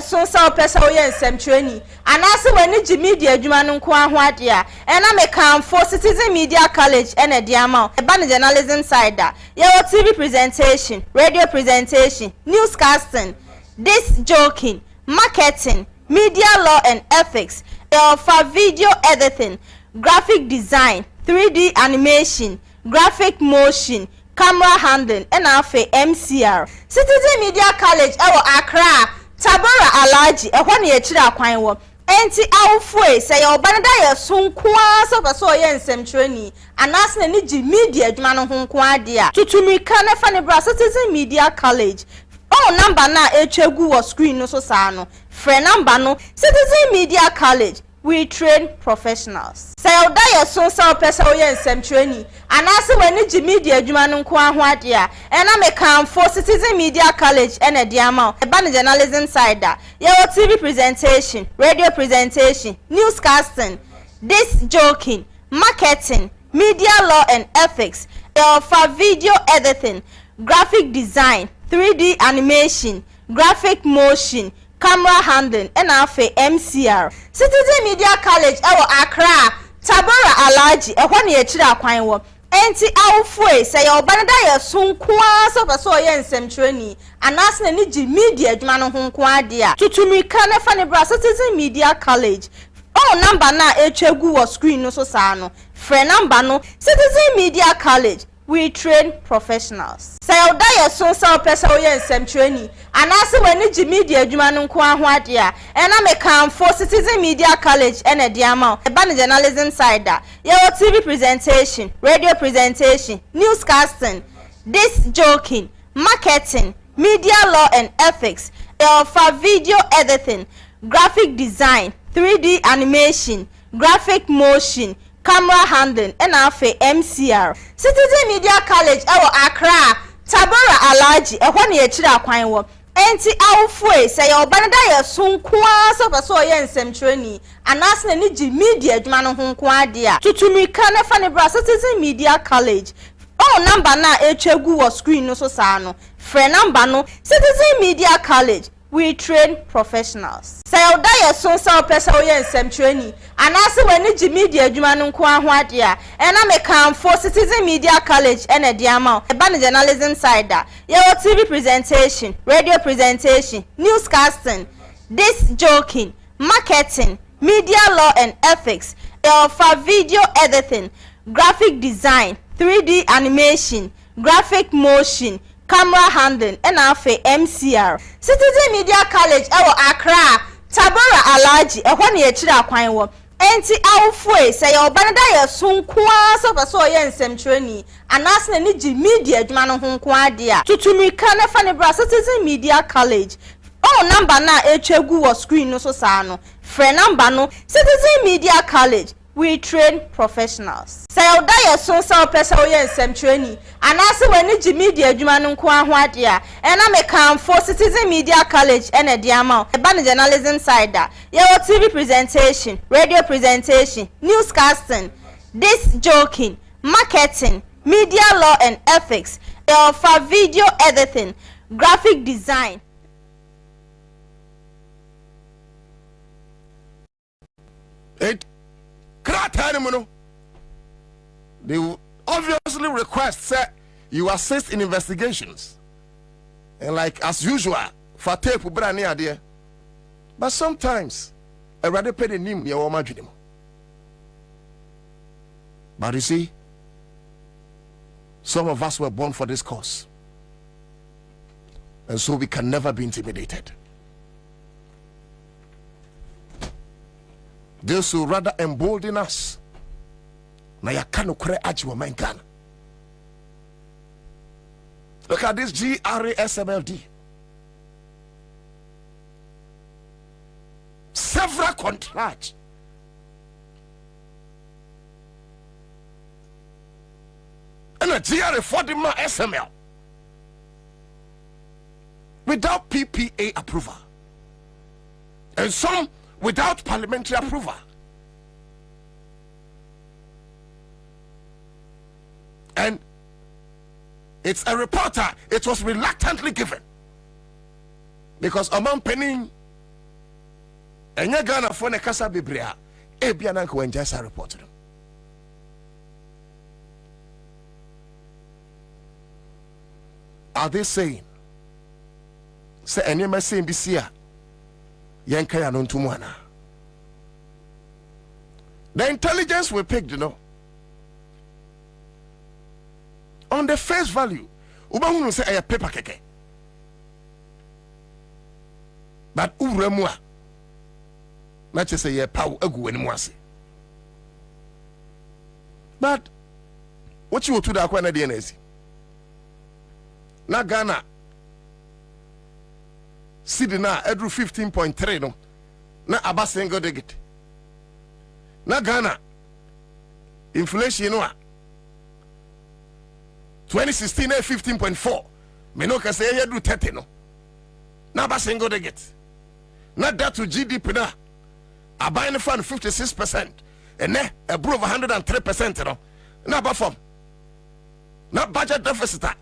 so so pesa o ye nsem training anase wani gi media adwuma no nko aho ade a ena me kan for Citizen Media College ena de ama e ba journalism side da ye TV presentation, radio presentation, newscasting, disc joking, marketing, media law and ethics, for video editing, graphic design, 3D animation, graphic motion, camera handling, and afe MCR. Citizen Media College ewo Accra, Tabora Alaji, e hwane ye chira kwan wo. Enti awfo say your banada ye sonkwa so ye nsem training anas na ni gi media adwuma no ho nko ade a tutumika na fa ne bra Citizen Media College. Oh, number na echegu wo screen no so sa no. Free number no Citizen Media College. We train professionals. Say oda your so so pesa o ye nsem training anase wani gi media adwuma no nko aho ade a ena me kan for Citizen Media College ena de ama e ba journalism side da ye TV presentation, radio presentation, newscasting, disc joking, marketing, media law and ethics, for video editing, graphic design, 3D animation, graphic motion, camera handling, and afe MCR. Citizen Media College ewo Accra, Tabora Alaji, e hwane ye chira kwan wo. Enti awfo say your banada ye sonkwa so ye nsem training anas na ni gi media adwuma no ho nko ade a tutumika na fa ne bra Citizen Media College. Oh, number na echegu wo screen no so sa no. Free number no Citizen Media College. We train professionals. Say oda ye so so pesa o ye nsem training anase wani gi media adwuma no nko aho ade a ena me kan for Citizen Media College ena de ama e ba journalism side da ye TV presentation, radio presentation, newscasting, disc joking, marketing, media law and ethics, for video editing, graphic design, 3D animation, graphic motion, camera handling, and afe MCR. Citizen Media College ewo Accra, Tabora Alaji, e hwane ye chira kwan wo. Enti awfo say your banada ye sonkwa so ye nsem training anas na ni gi media adwuma no ho nko ade a tutumika na fa ne bra Citizen Media College. Oh, number na echegu wo screen no so sa no. Free number no Citizen Media College. We train professionals. Say oda ye so so pesa o ye nsem training anase wani gi media adwuma no nko aho ade a ena me kan for Citizen Media College ena de ama e ba journalism side da ye TV presentation, radio presentation, newscasting, disc joking, marketing, media law and ethics, for video editing, graphic design, 3D animation, graphic motion, camera handling, and afe MCR. Citizen Media College ewo Accra, Tabora Alaji, e hwane ye chira kwan wo. Enti awfo say your banada ye sonkwa so ye nsem training anas na ni gi media adwuma no ho nko ade a tutumika na fa ne bra Citizen Media College. Oh, number na echegu wo screen no so sa no. Free number no Citizen Media College. We train professionals. Say oda ye so so pesa o ye nsem training anase wani gi media adwuma no nko aho ade a ena me kan for Citizen Media College ena de ama e ba journalism side da ye TV presentation, radio presentation, newscasting, disc joking, marketing, media law and ethics, for video editing, graphic design. They will obviously request that you assist in investigations, and like as usual for tape brand idea. But sometimes I rather pay the name near Oma Judimo. But you see, some of us were born for this cause, and so we can never be intimidated. This will rather embolden us. Now you can't create a Ghana. Look at this GRASMLD. Several contracts. And a GRA for the SML without PPA approval, and some without parliamentary approval. And it's a reporter, it was reluctantly given because among penning Enya Ghana for ne kasa bibria ebia na nko enja sa report no. Are they saying say any message bi sia yenka ya no ntumu ana? The intelligence we picked, you know, on the face value, ubahunu say a paper keke, but uremwa, not just say a pow agu and mwase. But what you will do that when DNS? Na Ghana, Sidina, Edru 15.3 no, na abasengo degit. Na Ghana inflation no 2016 15.4 me no ka say you do 30 no na ba single de get na that to GDP na aban no fan 56% and ne above 103% no na ba form na budget deficit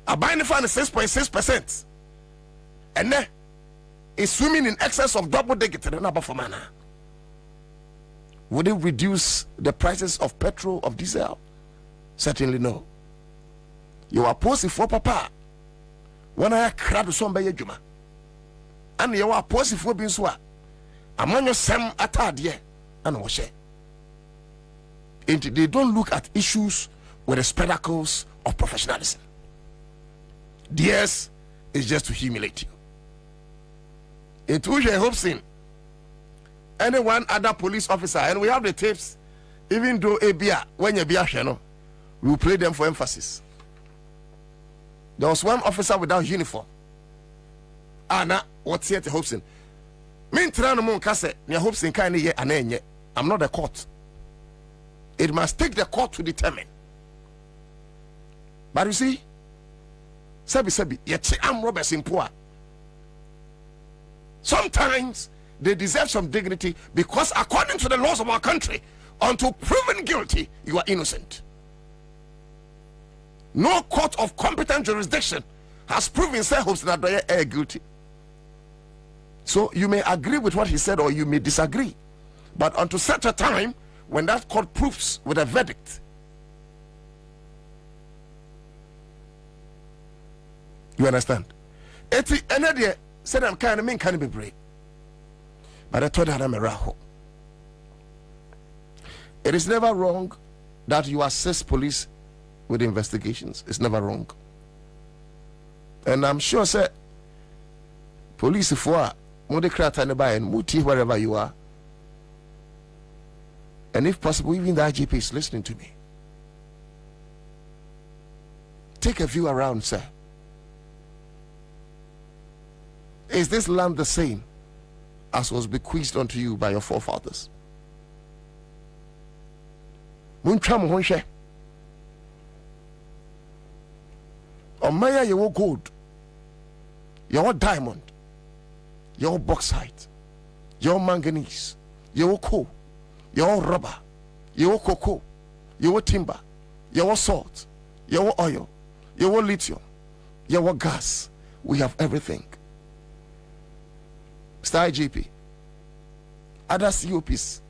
aban no fan 6.6% and ne is swimming in excess of double digit na ba form ana. Would it reduce the prices of petrol, of diesel? Certainly no. You are posing for papa. When I crowd some by Juma. And you are posing for Binswa. Among your Sam Atadie and Washe. And they don't look at issues with the spectacles of professionalism. Theirs is just to humiliate you. It will hopes in any one other police officer, and we have the tapes, even though ABA, when you be a channel, we will play them for emphasis. There was one officer without uniform. Anna, what's here to Hobson? Mean Tranamon Cassette, near Hobson kind of ye and enye. I'm not the court. It must take the court to determine. But you see, Sabi, yet I'm Roberts in poor. Sometimes they deserve some dignity because according to the laws of our country, until proven guilty, you are innocent. No court of competent jurisdiction has proven Hobson Adoye guilty. So you may agree with what he said or you may disagree. But until such a time, when that court proves with a verdict, you understand? Another said I'm kind of mean can be brave. But I told her I'm a raho. It is never wrong that you assist police with investigations. It's never wrong. And I'm sure, sir, police for and muti wherever you are. And if possible, even the IGP is listening to me. Take a view around, sir. Is this land the same as was bequeathed unto you by your forefathers? Muncham Honshe. Omaya your gold, your diamond, your bauxite, your manganese, your coal, your rubber, your cocoa, your timber, your salt, your oil, your lithium, your gas. We have everything. Star IGP, other COPs,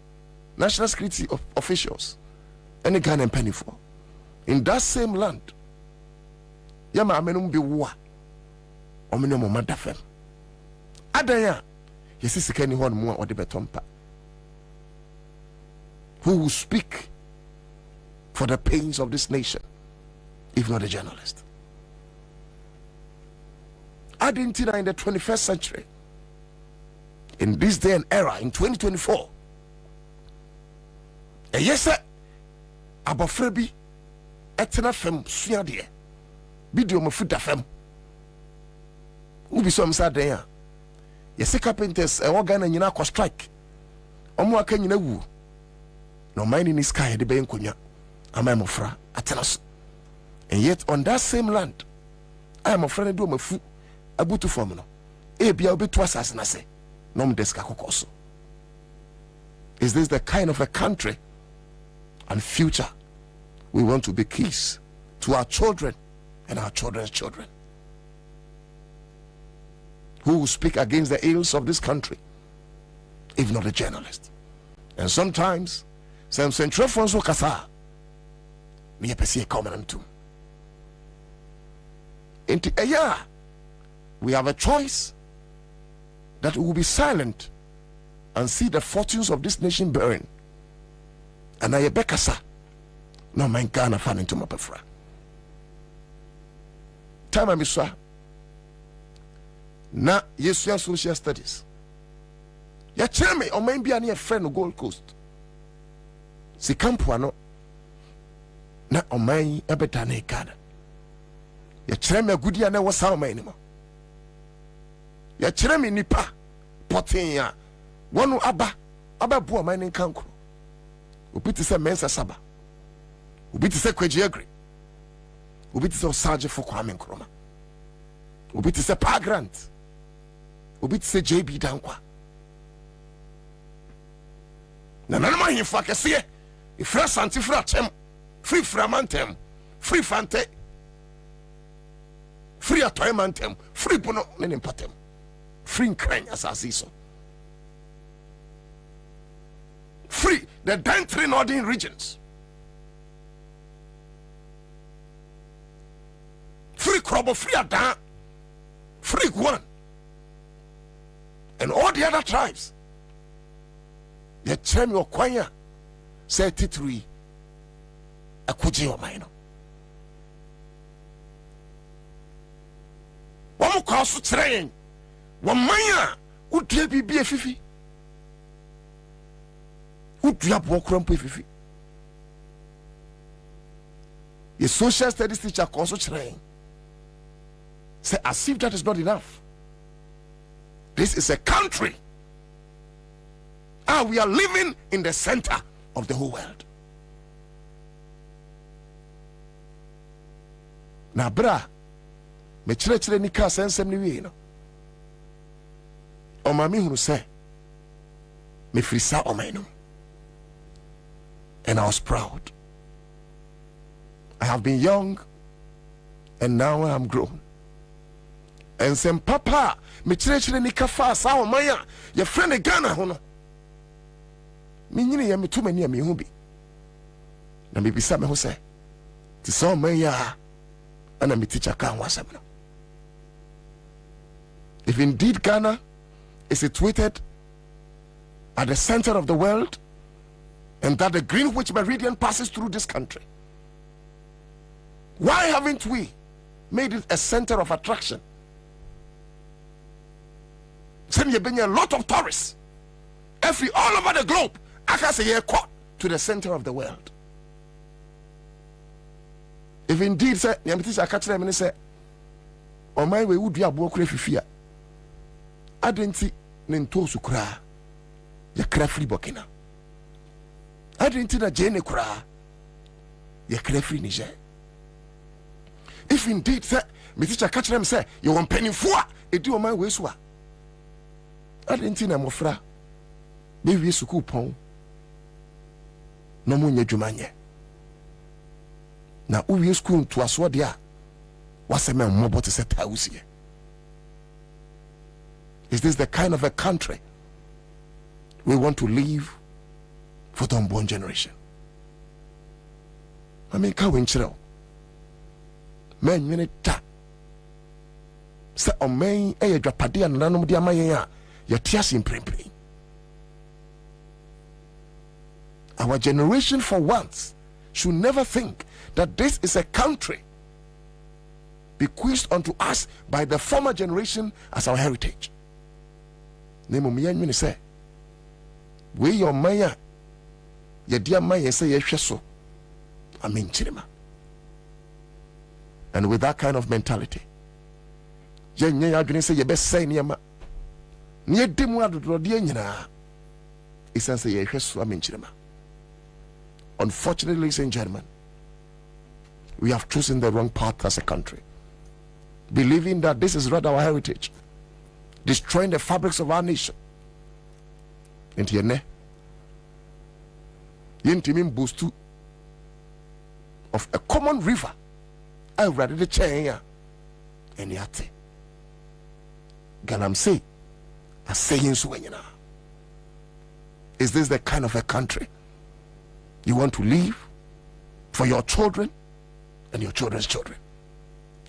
national security officials, any Ghana and penny for. In that same land, Yama amenum be wa, omenum madafem. Adaya, yes, is any one more or the betompa. Who will speak for the pains of this nation, if not a journalist? Argentina in the 21st century, in this day and era, in 2024, and yes, sir, Abofrebi, etena fem suadie, bidio mafuta fem. Ubi some sad there. Yes, carpenters, a organ and yina strike. Omo aka nyina wu. No mining in sky, the ben kunya. Am I mofra, atenas. And yet, on that same land, I am a friend do mafu, abutu formula. Ebia obi twas na say. Is this the kind of a country and future we want to be keys to our children and our children's children? Who will speak against the ills of this country if not a journalist. And sometimes some central phones will kasa me pese common too. Into a year we have a choice that we will be silent and see the fortunes of this nation burn. And I bekasa no man Ghana fan into my pefra. Time I miswa na yesu social studies. Ya cheme o man bia na friend no Gold Coast. Si campo ano na o man ebeta na Ghana. Ya cheme agudia na wasa o man ni mo. Ya cheme nipa potin ya wonu aba bo o man ni kankro. Obi ti se mensa saba. Obi ti se Kwaji Agri. Obi ti se Osaje for Kwame Nkrumah. Obi ti se Pa Grant. Obi ti se JB Dankwa. Na nanama himfa kese e fra santi fra chem, free framantem, free fante, free atoymantem, free bono nenempatem, free nkran asasiso. Free the 3 northern regions. Free Krobo, free Adan, free Guan, and all the other tribes. The Chem your Kwanya said titri a kuji or mine. One more cause to train. One maya would be a fifi. Would you have walk around with fifi? The social studies teacher also train. Say as if that is not enough. This is a country. We are living in the center of the whole world. Na bra me chire ni ka sensem ni wi no. O ma mi hunu say me frisa o my no. And I was proud. I have been young and now I am grown. And some papa me chire ni ka fa sa o man ya ye friend Ghana ho no. Me nyine ya me to mani me hu bi. Na me bisa me ho say ti so man ya ana me teacher kan wasam no. If indeed Ghana is situated at the center of the world, and that the Greenwich Meridian passes through this country, why haven't we made it a center of attraction? Send you bring a lot of tourists all over the globe. I can say you're caught to the center of the world. If indeed say I catch them and say on my way would be a book refifia. I didn't see Nento Sukra ya crafty bokina. I didn't see that Jane Kra ya crafty Niger. If indeed say me teacher catch them say you want penny for it do on my way swa. I didn't see na mofra be we suku pon no mo nya dwumanye na uwie school to aso de a waseme mmobo te set hausie. Is this the kind of a country we want to live for the unborn generation? I mean, ka wenchiro men minita se o men e dwapade ananom de amayen a yetias imprempren. Our generation for once should never think that this is a country bequeathed unto us by the former generation as our heritage. Nemo me yan say we your maya ye dia maya say ye hweso amen chirima. And with that kind of mentality ye nya ya adwene say ye be say niema ne demu adodro de nyina isan say ye hweso amen chirima. Unfortunately, ladies and gentlemen, we have chosen the wrong path as a country, believing that this is rather our heritage, destroying the fabrics of our nation. Into your ne, intimate boost of a common river. I rather the chain and yate. Galam say, a saying so. Is this the kind of a country you want to leave for your children and your children's children?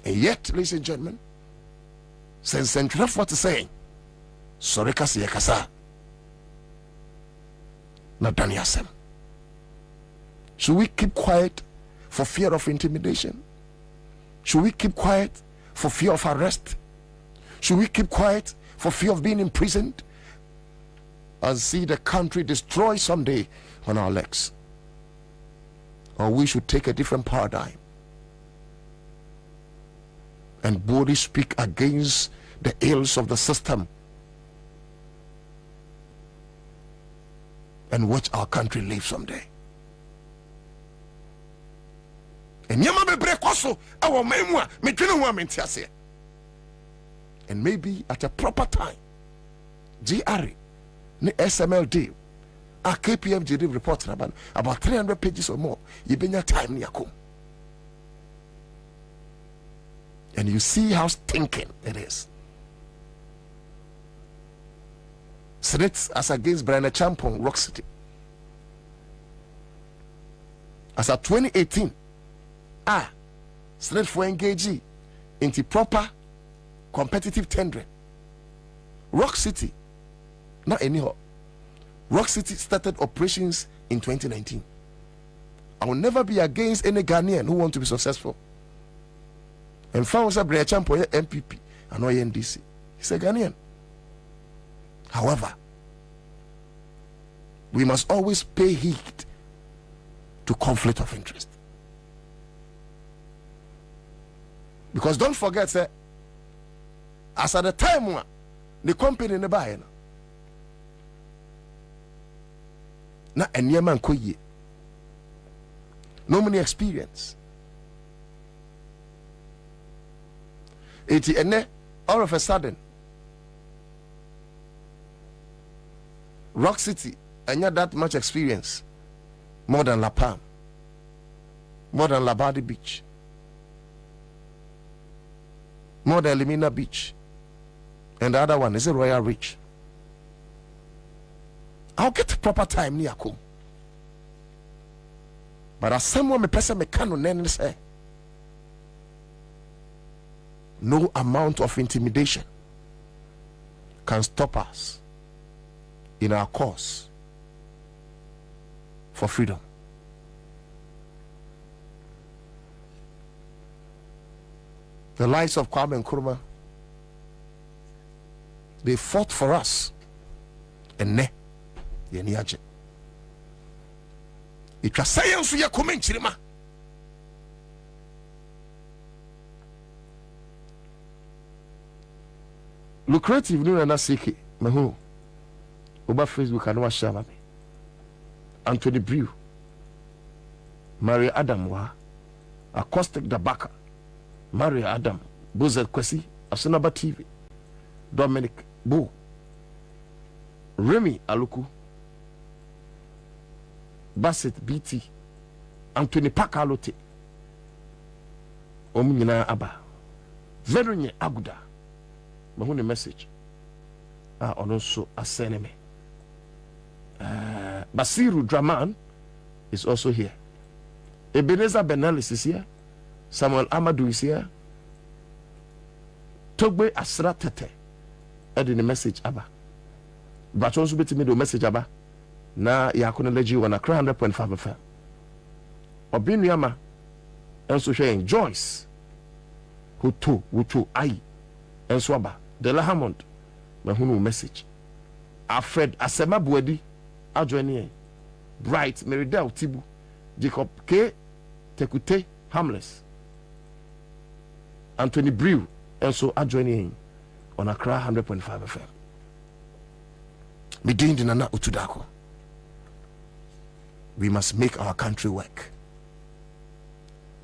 And yet, ladies and gentlemen, since Central what is saying, Soreka Siyakasa, not Daniasem. Should we keep quiet for fear of intimidation? Should we keep quiet for fear of arrest? Should we keep quiet for fear of being imprisoned and see the country destroyed someday on our legs? Or we should take a different paradigm and boldly speak against the ills of the system and watch our country live someday. And maybe at a proper time, GR, the SMLD, our KPMG report about 300 pages or more. You been your time near come. And you see how stinking it is. Senate as against Brian Champon, Rock City. As of 2018, Senate for engaging into proper competitive tendering. Rock City, not anyhow. Rock City started operations in 2019. I will never be against any Ghanaian who want to be successful. And found Brian Champon, MPP, and NDC. He's a Ghanaian. However, we must always pay heed to conflict of interest. Because don't forget, sir, as at the time the company in the buy na any man koye no money experience. All of a sudden Rock City and not that much experience more than La Palm, more than Labadi Beach, more than Limina Beach, and the other one is a Royal Reach. I'll get proper time near come. But as someone me person me can say no amount of intimidation can stop us in our cause for freedom. The lives of Kwabena and Nkrumah, they fought for us. And ne, yeniaje. It was science we are coming chirima. Lucrative no na seke mahu. Over Facebook and watch me. Anthony Brew, Maria Adam wa, Acoustic Dabaka, Maria Adam, Bozet Kwesi, Asunaba TV, Dominic Bo, Remy Aluku, Bassett BT, Anthony Pakalote, Omina Aba, Veronye Aguda, Mahune message. Also a seneme. Basiru Draman is also here. Ebenezer Benalis is here. Samuel Amadou is here. Togbe Asra Tete. Add in the message Abba. But also bet me the message Abba. Na ya kuna leji wana 100.5 FM. Obin Yama and so sharing Joyce. Hutu Ai and Swaba. Dela Hammond. Mahunu message. Alfred Asema Buedi. Adjoining Bright Meridel Tibu Jacob K Tekute Harmless Anthony Brew and so adjoining on Accra 100.5 FM. Midindi Nana Utudako. We must make our country work.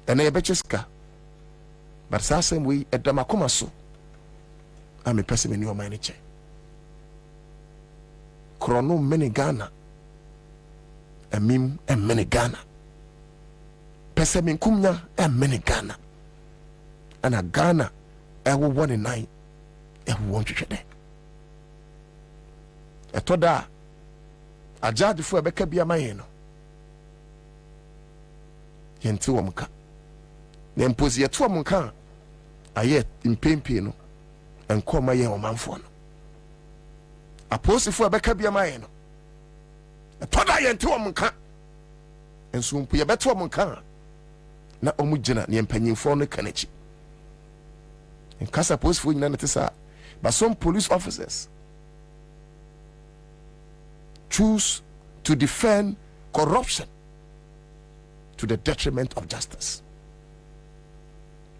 And I bet but same way at Damakumaso. I'm a person in your manager. Chrono many Ghana. Mim and many Ghana. Pesemin kumnya and many Ghana. And a Ghana, I will 1 in 9. I will want you today. A toda ajadi fu ebeka bia maye no yente wo mka na mpozi yeto wo mka aye impempe no enko maye wo manfo no aposi fu ebeka bia maye no etoda yente wo mka enso mpo ye beto wo mka na omugina ne empanyimfo no kanachi enkasa posi fu nyina ne tesa but some police officers choose to defend corruption to the detriment of justice.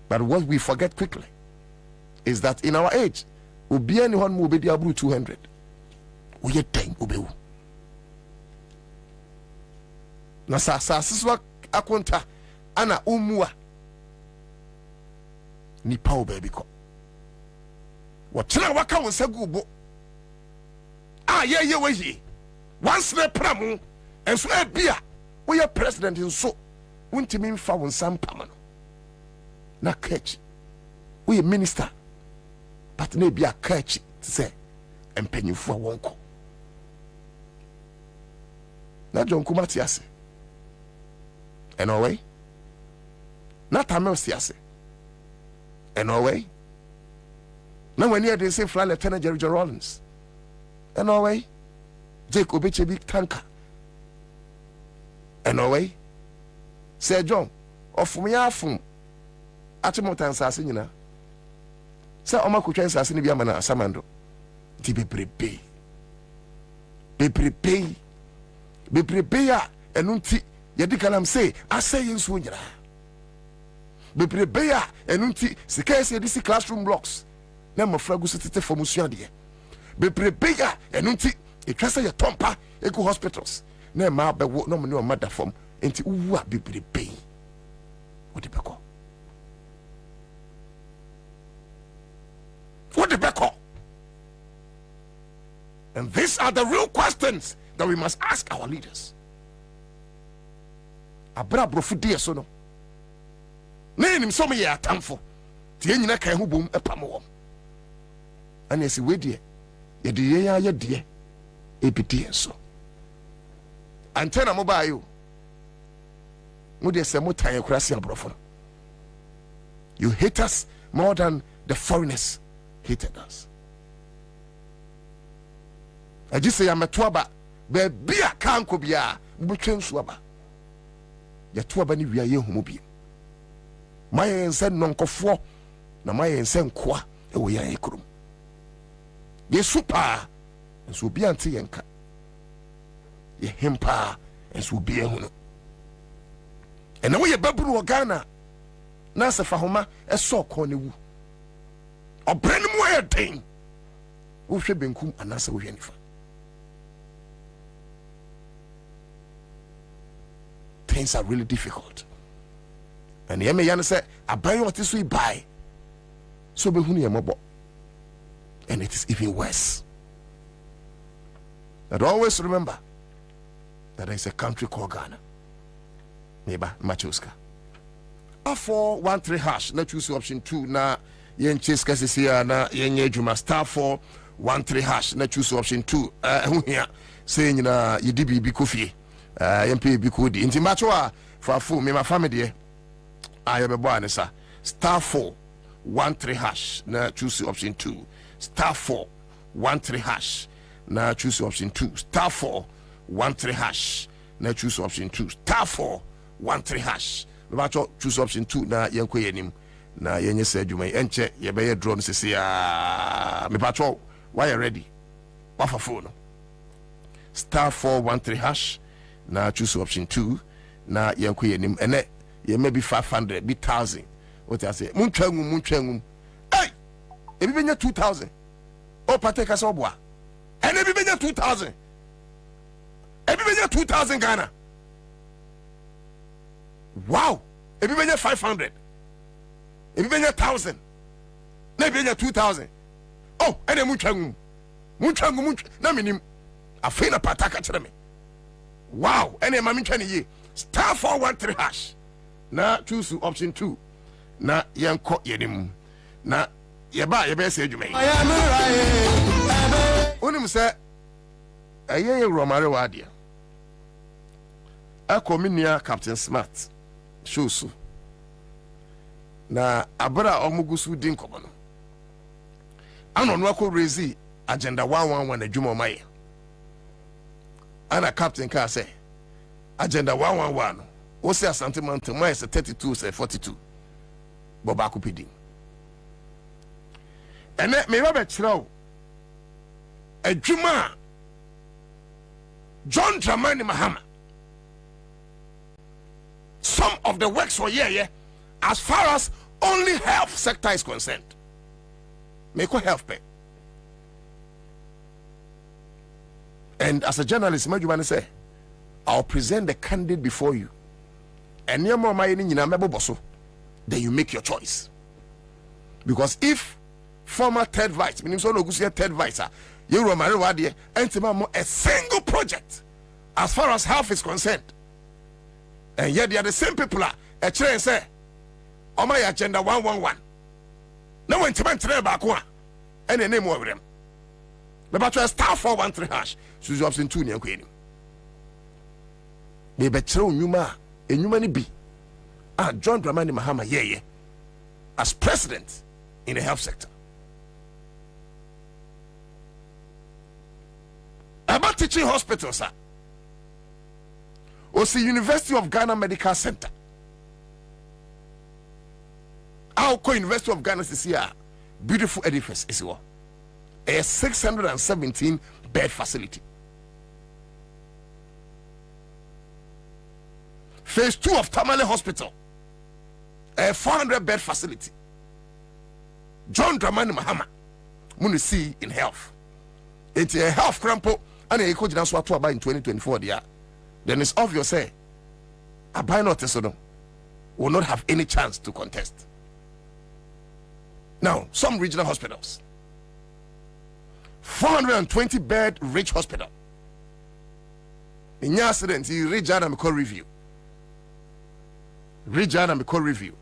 But what we forget quickly is that in our age, ubi anyone mu be diabru 200. Uye 10 ubewu. Na sa siswa akonta ana umua ni pa obebi ko. Wachina waka wonsagu bo. Ye we once na pramu enso ebia we are president nso untimi mfa won sampama no na catch we minister but na ebia catch say empanyifo wonko na John Kumati ase anyway na Tamil siase anyway na when you dey say Fly Lieutenant Jerry Rollins anyway Jacob Echebi tanker anyway say John ofum ya afum atimotan sase nyina say omakotwa sase ne bia mana asamando ti bebrebe ya enunti yedi kalam say asay nso nyira bebrebe ya enunti sikase disi classroom blocks na mafragu sitete formusuan de bebrebe ya enunti etwasa ye tompa eko hospitals na ma bewo no me o mada fom enti uwu a bebrebe odi beko and these are the real questions that we must ask our leaders. Abra brofu die so no na enim so me ya atamfo tie nyina kan ho bom epamo ana esi wedie ye de ye ya ye de ebidie so antena mo ba yo mo de se mo tan kurase abrofo. You hate us more than the foreigners hated us. I just say I'm a twaba be bia kanko bia mbutwe nsuaba ya twaba ni wiaye homobi maye nse nonkofo na maye nse nkoa e wo ya ekrum ye super nso bia nte yenka ye hempa nso bia hu no ena wo ye baburu Ghana na sefa homa eso ko ne wu obrenu mo ye den wo hwe benkum anasa wo hwe nifa. Things are really difficult. And the Yeme say, I buy what this we buy. So be huni mobo. And it is even worse. But always remember that there is a country called Ghana. Neighbor Machuska. 413 hash. Let's choose option 2. Na yen chase kasisia na yen juma star 413 hash. Let's choose option 2. Here saying na yidibi bikofi. MP bikudi inti macho for full me my family ayebebo anesa star 413 hash na choose option 2 star 413 hash na choose option 2 star 413 hash na choose option 2 star 413 hash me macho choose option 2 na yenko yenim na yenye se adwuma enche yebeye drone sisi ya me macho why you ready wafa phone star 413 hash na choose option 2 na yanko yenim ene ye maybe 500 be 1000 what I say muntwangum hey ebi benya 2000 o pateka so boa ene ebi benya 2000 Ghana. Wow, ebi benya 500 ebi benya 1000 na ebi benya 2000 oh ene muntwangum na minim afina pataka kire me. Wow, any mami chani ye star 413 hash na choose option 2 na yanko yenim na yeba say adwuma onim say aye romare wa dia Akominia Captain Smart show so na abra omugusu din komo no ano no akọ raise agenda 111 adwuma omaye ana captain ka say agenda 111 o say asante mountain mai say 32 say 42 boba ko pedi ene me ba be kirawo adwuma John Dramani Mahama. Some of the works for yeah, as far as only health sector is concerned. Make health pay. And as a journalist, you want to say, I'll present the candidate before you. And then you make your choice. Because if former third vice, meaning so no third vice, you remember a single project as far as health is concerned. And yet they are the same people a train say, oh my agenda 111. No one to back one. And the name of them. The battle star 413 hash. So you have seen 2 near Queen. They better Numa, a Numani B. John Dramani Mahama, yeah, as president in the health sector. About teaching hospitals, sir. Or see University of Ghana Medical Center. Our University of Ghana is here. Beautiful edifice is what? A 617 bed facility. Phase 2 of Tamale Hospital. A 400 bed facility. John Dramani Mahama. Muni see in health. It's a health crampo. And a coach that's what to buy in 2024 there. Then it's obvious say a buy not will not have any chance to contest. Now, some regional hospitals, 420 bed rich hospital. In your accident, you read and call review. Read and call review.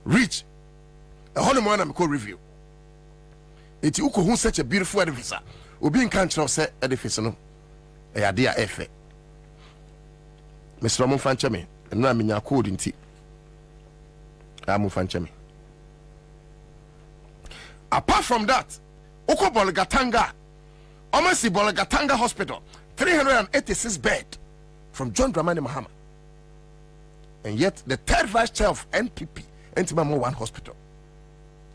Reach a whole morning call review. It's who such a beautiful edifice. Obi in country say edifice no. E ade a efe. Mr. Ramon Fanchame, and na minya code nti. Amu Fanchame. Apart from that, Oko Bolgatanga, Omasi Bolgatanga Hospital, 386 bed from John Dramani Mahama. And yet the third vice chair of NPP, Entimamo 1 hospital.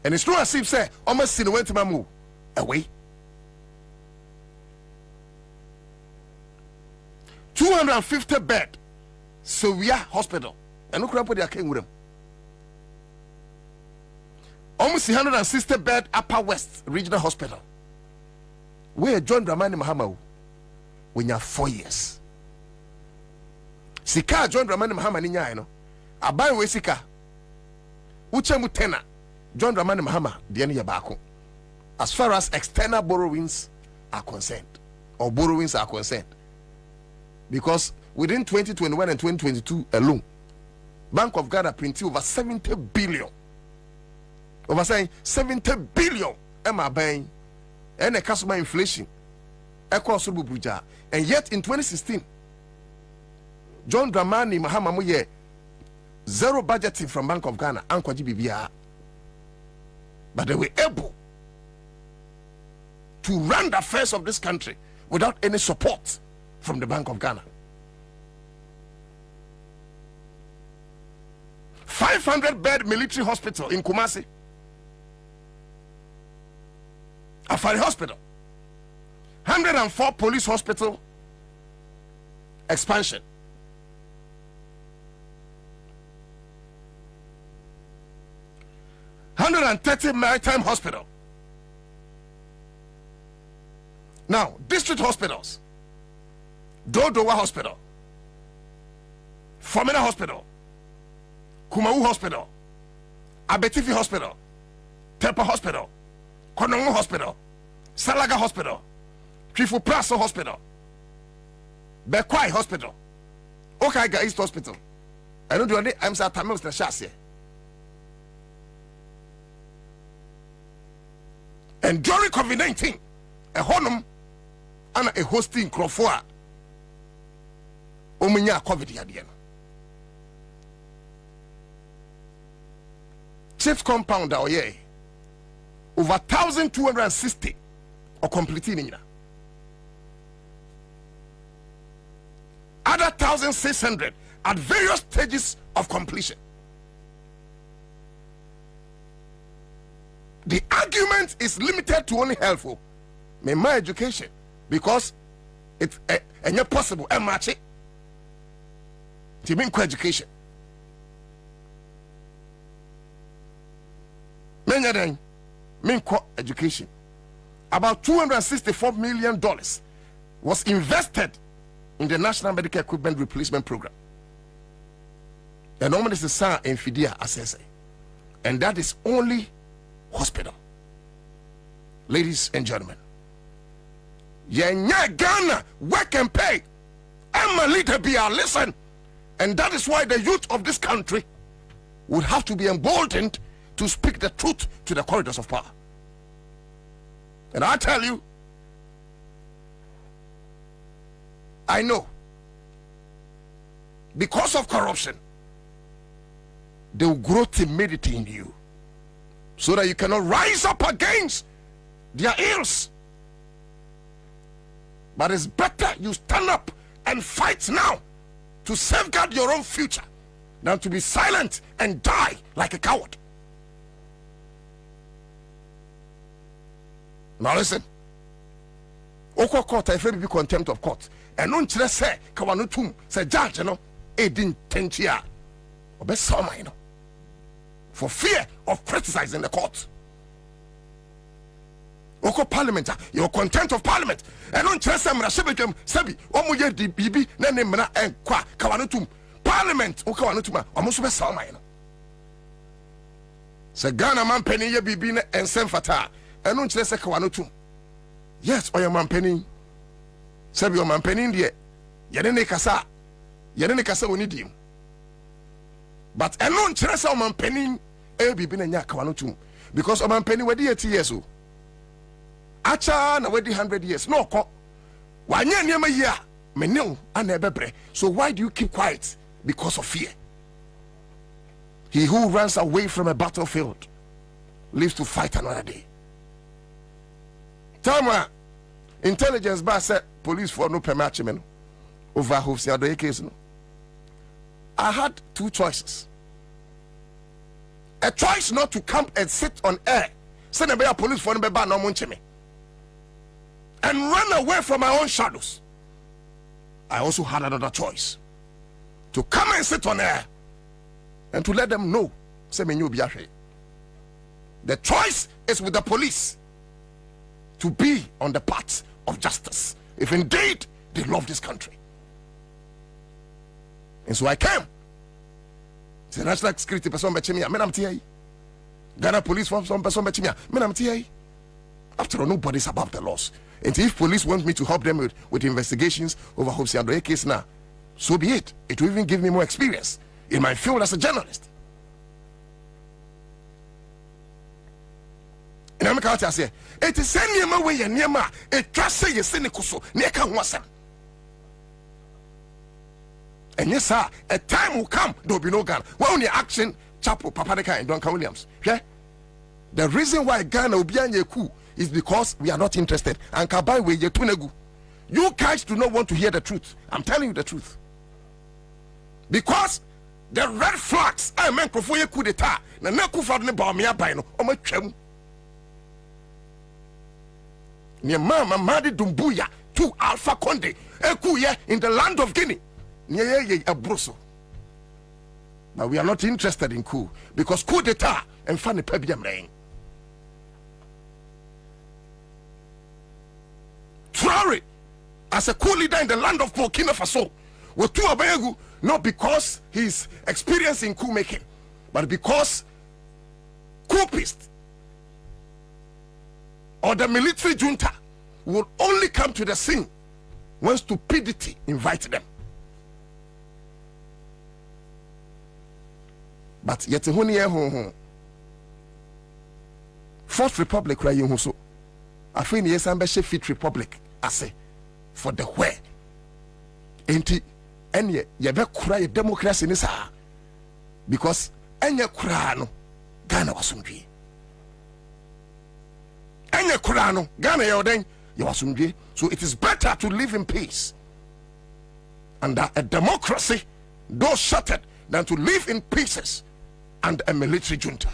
And it's true as if say, Omasi went to Mamu away. 250 bed Sowia Hospital. And look around their king with them. Almost 160 bed Upper West Regional Hospital. Where John Dramani Mahama when you're 4 years. Sika John Dramani Mahama ninya no. Abai we sika. Uche mutena John Dramani Mahama diani yabako. As far as external borrowings are concerned, or borrowings are concerned. Because within 2021 and 2022 alone, Bank of Ghana printed over 70 billion. Over saying 70 billion Emma buying and a customer inflation across Buja. And yet in 2016, John Dramani Mahama Muye zero budgeting from Bank of Ghana and BBR. But they were able to run the affairs of this country without any support from the Bank of Ghana. 500 bed military hospital in Kumasi. Afari Hospital. 104 police hospital expansion. $130 maritime hospital. Now, district hospitals. Dodowa Hospital, Kwabena Hospital, Kumawu Hospital, Abetifi Hospital, Tepa Hospital, Konongo Hospital, Salaga Hospital, Trifu Praso Hospital, Bekwai Hospital, Okaiga East Hospital. I don't do any Ansah Tamils na Shasye. And during COVID-19, a honum ana a hosting crofo omunya covid yade no chief compound oye over 1260 or completing in other 1600 at various stages of completion. The argument is limited to only helpful my education because it's not possible and match it to mean education. Many education. About $264 million was invested in the National Medical Equipment Replacement Program. And normally it's a SAR and FIDIA assessor. And that is only hospital. Ladies and gentlemen, Ghana work and pay. I'm a leader, listen. And that is why the youth of this country would have to be emboldened to speak the truth to the corridors of power. And I tell you, I know because of corruption they will grow timidity in you so that you cannot rise up against their ills. But it's better you stand up and fight now to safeguard your own future than to be silent and die like a coward. Now listen, Oko court I be contempt of court and non chere say kawanutum say judge no e din tentia obe sama you know for fear of criticizing the court. Oko parliament your contempt of parliament and non chere say mra sebedwam sabi omoye di bibi na ne mra enkwa kawanutum parliament o kawanutum omo so be sama you know say Ghana man penny ye bibi na ensem fata and non chere say kawanutum. Yes, or your man penny. Sabi your man penny there. Yene kasa oni dim. But and non chere say man penny e bibi na nya kawanutum because o man penny we dey 80 years o. Acha na we dey 100 years. No ko. Wanya niam yi a me new ana ebebre. So why do you keep quiet? Because of fear. He who runs away from a battlefield lives to fight another day. Tama intelligence ba said police for no permit over Hofsi Adoye case no. I had two choices. A choice not to come and sit on air, send a police for no ba no muncheme, and run away from my own shadows. I also had another choice to come and sit on air and to let them know say me new biahwe. The choice is with the police to be on the path of justice if indeed they love this country. And so I came. The national security person bechimia menam tie. Ghana police from some person bechimia menam tie. After all, nobody's above the laws. And if police want me to help them with investigations over Hofsi Adoye case now, so be it. It will even give me more experience in my field as a journalist. And I'm going to say, it is any way and Yama, a trust say a cynical so, near Kanwasam. And yes, sir, a time will come, there'll be no gun. Well, on your action, Chapo, Papadeka, and Duncan Williams. Yeah? The reason why Ghana will be on your coup is because we are not interested. And Kabai, we ye tunegu. You guys do not want to hear the truth. I'm telling you the truth. Because the red flags, I meant before you coup d'etat, na neku for the Bamia Bino, or my chem. Near Mama Madi Dumbuya, 2 Alpha Conde, Ekuye in the land of Guinea, near a Brussels. But we are not interested in coup because coup d'etat and funny pebiam rain. Traore, as a coup leader in the land of Burkina Faso, with 2 Abayegu, not because he's experiencing coup making, but because coupists or the military junta will only come to the scene when stupidity invites them. But yet, Fourth Republic, I feel yes, I'm a Fifth Republic. I say, for the where. Enti enye yebe kura ye democracy ni saa because enye kura no Ghana wasumdwe. Enye kura no Ghana ye oden ye wasumdwe. So it is better to live in peace under a democracy, though shattered, than to live in pieces and a military junta.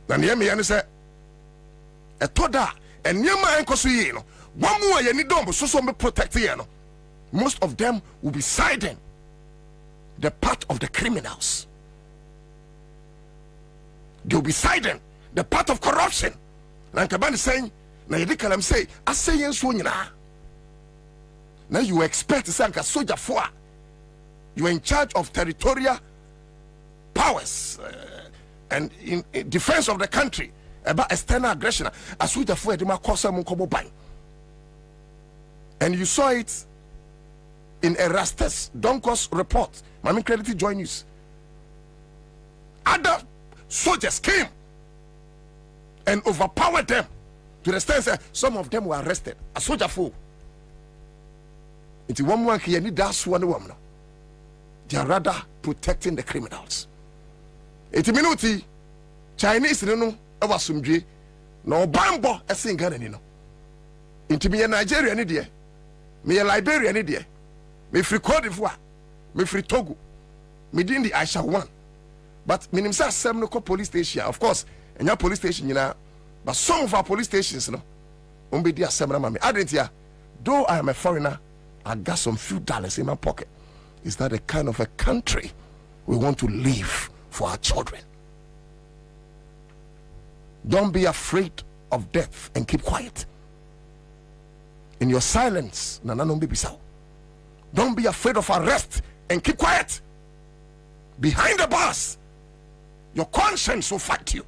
And hear me and say a toda and yama and kosuino. One more you need so be protected. Most of them will be siding the part of the criminals. They'll be siding the part of corruption. Like Kabani saying, now you can say, I say yes, now you expect to say a soldier for you are in charge of territorial powers and in defense of the country about external aggression. A soldier for and you saw it in Erastus Donko's report. Mami Credit Joy News. Other soldiers came and overpowered them to the extent that some of them were arrested. A soldier fool. It's one more here. That's one woman. They are rather protecting the criminals. It's minuti Chinese no ever sumdwe no bambo esin Ghana ni no. Into me Nigeria ni de. Me Liberia ni de. Me free Cote d'Ivoire. Me free Togo. Me din the Aisha one. But minim say asem no police station. Of course, enya police station nyina. But some of our police stations no umbe di asem na mame. Adentia, though I am a foreigner, I got some few dollars in my pocket. Is that the kind of a country we want to live for our children? Don't be afraid of death and keep quiet. In your silence, don't be afraid of arrest and keep quiet. Behind the bars, your conscience will fight you.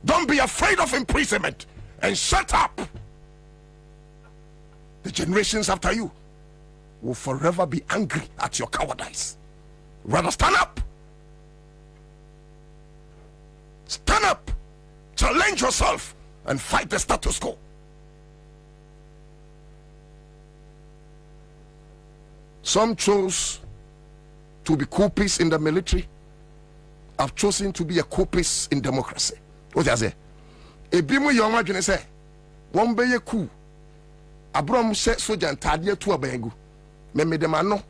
Don't be afraid of imprisonment and shut up. The generations after you will forever be angry at your cowardice. Rather stand up. Stand up. Challenge yourself and fight the status quo. Some chose to be coupists in the military. I've chosen to be a coupist in democracy. What I say? A bimu young man say, one be a coup. Abram said soldier and tadia to a bangu. Me me demano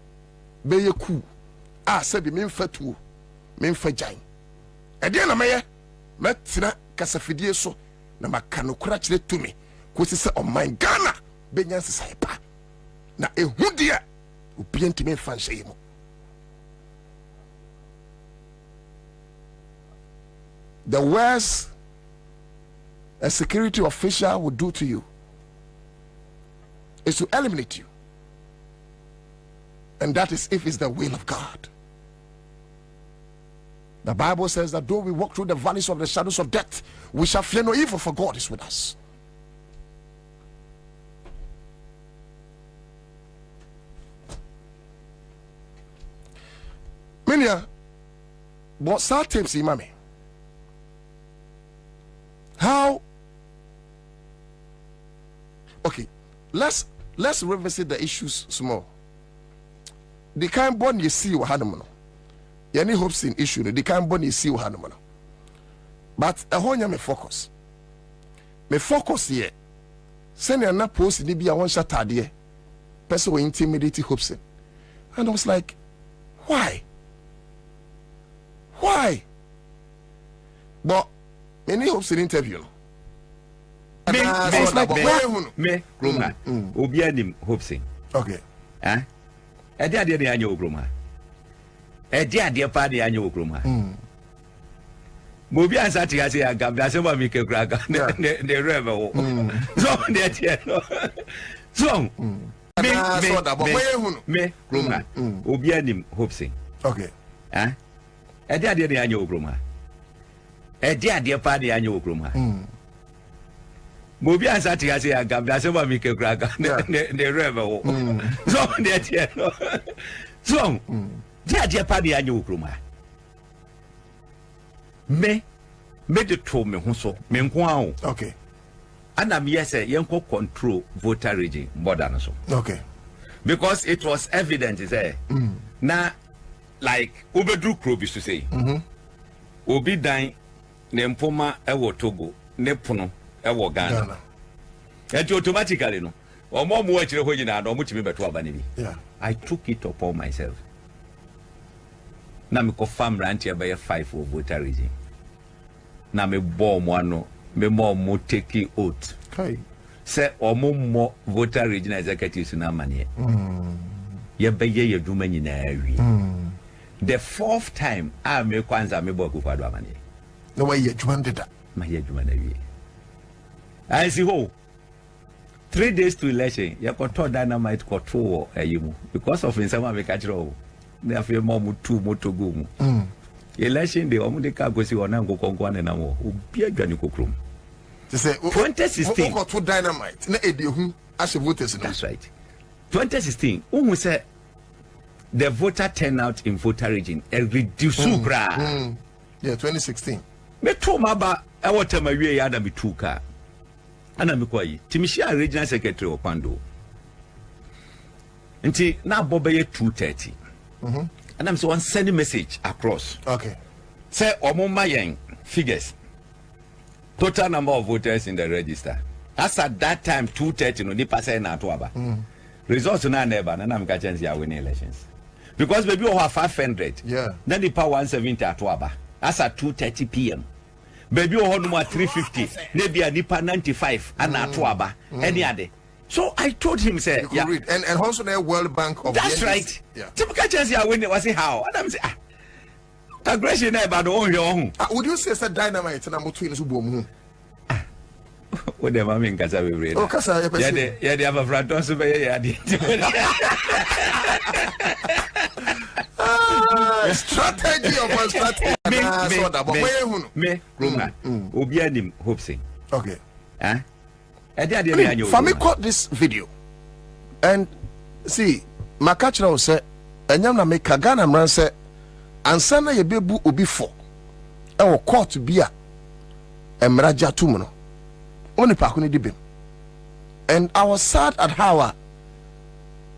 be a coup. Ah, said be mean for two, mean for giant. Again, a mayor, Metina Casafidie so, na makano crutch it to me. Because on my Ghana, Benyan Saipa. Na a hoodia, who paint me fancy. The worst a security official would do to you is to eliminate you. And that is if it's the will of God. The Bible says that though we walk through the valleys of the shadows of death, we shall fear no evil, for God is with us. Minya, but sad tapes, Imami. How? Okay, let's revisit the issues small. The kind born you see what hanomano. Any hopes in issue, the kind born you see what hanomano. But a whole me focus. Me focus here. Send you na post ni be a one shot idea. Person will intimidate hopes in. And I was like, why? Why? But many hopes in interview. Me, Roma, Obianim Hopsing. Okay. Eh? A dear annual Groma. A dear party annual Groma. Bobie Ansah I say I got some make a crack the rebel. So, me, Roma, Obianim Hopsing. Okay. Eh? A dear annual Groma. A dear party annual Groma. Bobie Ansah I say I got some make a crack the rebel. So, dear party annual Groma. Me the trouble me so me nkwao. Okay. And I'm yes, you control voter region more than so. Okay. Because it was evident, now, like Ubedru Krobi to say, Obi Dine, Nempoma, Ewo Togo, Nepono, Ewo Ghana. And automatically, no, or more watch the way you know, or much me better than Yeah. I took it upon myself. Now, me confirm rant here by a 5 for voter region. Now, me bomb one, me more take oath. Okay. Say or more voter region executives in our money. You be ye do many in the 4th time I make Kwanza me boku kwa do money. No way you did that. My ye do money. I see ho. 3 days to election, you control dynamite control you because of in some make catch roll. They have more two moto go. Election day, omu de ka go si ona go konkwane na mo. Obi adwane kokrom. They say 2016 got two dynamite. Na edi hu as voters. That's right. 2016, who said the voter turnout in voter region reduced. Yeah, 2016. Me told my ba I want to my way ada me tuka. Ana me kwai. Timishia regional secretary Opando. Nti na Bobie 230. And I'm so one sending message across. Okay. Say omoma yen figures. Total number of voters in the register. As at that time 230 no ni pass na to aba. Results na never na am catch ya winning elections. Because maybe we have 500. Yeah. Then the power 170 at aba. As at 2:30 p.m. Maybe we have 350. Maybe a nipa 95 and at aba. Any other. So I told him, say, you could read. And also the World Bank of that's right. Yeah. Typical chance ya winning was how. And I'm say aggression na about own. Would you say it's a dynamite na mutu in subomu? Whatever mean kasa we read. Oh, kasa ya pesi. Yeah, they have a front also be ya di. Strategy of a strategy. Me, Roma. Obi anim hope sing. Okay. Eh? Fami caught this video and see my catcher will say enyam na make Ghana man say Ansah na ye bebu obi for e wo court bia emraja tum no oni pa ko ni dibem. And I was sad at how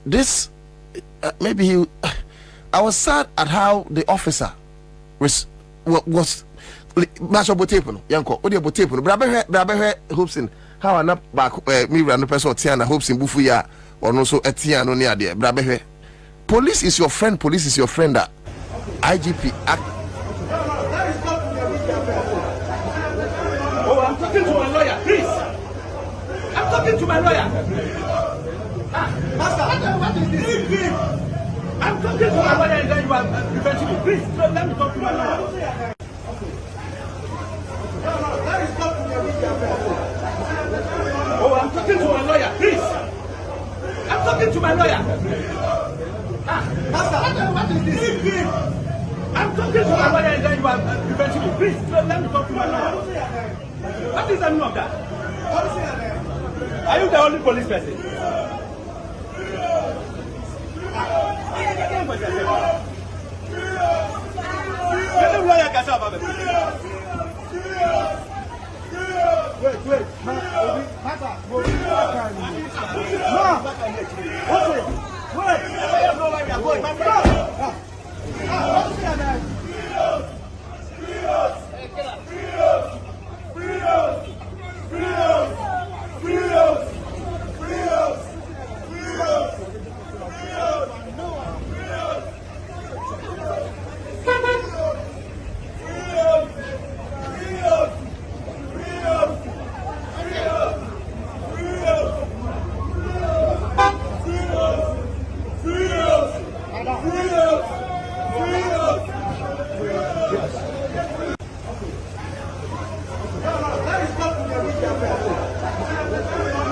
this I was sad at how the officer was match up tape no yanko odi abo tape no brabe hopes in how na back me run the person Tiana hopes in bufu ya or no so Tiano near there brabe. Police is your friend, police is your friend. IGP act. Oh, I'm talking to my lawyer, please. I'm talking to my lawyer. Master, what is this? I'm talking to my lawyer and then you are preventing me. Please, let me talk to my lawyer. Oh, I'm talking to my lawyer, please. I'm talking to my lawyer. Master, what is this? I'm talking to my lawyer and then you are preventing me. Please, let me talk to my lawyer. What is the meaning of that? Are you the only police person? Wait.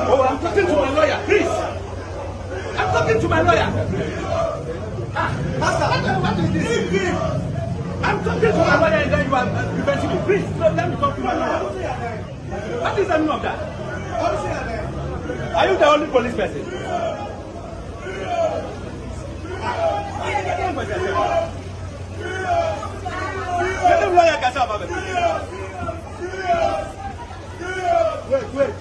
Oh, I'm talking to my lawyer, please. I'm talking to my lawyer. Master, what is this? I'm talking to my lawyer and then you are preventing me. Please, let me talk to my lawyer. What is the meaning of that? Are you the only police person? Wait.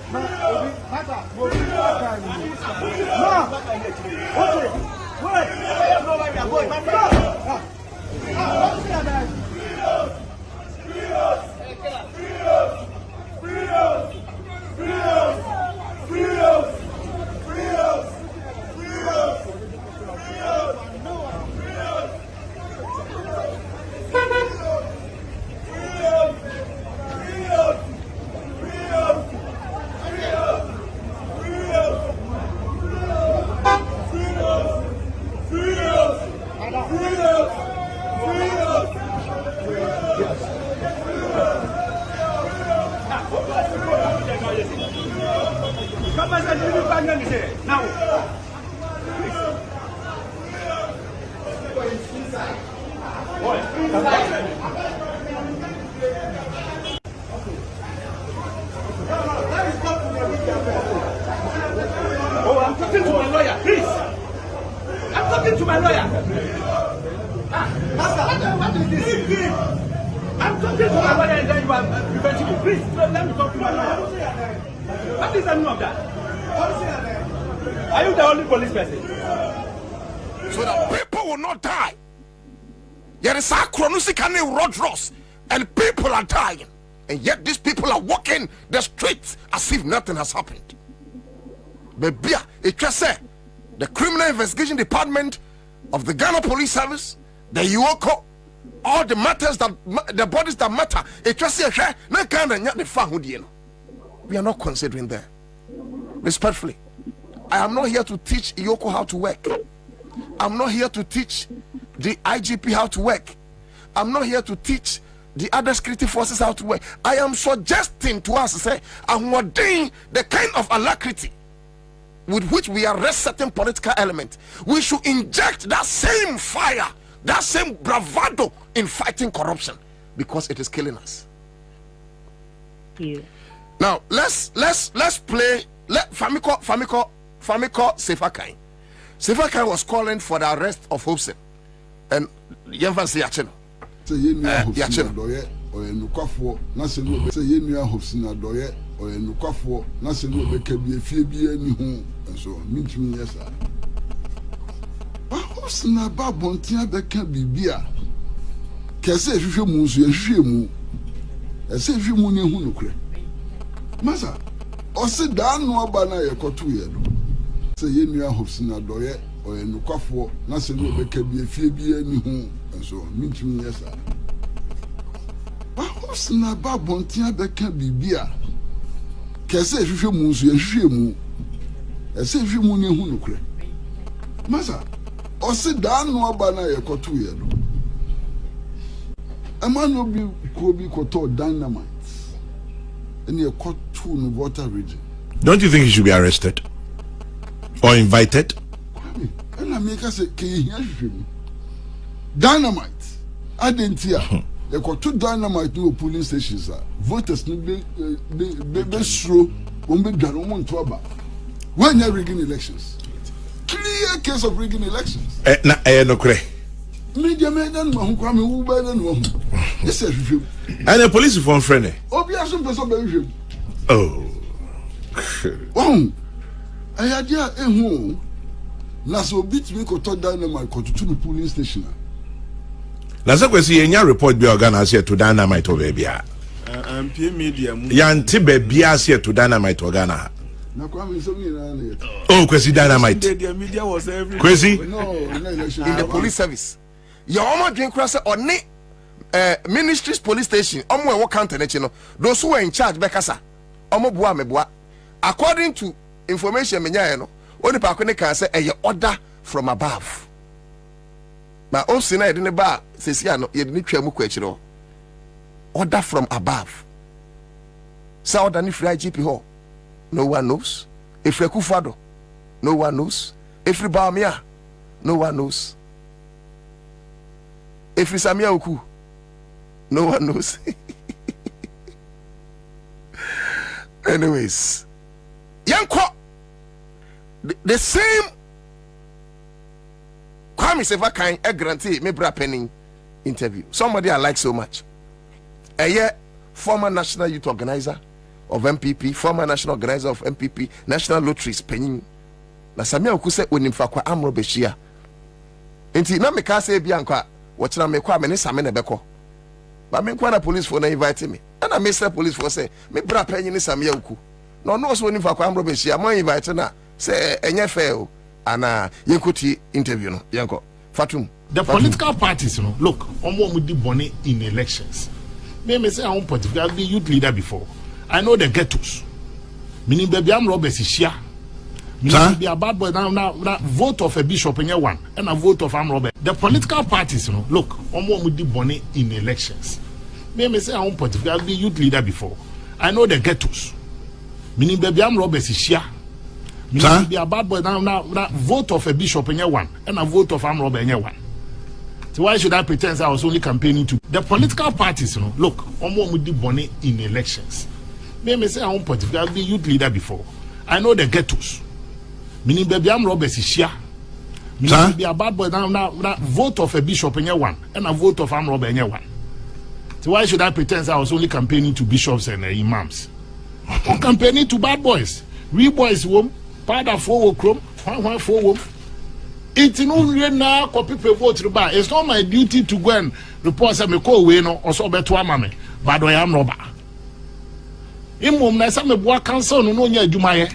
Oh, I'm talking to my lawyer, please. I'm talking to my lawyer. What is this? I'm talking to my lawyer and then you are preventing me. Please, let me talk to my lawyer. What is the meaning of that? Are you the only police person? So that people will not die. There is a chronosicane roadros and people are dying. And yet these people are walking the streets as if nothing has happened. But it just said the Criminal Investigation Department of the Ghana Police Service, the UOCO, all the matters that the bodies that matter, it just said we are not considering that. Respectfully, I am not here to teach Yoko how to work. I'm not here to teach the IGP how to work. I'm not here to teach the other security forces how to work. I am suggesting to us, say, and doing the kind of alacrity with which we arrest certain political elements. We should inject that same fire, that same bravado in fighting corruption, because it is killing us. Yeah. Now let's play. Let Famiko Sefakai. Sefakai was calling for the arrest of Hobson and Yemfansi Yachino. Say you knew Hobson doye or Nukafo, Nassau. Say you knew Hobson doye or Nukafo, Nassau. There can be a few be any home and so on. Mean to me, yes, sir. But Hobson about Bontia, there can be beer. Can say if you move, you move. I say if you move, you move. Massa. Or sit down no banner a cotu yedo. Say you knew Hobson doye or Nukafo, Nassau. There can be a few be any home and so on. Mean to me, yes, sir. But Hobson about Bontia, there can be beer. Can say if you move, you move. I say if you move, you move. Massa. Or sit down no banner a cotu yedo. A man will be Kobe Koto dynamite. And you're caught two in the water region. Don't you think he should be arrested or invited? And I make us say, can you hear him? Dynamite. I didn't hear. They got two dynamite to a police station, sir. Voters no be slow when we get on trouble. When you're rigging elections, clear case of rigging elections. No cray. Media men and who come who better than one. Yes, sir. And the police is one friend. Obviously, person by Oh. I had ya a home. Naso beat me to dynamite to the police station. Nasa kwesi yenya report bi organ here to dynamite over bia. Media. Yanti be here to dynamite organ. Na kwame so me na. Oh, kwesi dynamite. The media was everywhere. Kwesi? No, In the police service. Your own drink cross on ministries police station. Omo what counter no. Those who were in charge bekasa. Omo bua mebua. According to information menya no, only pakone can say a order from above. My own sina yedine ba sesia no yedine twa mu kwachiro. Order from above. Sa order ni free IGP ho. No one knows. If Rekufado, no one knows. If Bamia, no one knows. If Samia Oku, no one knows. Anyways, Yanko, the same Kwame Sefakai a grantee me bra penning interview. Somebody I like so much. A year former national youth organizer of MPP, former national organizer of MPP, national lotteries penning. Na Samia Oku se onimfa kwa amro beshia. Enti na meka se bianka watch na me kwa me ne same ne beko. Ba me kwa na police for na invite me. Na me say police for say me bra penyin ne Samia Oku. No no so onimfa kwa amro beshia mo invite na say enye fail ana yenkoti interview no yenko. Fatum. The political parties, you know, look, omo di bone in elections. Me say I want political be youth leader before. I know the ghettos. Meaning baby I'm Robert Ishia. Meaning be a bad boy now vote of a bishop in one and a vote of Robert. The political parties, you know, look, omo di bone in elections. Me say I want political be youth leader before. I know the ghettos. Meaning baby I'm Robert Ishia. Meaning be a bad boy now vote of a bishop in one and a vote of Robert in one. So why should I pretend I was only campaigning to the political parties? You know, look, I'm did money in elections. Me say I'm political. I've been youth leader before. I know the ghettos. Meaning, baby, I'm Robert Ishia. Meaning, be a bad boy now. Vote of a bishop in your one, and a vote of I'm Robert in your one. So why should I pretend I was only campaigning to bishops and imams? I'm campaigning to bad boys. We boys wom, pada for chrome, one for wom. It's no now copy vote to buy. It's not my duty to go and report some call way no or so better mammy, but I am robber. In mum, na some work council no nya jumaye.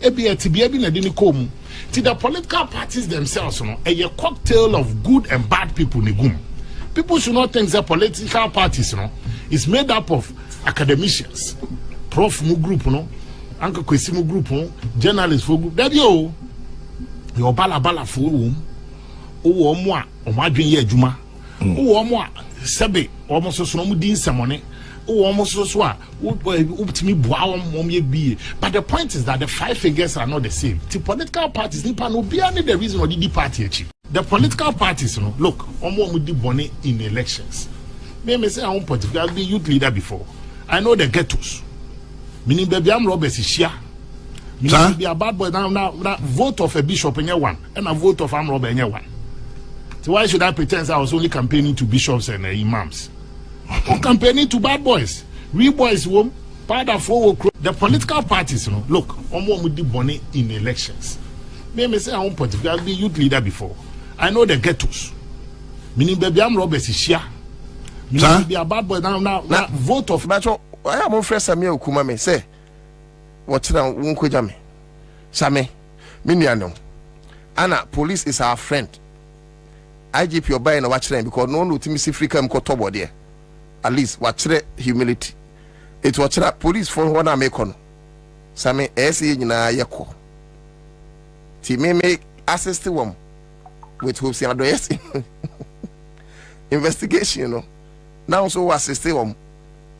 Ebi etibi na dini kom. To the political parties themselves, you know, a cocktail of good and bad people negum. People should not think that political parties, you know, is made up of academicians, prof mu group, you know, Uncle Kwesimu group, you know, journalists for group. That yo, your bala for whom, oh, moi, or my dream ye juma, oh, moi, sebe, almost so no din money. Oh, almost so what? Up to me, but the point is that the 5 figures are not the same. The political parties, Nipa no be any the reason why the party achieve. The political parties, you know, look, I'm did money in elections. Me say I'm political. I've been youth leader before. I know the ghettos. Meaning, baby, I'm Robert Ishia. Meaning, be a bad boy now. Vote of a bishop in your one, and a vote of I'm Robert in your one. So why should I pretend I was only campaigning to bishops and imams? I'm campaigning to bad boys. We boys wom, pada for the political parties, you know. Look, I'm did money in elections. Me say I'm political. I've been youth leader before. I know the ghettos. Meaning, baby, I'm Robert Ishia. Meaning, be a bad boy now. Vote of. Macho, I am on fresh Samuel Kumame. Say, what's now? Won't quit me. Same, Miniano. Anna, police is our friend. IGP or buying a watch them because no one to see free come top there. At least watch humility. It watch that police for one I make on. Same, SE na yako. Ti me make access to one. With hopes and address investigation, you know. Now so assist them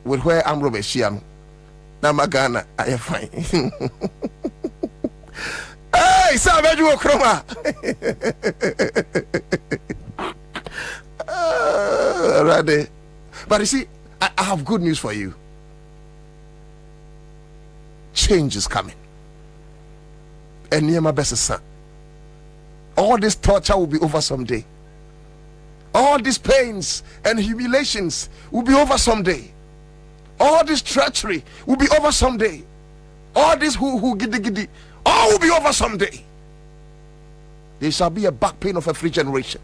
with where I'm Robert Shiano. Now my Ghana, I am fine. Hey, Savage Chroma. Right. But you see, I have good news for you. Change is coming. And near my best son. All this torture will be over someday. All these pains and humiliations will be over someday. All this treachery will be over someday. All this who giddy, all will be over someday. There shall be a back pain of a free generation.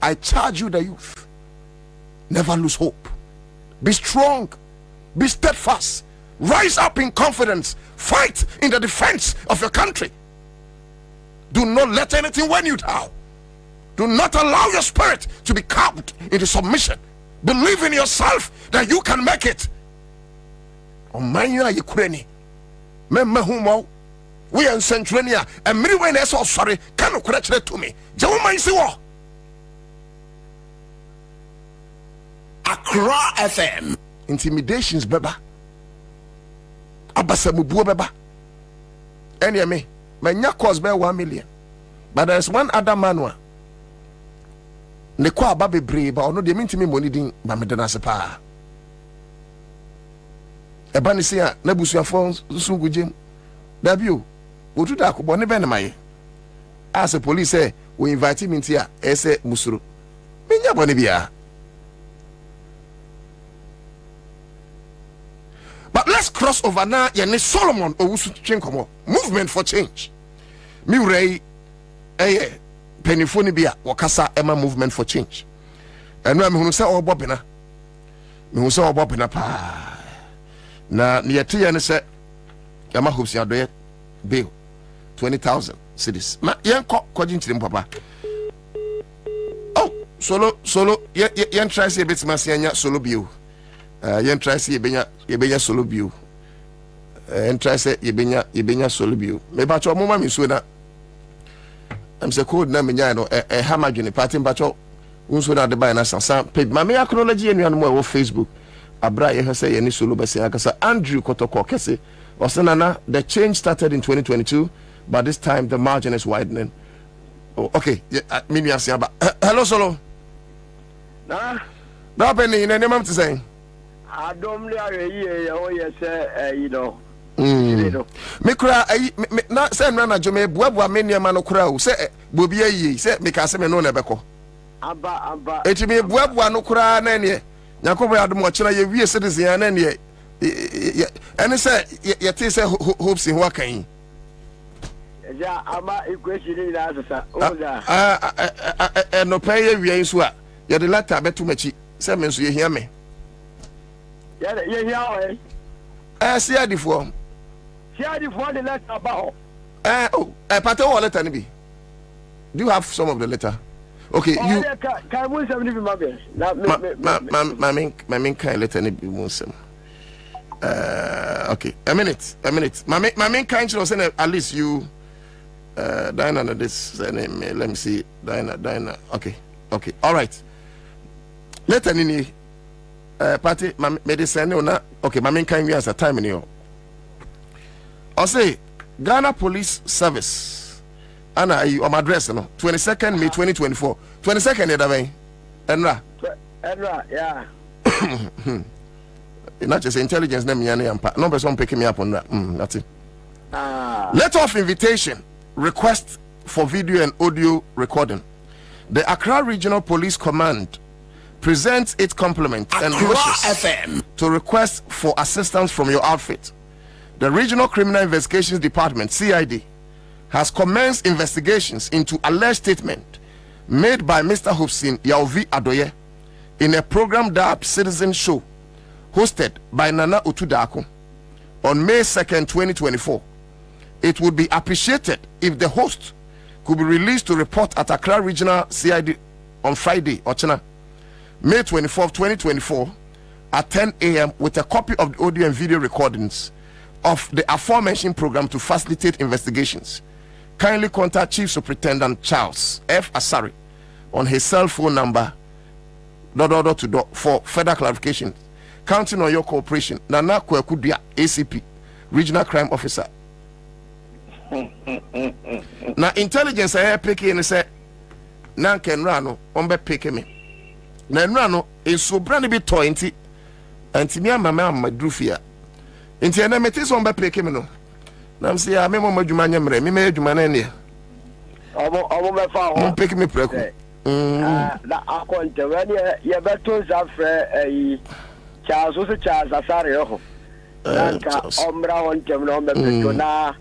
I charge you, the youth, never lose hope. Be strong, be steadfast, rise up in confidence, fight in the defense of your country. Do not let anything weigh you down. Do not allow your spirit to be cowed into submission. Believe in yourself that you can make it. We are in Centrania and Midway so sorry. Can you correct that to me? Accra FM. Intimidations, beba. Abasamubu beba. Any me. My cost by 1 million. But there's one other man. Ne kwa babe brave, but no de mean to me money din ba me dana sepa. E ba ni se a na busu afon sungu jem. Da bio. Otu da ko bone be na maye. As a police say, we invite him into here, ese musuru. Me nya bone bia. But let's cross over now. Yene Solomon Owusu Chenkomo. Movement for change. Mi rei penifoni bia wakasa ema movement for change. Enu mi hunu se Bobina. Mi hunu se Bobina pa. Na niyeti ya ne se yama hopes ya doye bill 20,000 cedis. Ma yenko kwaji nchiri mpapa. Oh, solo yen try se betima se anya solo bill. Yen try se yebenya solo bill. Yen try se yebenya solo bill. Me ba cho moma mi so na I'm say code na menya no hammer dwene party mbacho unso na de buy na sansan page ma me acknowledge enu anu mo Facebook abra ye say ye ni solo be say akasa Andrew Kotoko kese osenana the change started in 2022 but this time the margin is widening Oh, okay. Yeah, me asiaba. Hello solo. Na. Na penny na nemam to say. Adom le aye o yes you know. Me kura na say na jome buabua me niam no kura o say Bobie ayi say me ka say me no na beko. Aba. Eti me buabua no kura na ne. Yakobo adom o kira ye wie citizen na ne. Ene say ye say hopes in wakan. Ja ama equation ni na asasa. Oza. No pay wie nso a ye de letter beto machi say me nso ye hia me. Ye hia o See the form. See the form the letter about. Pate what letter be? Do you have some of the letter? Okay, you can we some be my main kind letter ni be most. Okay, a minute. My main kind should say at least you Diana this name. Let me see. Diana. Okay. All right. Letter ni party medicine na okay, my main kind we answer time in you. I say Ghana Police Service. Ana you my address no 22nd May 2024. 22nd e da ben. Enra, yeah. Not just intelligence name yana yampa. No person picking me up on that. That's it. Letter of invitation, request for video and audio recording. The Accra Regional Police Command presents its compliments and wishes to request for assistance from your outfit. The Regional Criminal Investigations Department, CID, has commenced investigations into alleged statement made by Mr. Hobson Yaovi Adoye in a program dubbed Citizen Show, hosted by Nana Otudako on May 2nd, 2024. It would be appreciated if the host could be released to report at Accra Regional CID on Friday, Ochina, May 24th, 2024, at 10 a.m. with a copy of the audio and video recordings of the aforementioned program to facilitate investigations. Kindly contact Chief Superintendent Charles F. Asari on his cell phone number for further clarification. Counting on your cooperation. Nana Kwekudia, ACP, Regional Crime Officer. Now intelligence I pick and say nan ken rano ombe pick me. Na nrano is so brand bit toy anti me mama madrufia. Inti na metis ombe pick me no. Nam say a me mo madwuma nyamre me me adwuma na ne. Omo me fa ho. Mo pick me preku. Na akonte we ye beto zafre Charles Asari ho. Nanka omra hontem no ombe pick na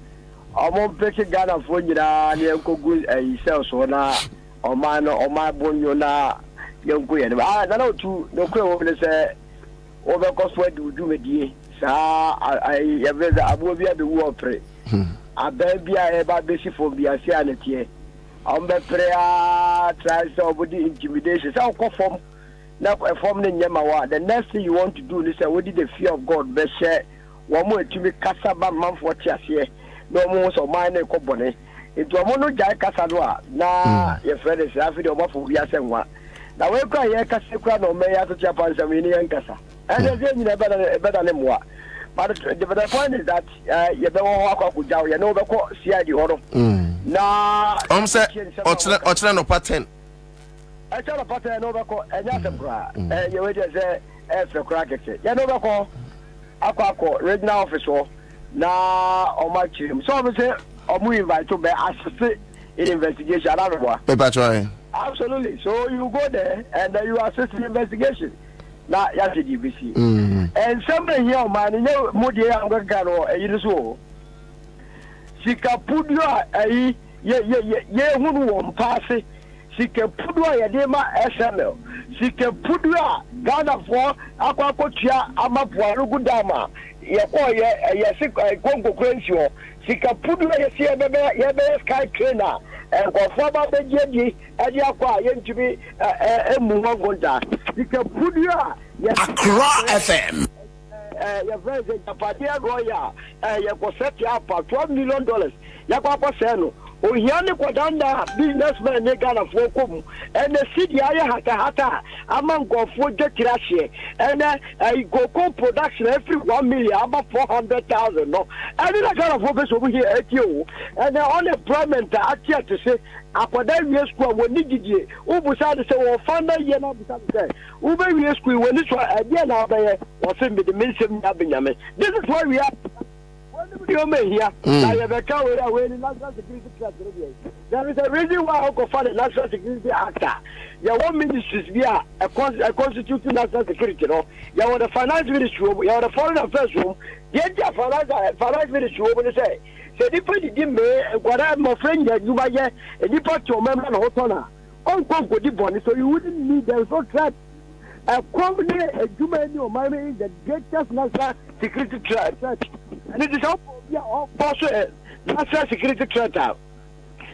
omo peke Ghana fo nyina ne enkogu sel so na oma bonyo na yenko ye na na otu no kwe wo ne se wo be ko so du medie sa ye be za abo bia be wo pre aba bia e ba be sifo bia si anetie ombe pre a try so body intimidation sa ko form na form ne nyama wa the next thing you want to do is say what did the fear of God be share wo mo etumi kasaba manfo tiase no mo so man e ko bone etu omo no jai kasa do a na ye frede se afi de omo fo bia senwa na we kwa ye kasa kwa no me ya to tia pansa me ni en kasa and they nyina better ne moa but the point is that ye be wo akwa kujaw ye no be ko CID horo na say ochre no pattern achara pattern no be ko enya sebra ye we je say e kra keke ye no be ko akwa regional officer na omachirim so we say omu invite to be assist in investigation absolutely so you go there and you assist the investigation na ya GBC and somebody here man you mudi am gano e so sikapudu ayi ye hunu wo mpase sikapudu ya dema SML sikapudu Ghana for akwakotua amapo rugudama ye Congo Crenshaw sikapudu ye sie bebe sky trainer and konfaba bejeji adi akwa ye ntumi emu ngonda sikapudu ye Accra FM ye president Patia Roya ye ko set up $12 million ya kwa se no Ohiane Kwadanda businessman ne Ghana for come and the city hata among go for the trash and I go production every 1 million about 400,000 no and then I got a focus over here at you and the unemployment I here to say akwada wie school when nigidi ubusa de say wo fanda ye na busa say ube wie school when it was idea na be wo say me the ministry na benyame. This is why we are you may hear there is a reason why I for the National Security Act. Your one ministries be a constituting national security. No, you want the finance ministry, you want the foreign affairs room. Get your finance ministry over say. So if you didn't make what I'm my friend, you might get a departure member of Hotona. Uncle with the bonnie, so you wouldn't need them so threat. A company, a human, your money is the greatest national security threat. And it is also national security threat out.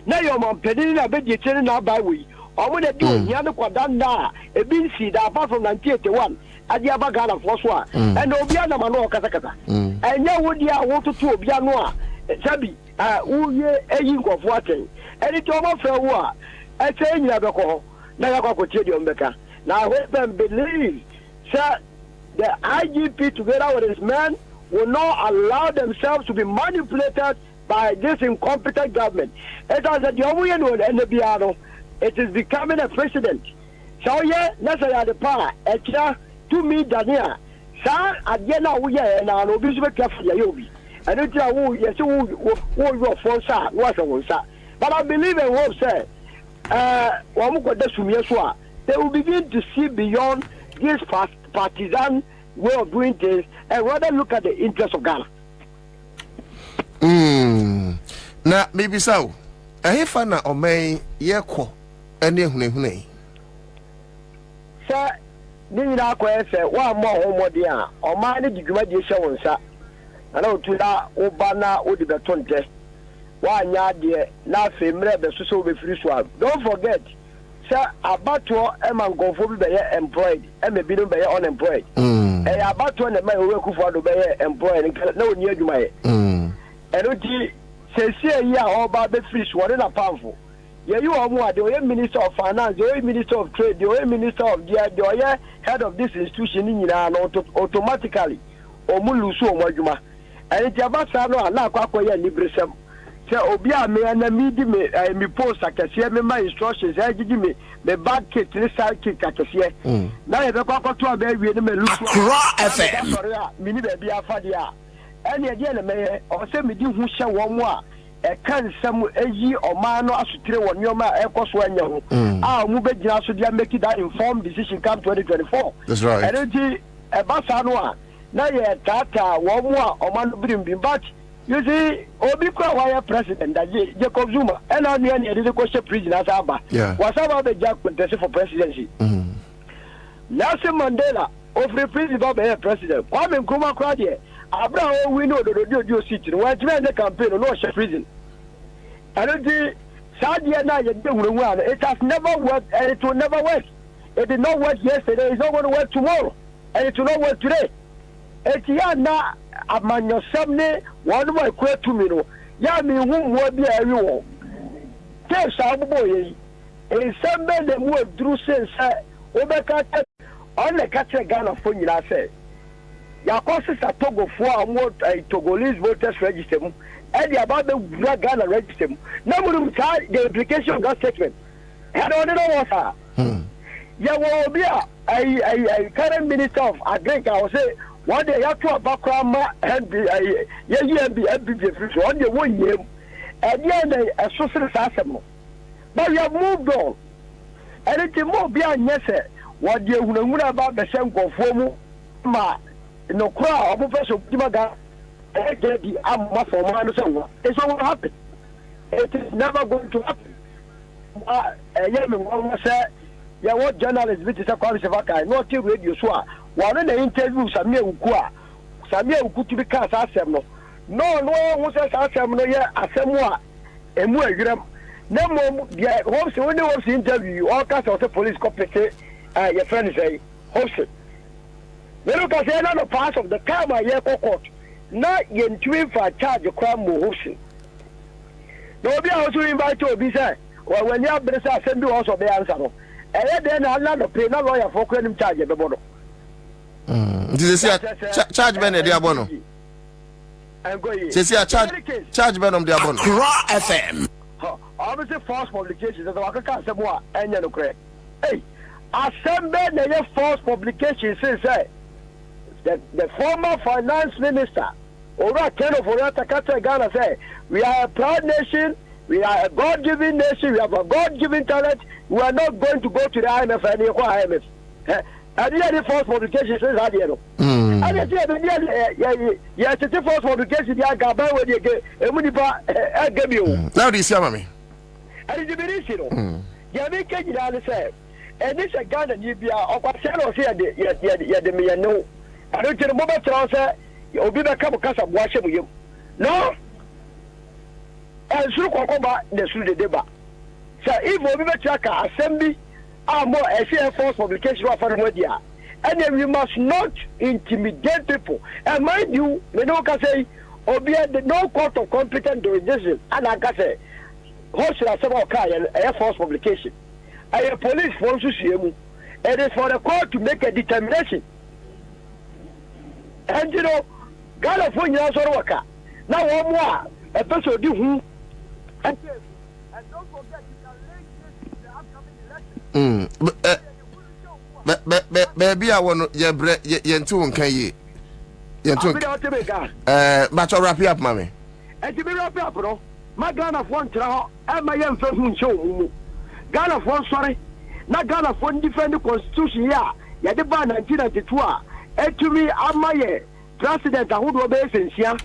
Now your mom penny a bit you telling now by we. Or when they do Yano Kwadanda, a bean seed apart from 1981, at the Abagana Foswa, and Obiana Mano Katakata. And now would you want to Obianoa, Sabi, who ye a ink of water. And it almost fell war. I say you have a call. Now I got to tell you, Becca. Now let them believe, sir, the IGP together with his men will not allow themselves to be manipulated by this incompetent government. It is the Yomuyan and the Biano. It is becoming a precedent. So yeah, let's say the power. Extra to me, Dania. Sir, again, we are and I'll be careful. Yobi. And it's yes, who for sir, was a one, sir. But I believe in what say. They will begin to see beyond this partisan way of doing things and rather look at the interests of Ghana. Now, maybe so. I find out may yeko any hune. Sir, Nina say one more homo dear, or mind the graduation, sir. I know to that Obana or the Betonte. 1 year dear, now family, the social be free swab. Don't forget. Sir, about to Emma go for be employed, and maybe don't be unemployed. And about to the man who work for the be employed and no near you my. And Uji says, yeah, all about the fish, what in a powerful. Yeah, you are more the Minister of Finance, the Minister of Trade, the Minister of the head of this institution in Iran automatically. Or Mulusu Majuma. And it's about Sano and Nakwakoya Librism. So Obia me and me post I can see me my instructions. I give me back kick to the side kick I can see. Now you got to a baby and me look FM. Mini baby afadia. Any again me or say me do who shall one more. A can some a year or man or to 1 year my air cost 1 year. Ah, move it just so they make it that informed decision come 2024. That's right. Energy a basanwa. Now you tata 1 more or man bring back. You see, Obikwa wire president that Jacob Zuma and on the end of the question prison as Abba. Was about the Jack contested for presidency. Nelson Mandela of the president of the president. Kwame Nkrumah Kwabena. Abraham we know the radio city. When the campaign no share prison. And the Sadia na it has never worked and it will never work. It did not work yesterday, it's not going to work tomorrow. And it will not work today. Etiana amanya samne one more quite 2 minutes. Ya me whom will be everyone. Tell Saboy, and some men that would do sense, Obeka on the catcher Ghana for you. I say, your courses are Togo for a Togolese voters register, and the about the Ghana register. Number the implication of that statement. I don't know what. Ya will be a current minister of Agriculture. I will say. One day, you have to background and be one day 1 year, and then a social assembly. But we have moved on. And it's more beyond yes, what you would about the same conform no crowd of Professor Timaga, and get the arm for man. It's all happen. It is never going to happen. One say, yeah, what journalist visits a college of Aka, not till radio swap. One in the interview, Samia Uku to be cast assembly. No, who says assembly, Asemwa, and more gram. No more, yeah, host when they was interview, all kinds of the police complicate, your friend say, host it. They look at another part of the car by your court, not in twin for charge of crime hosting. No be also invite to be say when you have send you also be answer no. Then another pay no lawyer for claim charge be bono. This is charge ben e dia bono. Say charge ben dia bono. FM. Obviously false publications that I can't say more enya no correct. Hey, assemble the false publications say the former finance minister Ora Keno Forata Kata Ghana say we are a proud nation, we are a God-given nation, we have a God-given talent, we are not going to go to the IMF and the IMF. And the false publication says that, you know. And the false publication, the Agaba, when you get a Muniba, gave you. Now, this Yamami. And it's a you know. Yamika, you say, and this a Ghana, you be a Pasano here, the Miano. I don't tell the moment to you'll be back up because of watching with you. No, and so Kokoba, the Sudi Deba. So if we be check assembly, are more a false publication of our media. And then we must not intimidate people. And mind you, we don't say, Obia, no court of competent jurisdiction, and I can say, host of several kind and false publication. And a police force to see you. It is for the court to make a determination. And you know, California also work. Now one more, a person do who. And don't forget, you can link this to the upcoming election. Baby, I want your bread, Yentu, can ye? Yentu, but I'll wrap you up, mammy. And to be wrapped up, bro. My gun of one trial, and my young person show. Gun of one, sorry. Not gun of one defend the constitution here. Yadiba 1992. And to me, I'm my president, I would obey here.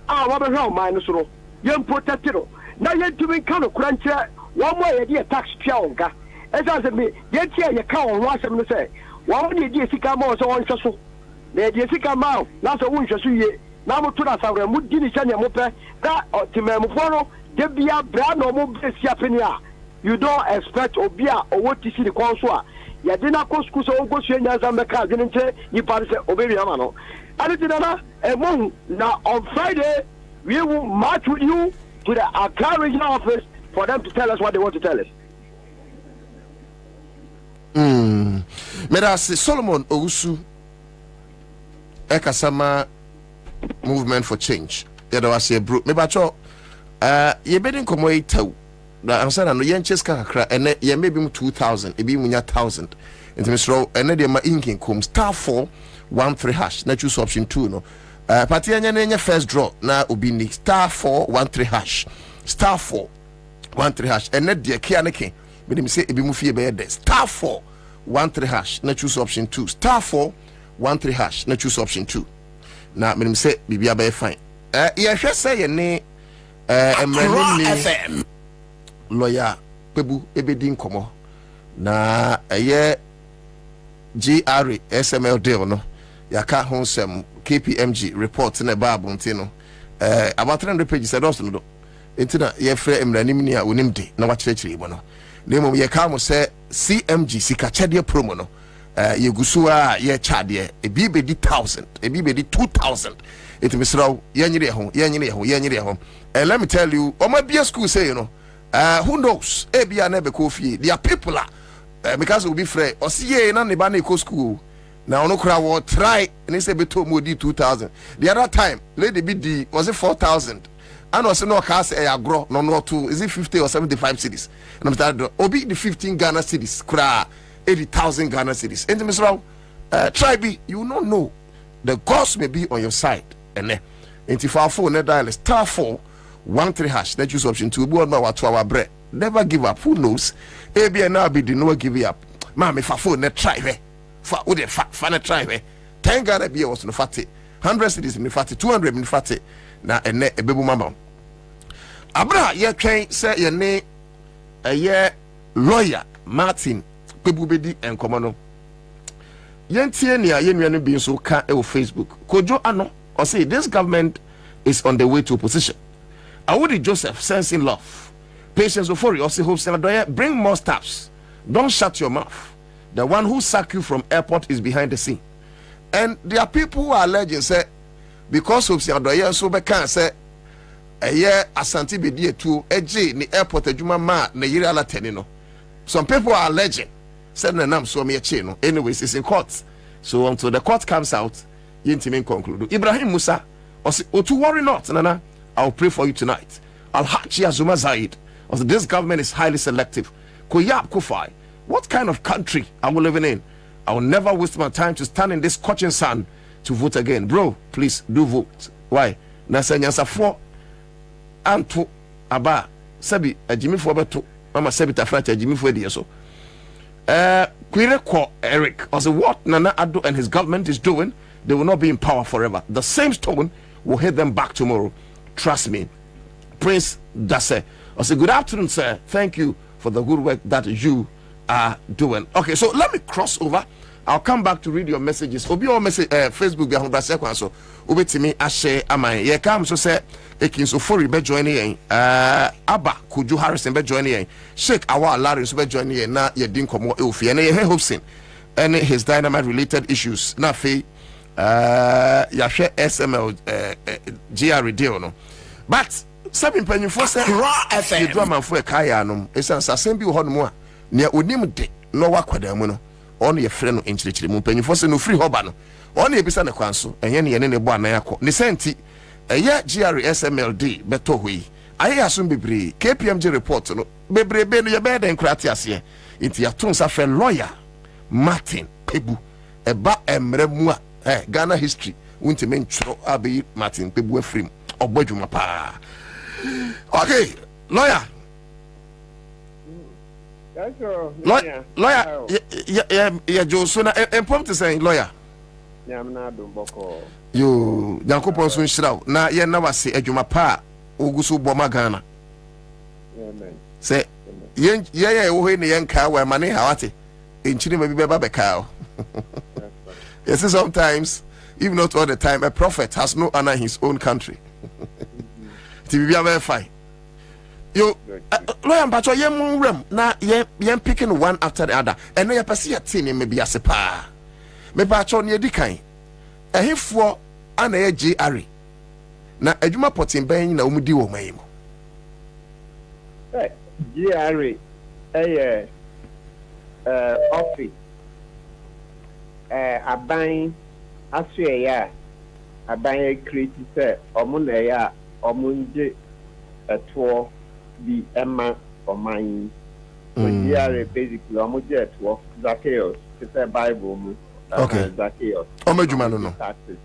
What about minus row? Young protected. Now, yet to me, kind of crunch one way, a tax pionka. As I said, me, yet here you can't watch them to say. One day, dear Sicamo, so on so. The dear Sicamo, not a winter, so ye. Now, to us, I will move Dinny Mope, that or Timamuforo, there be a brand or mobile Siapenia. You don't expect Obia or what you see the consul. Ya dina ko school so go so nya za meka didn't you pass obey amano and it now on Friday we will march with you to the Accra regional office for them to tell us what they want to tell us. Medasi Solomon Owusu Ekasama movement for change. Yada wase bro me bacho ye bedin komo itaw na Ansah no yen cheska kakra ene ye maybe 2000 e bi munya 1000 enti misro ene de ma inking com *413# na choose option 2 no party enya na enya first draw na obi ni *413# *413# ene de kia ne ke be dem say e bi mu fie be de *413# na choose option 2 *413# na choose option 2 na me dem say bibia be fine ye hwe say ye ne emrani FM lawyer Pebu ebedi nkomo na eye GRA SML deal no yaka honsem KPMG report na babu ntino about 300 pages ados no do entina ye frɛ emranim ni a onimde na wakyerɛkyerɛ ibo no nemo ye ka mo sɛ CMG sika chede promo no ye gusu a ye chade ebi bedi 1000 ebi bedi 2000 etimesraw ye nyire ho let me tell you oma bia school say you know who knows ebia na be kofi there are people because we be free o see na ne ba na ko school na ono kra wo try and say beto modi 2000 the other time lady BD was it 4000 and was no cast e agro no to is it 50 or 75 cities and I'm obi the 15 Ghana cities kra 80,000 Ghana cities and Mr. Try be you don't know the gods may be on your side and into far phone dial *413# that choose option 2 bo na wato our bread never give up who knows abi na be the no give up ma me fa phone na try we fa wo de fa na try we 10 Ghana be was no fati 100 cities me fati 200 me fati na ene ebebu mama abra ye twen say ye ne ye lawyer Martin Pebu bedi enkomo no yentie ne a yenua no bi so ka e wo Facebook kojo ano or say this government is on the way to opposition. Awudi Joseph sensing love patience before you also hope Senator bring more staffs, don't shut your mouth. The one who sacked you from airport is behind the scene, and there are people who are alleging say because of Senator so be can say Asante Bidie too, eje ni airport adwuma ma na yiri ala teni no. Some people are alleging said na nam so me eche no. Anyways, it's in court. So until the court comes out, yintimi conclude. Ibrahim Musa, to worry not, Nana. I'll pray for you tonight. Al-Haji Azuma Zaid, this government is highly selective. Koyab Kufai, what kind of country are we living in? I will never waste my time to stand in this scorching sun to vote again. Bro, please do vote. Why? Nasa Nyansa 4 Anto Aba Sabi a Jimmy for Beto Mama Sabi Tafrata Jimmy for the so. Quire Ko Eric, also what Nana Addo and his government is doing, they will not be in power forever. The same stone will hit them back tomorrow. Trust me. Prince Dase. I say, good afternoon, sir. Thank you for the good work that you are doing. Okay, so let me cross over. I'll come back to read your messages. Obi your message Facebook be on so obi timi ashe amai. Ye come so say ekin so for be joining yen. Abba Kuju Harrison be joining yen. Sheikh Awa Larry so be joining yen na ye din komo eofi. And ye hoping and his dynamite related issues. Na fe ya share SML GR deal no. But Sabin penny for say you do man for kaya no. Esan sasem bi ho no a ne onim de no wakwada mu no. On your friend in Chili Mumpenny for no free hobano. On your Bissana Council, and Yenny and any one Nayako. Nisenti, a year GRSMLD, Betohui. I assume be KPMG report, no, Bebre Ben, your bed and Cratias here. Into your tons of friend lawyer, Martin Pebu, a ba emremua, Ghana history, won't mean tro Abbey Martin Pebu Frim, or Bojumapa. Okay, lawyer. Lawyer, yeah, Josuna, important to say, lawyer. You, Yanko Ponson Shroud, now, yeah, never say, Ejumapa, Ugusu Bomagana. Say, yeah, when the young cow where money, howati, in Chile, maybe Baba cow. Yes, sometimes, even not all the time, a prophet has no honor in his own country. To be very fine. You, lawyer, but you're room now. You're picking one after the other, and you perceive a thing maybe as a pa. Maybe I told you the kind. A hip for an AGR. Now, a Juma potting bang na umudi o maimo. GRA, office, a buying, a swear, a buying critic, or munaya, or munje, a tour. The Emma for mine. GRA basically almost jet was Zacchaeus. It's a Bible. Okay. Zacchaeus. No. Taxes.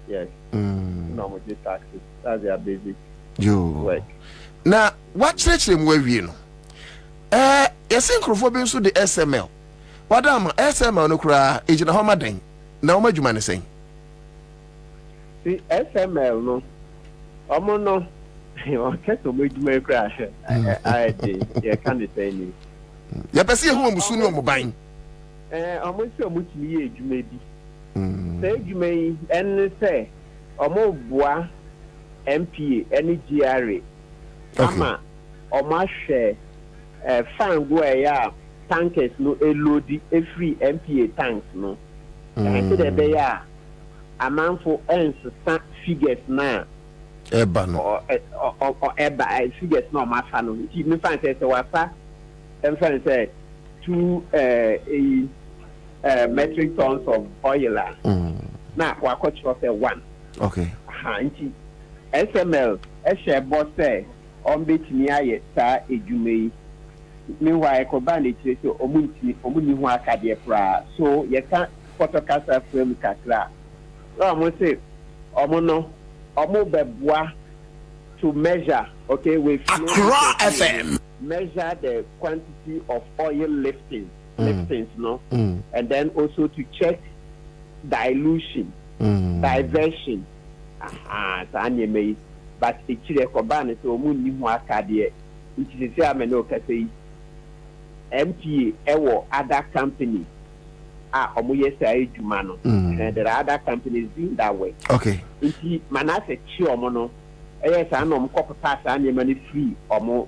Yes. No taxes. That's their basic work. Now, what church them where you know? Yes, incrophobia so the SML. What am SML no cry? Agent Homa Dane. Now, what you man saying? See, SML no. No. Okay, so we do crash. I did. Yeah, can't say any. You perceive who am soon on mobile. Almost so much age maybe. Say you may and say, more bois, MPA, any GRA. Ama, or my share, fan where tankers no a load a free MPA tanks no. And so they are a man for Ansah figures now. Eba no or eba I figure no my fan me fan say wasa and fan say 2 metric tons of oil na wa coach say 1 okay nti SML e share boss say on betimi aye sa ejumei meanwhile ko ban e tire so omuni hu akade pra so ye can photocast frame kakra so mo say omo beboa to measure, okay, with Accra FM. Measure the quantity of oil liftings, no, and then also to check dilution, diversion. But it's a combine so moon akadie. It is a no say MPA or other company. And there are other companies doing that way. Okay. If Manase Chiomono, yes, I know copper pass and money free or more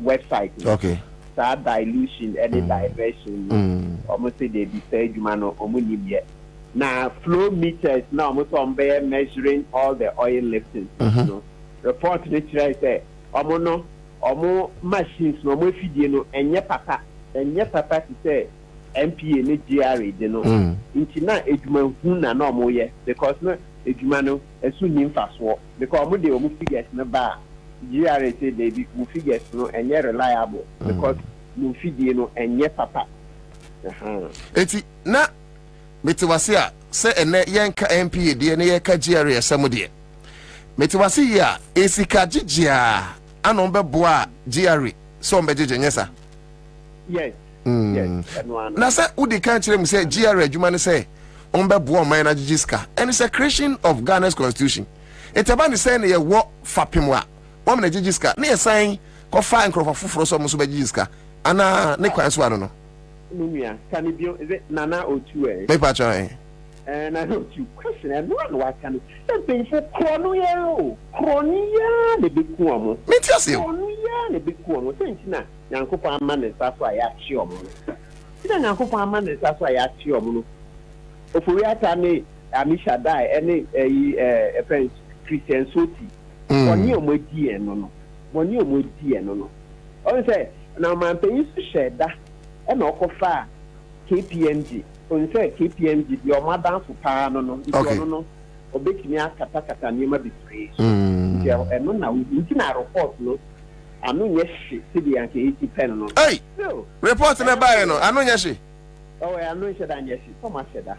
website. Okay. That dilution, any diversion, almost say they be said, Mano, or yet. Now, flow meters now almost on there measuring all the oil liftings. You know? report ne kyerɛ sɛ ɔmo no ɔmo machines no ɔmo efidie no ɛnyɛ papa te sɛ MPA ne GRA de no nti na edwuma hu na ɔmo yɛ because na edwuma no esu ni mfasoɔ because ɔmo de ɔmo figures no ba GRA say they be mo figures no ɛnyɛ reliable because mo fidie no ɛnyɛ papa eti na metiwase a sɛ ene yɛnka MPA de ne yɛka GRA asɛm de metiwase yi a esika gyegya anon bɛboa GRA so mbɛgyegye nyesa yes na sɛ wodi kan kyerɛ mu sɛ GRA adwuma ne sɛ bɛboa ɔman na gyegye sika and it's a creation of Ghana's constitution etaba ne sɛ ne yɛwɔ fapem a wɔn na gyegye sika ne yɛsan kɔfa nkrɔfa foforɔ so ɔmo so bɛgyegye sika ana ne kwan so ano no numia can it be is it nana otu me patron nana otu question no what can something for kronia ne be ku omo me ti ase kronia ne be ku omo senti na yankopon ama ne sa so aya chi omo ti na yankopon ama ne sa so aya chi omo no ofori ata ne amisha dai ene friend Christian Soti oni omo di eno no on say na man pe yi share da and okofa KPMG on say KPMG your madam for pa no obetimi akata niema betre no na nti na report no anu nye hye sidi anke 80 pen no hey report na buy no anu nye hye anu hye da nye hye so ma hye da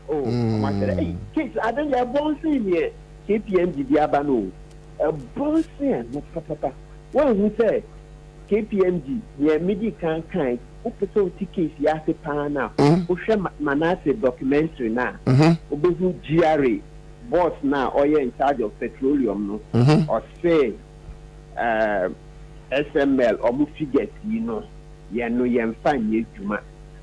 ma hye da hey case adan ya bonsi ni KPMG di aba no bonsi no papa when who say KPMG ye midi kan upeso tickets ya se pana uhwe manase documentary na obehu GRA boss na oye in charge of petroleum no or say SML or mu figures you know ye no ye mfa nye djuma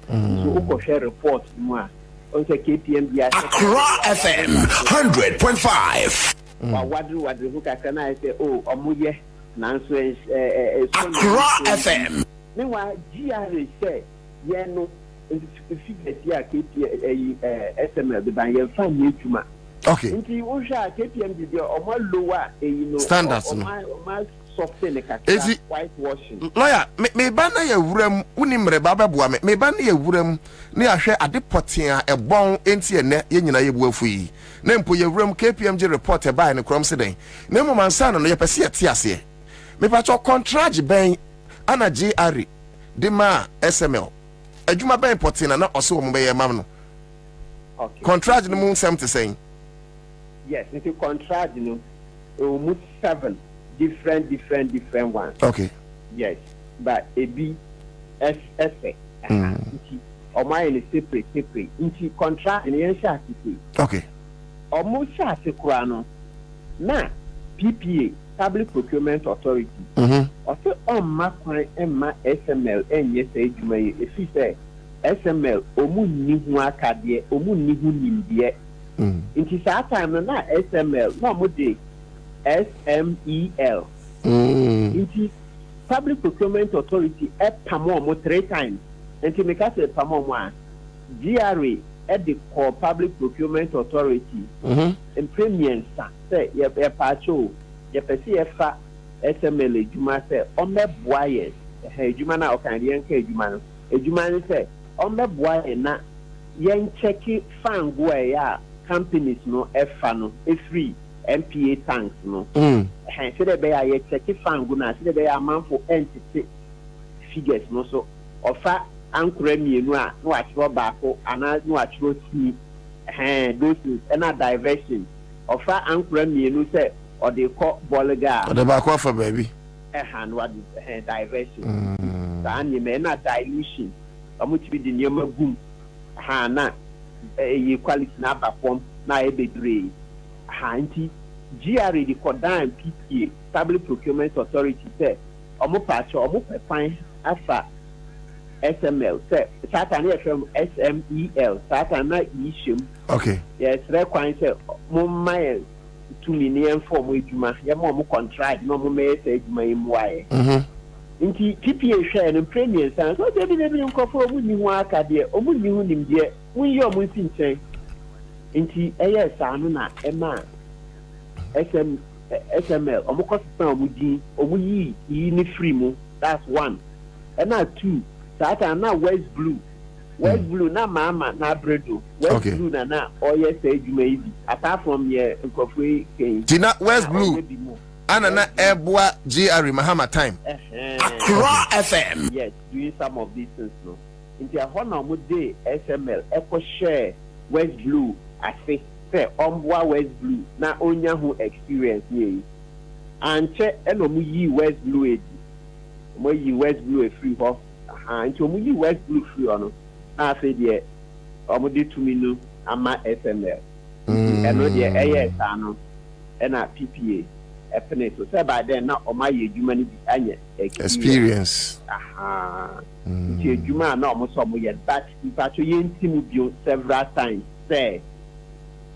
so ukoshe report mu a on say KPMG ya Accra FM 100.5 wa wadru hukaka na say oh omuye nanso Accra FM meanwhile GRA say ye no figures ya SML the ban ye fa nye djuma okay nti wo hwa KPMG de omo lower no standards no omo soften the kaka whitewashing lawyer me ba na ya wuram uni mreba beboa me ba na ya wuram na ya hwe ade poten a ebon enti ene ye nyina ye buafu yi na mpo ya wuram KPMG report e ba ne krom seden na mo mansa no ye pese yete ase me pa cho contract ben ana GRA de ma SML adwuma ben poten na ose wo mo be ye mam no okay contract no mo nsem te sen yes if you contract you know almost 7 different ones okay yes but ebi SF omo ile separate nti contract ni yen sha ati okay omo sha ati kura no na PPA Public Procurement Authority o se on ma kwan emma SML enye se adwuma yi efi se SML omu ni hu akade omu ni hu nimde nti sa time na SML no mo de SMEL nti Public Procurement Authority pamo mo 3 times nti me ka se pamo mo a GRA the core Public Procurement Authority in premium say ye pacho ye pesi ye fa SML ejuma say on me boye ejuma na o kan ye nka ejuma no say on me boye na ye check fango ya companies no efa no e free MPA tanks no say the be ya check fango na say the be amanfo entity figures no so ofa ankura mienu a no achiro baako ana no achiro ti those na diversion ofa ankura mienu say or they call Bolga or the baako for baby and what diversion and you may not dilution amuti bi di nyama gum na equality na perform na e bedre anti GRA the Kodan PPA Public Procurement Authority say omo pacho omo pefan afa SML say Satan from SMEL Satan na issue okay yes require say mo mile 2 million for mo eduma ya mo contract no mo me say eduma imu aye nti PPA share no premium san so dey be nkofo mo ni hu aka de omo ni hu nim de mo yi omo si nchen nti eye sa no na ema SML omo cost omo din omo yi ni free mu. That's one. And now two, that na West Blue na mama na bredo. West Blue na oye say juma ibi. Apart from here nkofwe ken. Tina West Blue. Anana Ebwa GRE Mahama time. Accra FM. Yes, doing some of these things no. Inti ahona mo dey SML echo share West Blue ase say ombwa West Blue na onya hu experience ye. Anche eno mu yi West Blue edi. Mo yi West Blue free ho. Nti mo yi West Blue free ono. Na say dey omo dey to me no ama SML. Eno dey eye sa no. Ena PPA. So say by then now o my adwuma ni bi anye experience nti adwuma na o mo so mo ye but ipacho ye ntimu bio several times say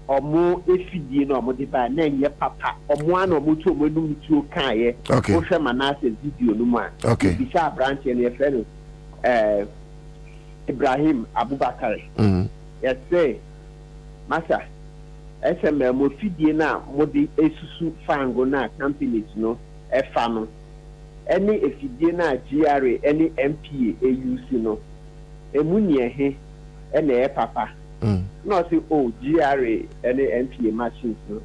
o mo efidie na o mo de ba na nye papa o mo ana o mo tu o mo num tu kan ye o hwe manase video no mu a bi sha branch ne ye friend Ibrahim Abubakar yes say masa SML mo fidie na mo de esusu fango na companies no efa no any efidie na GRA any MPA AUC no emu nie he na papa no say oh GRA any MPA machines no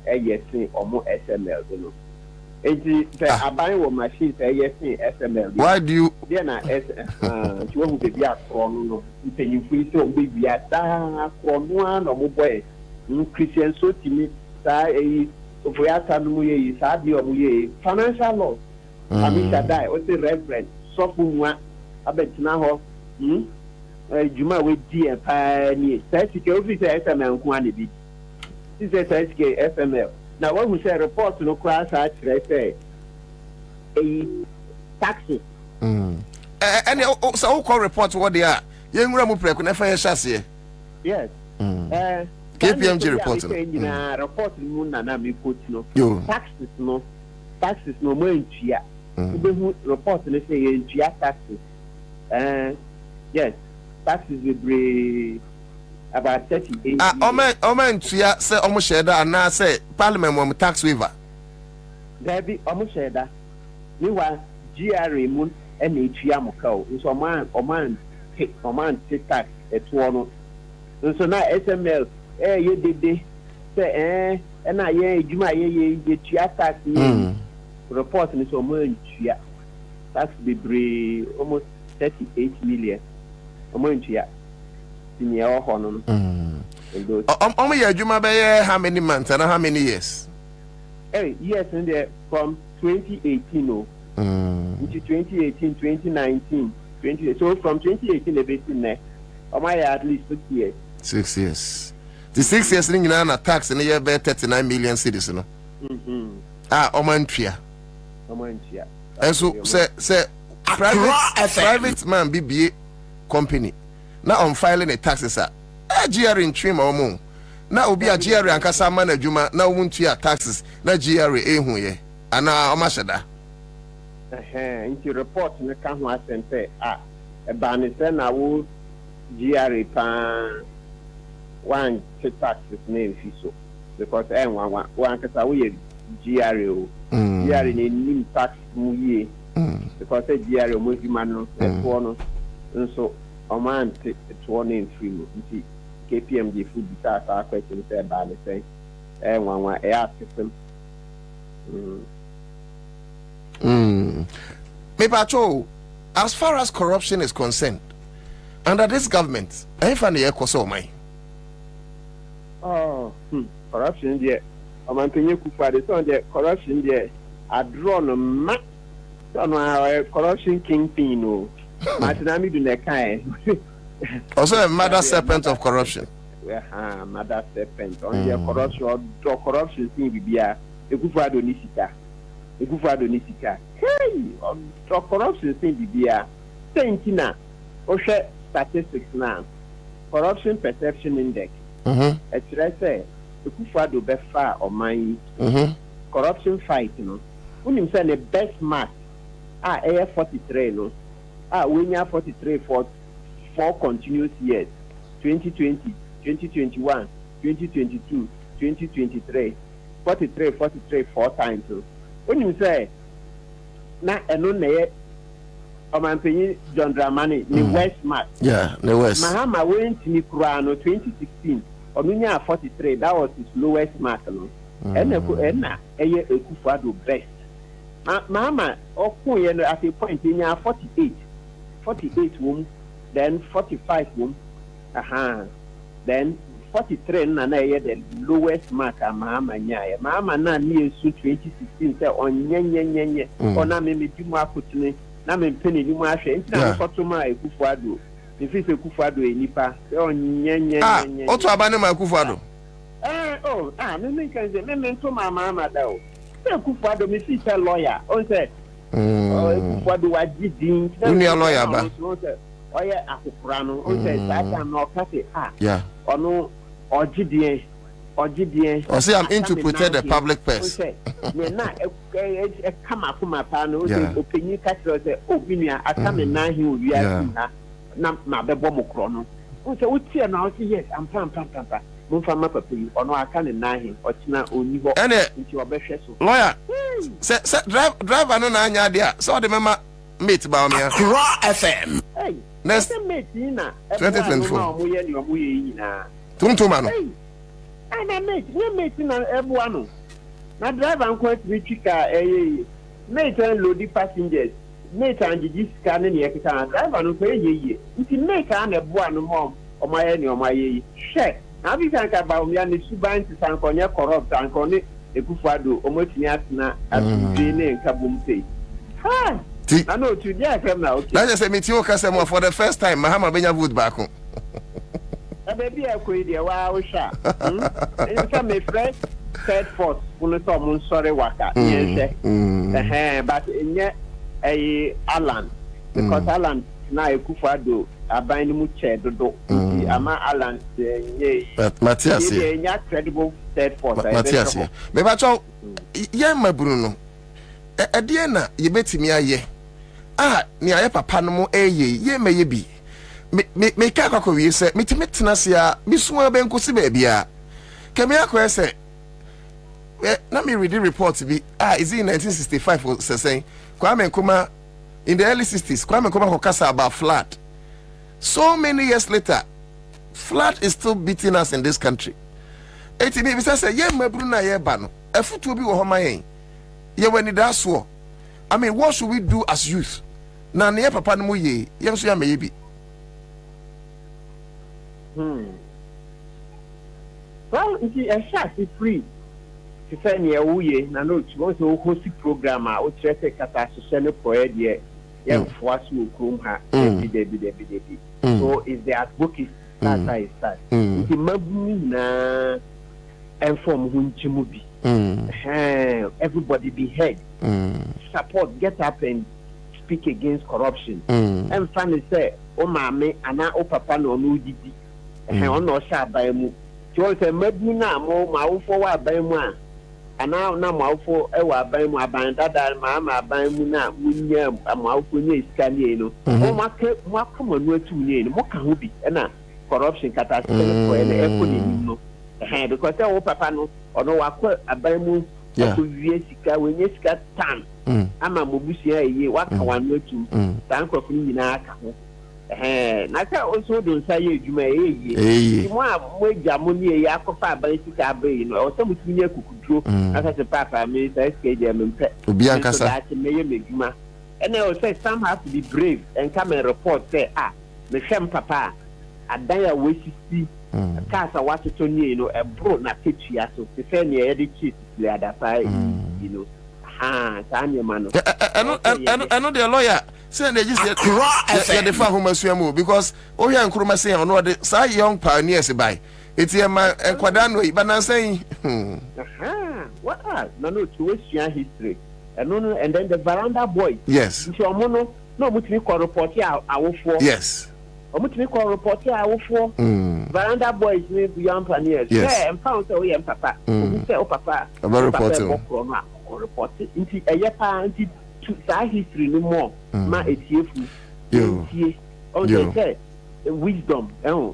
sin omo SML no enti aban wo machines sin SML why do you there na you want to be akro no mpanyimfu so be bia da akro no na mo boy Christian so timi sa ofoyata no ye sa bi o ye financial law amisha dai o say reverend so funwa abetina ho juma we di pa ni certificate officer SML nko an bi this is certificate SML now when we say report no class at say taxes any so call report what they are ye nwura mu preku na fa ye hyase yes KPMG report report no na me quote no taxes no mo entua we report no say entua taxes yes taxes will be about 38 omo entua say omo share da na say parliament mo tax waiver there be omo share da ni wa GRA mu na entua mo ka o so oman take tax eto no so na SML ye dede say na ye ejuma ye tua tax report ni so mo ntua tax be almost 38 million omo ntua tinye ho no omo ye ejuma be how many months and how many years years in there from 2018 into 2018 2019 so from 2018 the basic ne omo at least 6 years 6 years. The 6 years in na tax in a year be 39 million cedis no. Omantua. And so say private man BBA company. Now on filing a taxes GRA in trim omo. Na obi a GRA ankasa man adwuma na wontua taxes na GRA ehu ye. Ana omashada. Into report na ka ho asente e ba ne se na wo GRA pa one taxes name so because one kasa we GRA GRA ni tax mu ye because GRA mo fi man no no so o man to name free no nti KPMG food tax question say ba le say system me patrol as far as corruption is concerned under this government if an year koso mai corruption there. Omanpenye Kufade so the corruption there. I draw no ma so corruption kingpin no. Matinami do nekai. Also a mother serpent of corruption. Mother serpent on the corruption thing bibia. Ekufado ni sika. Hey, on corruption thing bibia. Sentina. O share statistics now. Corruption perception index. It's say the Kufado befa or my corruption fight, you know. When you say the best mark, air 43, no. When you 43 for 4 continuous years, 2020, 2021, 2022, 2023. 43 4 times. When you say, na eno na Omanpenyi John Dramani, the West Mark. Yeah, the West. Mahama went to Nikurano 2016. Onunya 43. That was his lowest mark. No, Ena eye Ekufuado best. Mahama Okuye at a point in 48 womb, then 45 womb. Then 43 na the lowest mark Mahama nyaya. Mahama na ni 2016 say on nye ona me dimu akutune. Na me penny ni mu ahwe nti na kotoma Ekufuado if Ekufuado enipa onyenye oto abane ma Ekufuado me kan say me to mama da o Ekufuado me fi tell lawyer on say Ekufuado wa gidin uni lawyer ba oye akufra no on say that am no kase ono ogidien or say I'm into protect the public purse. Na come up my panel, opinion catcher say, oh, Vinia, I come in 9 who we are now the bomb chrono. So, what's here now? Yes, I'm pampa. Move from my papi, or no, I can't deny him, or Tina only into your best lawyer. Drive an idea. So the mama meet about me. Accra FM. Hey, next mate, 2024. Tuntumano. And mate na everyone. Na driver and quite Richika, mate and load passengers, mate and the scanning the driver no pay ye. If you make an a one mom or my any or my ye, check. Now we can about me and the Suban to San Conia corrupt and connect Ekufuado, Omotiasna, and Dene Kabum say. Ha! I know today I come now. Let's just say meet you customer for the first time, Mahama Benya wood back home. Baby, I could hear wow, sha. And some my friend third force, when sorry waka. Yes, but in yet a Alan, because Alan now Ekufuado, I bind him do. Ama Alan, but Matthias, credible third force. Matthias, maybe I told my Bruno. A Diana, you bet me a ye. Near papa no more ye may be. Me kakako we say me timetena sia me suma ben kosi ba bia kemia ko say na me read the report be is it in 1965 or say Kwame Nkrumah in the early 60s Kwame Nkrumah kokasa about flood. So many years later flood is still beating us in this country. Eti me say ye mabru na ye ba no afutu bi wo ho mayen ye wani da so. I mean, what should we do as youth? Na ne papa no mo ye yem so ya me bi. Well, a shot is free. To send you away, and no, you also host program, or try to catastrophe for a year. For us, we come her every day. So, is the advocate that I start? It's a mabuna and from Hunchimubi. Everybody be heard. Support, get up and speak against corruption. And finally say, oh, mammy, and now, oh, papa, no, didi. On no sharp by mu. So say maybe now more my for what by mu. And now my for ewa by mu abanda that mama by mu na munya my for ni scanning no. Oh my come on no to me no can who be na corruption catastrophe for any economy no. Because oh papa no or no akwa abai mu akuvie sika we nye sika tan. Ama mobusia ye waka wan no to. Dan krofo ni na aka ho. Naka also don't say you may ye. Mo jamoni ya kofa abasika abai no. O some tumi ekukudro. Asa se papa me say SKD me mpe. Obi ankasa. That me ye meduma. And I say some have to be brave and come and report say me shem papa adan ya we sisi. Kasa watu to ni no e bro na ketua so. Se say ne ye de chief le adapa you know. Tanya mano. I know the lawyer. Say they just get the far home asuamu because oh yeah Nkrumah say on what say young pioneers by it's a man and Kwadano but now saying what no to history and then the veranda boys yes so mono no mutimi ko report ya awofo yes mutimi ko report ya awofo veranda boys ni young pioneers yeah and found say oh papa say oh papa report into a yepa into that history no more ma etiefu on the say wisdom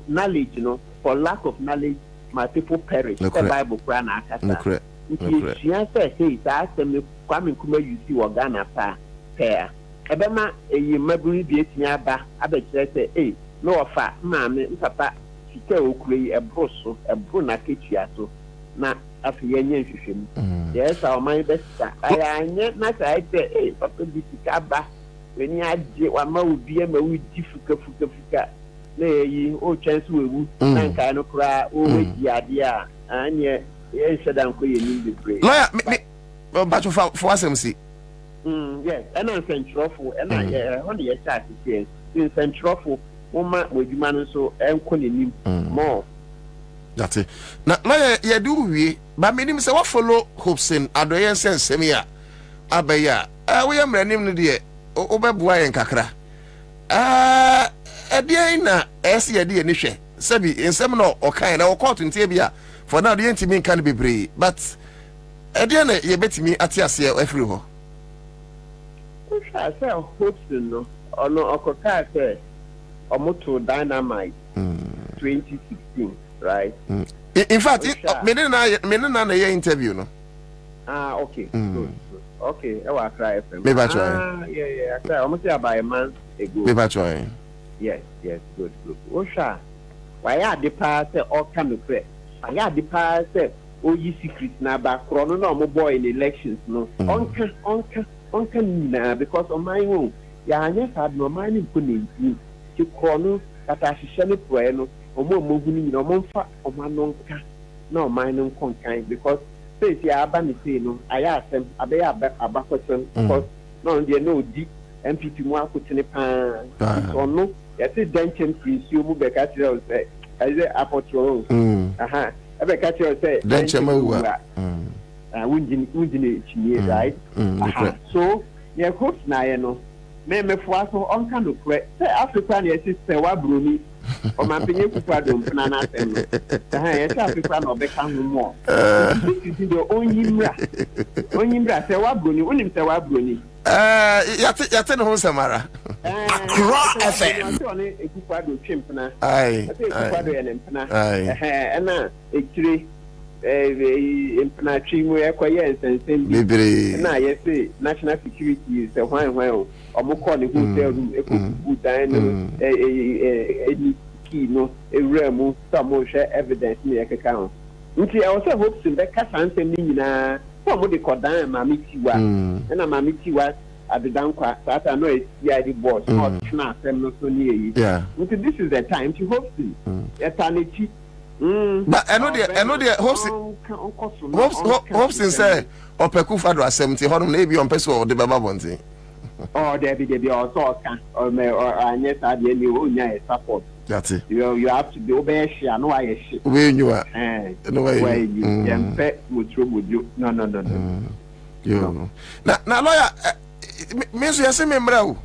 knowledge for lack of knowledge my people perish the Bible Quran akasa If she answer say that some Kwame Nkrumah you see wa Ghana pa pair. Ebema eyi maburi bi etia ba abekire say eh no ofa maame papa sika okure ebroso ebro na ketua so na afi yenye nhwehwem. Yes our my best aya anye na say eh papa bi sika ba weni aje wa ma obi e ma wi fuka na eyi o chance wewu na nka no kra o wedi ade a anye ye shedan ko ye ni bebre. Lawyer me but for asem yes, and I'm central and I only a chat here. In central woman with you man so I'm calling him more. That's it. Now, you do we, but me say what follow hopes in Adoyen sense semia. Abaya, we am running the Oberboy and Kakra. A dear na SCD initial. Sabi in seminar or kind or court in Tabia. For now, the intimate can be brave, but a dear you bet me at your everywhere. I say hopes no or no okota say omoto dynamite 2016 right in fact me na interview no okay good okay I will try FM me ba try yeah I say almost about a month ago me ba try yes good osha why are the pass all come to pray why are the pass oyi secret na ba kro no mo boy in elections no onka because on my own ya anya sad no man in kunni ti krono kata hihye ne proe no omo huni ni omo mfa omanonka na o man no konkan because say ya aba ni say no aya asem abeya abakotem because no dey no di MPP mu akotene pa so no ya say denchen prince mu be ka tire o say eze apotro aha ebe ka tire o say denchen mawa wunjini chie right so ye hopes na ye no me for so on kind of say Africa na sister wa broni o ma penye kupa do mpana na tem yes Africa no be kan mo this is the onyimbra say wa broni unim say wa broni yate no ho samara Accra FM ekupa do twempna ai ekupa do ye nempna na ekire impna chimu ekwaye nsensen na yesi national security is hwan omukọ ne hotel room ekubu dan no any key no ewremu some share evidence ne ekeka ho nti I also hope to be kasa nsem ni nyina so mo de kodan ma mitiwa na ma mitiwa adedankwa sata no CID boss not na asem no so ni eyi nti this is the time to hope to eternity. But I know the hopes in say Opeku Fado at 70 honum maybe on person or the Baba Bonte. Oh, there be also or yes, I didn't support. That's it. You have to be obey. I know I shit. When you are, no way you can pet with you. No. You now, lawyer, means you are saying, bro.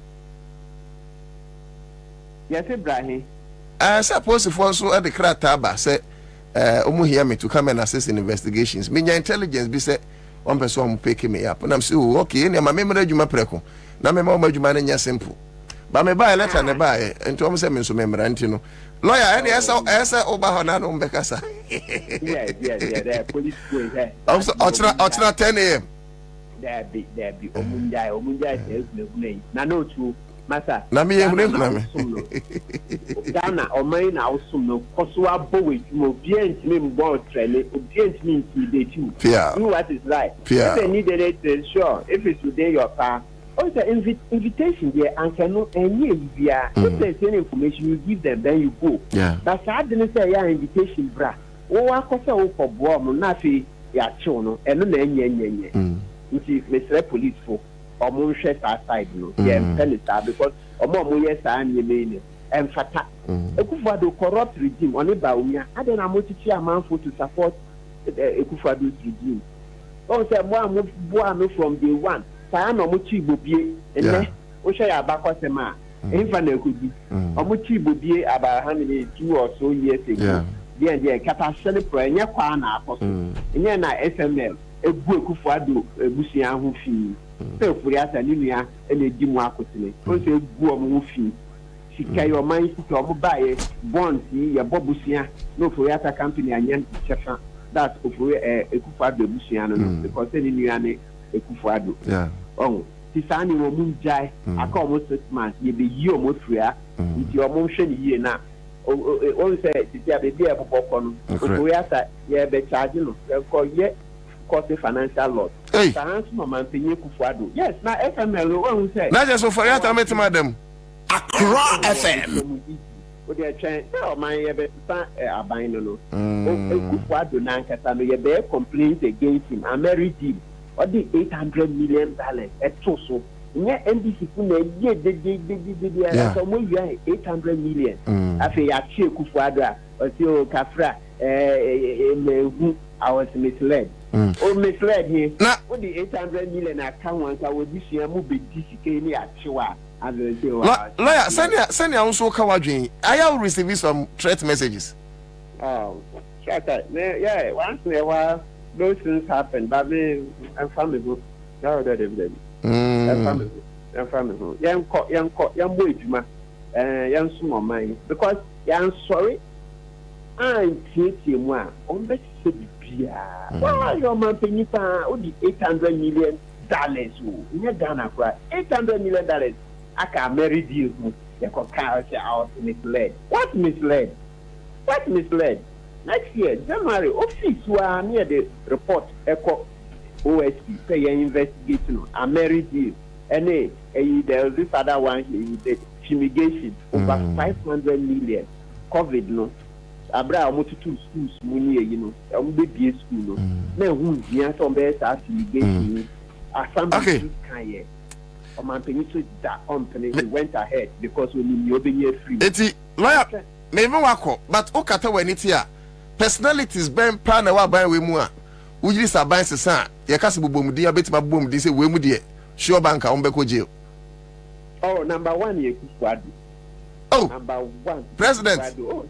Yes, Ibrahim. I suppose if also at the Krataba say, hear me to come and assist in investigations. Mean your intelligence be said, one person will pick me up. And I'm saying, okay, and my memory you my preco. Now, my mama, you man, simple. But me buy a letter and buy, and to almost so memorandum. Lawyer, any answer over Hanano Becassa. Yeah, police going also, 10 a.m. There be Omunda says no name. No, true. Masa na me Ghana o man na awesome no koso abo mo bient me mbo trele obient me intimidate you do what is right if they need it sure if it's today your car also invitation there and no any via if there's any information you give them then you go but I didn't say ya invitation bra wo akosa wo for bo mo na fi ya chill no eno na enye nti mesre police for omo hwe side no penita because omo yes and ye and fata Ekufado corrupt regime on ba umia ade na mochichi amanfo to support Ekufado regime on say mo from day one sa na mochi bobie ene o hwe ya bakosema enfa na ekudi omo chi bobie about how many 2 or so years ago there kata sele pro enye kwa na akoso enye na SML ebu Ekufado ebusia ho fi se furi ata ni nua ene di mu akotene o se ebu omo fi sika yo man sika omo bae bonds yi ya bobusia no furi ata company anyen chefa that's Ekufuado Busiano because any new ane Ekufuado. Yeah. Oh, Tisani Womunjai, I call almost 6 months, you be you almost 3 years, it's your motion here now. Oh, say, it's a baby of popcorn. Koreata, yeah, be charging, call yet, cause a financial loss. Hey, Mama, Ekufuado. Yes, now FML, one say. not just for Yata, met madam. Accra FM. They are trying. No, my abandon. Ekufuado nankasa no be complaint against him. I married him. Or the $800 million at so. Nye NDC kuna ye de so mo wi 800 million. Afi ya che Ekufuado o o kafra mehu I was misled. Oh, misled here. O the 800 million account once I would this year mo be disike ni achiwa. Lawyer, send your own so kawadwin. I have received some threat messages. Oh, yeah. Once in a while, those things happen. But me, I'm family. No, that is I'm family. Young boy, young small mind. Because I'm sorry. I'm teaching one. On the why your man paying only $800 million? You're gonna cry. $800 million. I can marry you. You can say I was misled. What misled? What misled? Next year, January, office were near the report. Echo OSP say you're investigating. I married you. And there was this other one. He did fumigation over 500 million. COVID no. Abra almost 2 schools. Money, you know. Baby school no. Now who here some best fumigation? Okay. We went ahead because we knew you're free. Eti lawyer, maybe wako, but okata weniti ya personalities ben plan na wa ban we mu a ujiri sa ban sesa ye kase bobomudi ya betima bobomudi se we mu de sure banka on be ko jail. Oh, number 1 ye Ekufuado. Oh, number 1 president. Oh,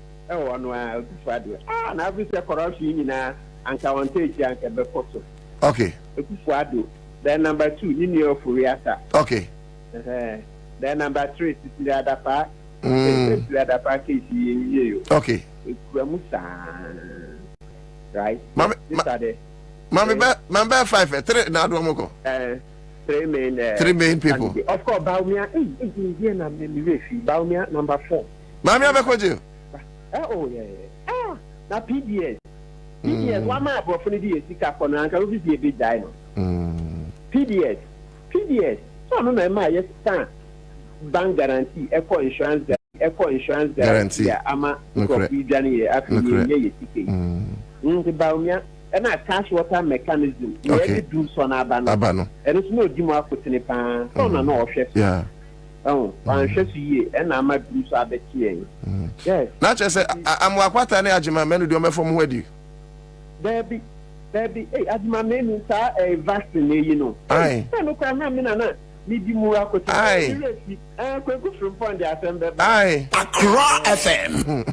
no, Ekufuado. Ah, na every corruption ni na anka wante ji anka be koso. Okay. Ekufuado. Then number 2, Nino Furiata. Okay. Then number 3, Sicily Adapa. Sicily Adapa case you. Okay. Right? Mama 5, 3 na do moko. 3 main people. Of course, Baumia is na me refi. Baumia number 4. Mama be kwaje. Oh yeah. Ah, na PDS. PDS one man for the sika for na nka we be big die no. PDS. So no na yes stand bank guarantee, eco insurance guarantee. Yeah, ama ko bidani afi ye tike. Nti Baumia and a cash water mechanism. You do so na abano. And it's no dimo akotene pa. So na no ohwe. Yeah. Oh, I shall see and I'm a do so abeti. Yes. Not just say I'm wakwata na ajima menu do me from where do. Baby, hey, as my name is a vaccine, you know. Aye. No, I'm Maybe more. Aye. Aye. Accra FM.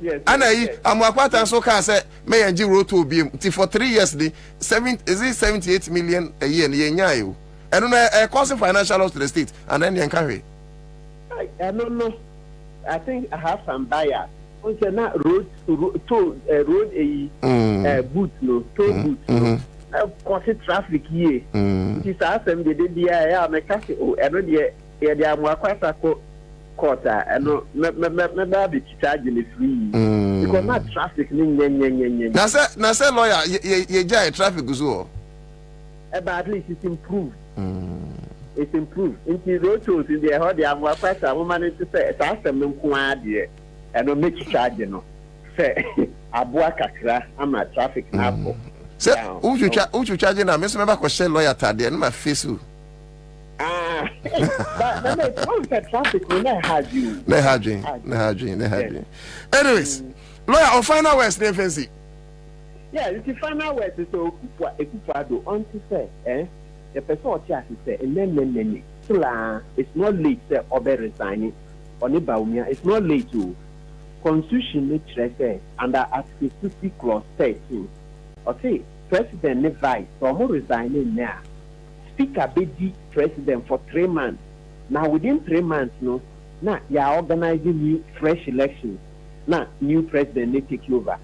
Yes. Anna, I'm wakwata so can say may and G wrote to be for 3 years the 78 million a year nyayo. I don't know causing financial loss to the state and then they carry. I don't know. I think I have some buyers. Also na road a boot no toll boot no cause traffic here it is asem de dia ya me ka say oh eno de e de amwakwasa ko quarter eno me ba be charge the free because na traffic ni nyenyenyenyen na say lawyer ye jai traffic so but at least it's improved. It's improved into road tolls in the how de amwakwasa mo manage to say asem nko ade and don't make charge, you know. Say, Abua Kakra, I'm a traffic now. Say, who you charge now? Miss Member question lawyer Tadi and my face. Ah, but it's traffic, we never had you. Anyways, lawyer, on final words, fancy. Yeah, the final words is so Ekufuado on to say, the person say, and then it's not late, sir, or resigning. On Baumia, it's not late to. Constitution literature under Article 50 Clause 13. Okay, President ne vice, so I'm resigning now. Speaker be president for 3 months. Now within 3 months, no, now you are organizing new fresh elections. Now new president they take over.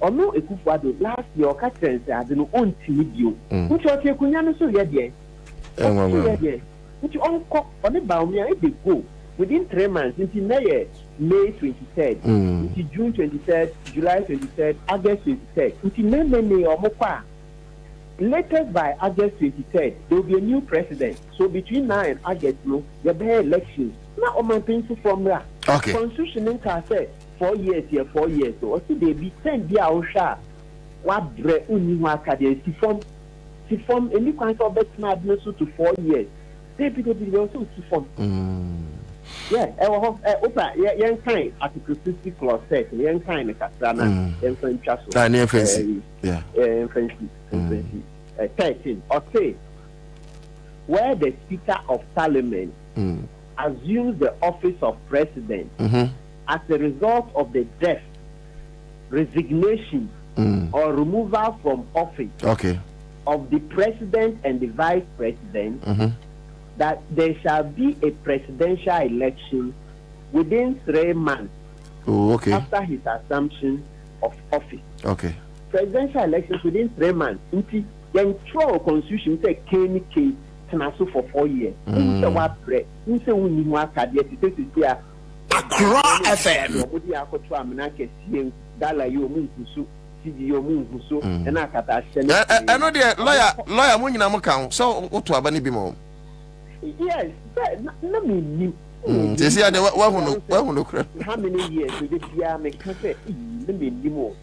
ono Ekufuado last year o ka trends ade no on video nti o te kunya no so ye de nti onko on ba o me e dey go within 3 months nti na ye May 23rd nti June 23rd July 23rd August 23rd nti me o mo kwa latest by August 23rd there will be a new president, so between now and August no there be elections na o man painful from there. Constitution in ka say 4 years here 4 years so also they be send dia o sha wa bre uni wa ka dey si form any kind of bet na administer to 4 years they be also si form yen kind article 60 clause 6 yen kind ka na yen fan twa so na fancy 13 or say where the Speaker of Parliament assumes the office of President as a result of the death, resignation, or removal from office of the President and the Vice President, that there shall be a presidential election within 3 months after his assumption of office. Presidential elections within 3 months. Then throw constitution say KNK tanaso for 4 years. Say what pre? Say we need more card yet to say Accra FM. Odi akotwa amna kesi dala yo mu nkusu CD yo mu nkusu na akata hye. Eno de lawyer mu nyina mo kan so oto aba ne bi mo. Yes, na me ni. Tesi ade wa hunu kra. How many years we dey me can say na me ni mo.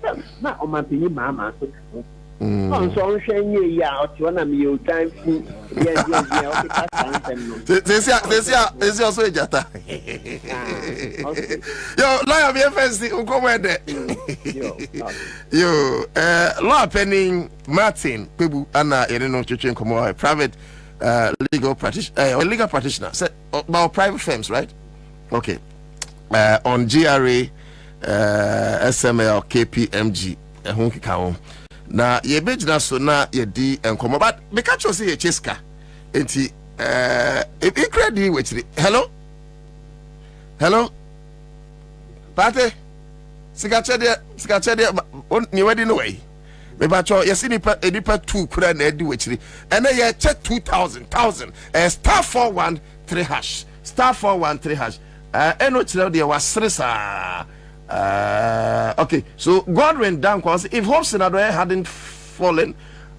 Na o man pinyi mama so. So on shanye ya oti wana mi o time fu o ka san no. Tesi also ejata. Yo lawyer me fancy unko mo de. Yo law pending Martin Pebu ana ere no twetwe nkomo private legal practitioner say about private firms, right? Okay. On GRA SML KPMG ehun kika na ye bejina so na ye di enkomo but me catch you say ye cheska enti e credit wechiri hello pate sika chede ni wedi no way me ba cho ye sinipa edipa 2 kura na edi wechiri ene ye che 2000 star 413 hash star 413 hash eno chire de wasresa. Okay, so Godwin Dankwas, if Hope Senator hadn't fallen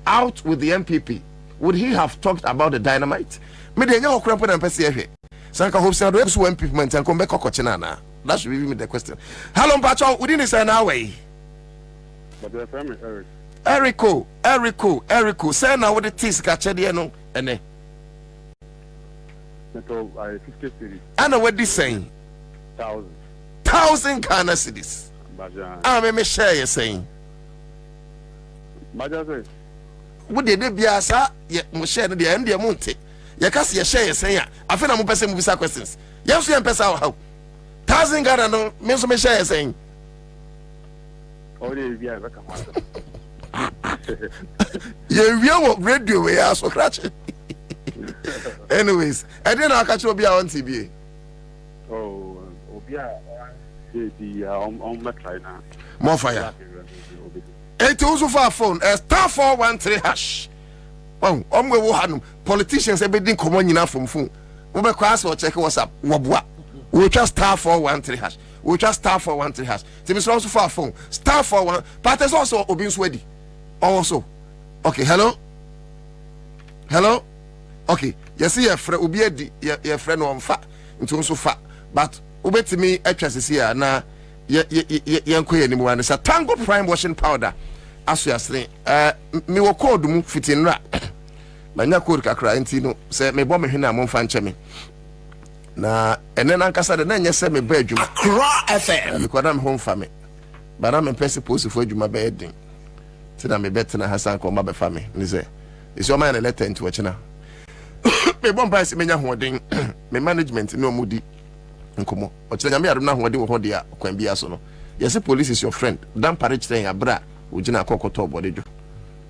out with the MPP, would he have talked about the dynamite? Me de nyawo krampo na mpese ehwe. Sanka Hope Senator so MPP man tan ko be kokochina na. That should be me the question. Hello Mpacho, within this an hour. But the family Eric. Erico, say na what the tis ka chede no ene. Meto 50 cities. Ana what this saying? 1,000 Ghana cedis. Me share you saying. What did they be as mo share the end the monte? You can see a share saying, I feel I'm person with questions. Yes, you empesa how 1,000 Ghana no means me share saying. Oh, yeah, you radio we are so scratch. Anyways, I didn't catch you be on TV. Oh, yeah. On my try now. More fire. It also for phone star 413 hash. Oh, we will have politicians everything come on enough from phone. We be cross or check WhatsApp. Wabwa. We just star 413 hash. We just star 413 hash. So Mr. also for phone star 41. But there's also Obin Swedi. Also. Okay. Hello. Okay. You see your friend Obi your friend on fat into also fat, but ubeti me atwase here na yenko ye nimu wan sa Tango Prime washing powder aso yasre me wo code mu fitinra manya code kakra enti no se me bo me hwe na mo mfa nche me na ene na nkasa de na nye se me ba adwuma Accra FM me kwada me ho mfa me ba na me pese post fo adwuma ba edin ti na me betena hasan ko ma be fa me ni se isi o ma na letter into wachina me bo mpa se menya hoden me management no mudi nkomo ochira nyame adom na hoden wo ho de a kwan bia so no yes police is your friend dan parage ten abra ojina akokoto obodejo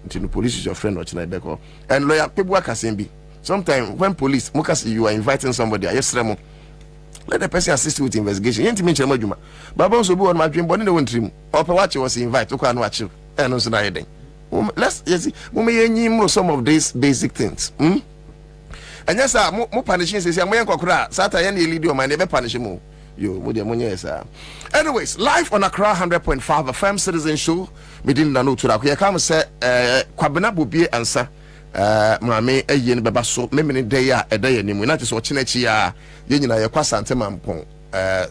until the police is your friend ochina ebeko and lawyer people akasembi sometimes when police mukasi you are inviting somebody ayesremo let the person assist you with investigation. Yenti mention majuma. Baba also be on my dream, but in the one dream. Opa watch was invite to come watch you. And also na yeding. Let's see. Some of these basic things. And yes, sir, more punishing says, I'm going to cry. Sata any lead your mind, never punish him. Anyways, live on Accra 100.5, a firm citizen show. We didn't know to that. We come say, Kwabena Bobie Ansah. Mame eye ne beba so memene day a day anim na just watching echi a ye nyina ye kwasa ntemampon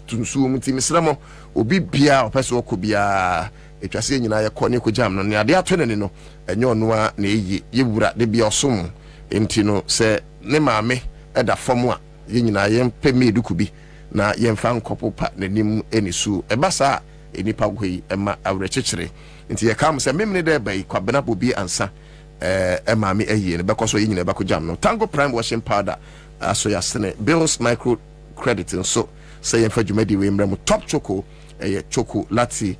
tunsu mti misramo obi bia opese okobia etwase nyina ye kɔ ne ko jam no ne ade ato ne no enye ono a na eyi ye wura de bia osom enti no se ne mame eda fom a ye nyina ye mpe meduku bi na ye mfa nkopo pa nanim enisu ebasa enipa goi ema awrechechire enti ye kam se memene de bai Kwabena Bobie Ansah mami eye be koso yin be ko jam no Tango Prime washing powder so ya sene bills micro credit so say yen fa dwumadi we mrem top choco choco lati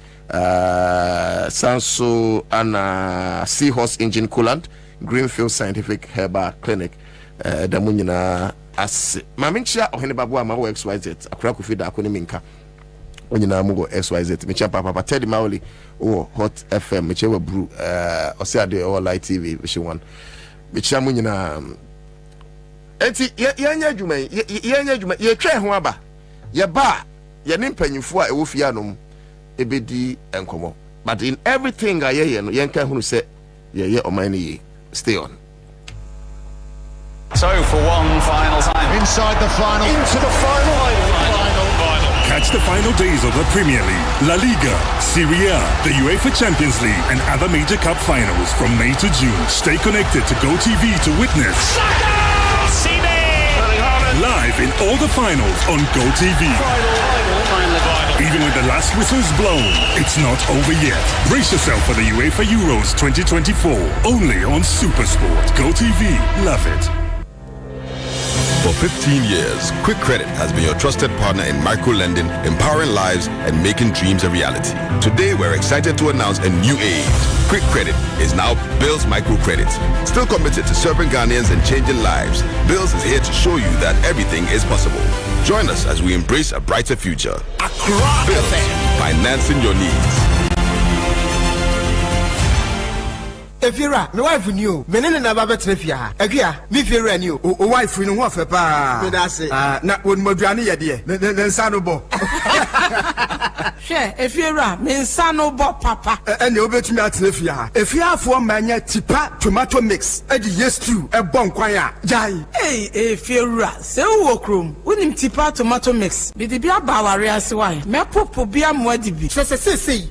sanso ana seahorse engine coolant Greenfield Scientific Herbal Clinic da munyina ase mami nchia ohene babu ama wo XYZ akura ko fida akoni minka onyina mugo XYZ mecha papa Teddy Mauli Hot FM mecha wa bru osiade all light TV vision one mecha munyina enti yenya adwuma ye twa ho aba ye ba ye ne mpanyimfo a ewo fia nom ebedi enkomo but in everything aye no yenka hunu se ye oman ye stay on. So for one final time inside the final into the final. Catch the final days of the Premier League, La Liga, Serie A, the UEFA Champions League, and other major cup finals from May to June. Stay connected to GoTV to witness live in all the finals on GoTV. Even with the last whistles blown, it's not over yet. Brace yourself for the UEFA Euros 2024, only on SuperSport. GoTV, love it. For 15 years, Quick Credit has been your trusted partner in micro-lending, empowering lives, and making dreams a reality. Today, we're excited to announce a new age. Quick Credit is now Bills Microcredit. Still committed to serving Ghanaians and changing lives, Bills is here to show you that everything is possible. Join us as we embrace a brighter future. Accra Bills, financing your needs. Efira, my wife knew. Menene na baba trefia. Egia, mi fira knew. O wife no ho afa pa. Me da say. Na won maduane ye de. Ne nsa no bo. She, Efira, me nsa no bo papa. Ene obetumi atrefia. Efia afo manya tipa tomato mix. E di yestu e bon kwan a. Jai. Hey, Efira, se wo krom. Wonim tipa tomato mix. Bi di bia ba ware ase wai. Me popo bia mo adibi. Se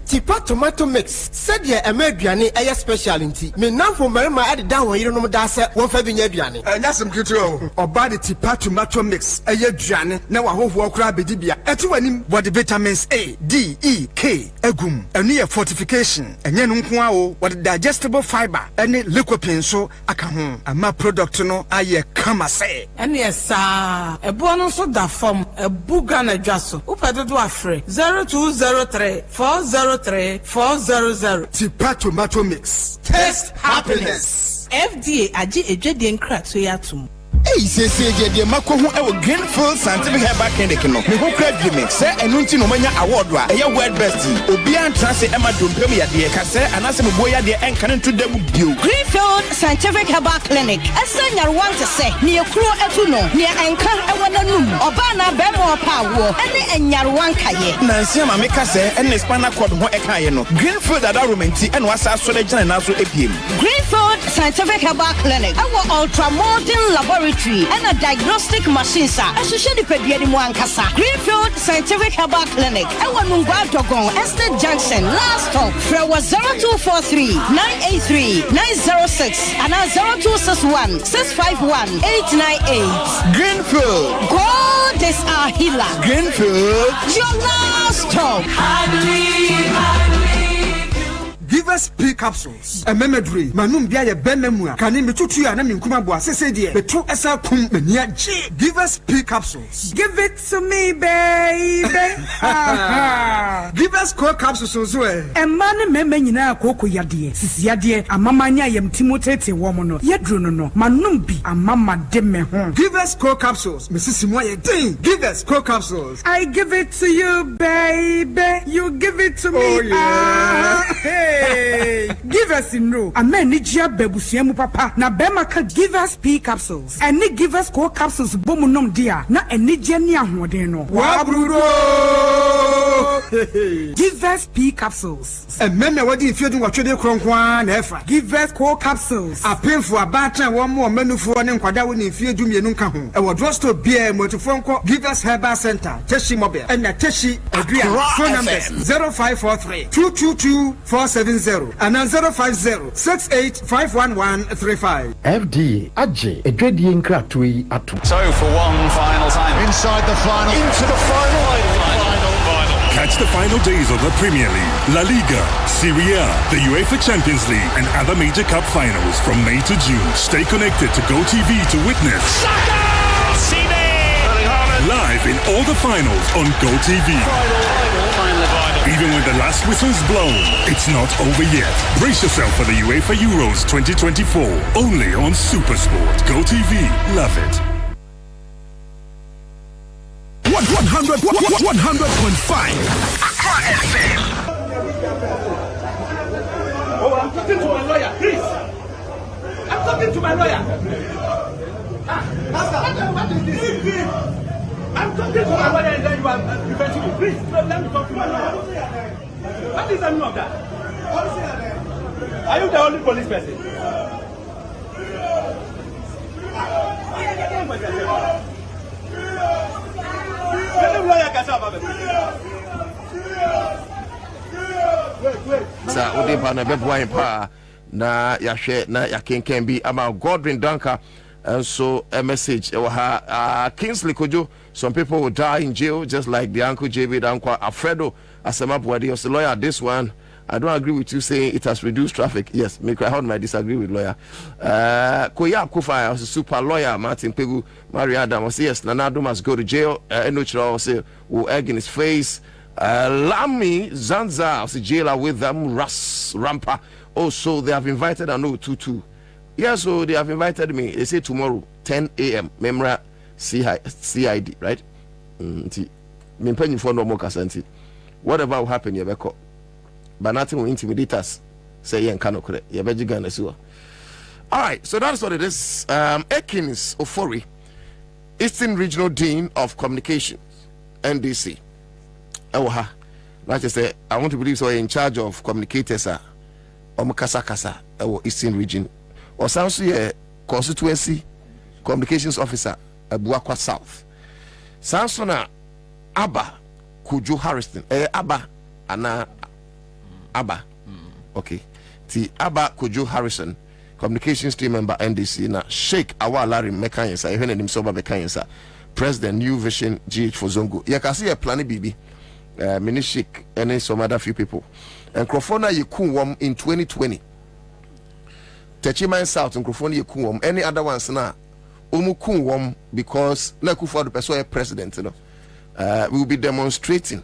tipa tomato mix. Se de e ma aduane e special me now for marima at down when you know that one for the aduane. Anya some kitro. Oba the tipa tomato mix e aduane na wa hoho okra bedibia. Etu anim what the vitamins A, D, E, K egum. Enu ye fortification. Enye no nko a wo what digestible fiber ene lycopene so aka ho. Ama product no aye kama say. Ene esa ebo no so da form ebuga na dwaso. Upede do afre 0203 403 400. Tipa tomato mix. Taste happiness. FDA aji ejede nkra so yatum. Hey, say the Mako who Greenfield Scientific Herbal Clinic no. Me who credit gimmick say enunti no manya award wa. Eya word best. Obian transe Emma Dumpem ya de ka say anase me boya de enkan to dem bio. Greenfield Scientific Herbal Clinic. Esa nyarwan te say ne ekuro etu no. Ne enkan ewana num. Oba na be mo pa wo. Ene enyarwan kaye. Nansi ma me ka say ene spinal cord ho ekaye no. Greenfield ada romenti ene wasa so de gina na so epiem. Greenfield Scientific Herbal Clinic. Our ultra modern laboratory and a diagnostic machine sa asoshe di pedie mu ankasa. Greenfield Scientific Herbal Clinic ewa nungwa dogon Estate Junction last stop fra 0243 983 906 and 0261 651 898. Greenfield, God is our healer. Greenfield, your last stop. Give us P capsules. A memory, Manum Bia Benamua, Kanim Tutu and Amikuma Boise, the two SL Kum G. Give us P capsules. Give it to me, baby. Give us core capsules as well. And man, Memena Coco Yadie, Sis Yadie, a Mamania Yam Timotete woman, Yadruno, Manumbi, a Mamma Demme. Give us core capsules, Mrs. Simoye Ding. Give us core capsules. I give it to you, baby. You give it to me. Oh, yeah. Hey. Give us in row. A man need your babusiamu papa. Na Bemaka give us P capsules. And ni give us core capsules, Bomunum dia. Na any Jenia Modeno. Wabrudo. Give us P capsules. And men are what if you do what you do, Cronkwan, Efa. Give us core capsules. A pain for a batter, one more menu for an inquadawin if you do me nunca. I will draw to beer, motophone. Give us Herbal Center, Teshi Mobile, and a Teshi Adrian. Phone numbers 0543 222 470 and 050 68 FD Aje Edwedian Kratui Atu. So for one final time. Inside the final. Into the final. Catch the final days of the Premier League, La Liga, Serie A, the UEFA Champions League, and other major cup finals from May to June. Stay connected to GoTV to witness live in all the finals on GoTV. Even when the last whistle's blown, it's not over yet. Brace yourself for the UEFA Euros 2024, only on SuperSport. GoTV, love it. 100.5. Oh, I'm talking to my lawyer, please. I'm talking to my lawyer. What is this? I'm talking to my lawyer and then you are preventing me. Please, let me talk to my lawyer. What is the meaning of that? Are you the only police person? Sa ode pa na beboa pa na ya hwe na ya kenken bi ama Godwin Danka and so a message Kingsley Kojo. Some people will die in jail just like the uncle JB Dankwa Alfredo Asemabwadi was the lawyer. This one I don't agree with you saying it has reduced traffic. Yes, make I might disagree with lawyer. Koya Kufa was a super lawyer. Martin Pegu, Maria Adam was yes, Nanado must go to jail. Enochra say will egg in his face. Lami Zanza was a jailer with them. Ras Rampa. Also, they have invited Anu Tutu. Yeah, so they have invited me. They say tomorrow, 10 a.m. Memra CID, right? Whatever will happen, you better. But nothing will intimidate us. Say yen cannot correct. You better go and see. All right, so that's what it is. Ekins Ofori, Eastern Regional Dean of Communications, NDC. Like I say, I want to believe so in charge of communicators. Kasa Eastern Region. Or sounds here constituency communications officer Abuakwa South. Sansona Abba Kujo Harrison. Abba Ana Abba. Okay. The Abba Kujo Harrison, communications team member NDC na Sheikh Awalari Mekanyensa, even in himself Mekanyensa, President New Vision GH for Zongo. You can see a plan BB. Mini Sheikh and some other few people. And Crofona Yekum in 2020. Techiman South and Crofona Yekum, any other ones now. Umukum because Nakufa the person president, you know. We will be demonstrating.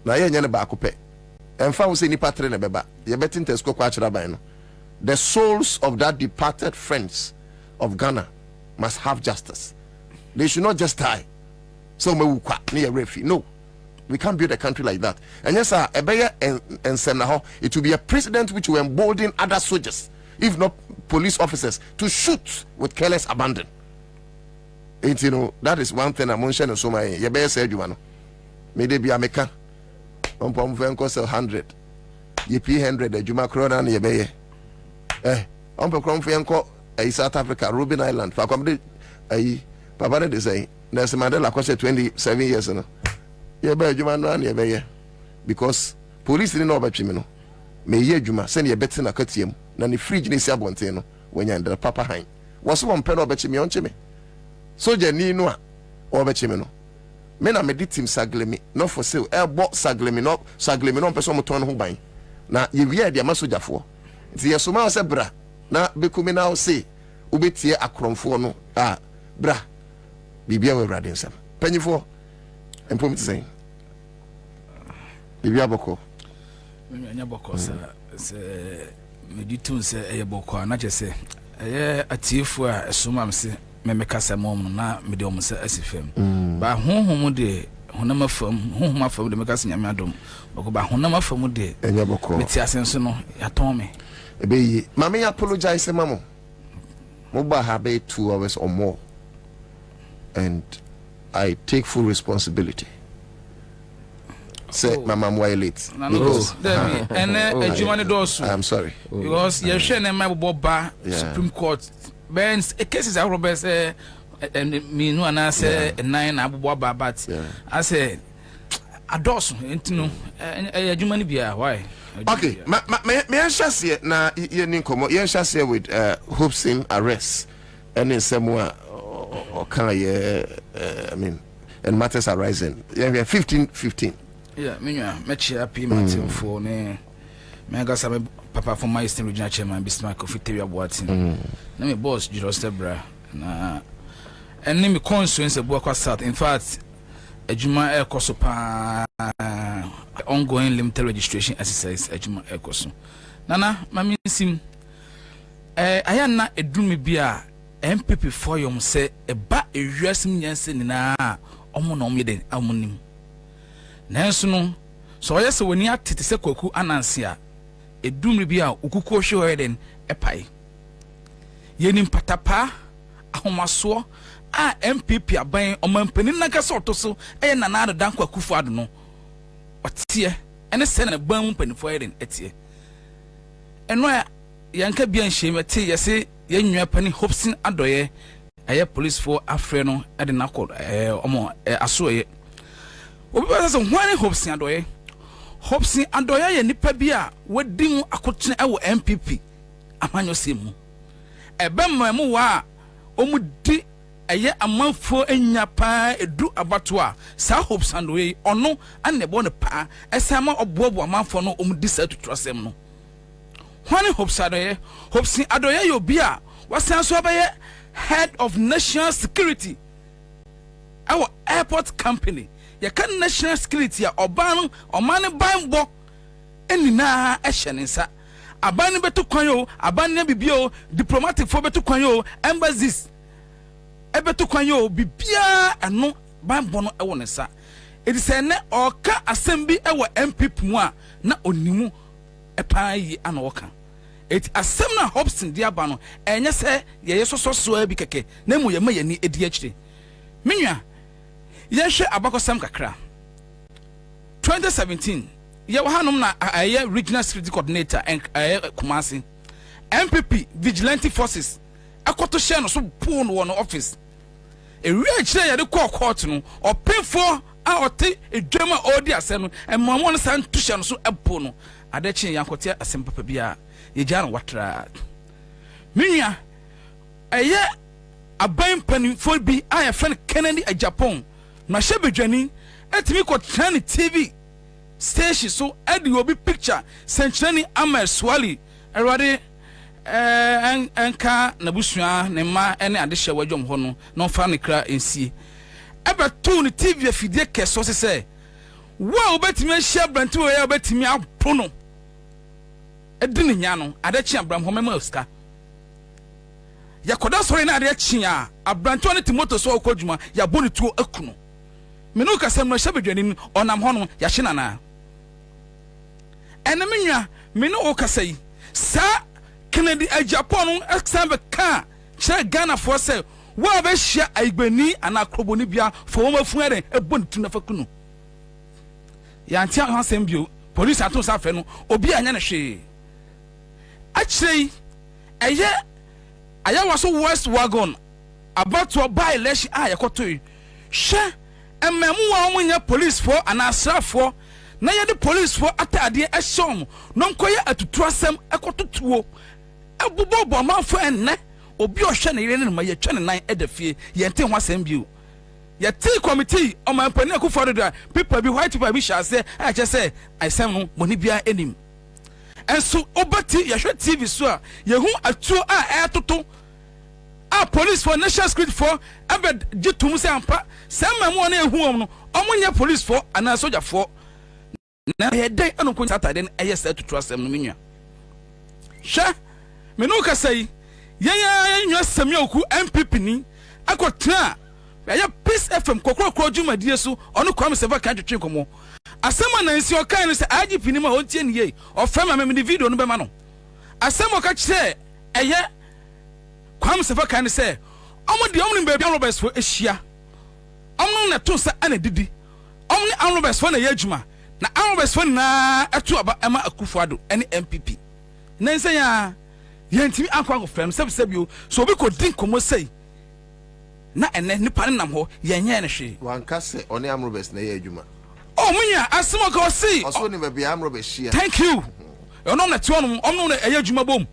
Na ye nyane ba akopɛ. Emfa wo se ni patre na beba. Ye betin tesko kwa chira ban no. The souls of that departed friends of Ghana must have justice. They should not just die. So me ukwa ni refi. No. We can't build a country like that. And yes, sir, it will be a precedent which will embolden other soldiers, if not police officers, to shoot with careless abandon. And you know, that is one thing I'm mentioning. So my you said you know, may they be a mecha. Cost 100. You pay 100. The Juma Crona and you South Africa, Robben Island. For accommodate Papa they say Nelson Mandela cost 27 years. Because police didn't know about him. May ye Juma send you better na katium, nani fridge ni sabonte when you're under Papa Hine. Was one pen over chimney on chimney. Soldier ni no over chimney. Men are meditim saglemi, not for sale, air bought saglemi, not saglemi, non person ton who buying. na ye wi ade amasojafo nti ye soma se bra na bekumi na o se obetie akromfo no bra bibia we Awurade nsam panyifo empom tsen bibia boko nya boko sa se meditun se eye boko na je se eye atiefo a esoma mse memekasa mom na mede om se asifem ba honhom de honama fam honhom afam de mekasa nyame adom boko ba honama fam de enya boko meti asenso no ya ton me ebeyi mama ya apologize mamo mo ba ha be 2 hours or more and I take full responsibility. Say mama mo late because I'm sorry because you share na my boba Supreme Court Ben's cases are Robert and me no na say 9 aboba but I say adoso ntino adwuma ni bia why okay me anshase na ye ni nkomo ye anshase with Hobson arrest and in somewhere or can I mean and matters arising 15 yeah me chia p Martin for ne me ga sa papa for my Eastern Regional Chairman Bismarck of Iteria Boatin na me boss Jirostebra na eni me constituency Buakwa South in fact ejuma ekoso pa ongoing limited registration exercise ejuma ekoso nana mami sim aya na edumi bia MPP for yom say eba ewiasim nyanse nina omo na omyeden amonim nanso no so yese woni atete se kwaku ananse a edumri bia okuku ohwe heden epai yenim patapa ahomaso a MPP aban omampanin na kasa otoso na na adan kwakufu ado no otie ene se na ban mpanifo heden etie eno ya yanka bia nhemete yese yenwa pani Hobson adoye aye police for afre no ade na call omo asoye obi ba say hwan Hobson adoye ye nipa bia wadi mu akotene ewo MPP amanyo semu ebe mamu wa omudi aye amanfo enya pa edu abato a sa Hobson adoye ono anebo ne pa esama oboabo amanfo no omudi sa tutrosem no hwan Hobson adoye yo bia wasan so abaye head of national security our airport company ya kan national security ya oban omane banbo enina ehyenensa aban beto kwan yo aban ne bibio diplomatic fo beto kwan yo embassies ebeto kwan yo bibia eno banbo no ewo nesa edi se ne oka assembly ewo MPP mu a na onimu epan yi ana oka it asem na Hobson dia ba no enye se ye yesoso abi keke na mu ye ma yani edi akire menwa ye hwe abakosam kakra 2017 ye wa hanom na aye regional security coordinator en Kumasi MPP vigilante forces akoto share no so pull no one office e wi akire ye de court no opefo a ote edwama odi asem no emamo no san to share no so epo no adachi yankote asem papa bia ye jara watra minya eye aban panifo bi aya fan Kennedy a Japan na shebedwani etimi ko tran TV station so edi obi picture senchani Amer Swali erwade enka na busua ne ma ene adehye wadwom ho no no fa ne kra ensie ebeto ne TV afidie keso se wa obetimi ahia branti wo ya obetimi apono edini nya no adachi Abraham homema oska yakoda sori na adachi a abranto ne timoto so okodwuma ya boni tuo akuno menu kasem no hyebedwani onam ho no ya hye na ene menwa menu o kasai sa Kennedy a Japan no example ka che Ghana for say wa ba hia aigbani ana kroboni bia fo wo mafu ere eboni tu na fakuno ya antia hansem bio police ato sa fe no obi anya na hwe actually eye ayawaso West Wagon about to buy election yakoto hwe ememu wa omunya police for anasra for na ye the police for atade ehom no nkoye atutuasem ekototuo ebubobo amanfo enne obi ohwe ne yire ne ma ye twa ne nan edafie ye nte ho asem bio ye tea committee o man pani akufo do people bi white people bi sha say I just say I say no money bia enim and so obati ya hwe TV so a ye hu atuo a etoto a police for national security for abed gitum se ampa sama mo na ehu no omunye police for ana soldier for na ye dey anko Saturday na eye set to asem no menua hwe me no ka sai ye nwa samioku MPP ni akotena ya Peace FM kokro dwumadie so ono kwam se va kan twetwe komo asema na nsi okan se IGP ni ma ontie ni ye ofema me video no be ma no asema ka kire eye kwam se va kan se omo de omo ni be Roberts fo ehia omo na to sa ana didi omo ni Roberts fo na ye adwuma na Roberts fo na eto aba ema Akufo-Addo ene MPP na nse ya yentimi akwa fam sebio so obi ko din komo sei na ene nipa ne nam ho yenye ne hwe wanka se one Roberts na ye adwuma munya asimo ka osi oso ni be Roberts shia thank you ono na tuo no ono na ye adwuma bom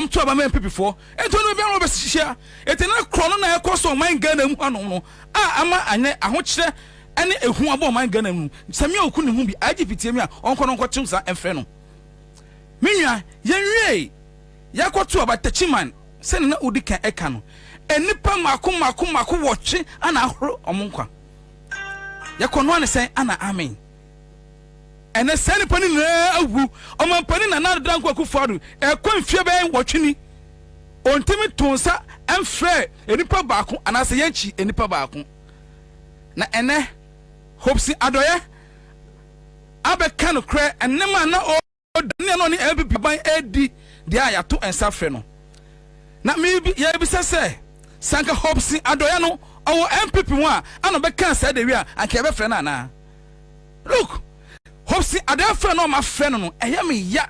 to aba men people for ento no be Roberts shia etena krono na ekoso man Ghana mu ano no ama anye ahokire ene ehu abo man Ghana mu sami oku ne hu bi IGPT mi a onko no nko sa enfre no minwa yenwie yakoto aba tachiman se na odi kan eka no enipa mako woche ana ahoro omunkwa yakono ane sen ana amen ene sen pani na awu omampani na na danko Akufo-Addo ekwanfie be wotwini ontimi tonsa emfre enipa baako ana se yanchi enipa baako na ene hopsi adoye abeka no kre enema na o ne no ni MPP ban edi dia yato ensafre no na me ya bi sese sanka hopsi adoya no owo MPP one ano be kan say de wi a anka be frɛ na look hopsi adoya frɛ no ma frɛ no eye me ya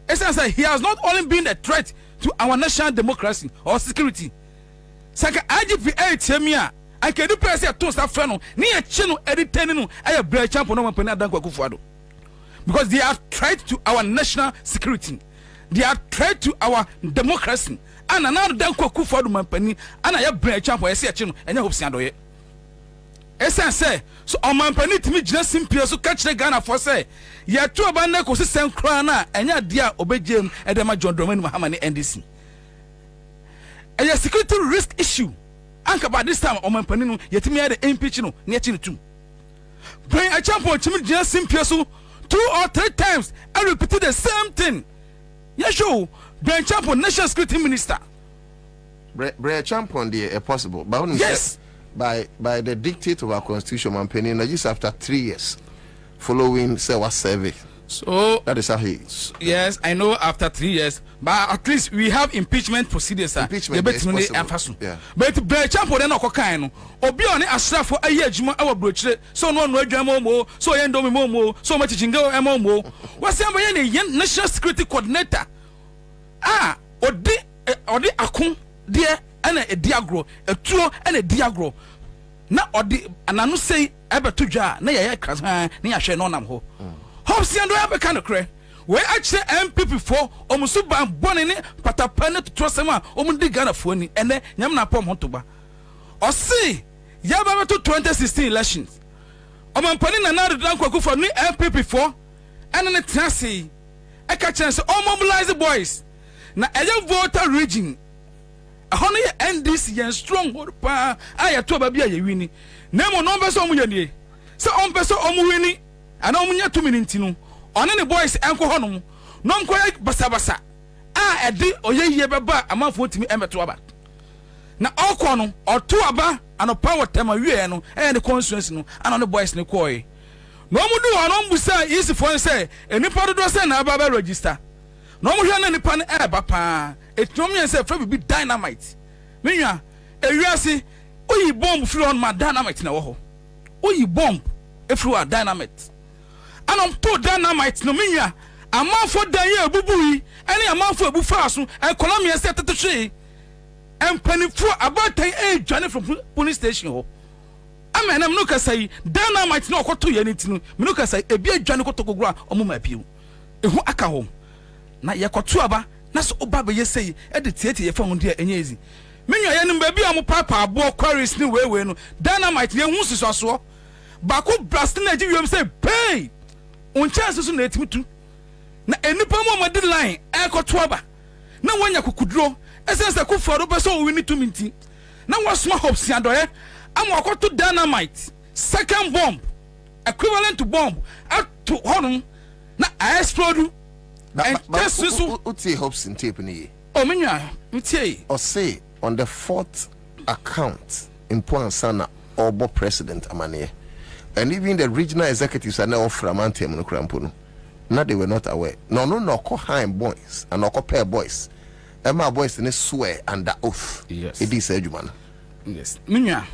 essence he has not only been a threat to our national democracy or security sanka IGP 8 mi a anka du press to sa frɛ no ne ye chi no editani no eye bra champion no ma pani adanko Akufo-Addo because they are threat to our national security, they are threat to our democracy. And another danko Akufo-Addo mampani ana ya bra champo ese achi no enya hopsi adoye esen say so o mampani timi gina simpie so ka kire Ghana for say ya to ba na ko sesen kra na enya dia obegem edema John Dramani Mahama ne NDC a security risk issue anka by this time o mampani no yetimi ya de impeach no ne achi no tum bring a champo timi gina simpie so 2 or 3 times I repeated the same thing. Yes, sure. Brian Champon, National Security Minister. Brian Champon, the possible. But yes, by the dictate of our constitution, man, penny, just after 3 years, following Sewa survey. So that is how he. Yes, I know after 3 years, but at least we have impeachment procedures. Impeachment is possible. Yeah. But Brian Champon, then no Obi on asra for a year, Juma, our brochure, so no mo, so endomi momo, so much jingo mo. What's the national security coordinator? Odi akun dear and a diagro, a tuo and a diagro. Na odi ananu say ebe tuja na ye kras na ya hwe no nam ho. Hopsi ando ebe kan kre. We actually MPP for omusu ban bone ne patapa ne tutrosema omudi Ghana fo ni ene nyam na pom hotoba. Osi ya ba to 2016 elections. Omampani na na danko Akufo ni MPP for ene ne trase. E ka chance o mobilize boys. Na eye voter region ahono ye NDC yen stronghold pa aya to ba bia ye wini na mo no beso omu ye nie se on beso omu wini ana omu nya 2 minutes no one ne boys enko hono no nko basa edi oyeye beba amanfo timi emeto aba na okọ no oto aba ano power tema wie no ne constituency no ana ne boys ne koy no mu du hono mbusa isi fo say enipa do say na aba register no mo hwe na nipa ne eba pa etum yen say fra bi dynamite menwa ewiase oyi bomb free on ma dynamite na wo ho oyi bomb efru dynamite anom to dynamite no menwa amanfo dan ye ebubuyi ene amanfo ebufa aso economy ese tetehwe empanifo abatan dwane from police station ho amenam no kasai dynamite na okoto ye nitinu me no kasai ebi adwane kotokogura omuma piu ehu aka ho na yekoto aba na so oba be yesei e de tiete ye fa ho de enye ezi menwa ye nim ba bi am papa abo quarries ni wewe no dynamite ye hu sisoso ba ko blast na ji wiem say pay on chance so na etimi tu na enipa mo ma di line e ko to aba na wanya kukudro essence ku faro be so we need to minti na was small hopes adoye am akoto dynamite second bomb equivalent to bomb at to honum na explode and just so uti hopes in tape ni o menwa uti or say on the 4th account in Ansah obo president amane and even the regional executives are now from Anthem no krampo no they were not aware no call high boys and no pair boys Emma boys in swear under oath. Yes. It is Edgeman. Yes. Minya.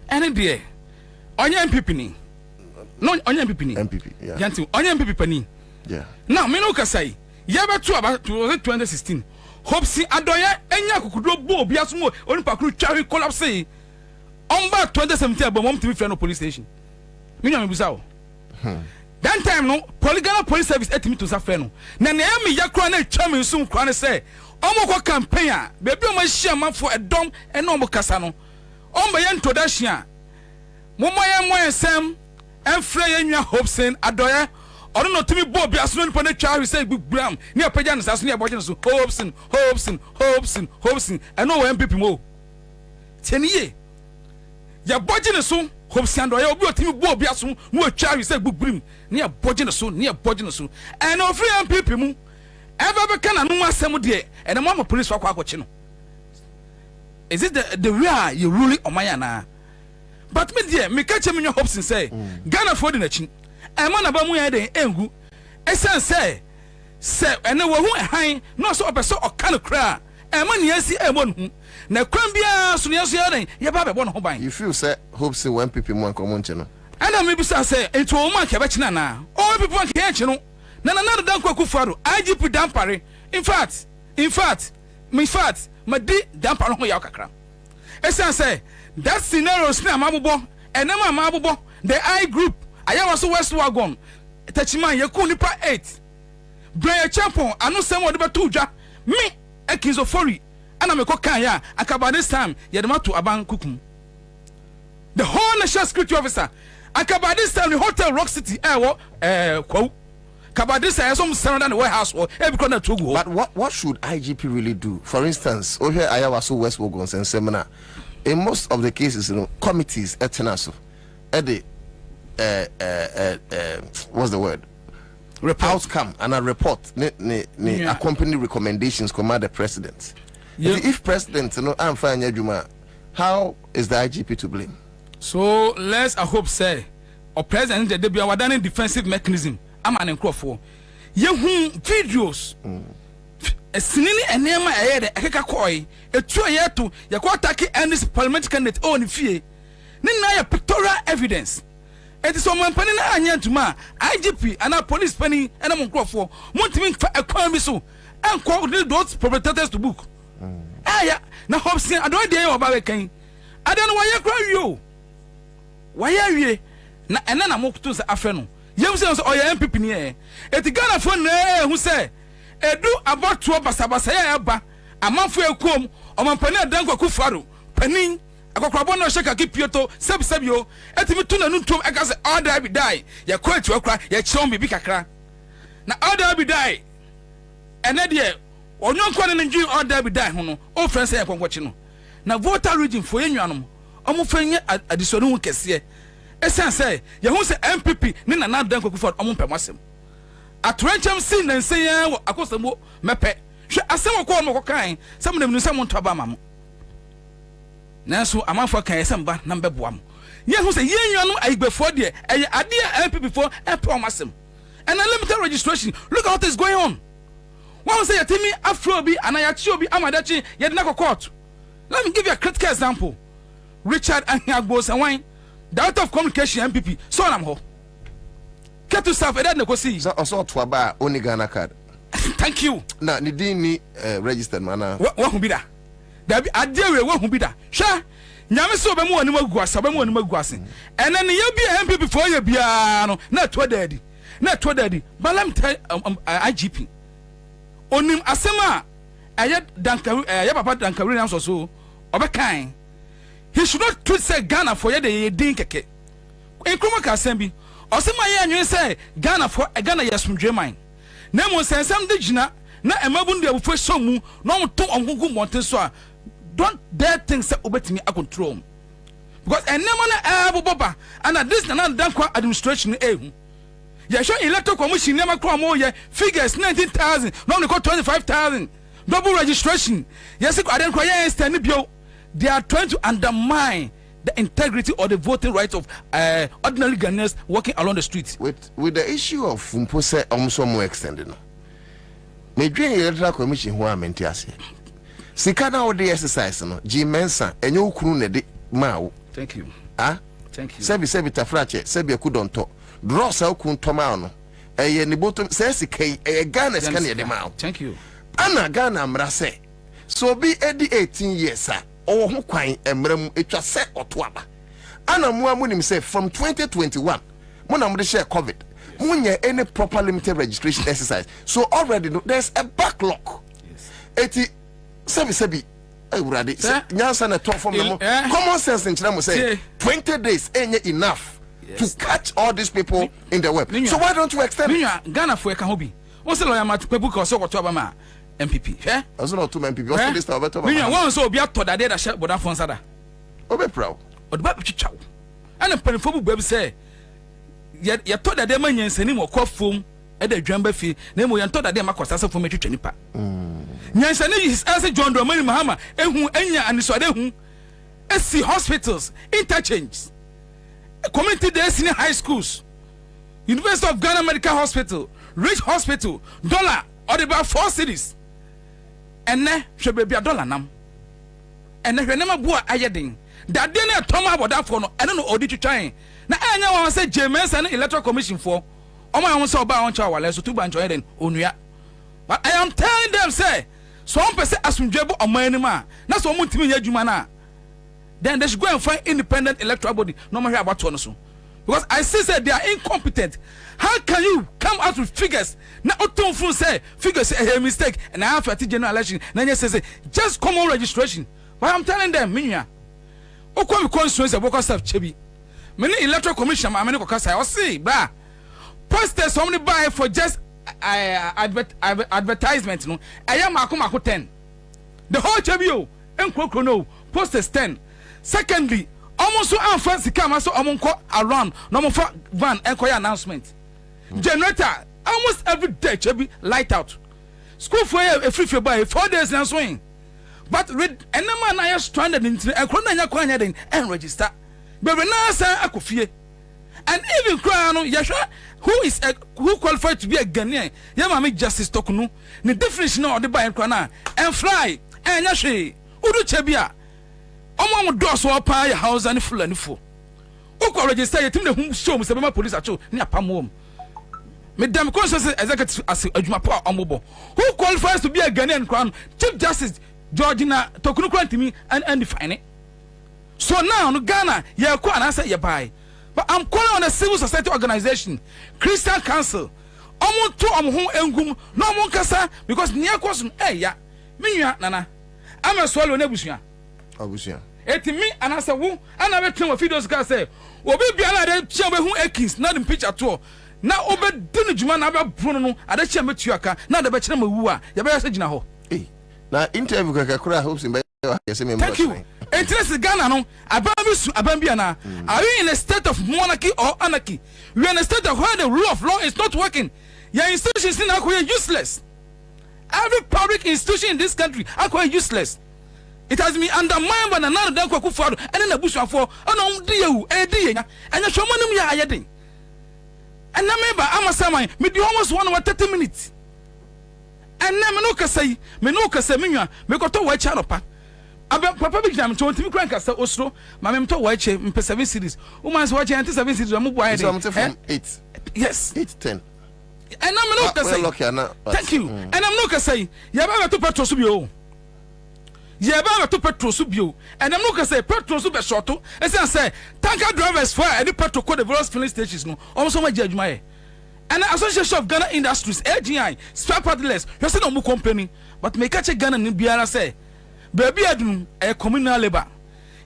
Any day. Onya MPP ni. No, Onya MPP ni. MPP, yeah. Yanti, Onya MPP pani. Yeah. Now, me no kasai. Yaba tu about 2016. Hope si adoya enya kukudro Bobie asumo oni pakru chawi collapse. Omba 2017 abo mom timi no police station. Minya me busao. That time no Polygonal Police Service etimi to sa no. Na na emi yakra na twa me sum kwa ne say Omoko campaign a baby o ma hia man for edom e no mo kasa no omba ye introduction a momo ye mo ensem enfre ye nwa hopesen adoye ono no timi Bobie aso no na twa say gbram ne apaja no saso ne aboje no so hopesen e no wo MPP mo teniye ya boje no so hopesen adoye obi o timi Bobie aso no twa say gbram ne aboje no so e no free MPP mu ever be can no asem de and the mama police wakwa akwachi no is it the way you ruling omayana but me there me catch me your hopes and say Ghana for the nachi e man aba mu ya den engu esan say ene wo hu han no so obeso okana kra e man yasi e mo hu na kwan bia so ne so ya den ye ba be bo no ho ban you feel say hopes when people mo anko mo nche no and me bisa say into o man ke ba chi na all people can che no na dan kwaku faro IGP dampare in fact madi dampare ho ya kakra esan say that scenario na mabubo enema mabubo the I group ayawa so west wagon tachiman yeku nipa 8 Brian Champon anu sem wo de betu dwa me ekizofori ana me kokan ya akaba this time ye de matu aban kukum the whole national security officer akaba this time the hotel Rock City kwa Kabadisa has some surround the warehouse or every corner to go. But what should IGP really do? For instance, over here Ayawaso West Wogons and seminar. In most of the cases, committees at Tenaso, at the what's the word? Outcome and a report accompany recommendations command the president. If president I'm fine Juma, how is the IGP to blame? So let's hope say or president there be a defensive mechanism. I'm an encrofo. You videos. A sinini and near my head, a koi, a true yetu, Yakwataki and this parliamentary candidate own fee. Nina pictorial evidence. It is someone penny and to ma, IGP and our police penny and I'm encrofo. Want to make a economy so and call those proprietors to book. Aya, now hope see, I don't dare about a king. I don't know why you cry you. Why are you? Na and then I'm up to the afternoon. You say oh ya MPP ni e ti Ghana for na hu say edu abatuo basabasa ya ba amanfo ekom omampani adan kwaku faro panin akokrabo na sheka kipieto sebsebio etimi tu na nuntom eka say order bi die ya kwatu akra ya chom bi kakra na order bi die ene de onyon kwa ne nji order bi die ho no o friend say kwankwachi no na voter region for enwanom omo fanye adisonu hu kese esan say ye hu say MPP ni na dan kwaku for omo mpemwasem atrenchem sin na nsen ya akosamo mepe hwe asem ko no kokan sam na mnu sam ntaba mamo nanso amanfo kan esem ba na mbeboam ye hu say ye nwanom ayigbefo de eye ade MPP for mpemwasem and a limited registration look at what is going on one say yatimi afro bi anayachi obi amadachi ye de na court. Let me give you a critical example. Richard Anyagbos and wine Director of Communication MPP so am ho get to serve that no see so also to aba only Ghana card. Thank you. Na ni din ni registered man na wa hu bi da da bi adewe wa hu bi da hwa nyame so be mu woni maguasa be mu woni maguase ene ne ye bi MPP for ye bia no na to daddy balam IGP onim asema aye dankaru aye papa dankaru na so obekan he should not treat say Ghana for ye de din keke enkroma ka asem bi osema ye anwen say Ghana for Ghana yesumdwe man na mo sensam de gina na emabun de abufo somu na mo to ongugu monten so a don't dare think say obetimi a control because enema na boba and this na dankwa administration ehu ya show electoral commission nema kwa mo ye figures 19,000 no ko 25,000 double registration yes ko aden ko ye stand bio they are trying to undermine the integrity or the voting rights of ordinary Ghanaians walking along the streets. With the issue of Fumpose almost more extended. Me dream electoral commission who are mentiase. Sikana o the exercise no G Mensa enyo kunu ne de ma. Thank you. Ah? Thank you. Sebi tafrache, sebi ekudonto. Draw sa kun toma no. Eye ni bottom say sikai Ghana scan ye de ma. Thank you. Ana Ghana mra say. So be edi 18 years sir. Or who kwan emrem etwa se otoaba ana mo amunim say from 2021 mo na mo de share covid munye any proper limited registration exercise so already there's a backlog. Yes. Eti sebi urade nyansa na to from common sense in China mo say 20 days ain't enough to catch all these people in the web. So why don't you extend it? Ghana for ka hobi won say lawyer mat pebu ka so otoaba ma MPP, eh? As not two MPP. What's this about? Me one so be to that day that share boda fonsada. Obe proud. Oba chichaw. And the penfobu baby say ya to that day man yansani mo kwafom e da dwamba fi na mo yan to that day makosa se fo metwetwe nipa. Yansani his answer John Dramani Mahama ehu anya anisode hu esi hospitals interchange community day senior high schools University of Ghana Medical Hospital Rich Hospital dollar or about 4 cities. And she be a dollar nam. And if you never bought ayedin, that didn't come about that for no, I don't know, audit you trying. Now, I know I said James and electoral commission for. Oh, my own so about on child, let's do bunch of Unia. But I am telling them, say, so I'm person as from Jabo or my anima. That's what Munti Jumana. Then they should go and find independent electoral body, no matter about Tonoso. Because I see that they are incompetent. How can you come out with figures? Now, Oton say figures a mistake, and after the general election, then you say just common registration. But I'm telling them, Minya, Okwami constituency of workers of Chebi. Many electoral commission, I mean, I see, bah, posters only buy for just advertisement. No, I am Akumako 10. The whole Chebi, no posters 10. Secondly, almost so fancy camera so around no more van enquire announcement. Generator almost every day be light out. School for a free buy 4 days and swing. But read and the man I stranded in and register. But when I say Akufie and even crown Yasha who qualified to be a Ghanaian, Yama make justice tokunu, the definition of the buy and fly and Yashi Udu Chebia. Omo do so pa ya house and full and full. Oko register ye tim na hu show me se be police acho ni apamom. Madam Constituency Executive as Adjumapo Omobo. Who qualifies to be a Ghanaian crown? Chief Justice Georgina Tokunu Kwantimi and define it. So now no Ghana ye ko anasa ye buy. But I'm calling on a civil society organization, Christian Council. Omo to omo ho engum no omo kasa because near question ya. Minua nana. I'm a swallow nebusua. Abusia. Eti me anasa wo ana be twen videos ka say obi biala de chia be hu ekins na the picture to na obe dinu juma na be bro no ade chia metu aka na de be kire mawu a ye be yasa gina ho na interview ka kura hopes in be yasa me. Thank you. Interest Ghana no abambi ana are we in a state of monarchy or anarchy? We are in a state of where the rule of law is not working. Your institutions in are useless. Every public institution in this country are useless. It has been undermined by another than Kwakufado and then the bush for an deal, a deal, and a shaman ya ayading. And I remember Amasamai, maybe almost 1 hour 30 minutes. And then Menoka say, Minya, make a to white chanopa. About Papa Big Jam, 20 crankers, Oslo, my mem to white chain, 7 cities. Woman's watching anti 7 cities, remove why from 8. Yes, 8, 10. And I'm not say, thank you. And I'm not say, Yabba to Petrosubio. Yeba to petrol subio and I'm not gonna say petrol super short and say tanker drivers for any petrol code the various filling stations no also my judge my and Association of Ghana Industries AGI spare part dealers you say no more company but make catch Ghana in Biara say baby adum a communal labor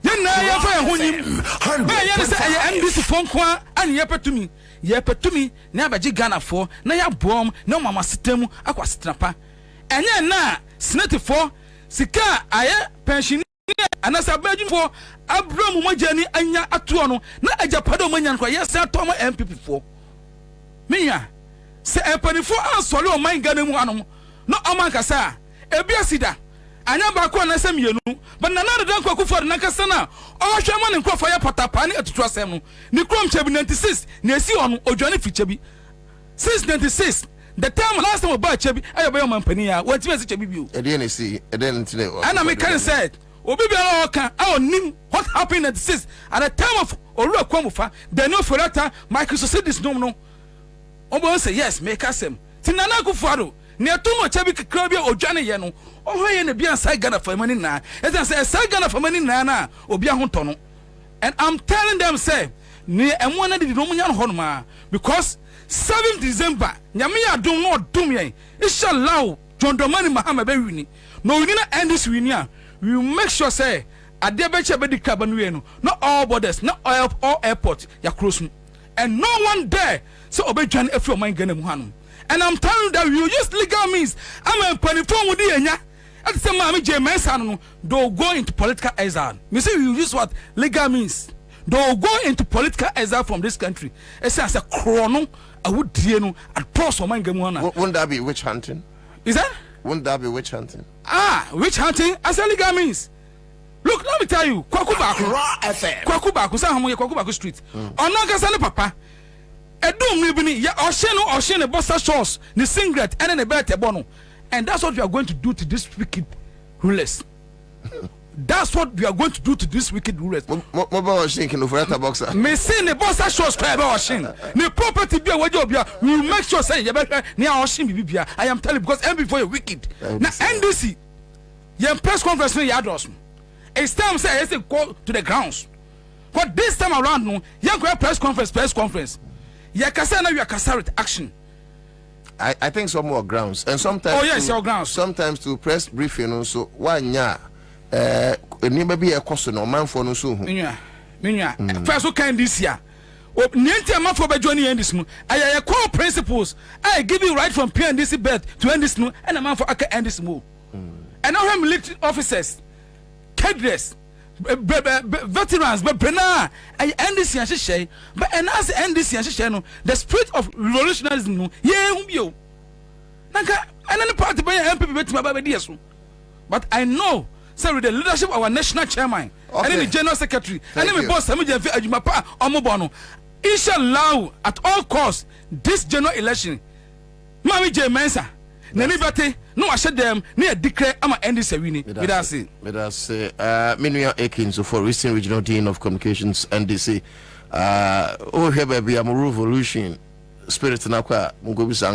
yen na ya fa ho nyim ba yen say NDC phone kwa and ye to me ye petumi na abaji Ghana for na ya bom na mama sistemu akwa sitrapa enye na senate for sika aye pension anasa badwin for abram mogani anya atoɔ no na ajapado manya nkwa yes ato ma MPP for menya se empanifo ansole o man Ghana mu hanom no omankasa ebia sida anya ba ko na sem yenu but na na dan kwaku for na kasa na o hwe ma ne nkofo ya potapa ne atutu asem no ne krom chebi 96 na esi ono odwane fichebi 696 the time last time about chebi ayo man pani ya what me se chebi bio e dey na see e dey ntine ana me kan said obi bia o kan nim what happened at 6 at the time of oru akwamufa the no forata Michael Societies no obo say yes make asem tinana akufado ne atumo chebi kikra bia odwane ye no ohoye ne bia sai Ghana famani na e say sai Ghana famani na obi ahonto no and I'm telling them say ne emo na di no munya no honoma because 7th December nyame ya dum no dum yen inshallah John Domani Mahama be wini no wini na end this wini a we make sure say ade be che be di kraba no no not all borders not all airport ya cross and no one there so obedwan afi o man Ghana mu hanom and I'm telling you that we use legal means I'm a penifon with the enya at the same time Ansah do go into political exile me say we use what legal means do go into political exile from this country as a chrono I would die no at pros o man Ghana mu hanom. Wouldn't that be witch hunting? Is that? Wouldn't that be witch hunting? Witch hunting as a legal means. Look, let me tell you, Kwaku Baku, Kwaku Baku Street. Onagasa papa. Edum nibini ya osheno bossa shorts, the singlet and the belt bono. And that's what we are going to do to this wicked rulers. That's what we are going to do to this wicked rulers. Mobile washing can over a boxer. Me see the bossa shorts crab washing. The property be a wajobia. We will make sure say near washing bibia. I am telling you because and before you're wicked. Now NDC, your press conference ya address. It's time say yes go to the grounds. But this time around no, you go press conference. You can say now you are with action. I think some more grounds and sometimes. Oh yes, your grounds. Sometimes to press briefing also one ya never be a question or man for no so. Minya. First what kind this year? Niente man for joining in this moon. I core principles. I give you right from PNDC birth to end this moon and a man for end this move. And now I'm elected officers, cadres, veterans, but Brena, I end this year, she but and as end this year, the spirit of revolutionarism, yeah, Naka, and then the party by MPP with my baby. But I know, sir, with the leadership of our national chairman, and then the general secretary, and then the boss, Ajumapa, Omobono, inshallah, at all costs, this general election, Mami J. Ansah, Nanibate. No, I said them near declare I'm end this winning. Let us say Minuya Akins for recent regional dean of communications NDC. Oh, here baby, I'm a revolution spirit na kwa Mugobisa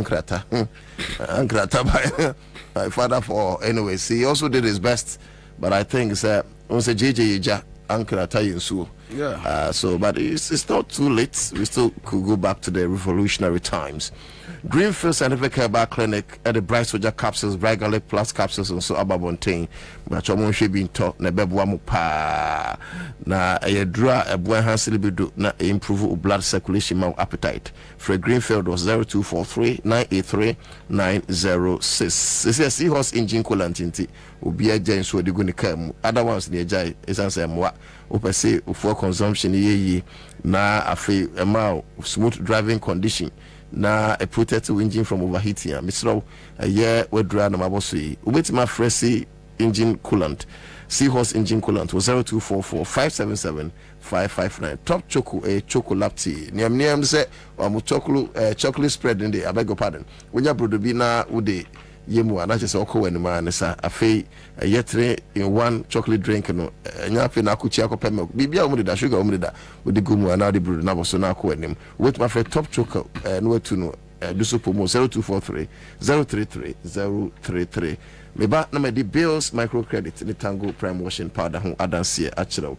Ankrata by my father for anyways. He also did his best, but I think it's also JJ Ankrata Yinsu. Yeah. So, but it's not too late. We still could go back to the revolutionary times. Greenfield Scientific Herbal Clinic at the Bright Soldier capsules, Bright Garlic Plus capsules, and so Ababontain. Machomo she been taught na bebuamu pa na a draw a boy hands libido na improve blood circulation, my appetite. For Greenfield was 0243 983 906. This is a seahorse engine coolant inti. Ubi a giant so the gunicam. Other ones near Jai is answer moi. Opa say for consumption ye na a fe a mile smooth driving condition. Na a protective engine from overheating. Mr. A year we dry no mabosi. Ubeti my freshie engine coolant. Seahorse engine coolant was 0244 577 559. Top choco a chocolate tea. Niam say chocolate spread in the I beg your pardon. When you brother be na ude yemu and I just oko when man sa a fee a yetre in one chocolate drink no nyafe na kuchi akopem bibia omu da sugar omu da with the gumu and now the brother na bo so na ko enim with my friend top choco no to no do so promo 0243 033 033 me ba na me di bills microcredit the Tango prime washing powder ho adanse achiro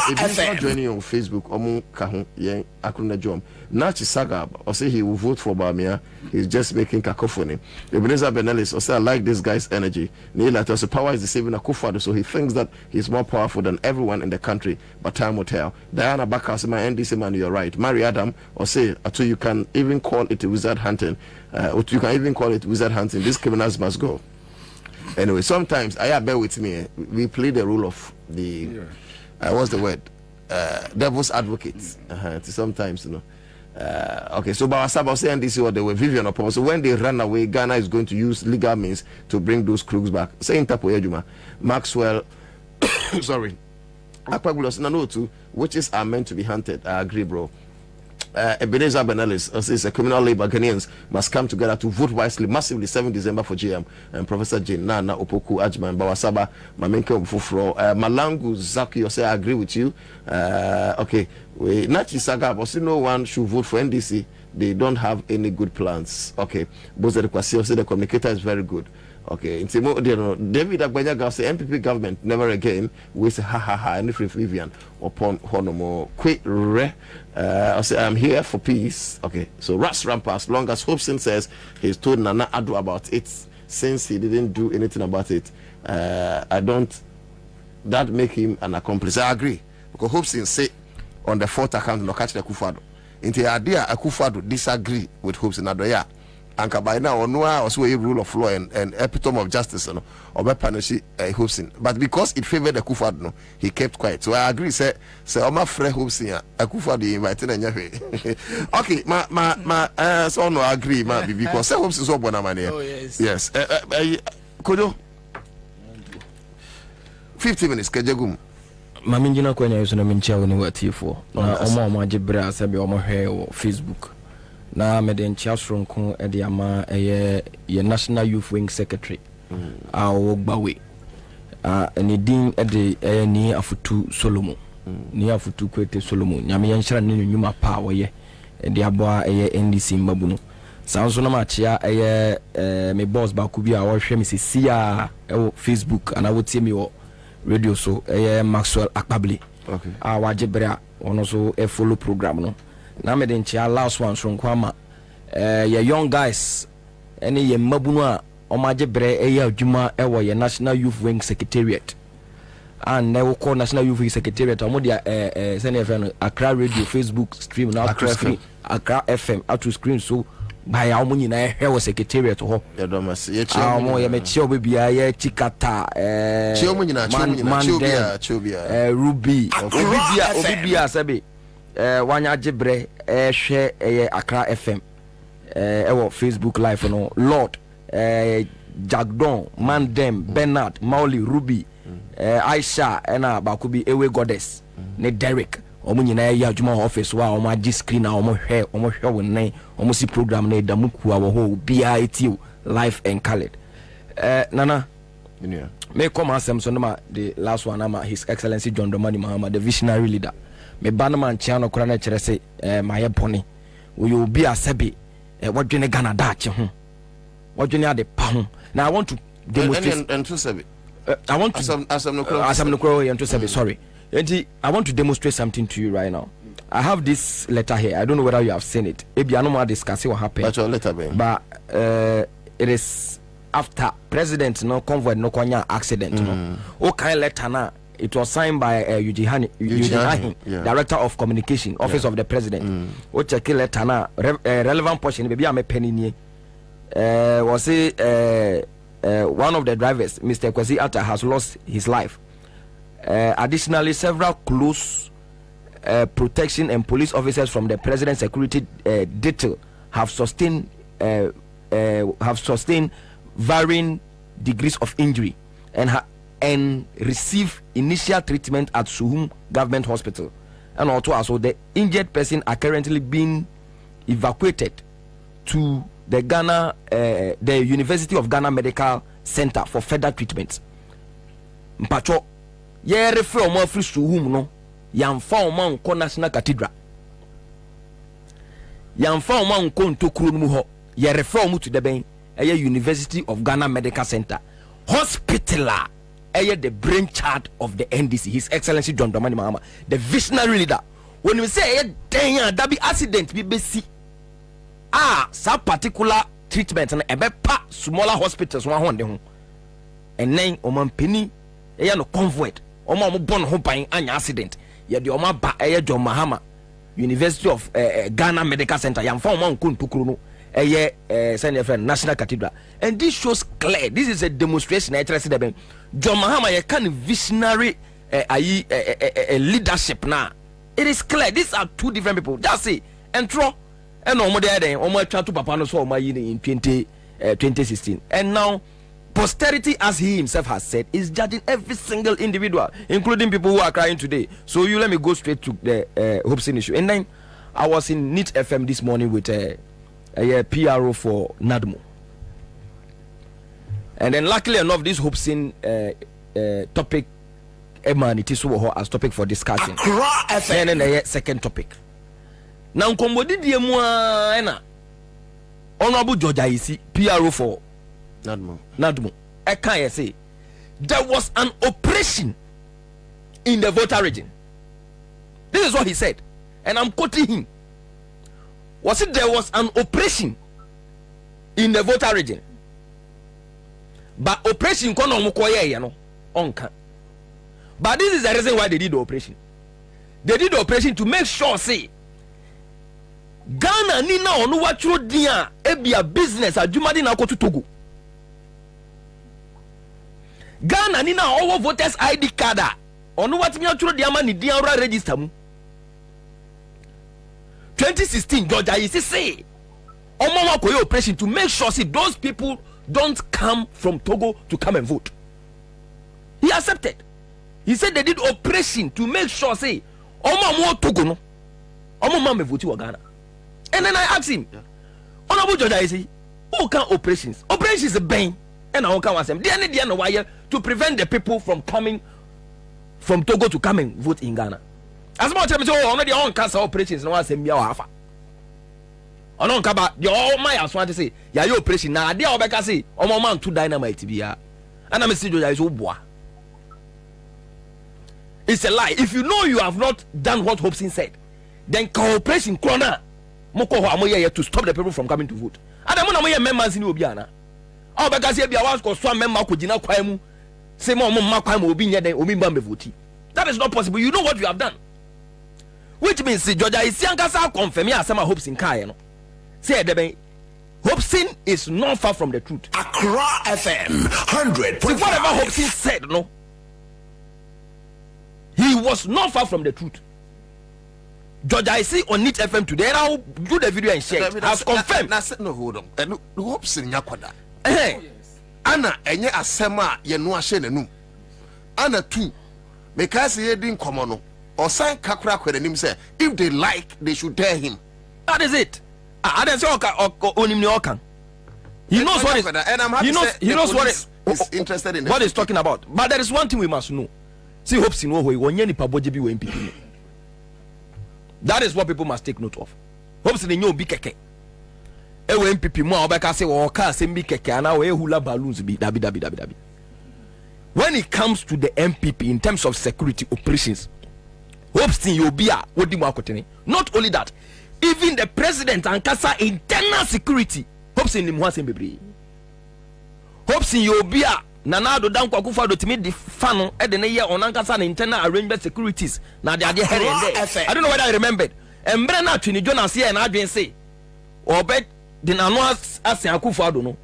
if you joining on Facebook omo ka ho yen akrona jom Nachi Sagab or say he will vote for Bamia. He's just making cacophony. Ebenezer Benelis or say I like this guy's energy. Neil Atos power is deceiving Akufo-Addo, so he thinks that he's more powerful than everyone in the country, but time will tell. Diana Bakas, my NDC man, you're right. Mary Adam or say you can even call it wizard hunting. You can even call it wizard hunting. These criminals must go. Anyway, sometimes bear with me. We play the role of the what's the word? Devil's advocate. Sometimes, you know. Okay, so Bawasaba say NDC or they were Vivian upon. So when they run away, Ghana is going to use legal means to bring those crooks back. Saying Tapo Ejuma, Maxwell, sorry, Akpagulos Nanotu, witches are meant to be hunted. I agree, bro. Ebenezer Benelis says criminal labor Ghanaians must come together to vote wisely massively 7 December for GM and Professor Jane Nana Opoku Ajman Bawasaba Mamenke Mfufro Malangu Zaki say I agree with you. Okay, we Nachi Saga but no one should vote for NDC. They don't have any good plans. Okay, both the Kwasi say the communicator is very good. Okay, David Agbanyaga say MPP government never again. We say ha and if Vivian upon Honomo quick re. I say I'm here for peace. Okay, so Ras Rampa, as long as Hobson says he's told Nana Addo about it since he didn't do anything about it, I don't that make him an accomplice. I agree because Hobson say on the 4th account no catch the Akufo-Addo. Into the idea Akufo-Addo disagree with Hobson Addo and by now no also a rule of law and epitome of justice or by punish Hobson, but because it favored Akufo-Addo, no, he kept quiet. So I agree. Say my friend Hobson Akufo-Addo invited okay, my so no I agree, because say Hobson so bona man. Oh yes. Kojo 50 minutes kejegum. Maminjina kwenya yuso na minchia woni watifo na omo ajibra asabe omo hwe Facebook na meden chiasronko e de ama ye National Youth Wing Secretary awo gbawe ni din e de ni afutu Solomon ni afutu kwete Solomon nyame yanhira ne nyuma pa woye e de aboa NDC mbabuno sanso na machia me boss ba ku bi a wo hwe me sesia e Facebook ana wotie mi wo radio so Maxwell Akpabli okay wajibra ono so e follow program no na me den chia last one so nkwama ye young guys any ye mabunu a omajibre adwuma e wo ye National Youth Wing Secretariat and ne wo call National Youth Wing Secretariat omo dia send friend Accra radio Facebook stream na Accra FM out to screen so by how many na he was secretariat ho ya do mas ye ye me chio bibia ye chikata chio mo nyina chobia Ruby obibia sabe wanya jibre hwe Accra FM ewo Facebook live no Lord Jagdon Mandem Bernard Mauli Ruby Aisha ena bakubi ewe goddess ne Derek omo nyina ya adwuma office wa omo agi screen a omo hwe wonne omo si program na damuku a wo ho BIT live and colored nana me come asem so no the last one ama His Excellency John Dramani Mahama the visionary leader me banman chiano kora na kire se maye boni wo yo bi asabe wadwene Ghana dache ho wadwene ade pa ho now I want to demonstrate I want to asam no kora sorry I want to demonstrate something to you right now. I have this letter here. I don't know whether you have seen it. Maybe I don't want to discuss what happened. But it is after President no convoy no kwanya accident. No. Okay, letter na. It was signed by Eugene Ahin, Director of Communication, Office of the President. Check letter na relevant portion. Maybe I'm a penny ni. Was one of the drivers, Mr. Kwesi Atta, has lost his life. Additionally, several close protection and police officers from the President's security detail have sustained varying degrees of injury and receive initial treatment at Suhum Government Hospital. And also the injured person are currently being evacuated to the the University of Ghana Medical Center for further treatment. Mpacho ye refer omo free Suhum no yamfa omo nko National Cathedral yamfa omo nko ntokuru no ho ye refer omo to the ben University of Ghana Medical Center hospitaler the brainchild of the NDC, His Excellency John Dramani Mahama, the visionary leader. When we say that be accident BBC some particular treatment and a smaller hospitals one and then oman penny no convoy oman born home by an accident ya the oman ba John Mahama University of Ghana Medical Center yam fa oman kun tukuru no National Cathedral, and this shows clear. This is a demonstration. John Mahama can visionary leadership now. It is clear. These are two different people. Just say and throw and no more there. Omo try to papa no so in 2016, and now posterity, as he himself has said, is judging every single individual, including people who are crying today. So you let me go straight to the Hobson issue. And then I was in NIT FM this morning with a PRO for NADMO, and then luckily enough this Hobson topic it is as topic for discussion, and then the second topic now kombodi die mu na honorable George Ayisi PRO for NADMO I can say there was an operation in the voter region. This is what he said, and I'm quoting him. Was it there was an operation in the voter region? But operation kono mukoye ya no onka. But this is the reason why they did the operation. They did the operation to make sure say Ghana ni na onu watro dia ebia business adwuma di na akoto Togo. Ghana ni na owo voters ID card onu watmi atro dia ma ni dia ora register mu. 2016 George Ayisi say Omawa koye operation to make sure see those people don't come from Togo to come and vote. He accepted. He said they did operation to make sure say Omawa Togo no Omawa me vote wa Ghana. And then I asked him, Honorable George Ayisi, who can operations? Operations is a bang. And I can ask him, they no wire to prevent the people from coming from Togo to come and vote in Ghana. As much as you already on cancer operations, no one say me or half. On kaba, you all my as want to say, yeah, your operation now, they all back say, oh, my man, too dynamite be and I'm a studio is boy. It's a lie. If you know you have not done what Hobson said, then cooperation corner moko amoye to stop the people from coming to vote. And I'm not members in Obiana. Oh, because you be a was swam member could not kwemu, say more makwam will be near the Omimba vote. That is not possible. You know what you have done. Which means Georgia is Yankasa confirm me as some Hobson Kayano. Say the Hobson is not far from the truth. Accra FM 100. See, whatever Hobson said, no, he was not far from the truth. George, I see on NIT FM today, and I'll do the video and share it. Has confirmed. No, hold on. And Hobson Yakwada. Anna, and yet a sema, Yanua Shenenu. Anna, too, because he didn't come on. Or sign Kakrak with him say, if they like, they should tell him. That is it. I don't say Okan. He knows what is, and I'm happy he knows what is interested in what he's talking about. But there is one thing we must know. See, Hobson no way when any pabojebi we MPP. That is what people must take note of. Hobson in your big keke. Ewe MPP mo obeka say o ka say big keke ana we hula balloons bi dabi. When it comes to the MPP in terms of security operations, Hobson Yobia wodi mo akotene. Not only that, even the president and Kasa internal security, Hobson ni mo asem bebre. Hobson Yobia Nanado dan kwakufa do timi di fano e de ne ye onankasa na internal arrangement securities na de ade here and there. I don't know whether I remembered. Embre na twini Jonas here na adwen say obed de nano asen akufa do no.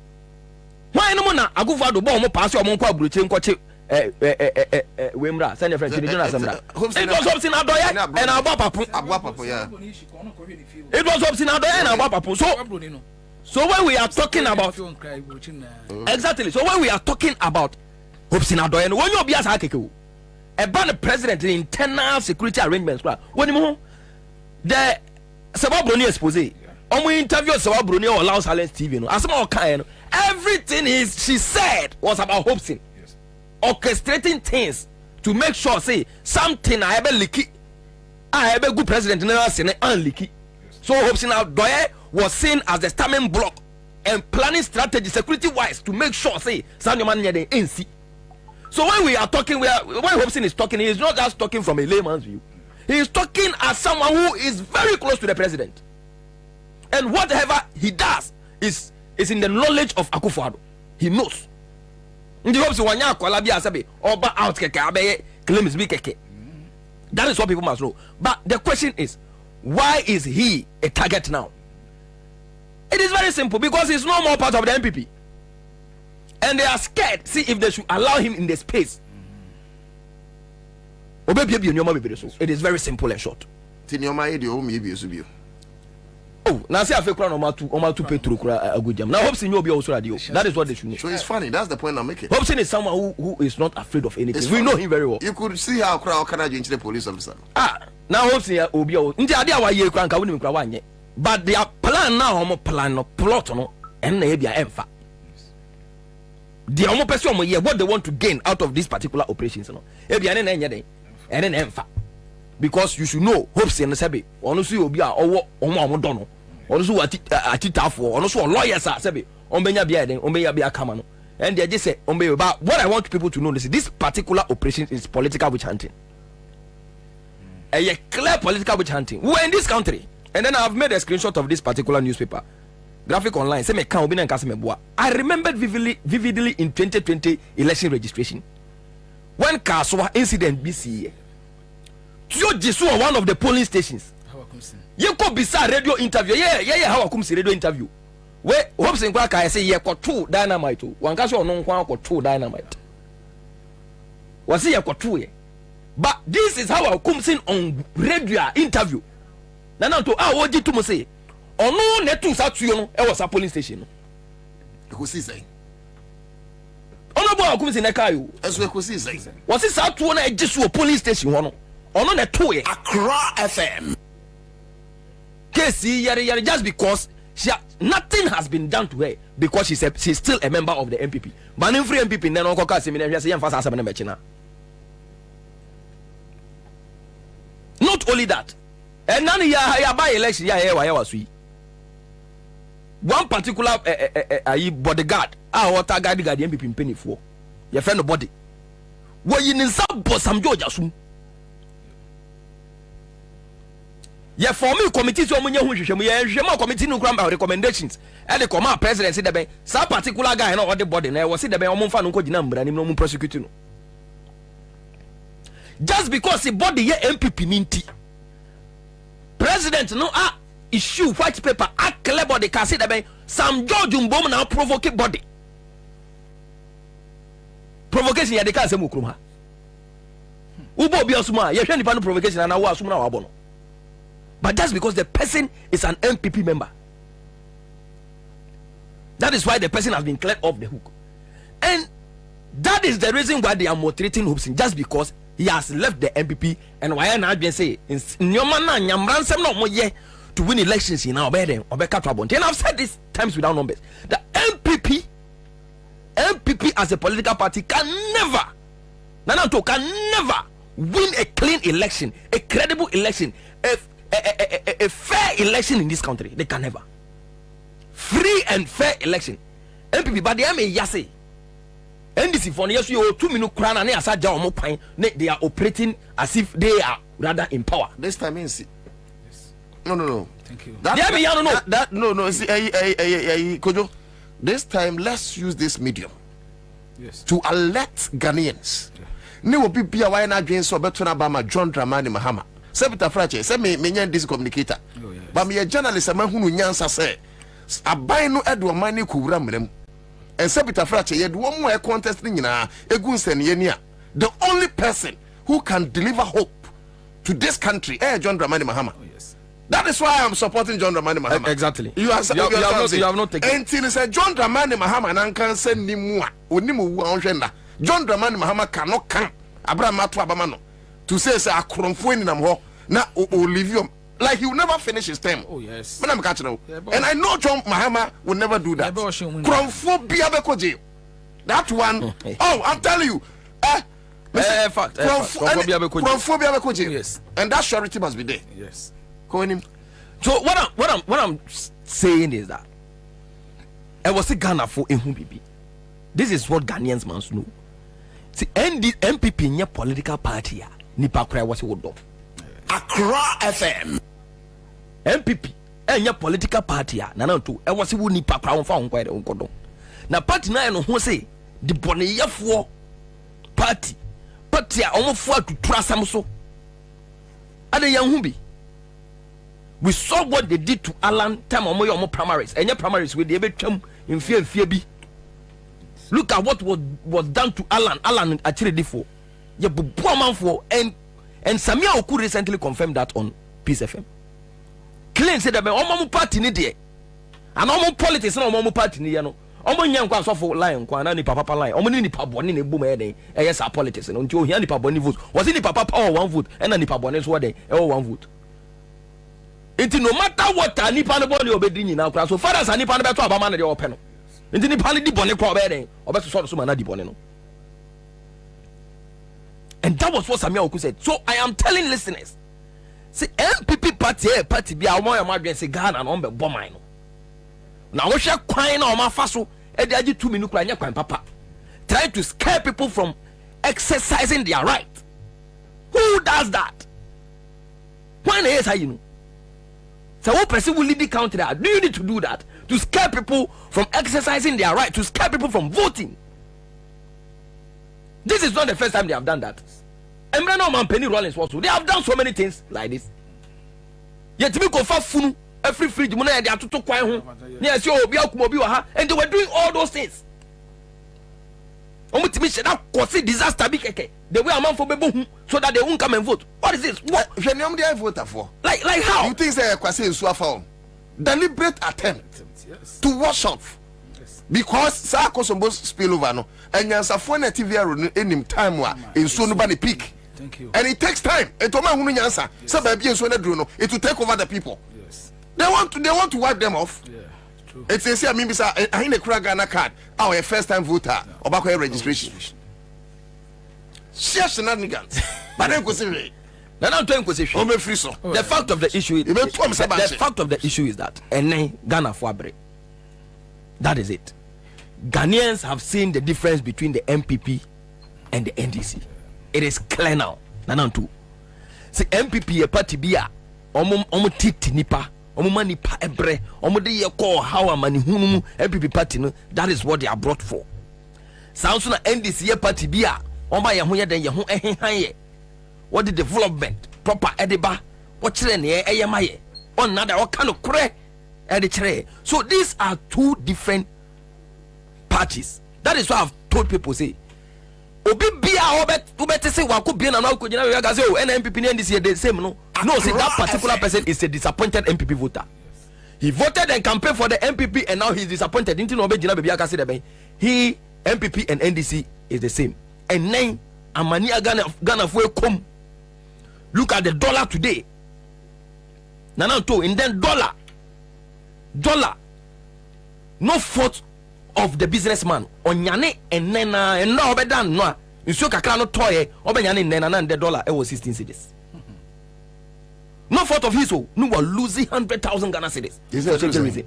Why no mo na akufa do bo mo pass o mo kwa buruche nkoche wemra send your friend twini Jonas emra. It was Hobson Adoye and Agbapapo. Yeah. It was Hobson Adoye and Agbapapo. So when we are talking about exactly, so when we are talking about Hobson Adoye, when you be as hakeke, about the president in internal security arrangements, when you the Sababroni expose, we interview Sababroni or Laos Silence TV, as more kind, everything she said was about Hobson, orchestrating things to make sure say something I ever leaky, I ever good president never seen it unleaky. So Hobson Adoye was seen as the stamming block and planning strategy security wise to make sure say Sanyo man the NC. So when we are talking, when Hobson is talking, he is not just talking from a layman's view. He is talking as someone who is very close to the president. And whatever he does is in the knowledge of Akufo-Addo. He knows. That is what people must know. But the question is, why is he a target now? It is very simple, because he's no more part of the MPP. And they are scared, see if they should allow him in the space. It is very simple and short. Oh, now see, I feel to pay through a good jam. Now, Hobson will be also radio. That is what they should know. So it's funny. That's the point I'm making. Hobson is someone who is not afraid of anything. We know him very well. You could see how crowd can the police officer. Now Hobson will be all. But their plan now, plot no, and maybe a emfa. The only person what they want to gain out of these particular operations, and then emfa. Because you should know, hopes and Sebi, honestly, will be our Omodono, also a tita for, also lawyers are Sebi, Ombenya Biaden, Ombeya Bia Kamano. And they just say, but what I want people to know is this particular operation is political witch hunting. A clear political witch hunting. We're in this country, and then I've made a screenshot of this particular newspaper. Graphic online, say me can and Kasimeboa. I remembered vividly in 2020 election registration. When Kaswa incident BC. Tio Jisu on one of the polling stations. You could be sa radio interview. Yeah, how come see radio interview? Where hopes in Kwaka I say yeah got 2 dynamite. One castle no one got 2 dynamite. Was he a 2? But this is how I come in on radio interview. Now to what did to say? Oh no, net to Satuno, it was a polling station. You could see say. Oh no, boy, comes in a car. As we could see say. Was it Satuno just to a polling station? One. On the 2 Accra FM. Casey yari just because nothing has been done to her because she's still a member of the MPP. But in free MPP, then Uncle Casimir say fast as a mechina. Not only that, and none ya by election was we. One particular bodyguard, what guard the MPP in penny for your friend body. Well, you need some Georgia soon. Yeah, for me, committee to Munya committee no grant recommendations. And the command president said that some particular guy and all the body now was said that I'm fan uncle number and no prosecuting. Just because the body here MPP ninti. President no issue white paper clear body can say that some George Mbom now provoke body. Provocation ya de can say mukruma. Ubo bi osuma, ye hwe nipa no provocation na wa asuma na wa bono. But that's because the person is an MPP member. That is why the person has been cleared off the hook. And that is the reason why they are maltreating Hobson, just because he has left the MPP. And why I now been say in to win elections in our bed or back trouble. And I've said this times without numbers. The MPP as a political party can never win a clean election, a credible election, a fair election in this country. They can never. Free and fair election. MPP, but they are yase. NDC for yes, you 2 minutes crown and they are operating as if they are rather in power. This time is no. Thank you. Kojo. This time let's use this medium to alert Ghanaians. Ne will be why not against so better Obama John Dramani Mahama. Sebita Frache, say me this communicator. But me a journalist, a man who Ansah say, a buy no Edward money kuram them. And Sebita Frache, yet one more contesting in a Gunsen Yenia. The only person who can deliver hope to this country, John Dramani Mahama. That is why I'm supporting John Dramani Mahama. Exactly. You have not taken. Until say John Dramani Mahama and can send Nimua, Unimu John Dramani Mahama cannot come. Abraham Matu Abamano. To say a crumfwin in Amho, now Olivium, like he will never finish his term. Oh, yes. But I'm catching up. And I know John Mahama will never do that. Crumphobia Bekoji. That one, I'm telling you. Crumphobia Bekoji. Yes. And that surety must be there. Yes. So what I'm saying is that I was a Ghana for bibi. This is what Ghanaians must know. See, MPP nye political party nipa kra was wodo. Accra FM. MPP nye political party na to e was wo nipa kra won fa won kwa de won na party na no ho say the boneyefo party a omofo atutura asam so ade yan hu bi. We saw what they did to Alan time omo primaries. Enye primaries we dey betwam mfie bi. Look at what was done to Alan actually did for. Ye bubu amanfo and Samia Oku recently confirmed that on Peace FM. Claim said that omo party ni there. And omo politics na omo party ni ye no. Omo nya nkwa so for line nkwa na ni papa line. Omo ni papa boni na ebu me den. Yes politics no. Nti o hia ni papa boni vote. Was it ni papa power one vote and ni papa boni so den. One vote. It no matter what nipa no body obedi nyina kra so fathers nipa no beto abama na de ope no nti nipa no di bone kwa obeden obeso so na di bone no. And that was what Samia Oku said. So I am telling listeners, see MPP party bia omo ya madwen se Ghana no be bomai no na wo hwe kwan na o ma fa so e de agi 2 minutes kra nya kwan papa try to scare people from exercising their right. Who does that? When is how you know? So what person will lead the country? Do you need to do that to scare people from exercising their right, to scare people from voting? This is not the first time they have done that. Emrano Man Penny Rollins also. They have done so many things like this. Yet me go for funu every fridge money they are to kwai ho. Yes, you obi akumobi wa ha, and they were doing all those things. Omutimi she that cause disaster bi keke. The way a man for bebo so that they won't come and vote. What is this? What Hwenium dey vote for? Like how? You think say kwase nsu afa? Deliberate attempt to wash off. Because sa kosombo spill over no. Anyansafo na TV aro enim time wa nsu no ba ne peak. Thank you. And it takes time. Etoma hunu nyansa. Say ba bi nsu na duro no, it will take over the people. Yes. They want to wipe them off. Yeah. True. It's say I mean bisa ahin the kura Ghana card. Our first time voter obako registration. Share shenanigans. But then go say the fact of the issue is the fact of the issue is that Ghana for abre. That is it. Ghanaians have seen the difference between the MPP and the NDC. It is clear now. Nanantu. See MPP a party bia omo titi nipa omo manipa ebre omo de ye call how amani hunu MPP party no, that is what they are brought for. Sounds na NDC a party bia omo ye ho ye den ye ho ehenhan ye. What the development proper ediba what chire ne eyemaye on nada what kind of kure edichere. So these are two different parties. That is why I've told people say obi bia obet say wa ko bia na ko gina we ga say o NPP and NDC the same no. No, see that particular person is a disappointed MPP voter. He voted and campaigned for the MPP and now he's disappointed. Into no be gina be aka say the he MPP and NDC is the same. And then amani Ghana for come. Look at the dollar today. Nananto, and then dollar. No fault of the businessman. Onyane and nena and no obedan no. You so kakra no toy obenyane nena and the dollar it was 16 cedis. No fault of his. No were losing 100,000 Ghana cedis. Is that the reason?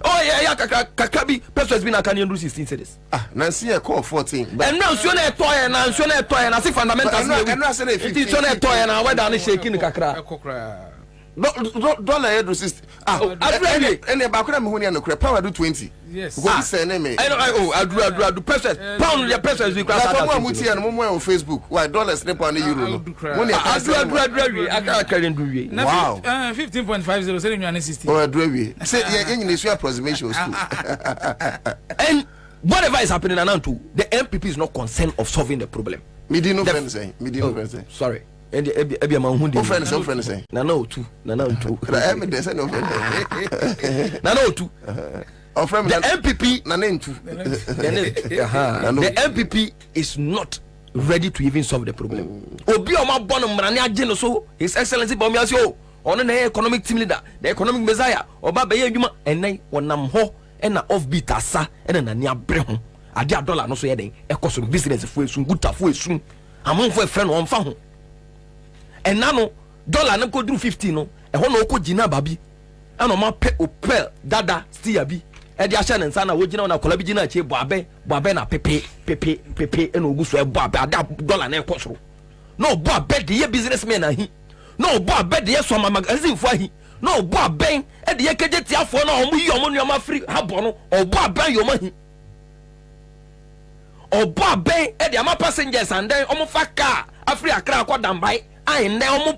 Oh yeah, kakabi person has been a Canadian lose 16 cedis. Nancy a call 14. And now so na toy and so na toy and as if fundamentals. It is so na toy and whether they shaking kakra. Dollar head resist. And the background money and the power do 20. Yes. What is say name? I do person. Pound the person we class. I'm on Facebook. Why dollars ne pound euro? I do. Wow. 15.50 selling you 60. Oh, do say in this approximation too. And whatever is happening now too, the MPP is not concerned of solving the problem. Me didn't know friend say. Sorry. And the ebi man who friend say. Na no two. There's no friend. Na no two. The MPP na name two. The MPP is not ready to even solve the problem. Obi o ma born mrani agye no so His Excellency Bobie o ono na economic team leader, the economic messiah. Oba be ye adwuma enai wonam ho na offbeat asa na ni abre ho. Ade dollar no so ye den ekoso business fo esun guta fo esun. Amon fo e friend on fa ho. And now dollar na ko dru 50 no e ho na ko gina babi ana ma pe opel dada still abi e dia hye ne nsa na wogina na kola bi gina achi boabe na pepe ena oguso e boabe ada dollar na ekosoro no boabe de ye businessman ahi no boabe de ye so magazine fo ahi no boabe e de ye keje tiafo na omu yi omu nyoma free habo no boabe yo mahi boabe e de ama passengers and then omu fa car afri akra akoda mbai ai ne omu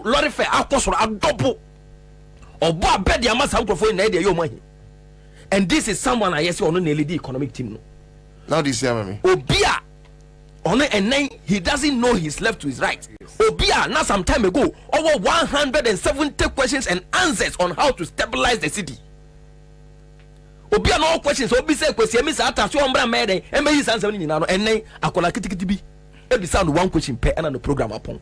lorry fare akosoro adopo boabe de ama sa mkrofo na e de yo mahi. And this is someone I see on the LED economic team. Now this year, mommy. Obia on and then he doesn't know his left to his right. Obia now some time ago over 170 questions and answers on how to stabilize the city. Obia no questions. Obi say question me say ata so ombra mede and me answer ni na no and then akola kitikiti bi e be sound one question per and the program upon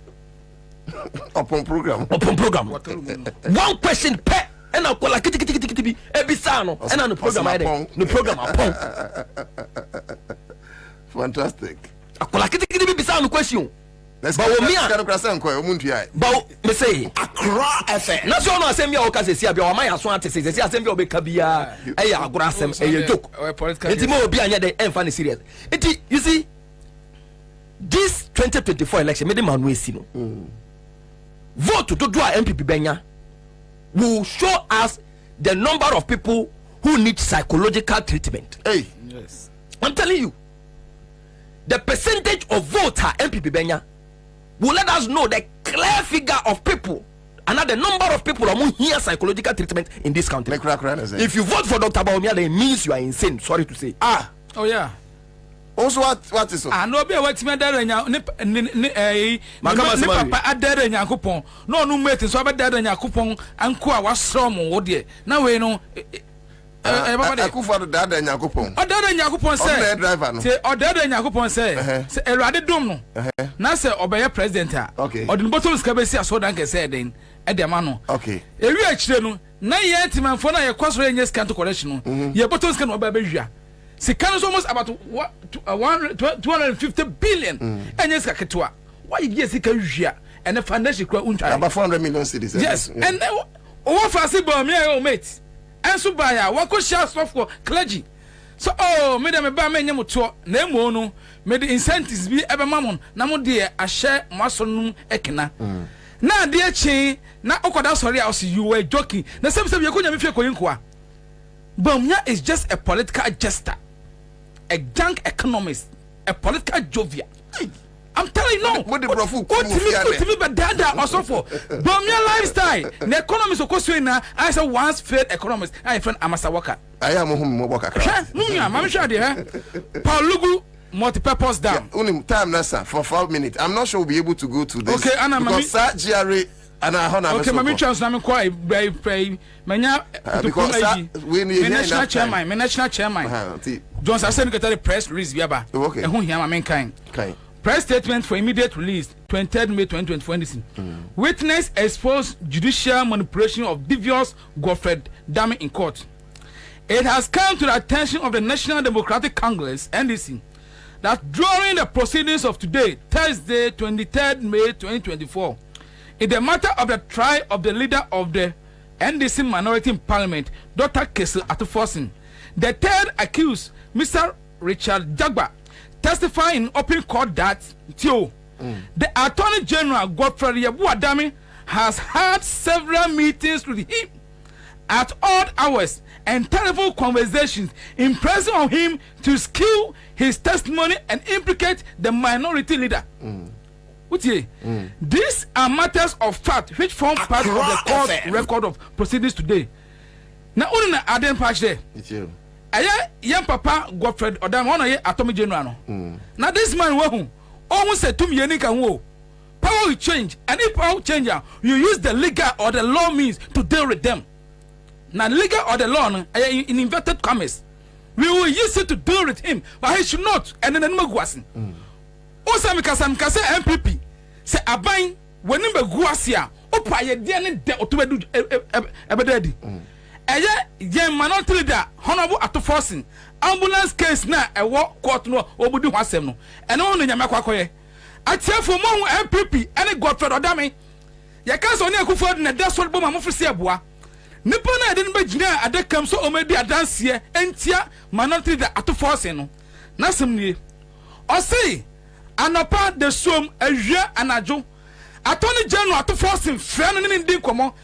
program. One question per and I call a kitty be ebisano and on the program upon fantastic. I call a kitty bisano question. Let's go. Me say Accra FM. Not so no same your case here be o my aso ate say same be obeka bia e ya agora asem e ya joke. Enti mo obi anya dey enfani serious. Enti you see this 2024 election me the man we see no. Vote to do a MPP benya will show us the number of people who need psychological treatment. Hey, yes, I'm telling you, the percentage of voter MPP Benya will let us know the clear figure of people and the number of people who hear psychological treatment in this country. If you vote for Dr. Baumia, it means you are insane. Sorry to say. Oh yeah. Also, what is so? I know be what me there papa adere Nyankopon no no mate so abedere Nyankopon anko a wasrom wo de na we no akufo adere Nyankopon adere Nyankopon say driver no say adere Nyankopon say say Erade dom no na say obeye president a odin bottom ska be si aso dan ke say den e de ma no okay ewi akire no na ye timanfo na ye kwasoro enye scan correction no ye bottom ska no obebe hwia Sikan is almost about 250 billion. And yes, Kaketwa. Why you get Sika and the financial about 400 million citizens. Yes, and then what for Sibo, me, oh, mate. And so by what could share stuff for clergy? So, oh, Madam Baman Yamuto, Nemono, made the incentives be ever mammon, Namo dear, a share Masonum Ekena. Now, dear Chain, now Okoda, sorry, I'll see you were joking. The same time you couldn't be Koyinqua. Bamia is just a political jester. A junk economist, a political jovial. I'm telling you, no. What the profu? What to me, but dada also for Bamia lifestyle. The economist of course now. I said once failed economist. I friend Amasa Waka. I am home worker. I'm sure there. Paul Lugu multi-purpose dam. Only time Nasa for 5 minutes. I'm not sure we'll be able to go to this. Okay, Anna, because GRA. Okay, my chance na me kwai pray manya we national chairman John Secretary press release biaba e hu hia ma men kan press statement for immediate release 23rd May 2024 witness exposed judicial manipulation of devious Godfred Dame in court. It has come to the attention of the National Democratic Congress NDC that during the proceedings of today Thursday 23rd May 2024 in the matter of the trial of the leader of the NDC minority in parliament, Dr. Kessel Atufosin, the third accused, Mr. Richard Jagba, testified in open court that the Attorney General Godfred Yabu-Adame has had several meetings with him at odd hours and telephone conversations impressing on him to skew his testimony and implicate the minority leader. These are matters of fact which form part of the court record of proceedings today. Now, only na Aden patch there. It's you. Aya young papa Godfred Odam one of Attorney General. Now this man who almost said to me wo power will change, and if power change, you use the legal or the law means to deal with them. Now legal or the law in inverted commas, we will use it to deal with him, but he should not. And then Magwasin. Osam kase MPP se aban woni beguasia opa ye de ne de otobedu ebedadi eye ye minority leader honorable Atufosin ambulance case na ewo court no obudu hwasem no ene wonu nyame kwakoye atiafo mo MPP ene Godfred Odame ye ka so ne akufo na desol boma mo frisi aboa nipa na de no be gina adekam so o me di adanse entia minority da ato force no na sem nie o say anapa de som ahwe anajo atoni general ato force mfra no ne ndi komo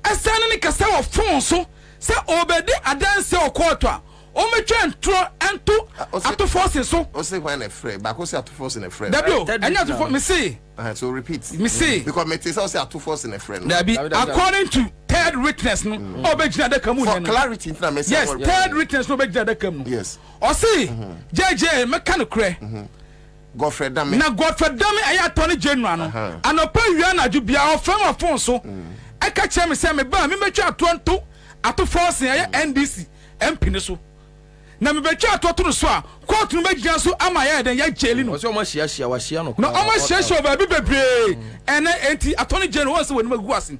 asane ne kasa wo fon so se obedi adanse o court a o me twen tro ento ato force so o say when a friend ba ko say ato force in a friend dabi o enya ato force me say so repeat me say because me say ato force in a friend dabi according to third witness no obegina de kamu for clarity na me say yes third witness no obegina de kamu yes o say JJ me kan kre Godfrey Dami na Godfrey Dami aya attorney general no anopa wia na ju bia o fam afon so e ka che me say me ba me metwa atonto ato force aya NDC MP ne so na me betwa ato no so a court no begina so ama ya den ya jeli no o se o ma hia wa hia no no o ma hia ba bi bebre ene enti attorney general won se woni magu asin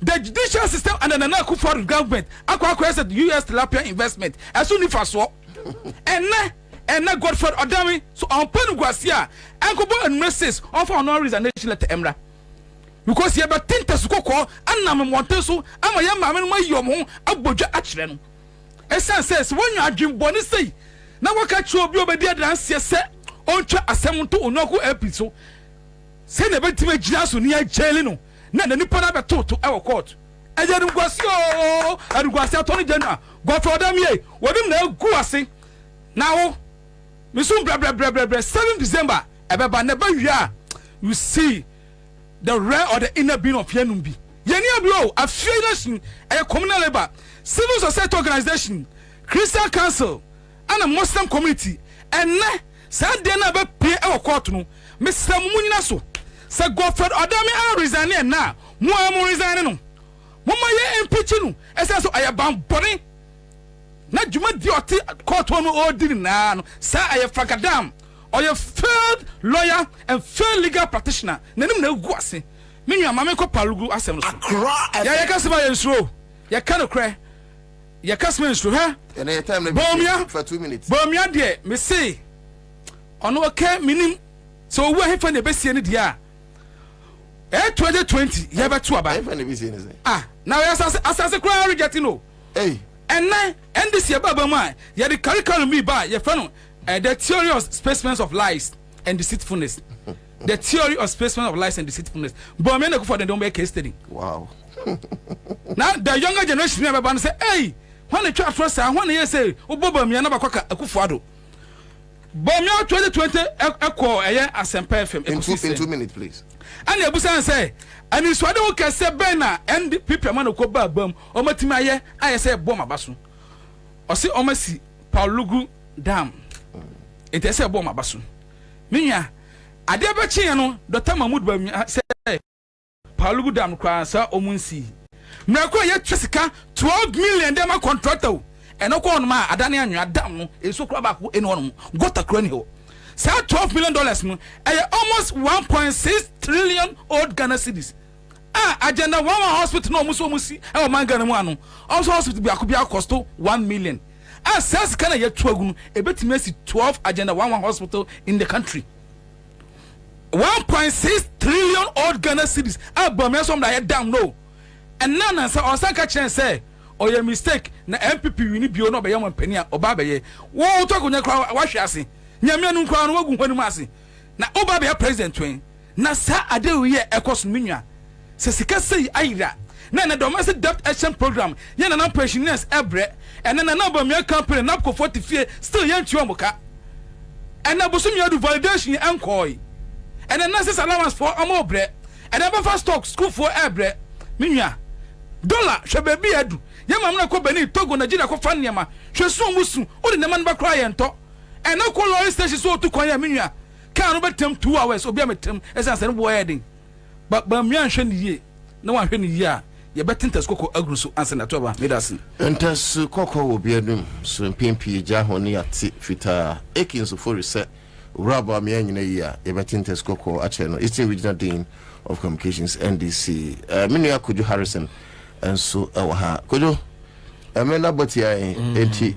the judicial system and the Nana Akufo government akwa said US tilapia investment aso ni faso ene Godfrey Odami so on panu guase a enkobo administrators of honor resignation letter emra because ye be tinta su kokko anam monte so ama ye ma me no ayom ho abodwa a kire no esan says wonyu adwemboni sei na waka chi obi obedi adanse se ontwa asem to onoko episode se ne betima gina so ni ageli no na nipa na betoto e wo court eje dum guase o aduguase atoni general Godfrey Odami e wodim na egu ase na wo misum bra 7 December ebeba na ba wia you see the rare or the inner being of Yanum bi yeni abro affiliation a communal labor civil society organization Christian council and a Muslim community and na sa de na be pay e court no mesam munyina so sa Godfrey Odami a resign na mo am resign no mo ma ye impeach no esa so ayabam boni na juma di oti court no odin na no sa aye fragadam or your failed lawyer and failed legal practitioner nanim na gu ase menua mame ko palugu asem so ya kasema yensro ya kan okre ya kasema yensro ha and your time na for 2 minutes bomia de me say ono okay minim so wo hefa na besie ne dia 2020 ya betu aba hefa na besie ne say now ya asase kra rejecting no and this year baba man ya the curriculum me ba ya fano the theory of specimens of lies and deceitfulness the theory of specimens of lies and deceitfulness but me na go for them make case study wow now the younger generation me baba say hey when the church first when you say oboba me na ba kwaka akufuado but me 2020 ekọ eye asempa fm in 2 minutes please and you busan say and is why don't can say bena and people man ko ba bam o matimi aye say bom abaso o say o masi Paulugu dam it say bom abaso minya ade ba chi no Dr. Mahmoud ba say Paulugu dam kwa sa omunsi mrako ye twesika 12 million dem contractor eno ko on ma adane anwa dam no eso kura ba ko eno no gota kura ni ho say $12 million no almost 1.6 trillion old Ghana cedis agenda one hospital no musi e o manga mu anu also hospital bi akobia cost 1 million says kana ye tuagu e betimi asi 12 agenda one hospital in the country 1.6 trillion old Ghana cedis abome some da ye down no and nana say osaka chen say o your mistake na MPP wini bio no be yam pani a oba be ye wo to akonya kra wa hwe ase nyame anu kra no wagu hwanu ase na oba be president twen na sa ade wo ye ekos minwa se sika sei ayira na domestic debt action program ye na pensioners ebre and na na bamia company na ko 40 fie still ye ntuo muka and na bosum ye do validation enkoi and na say allowance for amobre and na fa stock school for ebre minwa dollar hwe baby adu ye mamna ko bani Togo Nigeria ko fa niema hwe so musu o de nema ba kra ye nto and na ko lorry station so to kon ya minwa kan no betem 2 hours obi ametem esa se no boy edin ba mi anhwe ni ye na wa hwe ni ye a ye betintas kokko agru so ansa na to ba medasi entas kokko obi adum so pempi ja ho ne yate fita ekin so for reset raba mi anyina yi a ye betintas kokko a che no Eastern Regional Dean of Communications NDC minu Akojo Harrison enso e wa ha Kojo me na boti ai enti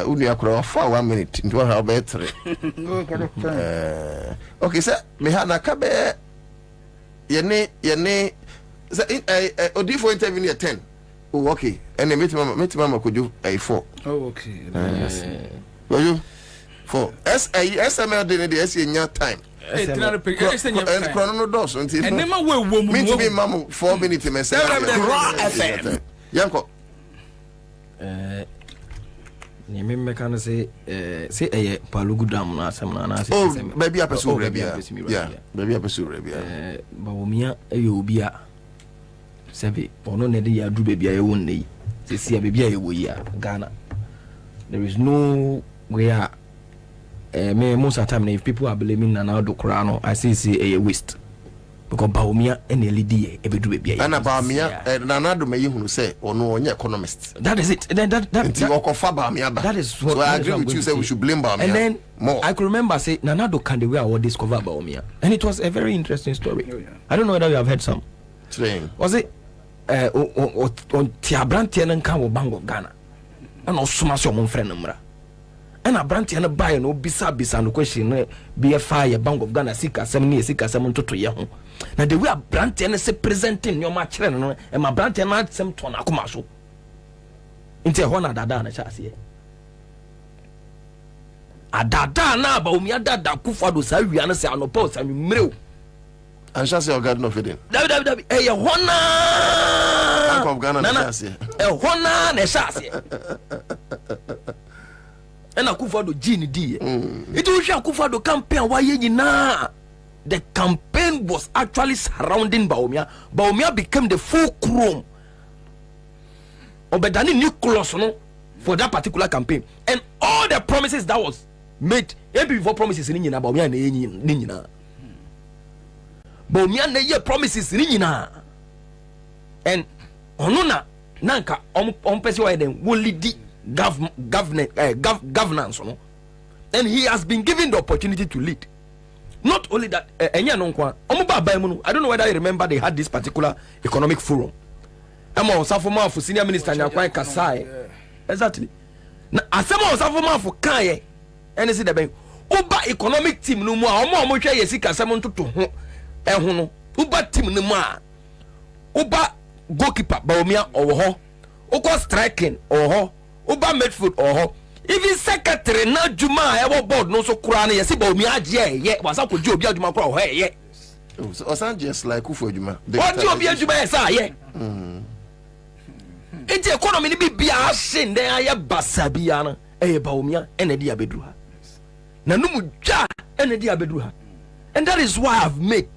unu akora for 1 minute ndo ha ba etre okay sir me ha na ka be yene say odifo interview near 10 Oh, okay. And then meet mama could you a 4. Oh, okay. Were you 4? SML didn't the SC in your time. And chrono dos until and never will mean to be mamma 4 minutes. FM. Yanko. Name mechanic say a palugudam na samana. Oh, maybe I pursue Rabia. Yeah, maybe I pursue Rabia. Baumia, Ayubia. Sevi, or no, Nedia do baby, I won't need. They see a baby, we are Ghana. There is no way. Most of the time, if people are blaming Nanado Corano, I see a waste. Because Baumia and LED every do baby. And Baumia, Nanado may you say, or no, economists. That is it. That is what I agree with you. Say we should blame Baumia. And then more. I could remember say Nanado can the way I discover Baumia, and it was a very interesting story. I don't know whether you have heard some. Was it on Tiabrantian and Kawo Bank of Ghana? And also my friend Numra. And a branch and a buy no bisa no question be a fire Bank of Ghana sika 7 years sika 7 to 2 years. Now the way a branch and say presenting your match and my branch and not some ton akumaso. Inte hona dada na chasi. A dada na ba umi dada kufa do sa wi an say anopo sa mreu. Ansah say God no feeding. David eh hona Bank of Ghana na chasi. Hona na chasi. And Akufo-Addo gene D. It was Akufo-Addo campaign why na the campaign was actually surrounding Bawumia. Bawumia became the fulcrum of the nucleus for that particular campaign. And all the promises that was made, even before promises in Nina, Bawumia Nina. Bawumia ne promises in Nina. And Onona Nanka Pesi why then will lead governance, and he has been given the opportunity to lead. Not only that, I don't know whether you remember they had this particular economic forum. I'm also for senior minister Nyakwai Kasai. Exactly. Now, as I'm also for Kaye, and see the bank. Uba economic team no more. Omo share yesika 7 to Uba team no more. Uba goalkeeper Bawumia or Uko striking or Uba midfield or even secretary na Juma ever board no so kura na yesi Bawumia je was up with Obi Juma kura ye. So just like Kufu Juma. What Obi Juma esa ye. Enti economy ni bibia shin den aye basabia na Bawumia enedi abedru ha. Na numu ja enedi abedru ha. And that is why I've made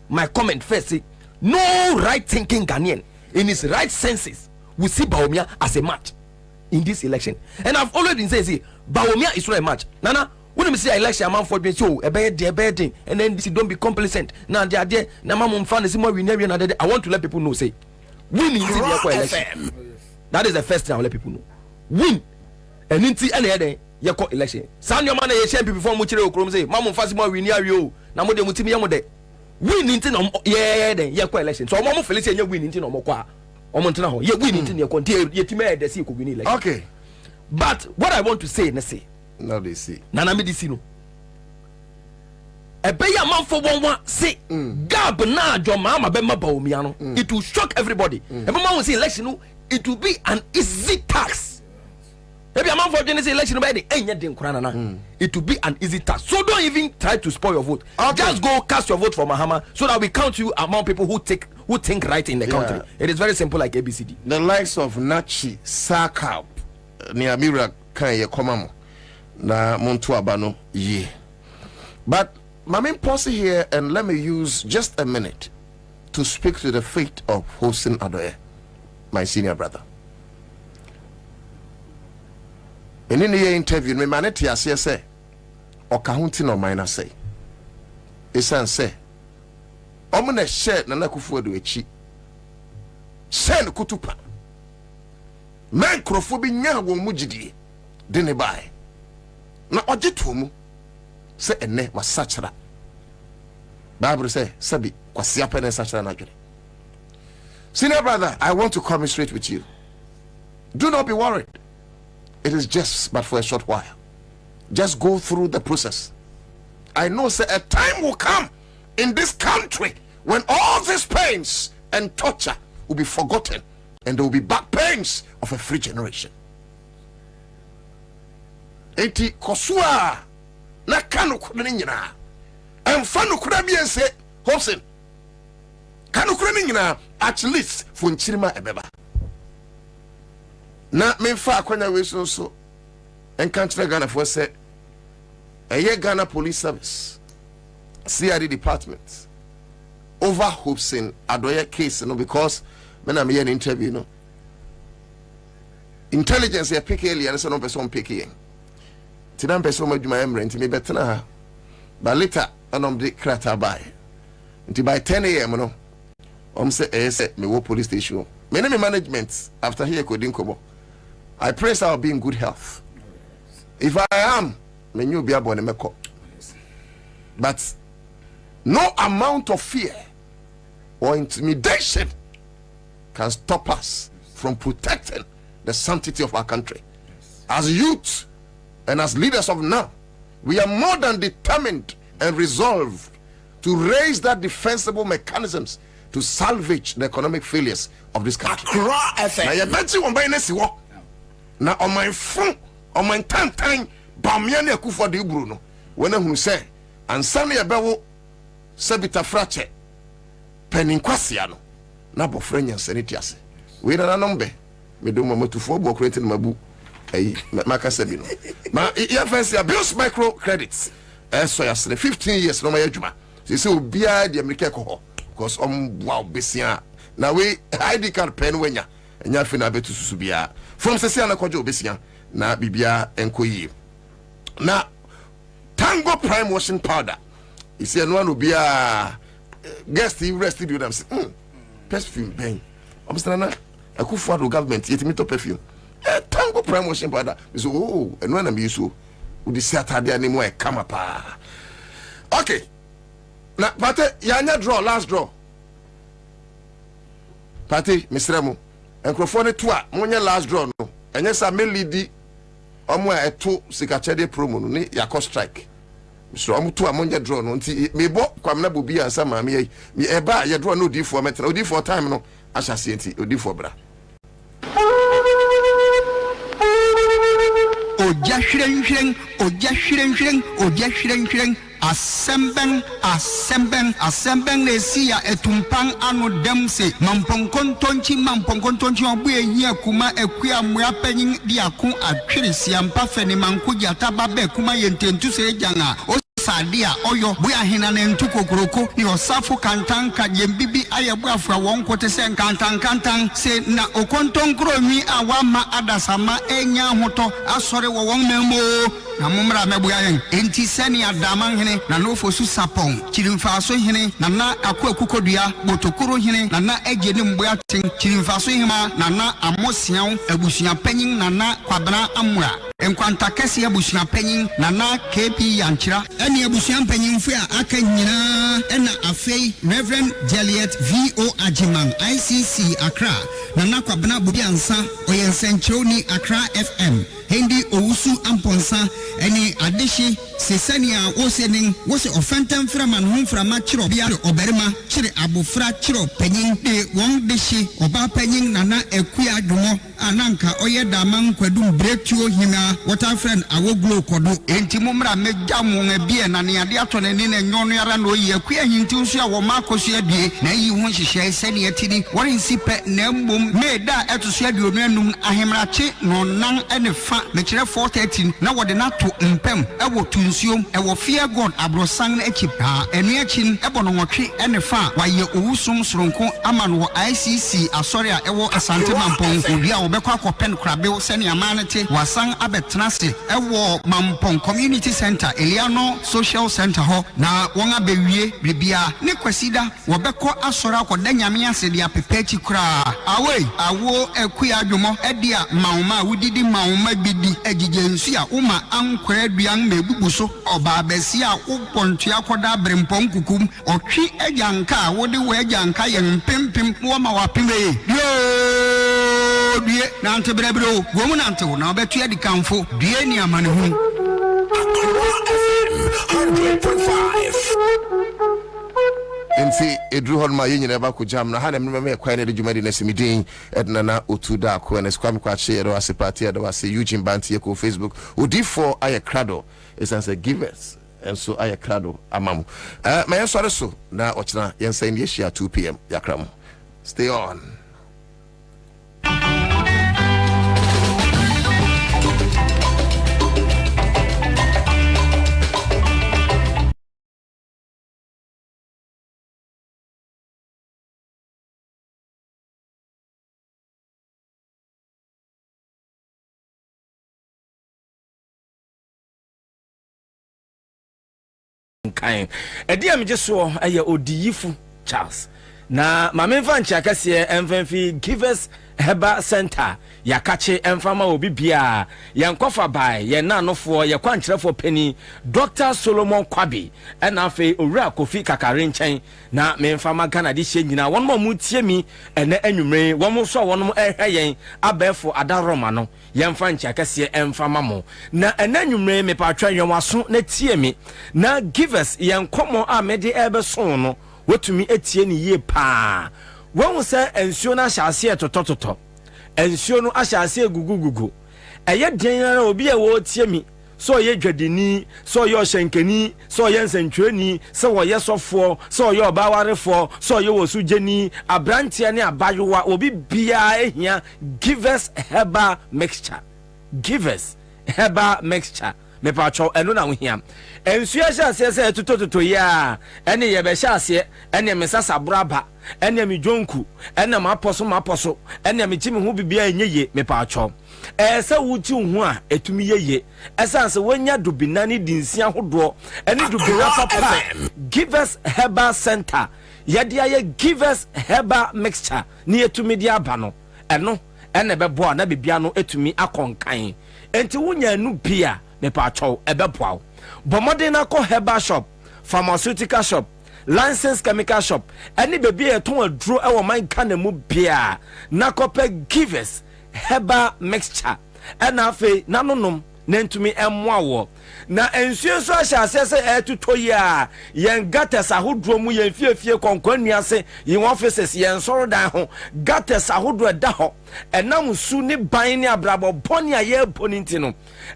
my comment first say no right thinking Ghanaian in his right senses will see Bawumia as a match in this election. And I've always been saying, Bawumia is not a match. Nana, when we say election, I'm for being so a bad thing, and then this don't be complacent. Now they are there. Now, Mamma fan is more we never another. I want to let people know, say, win in the election. That is the first thing I will let people know. Win and into any other election. San your man a champion before Muchiro Chrome say, Mamma Fasimo, we near you. Now, what they Mutimi, win into then election. So, Mamma Felicia, you win into no more. Okay, but what I want to say, now they see. Nana medicine. A pay a month for one say Gab na your mama Bema Bawumiano. It will shock everybody. Every man will say election, it will be an easy tax. Maybe a month for Genesis election by the end it will be an easy task. So don't even try to spoil your vote. Just go cast your vote for Mahama so that we count you among people who think right in the country. It is very simple like ABCD. The likes of Nachi, Sakab, Niamira Kanye Komamo, Na Montuabano, ye. But my main pause here and let me use just a minute to speak to the fate of Hossein Adoye, my senior brother. In the interview, me maneti asiye say, o kahunti no minor say. Isan say, omune share na Akufo-Addo echi. Send kutupa. Men krofo bi nya wo mujidi. De ne bai. Na ojeto mu. Se ene wasachara. Bible say, sabi kwasi apene sachara na dwene. Senior brother, I want to commiserate with you. Do not be worried. It is just but for a short while. Just go through the process. I know say a time will come in this country when all these pains and torture will be forgotten and there will be back pain brains of a free generation. Enti kosua na kanu kudani nyina emfanu kudabi ense Hobson kanu kudani nyina at least for nchirima ebeba na memfa akwanya weso so enkantre Ghana for say eye Ghana Police Service CID department over Hobson adoye case no because when I'm here in interview no intelligence ya pick earlier so no person pick here tidam person madwuma emrent me betena ha but later anom de krata by until by 10 a.m. no say me wo police station me name management after here coding kobo I pray I'll be in good health. If I am me new be abone meko, but no amount of fear or intimidation can stop us from protecting the sanctity of our country. As youth and as leaders of now, we are more than determined and resolved to raise that defensible mechanisms to salvage the economic failures of this country. Na on my phone, on my time, Bamiani Akufo de Bruno, when I say, Ansah ne Yabewo, Sebita Frache, Peninquasiano, Nabo Frenian Senitias. We don't know, me do my to four book creating my book, Maka Sabino. Ma, yeah, fancy abuse micro credits. So, yes, the 15 years, no, my juma. She said, be the American cohort, because wow, Bessia. Now we ID card pen when ya, and ya finna betu subia. From Sesiana Kojo Bessia, na Bibia Enkoyi. Na Tango Prime washing powder. You see, no one will be a guest, he rested with them. Perfume, bang. I'm saying, I could afford the government, yet me to perfume. Tango Prime washing powder. So, oh, and when I'm used to, with the Saturday anymore, come up. Okay. Now, Pate, Yanya draw, last draw. Pate, Mr. Remo. And Crofone Tua, Monya last draw, no. And yes, I may lead the Omwa eto sikachede promo no ne yakọ strike. So amuto amonja draw no nti me bo Kwabena Bobie Ansah ma me eba ye draw no D4 metra D4 time no ahyase nti D4 bra. Oja hwirenhwiren Assemben lesia etumpan anu demse mamponkontonchi obu ehia kuma ekua mua penyin diakun atwiri siampa feni mankuja tababe kuma yententu se janga sadia oyo buya hina ne ntuko koroko ni osafo kantanka jembibi ayebu afra wonkote se kantan se na okontonkro mi awama adasama enya hoto asore wo won membo na mumra mebuya yen enti seni adaman hene na nofo su sapon chirimfaso hene na akukodua botokoro hene na ejeni mboya tin chirimfaso hima na amosian abusuan panyin na Kwabena amura enkwanta kese abusuan panyin na KP yanchira eni abusuan panyin fu a aka nyina ena afei Reverend Juliet VO Ajiman ICC Accra na Kwabena Bobie Ansah oyensenchoni Accra FM Hindi Owusu Amponsa eni adeshi sesania wosenin wose ofentam framan hon frama chiro bia oberima chire abofra chiro panyin de won deshi oba panyin na ekua dwomo ananka oyedaman kwadum breakthrough hina water friend awoglo kodo enti momra meja mo bia na ne ade atone ne nyono ara no yi ekua hinti nso a wo makoso adie na yi ho hihye sene atini worensi pe na mbom meda etoso aduonu anum ahemrache no nan ene fa me kire 413 na wode na to mpem ewo tunsuom ewo fear God abrosan na ekipa enu akin ebono nwotwe ene fa waye owusum soronko amano ICC asori a ewo asante mampon obi a obekọ akọpen krabe sene amanete wasan abetenase ewo mampon community center Eliano social center ho na won abewie bibia ne kwasida wobekọ asori akoda nyame ase dia pepechi kra awo ekuya adwomo edia mauma wudidi mauma bidi egigensu a uma ankwara aduan mebubuso oba besi a upontu akoda brempon kukum otwi ejanka wode we ejanka yen pimpim wo ma wapime die na antebrebro gomu na antewo na obetu edi kanfo die ni amane hu 100.5 enti edru hon ma yenyina ba ko jam na ha na me kwa na de dwuma de na simidin edna na otu da ko na skwam kwa che do asipati do ase Eugene Bantie ko Facebook odi4 aye krado is as a givers and so aye krado amam ma yen sore so na ochina yen say ne shia 2 p.m. yakram stay on. Kind Edia me just so aye odiyifu Charles na mamemfa nchakase emfanfi givers heba center yakache emfama obi bia yankofa bai ye nanofo ye kwankyerefo pani Dr. Solomon Kwabi ena afi owura Kofi Kakare nchen na memfama Ghana de hye nyina wonmo mutie mi ene anwumre wonmo so wonmo ehweyen abefo adaroma no yemfa nchakase emfama mo na ene anwumre me patwa yonwaso na tie mi na givers yenkomo a mede ebeso no wotumi etie ni ye pa won se ensuo na hyase etotototo ensuo no ahyase gugugugu eye den ara obi e wo tie mi so ye dwadini so ye ohyenkani so ye nsentweni so wo ye sofo so ye obawarefo so ye wosujeni abrantia ne abayowa obi bia ehia givers heba mixture me pa cho eno na wohia ensuo hyase se etotototo ya ene ye be hyase ene me sasa braba ene me dwonku ene maposo ene me chimi hu bibia enyeye me pa cho se wuti hu a etumi yeye esanse wonya dubinani dinsia hodo ene dubira papa givers heba center yede aye givers heba mixture ni etumi dia aba no eno ene bebo na bibia no etumi akonkan enti wonya nu bia me pa cho ebeboa bomode na ko herbal shop pharmaceutical shop licensed chemical shop any baby e ton aduro e wo man kana mu bia na ko pe givers herbal mixture na afi nanonom na ntumi emmoa wo na ensuo so ahyase se etutoyi a yen gates ahodro mu yen fiefie konkwani ase yen offices yen sorodan ho gates ahodro da ho enam su ni ban ni abrabo boni a ye poninti no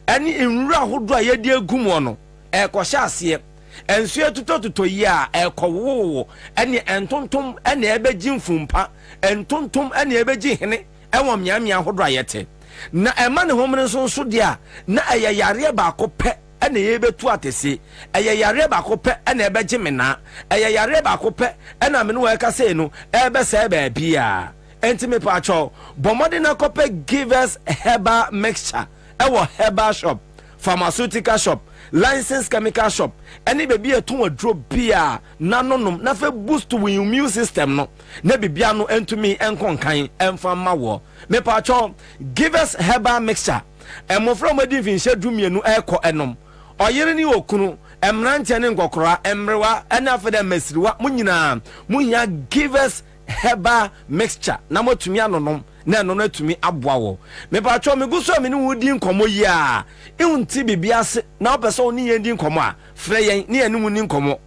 eni enwura ahodro a ye di egum wo no ekosha ase ensuo tutoyi a ekowowo eni entontom eni ebeji mfumpa entontom eni ebeji hene enwo miamia ahodro ayete na ema ne homre so dia na ayayare ba ko pe ene yebetu atese ayayare ba ko pe ene ebeje mena ayayare ba ko pe ena me no we ka sei no ebe se ba bia entime pa cho bomode na ko pe givers herbal mixture ewo herbal shop pharmaceutical shop licensed chemical shop any baby eton adro bia nanonom na fe boost we immune system no na bibia no entumi enkonkan emfa mawo me pa cho givers herbal mixture emofro madi finhye dumienu eko enom oyere ni okunu emrante ne ngokora emrewa ena fe da masiriwa munyina muhia givers herbal mixture na motumi anonom na no natumi aboa wo me pa cho me guso me ni wudi nkomo yi a ehunti bibia se na opese oni yendi nkomo a frɛ yen ne enu ni nkomo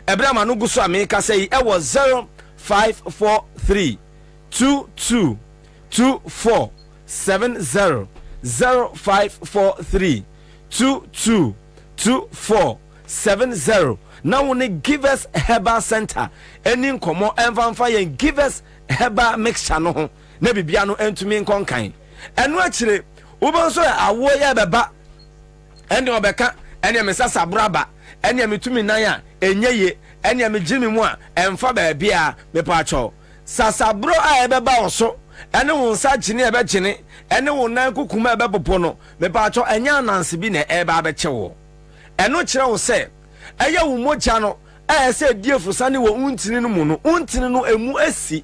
ebra ma no guso a me ka sei e wo 0543 222470 0543 222470 na woni givers herbal center eni nkomo enfanfa yen givers herbal mixture no ho na bibia no entumi nkonkan enu akire ubonso awo ya beba ene obeka ene mesasa braba ene metumi nan a enyeye ene megimi mu a emfa ba bia mepacho sasabro a ebeba oso ene wonsa gine ebegine ene wonan kukuma ebepopo no mepacho enya ananse bi na eba abechewo eno kire wo se eye wo moja no se diefusa ne wo untini no mu no untini no emu asi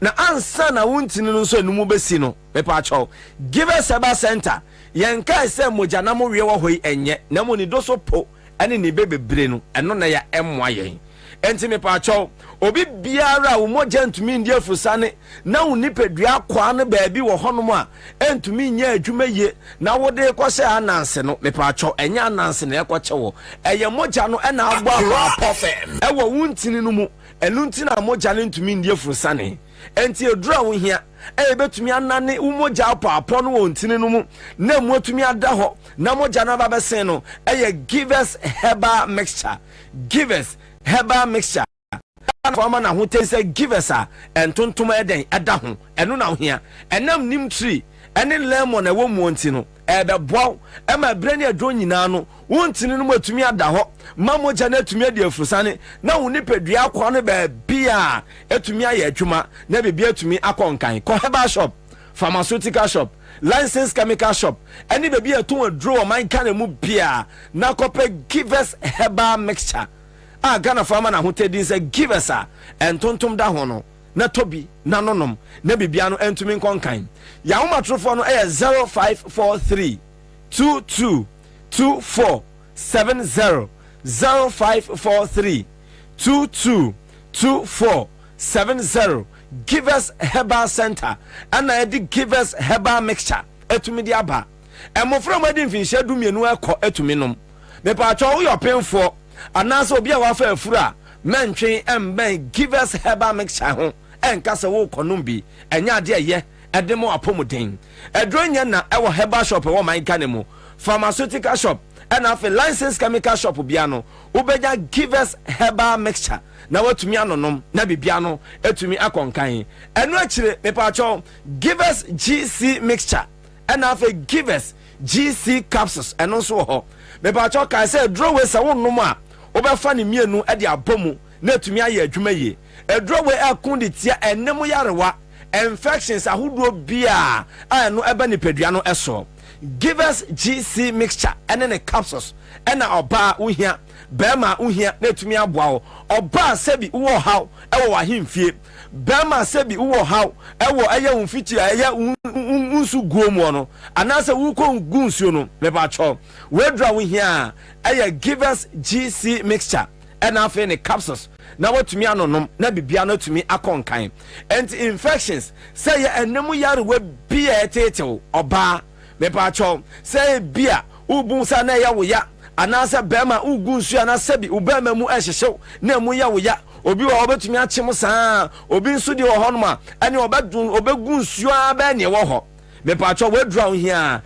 na ansa na wuntini no so enumu besi no mepacho givers herbal center yenka se moja na mo wie wo hoi enye na mo ni doso po ene ni bebebre no eno na ya emmoa yen enti mepacho obi biara wo moja ntumi ndi afusane na wo nipadua kwa no baabi wo honom a entumi nya adwuma ye na wo de kwose ananse no mepacho enya ananse na ekwache wo eye moja no ena agbo apop e wo wuntini no mu enunti na moja ne ntumi ndie frusane enti edura wo hia betumi anane wo moja apo no wontini no mu na mu atumi ada ho na moja na ba besen no givers herbal mixture Farmer na ho ten say givers a entontom eden ada ho eno na ho hia enam nim tree ene lemon na wo mu onti no beboa ma brani adro nyina no wontini no matumi ada ho mamoja na atumi ade afusane na wo nipadua akwa no ba bia atumi aye adwuma na bibia atumi akonkan ko herbal shop pharmaceutical shop licensed chemical shop any baby aton adro man kan mu bia na kope givers herbal mixture Ghana farmer na hotedin say give us a entontom da ho no na tobi na nonom na bibia no entumi konkan ya wo matrofo no 0543 222470 0543 222470 give us herbal center and I did give us herbal mixture etumi di aba emofra madi mfinhye du mienu ekọ etumi nom me pa cho wo yo penfo anaso obi a wafa afura mentwen emben give us herbal mixture ho enkasa wo konom bi enya ade ye edemo apomuden edronya na ewo herbal shop wo man kanemu pharmaceutical shop and have a licensed chemical shop bia no ubeja give us herbal mixture na watumi anonom na bibia no etumi akonkan eno akire mepacho give us GC mixture and have a give us GC capsules eno so ho mepacho kai say draw we sa wonnom a obefa ne mienu e de abomu na etumi aye adwuma ye draw we akun de tia enemu yarewa infections ahodo bia eno eba ne padua no eso give us GC mixture and then a capsules and oba uhia bema uhia na etumi aboa oba sebi wo haw ewo ahimfie bema sebi wo haw ewo eye unfiti eye unsu guomo no anase wuko gunsuo no meba cho wedra uhia eye give us GC mixture and afi ne capsules na watumi anonom na bibia no tumi akonkan and infections say enemu yare we bia etetew oba mepacho say bia ubun sa na ya wo ya anasa bema ugunsu anasa bi ubema mu ehyehew na mu ya wo ya obi wa obetumi achim saa obi nso di wo honoma ene obegunsu aba ne wo ho mepacho we drown here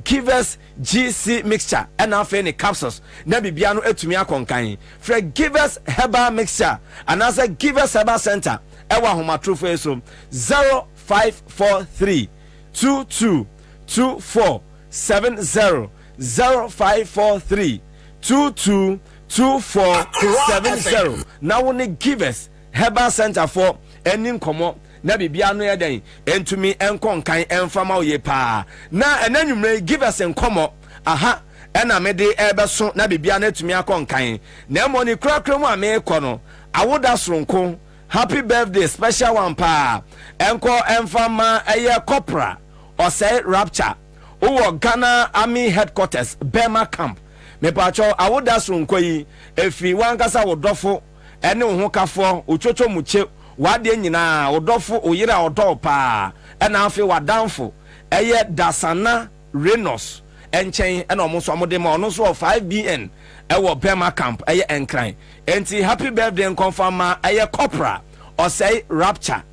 give us GC mixture and afi ne capsules na bibia no etumi akonkan fra give us herbal mixture anasa give us herbal center ewa homatrofo eso 0543 222470 0543 222470 now we give us herbal center for any komo na bibia no yeden entumi enkonkan enfama oye pa na enanwumre give us enkomo aha ena mede ebeso na bibia na etumi akonkan na mo ni krakra mu ameko no awoda soronko happy birthday special one pa enko enfama eye corpora or say rapture Ghana Army headquarters Bema camp me pacho awoda soronko yi efi wankasa wodofo ene ho kafo ochocho muche wade nyina wodofo oyira odopa ena afi wadanfo eye dasana renos enchen ena omoso amode ma ono so 5BN ewo Bema camp eye enkran enti happy birthday confirm eye corpora or say rapture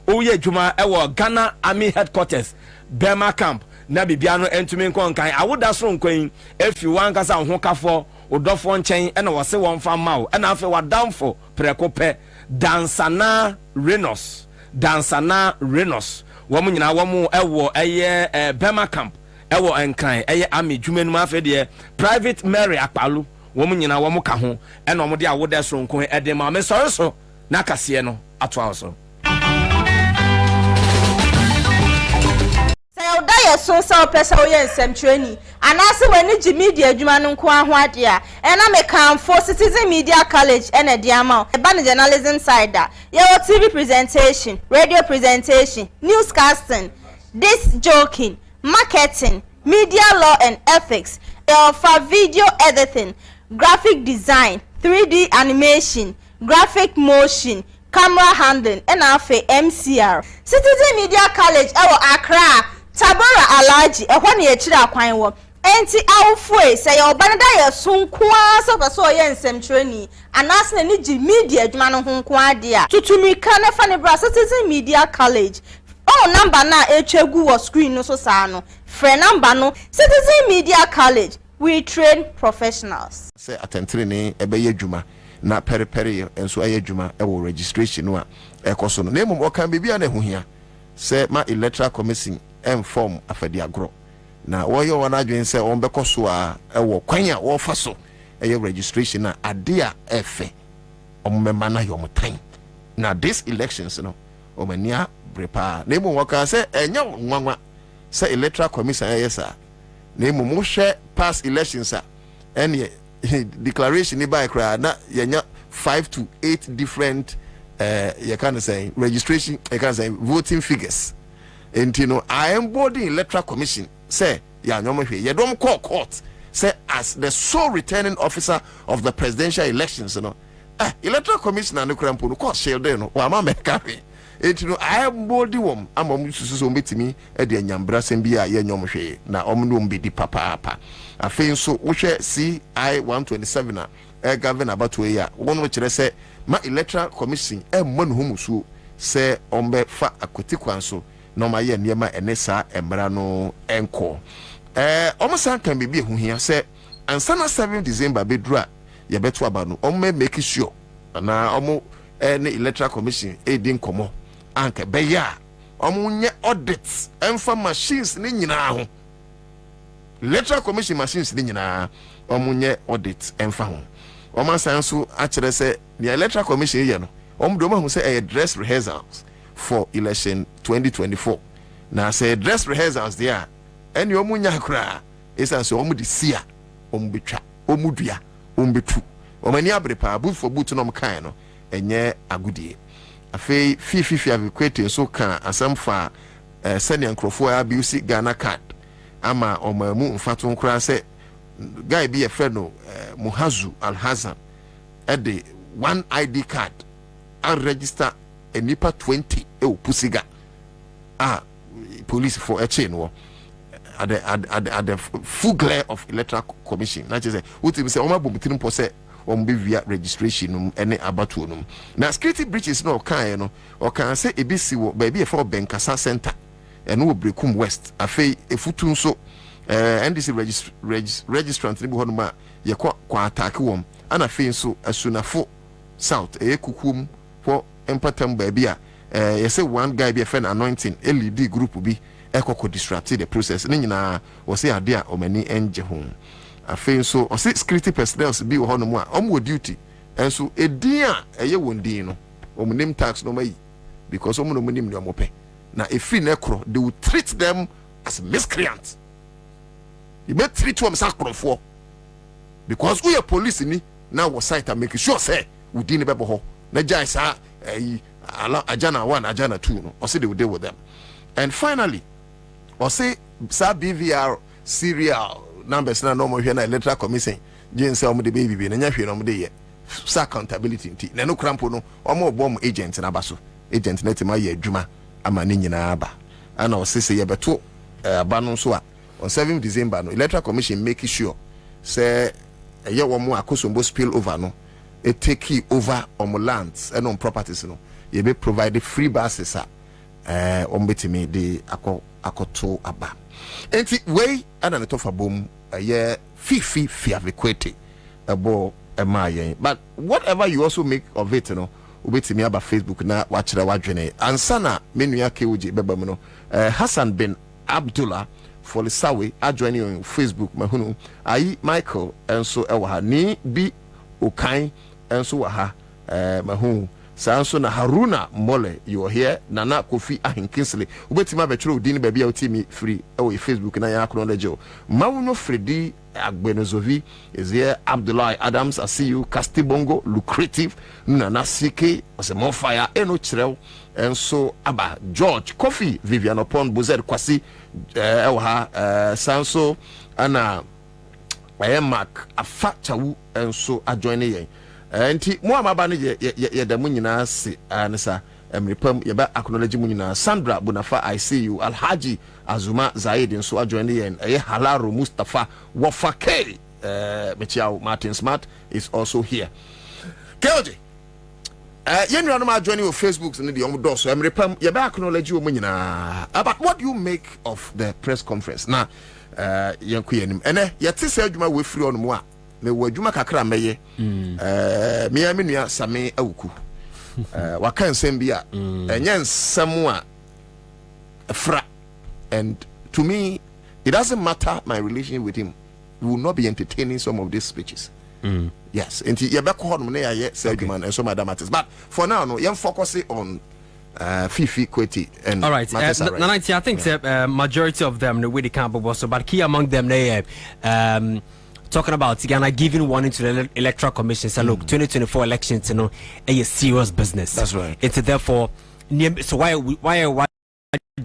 oye juma ewo Ghana Army headquarters Bema camp na bibia no entumi nkonkan awoda so nkwan efi wankasa ho kafo odofo nchen ena wose won fa mawo ena afi wadamfo prekope dansana renos womu nyina womu ewo eye Bema camp ewo enkran eye ami dwumanum afi de private Mary akpalu womu nyina womu ka ho ena omo de awoda so nkwan ede ma me so na kase no ato aso so so pesa oye nsem training anase wani ji media adwuma no nko aho ade a ena me kan for Citizen Media College ena de ama e ba journalism side da ye TV presentation, radio presentation, newscasting, disc joking, marketing, media law and ethics, for video editing, graphic design, 3D animation, graphic motion, camera handling and afa MCR. Citizen Media College ewo Accra Tabora Alaji ehwo na yechira akwan wo enti awfo say your banada ye sonkwa so person ye nsɛmtwerɛni anas na ni gi media adwuma no ho nko ade a tutumika na fa ne bra Citizen Media College number na echegu wo screen no so saa no frɛ number no Citizen Media College we train professionals say attentre ne ebeye adwuma na periperi enso aye adwuma e wo registration no a ekoso no na emom okan bibia na ehuhia say ma electoral commission form afadi agro na woyɛ wɔn adwen sɛ wɔn bɛkɔ so a ɛwɔ kwan a wɔfa so ɛyɛ registration na ade a ɛfɛ wɔn mɛma na yɛ wɔn tan na this elections no wɔn ania brepa na emu wɔka sɛ ɛnyɛ nwanwa sɛ electoral commission ɛyɛ saa na emu mo hwɛ past elections a ɛne declaration ni ba ekra na yɛnya 5 to 8 different you can say registration you can say voting figures and you know I am body electoral commission say ya nyomo hwe ye dom court say as the sole returning officer of the presidential elections you know electoral commissioner no krampo no court shield no wa ma mekare and you know I am body wom amom susu betimi e de anyambra sem bia ye nyomo hwe na omno mbedi papa afei so wo hwe CI 127 na governor about we ya won wo kire say ma electoral commission manu humusuo say ombe fa akoti kwanso no ma ye niema enesa embra no enko omosan kan bibie huhia say ansa na 7 December bedru a ye beto aba no omme make sure na omo ne electoral commission din komo anka beya omo nye audits emfa machines ne nyina ho electoral commission machines ne nyina omo nye audit emfa ho omo san so a kire say the electoral commission ye no omo do ma hu say a dress rehearsals for election 2024 na say dress rehearsals there any omo nya kra esa so omo de sia omo betwa omo dua omo betu omo ni abrepa boot for boot no mo kan no enye agudie afei fifi aviquate so kan asamfa senior nkrofo abuse Ghana card ama omo mu mfato nkra say guy be a friend no Muhazu Alhazan ede one ID card and register a nipa 20 pusiga police for a chain war at the full glare of electoral commission na say utim say oma bomutin po say be via registration num ene abatu num na security breaches no kan no o kan say ebisi wo ba bi e for Benkasa center eno wo Brekum West afei efutu nso NDC registrant ni bi hono ma ye kwa attack wom ana afei nso asunafo south kukum for empatam ba bi a you say one guy be a friend anointing LED group bi ekoko disrupt the process ni nyina wo say ade a omani enje ho afei so o say security personnel bi wo hono mu a omo duty enso edin a eye wondin no omunim tax no mai because omo no munim ne omope na efi na ekro they will treat them as miscreants. You may treat them as akrofo because we are police ni now was site and make sure say we didn't be ho na jai sa ajana 1 ajana 2 no or say they will deal with them. And finally or say sa BVR serial numbers na no more here na electoral commission jin say omo de baby na nya hwe no omo de ye sa accountability nti na no krampo no omo bom agent na baso agent na tema ye adwuma ama ne nyina aba ana o say ye beto aba no so a on 7 December no electoral commission make sure say ye wo mo akosombo spill over no it take over on lands and on properties no ye be provide free buses on betimi de akoto aba enti we ana ne tofa bom ye fifi aviquate abo emayen but whatever you also make of it no ubetimi aba Facebook na wachira wadwene Ansah na menua KOG bebam no Hassan bin Abdullah Folisawe adjoining on Facebook mahunu ayi Michael enso ewa ni bi okan enso wa ha mahunu sanso na Haruna Mole you are here Nana Kofi Ahinkinsley ubetima betro odin ba bia otimi free ewa Facebook na ya acknowledge mawuno Fredi Agbenozovi is here Abdullah Adams I see you Castibongo lucrative Nana CK was a more fire eno chrew enso aba George Coffee Vivian upon Bozer Kwasi ewa sanso ana Mark afa chawu enso adjoin ye enti mo amaba ne ye da mu nyina se ansa repam yeba acknowledge mu nyina Sandra Bunafa I see you Alhaji Azuma Zaid nso ajoin yen Halaro Mustafa Wafake Mechiao Martin Smart is also here. Keoje yen no ma join you Facebook and the omdo so repam yeba acknowledge mu nyina. But what do you make of the press conference na yen ku yenim ene yete se adwuma we free on mu a me wo adwuma kakra meye me ya menua Same Awuku wakan sembia enye nsam a fra, and to me it doesn't matter my relation with him, we will not be entertaining some of these speeches. Yes, and you back home na ye say adwuma and some other matters, but for now no you focus on Fifi Kweti and all right. I think the majority of them the way they can't was but key among them they talking about Ghana giving warning to the Electoral Commission. So look, 2024 elections, a serious business. That's right. It's therefore so why you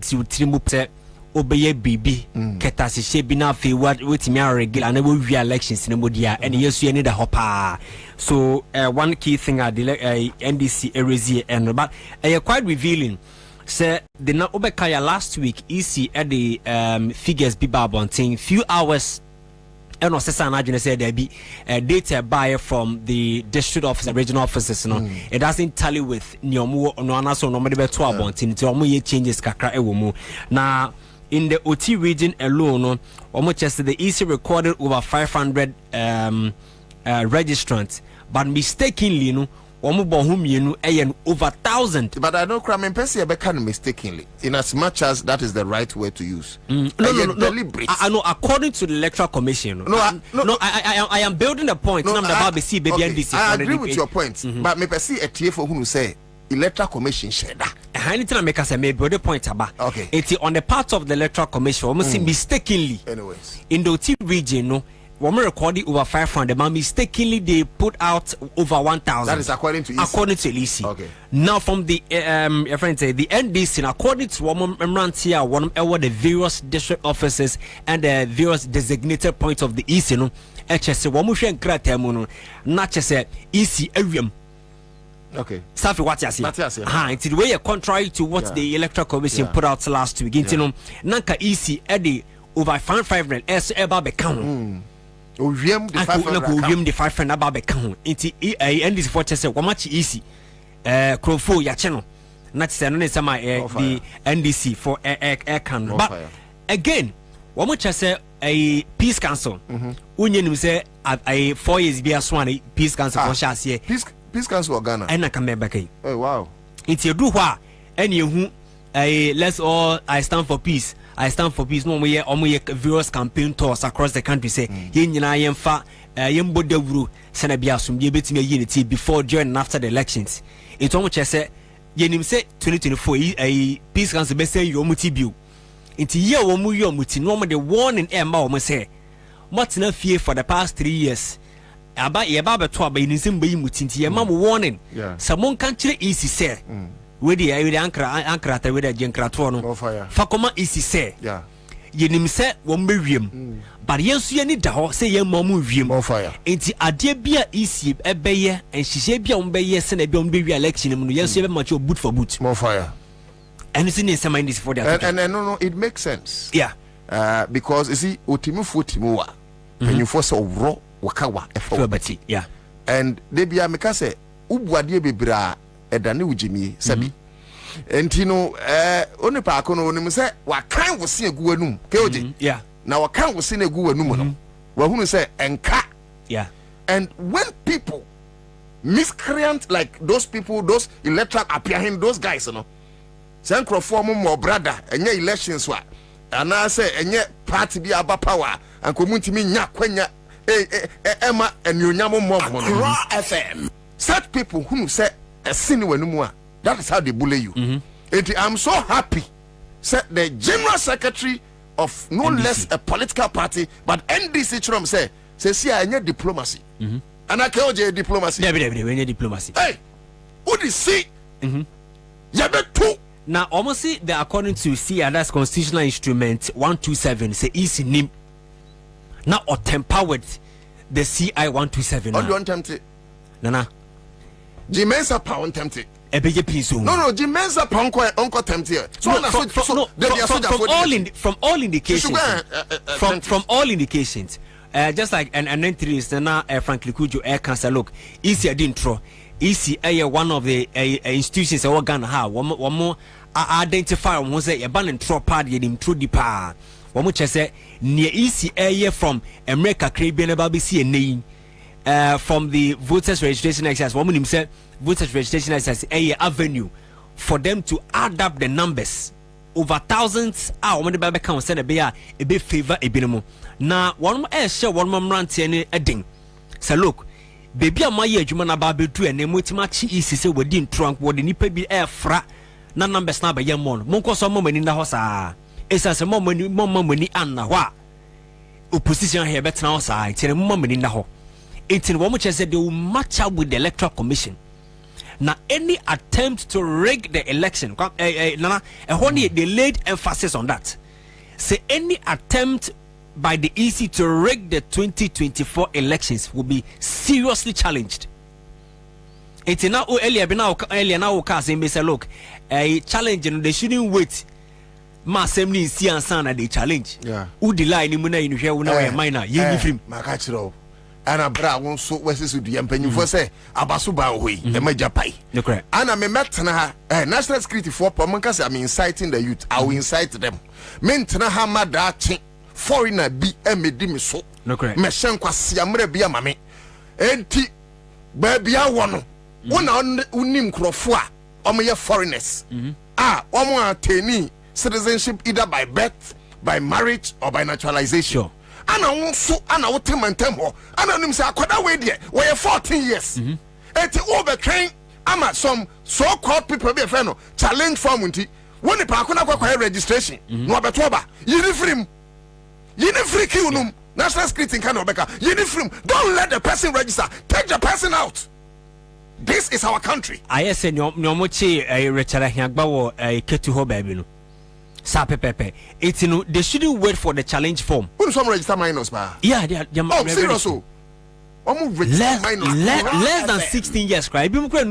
say obey BB ketasi shebi na fe what me regular and we via elections in Modia and yes you need a hopper. So one key thing at the NDC erase and but quite revealing. Say the na obekaya last week EC at the figures be babonting few hours. And also, said there be data buyer from the district office, regional offices. It doesn't tally with Nyomu or no so normally be 12 bontin to omu changes kakra ewumu. Now in the OT region alone, almost just the EC recorded over 500 registrants, but mistakenly over 1,000. But I don't cram in person mistakenly, in as much as that is the right word to use. No. I know according to the Electoral Commission. I am building a point. I agree with your point. But me see a TF for who say Electoral Commission share that. Anything I make us maybe the point about. Okay. It's on the part of the Electoral Commission. Almost mistakenly. Anyways, in the OT region, no. When we recorded over 500, but mistakenly they put out over 1,000. That is according to EC. According to EC. Okay. Now from the your friend say the NDC, according to one here, one the various district offices and the various designated points of the EC, no, HS one more share criteria, not just EC area. Okay. Safi what you say? It's the way contrary to what the Electoral Commission put out last week. You know, Nanka EC Eddie over 500 S about the count. The 500 about the count. It's and this for say how much easy Crofo ya channel. Not say no some the NDC for air can. But again, what much say a peace council. Union say a 4 years be a swan peace council for Shasia. Peace council of Ghana. And I come back. Oh wow. It's your do what and you let's all I stand for peace. I stand for peace. No, we various campaign tours across the country. Say, Yena Yemfa, Yembodewuru, Senabiasum, Yebeti unity before, during, and after the elections. It's almost as say, Yenim say 2024, a peace council best say your mutibu. Into year or muyo muti, normally the warning Emma almost say, what's enough fear for the past 3 years. About your baba to be in some way mutinti, your mama warning. Someone can't easy say. With the anchor with a genkratono Fakoma easy say, Yenim say, one million. But yes, you need to say your mom with fire. It's a dear beer easy, a bayer, and she said, Beyond Bayers and a Beyond Baby election, and yes, you have much boot for boot. More fire. And it's in some mind for that. And no, it makes sense. Yeah. Because you see, Utimu Futimua, when you force a raw wakawa, a yeah. And they be a mekase, Ubwadia Bibra. Edani ujimi sabi entino oni pa akono oni se wa kan wo se egu anum keoje yeah na wa kan wo se na egu anum no wa hunu se enka yeah. And when people miscreant like those people, those electoral appearing those guys no sen crofo mo brother enye elections wa ana se enye party bi aba power and community mi nya kwanya ema enyonyam mo FM such people who say that is how they bully you. I'm so happy. The general secretary of no NDC. Less a political party, but NDC Trump say see I need diplomacy. And I can't diplomacy. Diplomacy. Hey, what is see? Two. Now, almost see that according to that's constitutional instrument 127 say easy name. Now, or empowered the CI 127. What do you want tempted? Nana. Jimensa power tempted. ebeje pinso. No, Jimenza Ponko tempt here. From all indications. From all indications. Just like an entry is now Franklin Kujo Air Cancer. Look, easy didn't throw. Easy one of the institutions that Ghana have. One more identify one say a ban and throw party in through the power. One much say near easy area from America Caribbean about BC and name. From the voters registration exercise, one him said voters registration exercise a avenue for them to add up the numbers over thousands. When the Bible count send a bit favor a bit more. Now one more share one more rant any a ding. So look, baby, my year you man about two and then much easy say within trunk what the nipple be air fra. Na numbers na by young mon. Monko some moment in the house. It's as a moment money and wa opposition here better now side. Tell a moment in the hall. It's in one which said they will match up with the electoral commission. Now, any attempt to rig the election, they laid emphasis on that. Say any attempt by the EC to rig the 2024 elections will be seriously challenged. It's now earlier now say look, a challenge and they shouldn't wait. Assembly see Ansah they challenge. Yeah. Who delay ni muna in here una minor ye film. Makachiro. Ana bra won so wese so dua mpanyimfo say abaso ba hoi e majapai. Correct. Ana me metna national security for pomanka say I'm inciting the youth. I will incite them. Mentna ha madachi foreigner bi emedi me so. Correct. Me hyen kwase amre bi amame. Enti ba bia wo no. Wona unim krofo a omoye foreigners. Omo ateni citizenship either by birth, by marriage or by naturalization. Sure. Ana wonso ana wotem ho ana nim say akoda we de we 14 years eti obetwen ama some so called people be fe no challenge form nti woni pa akona kwakwa registration no obeto ba yini free kiunum national security kan obeka yini free don't let the person register, take the person out. This is our country. I say no mochi Richard Hiagba wo ketu ho baby no sa pepepe. It's they shouldn't wait for the challenge form. Who some register minors ba? Yeah, they are serious. Less than 16 years, right? Be mkwe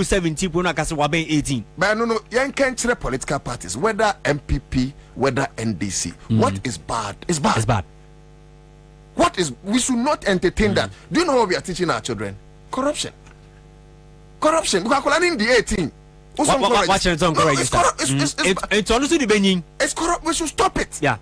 17 pona kase waben 18. But no, yen can chere political parties, whether MPP, whether NDC. What is bad is bad. It's bad. What is, we should not entertain that. Do you know what we are teaching our children? Corruption. Because in the 18. It's corrupt. We should stop it. Yeah.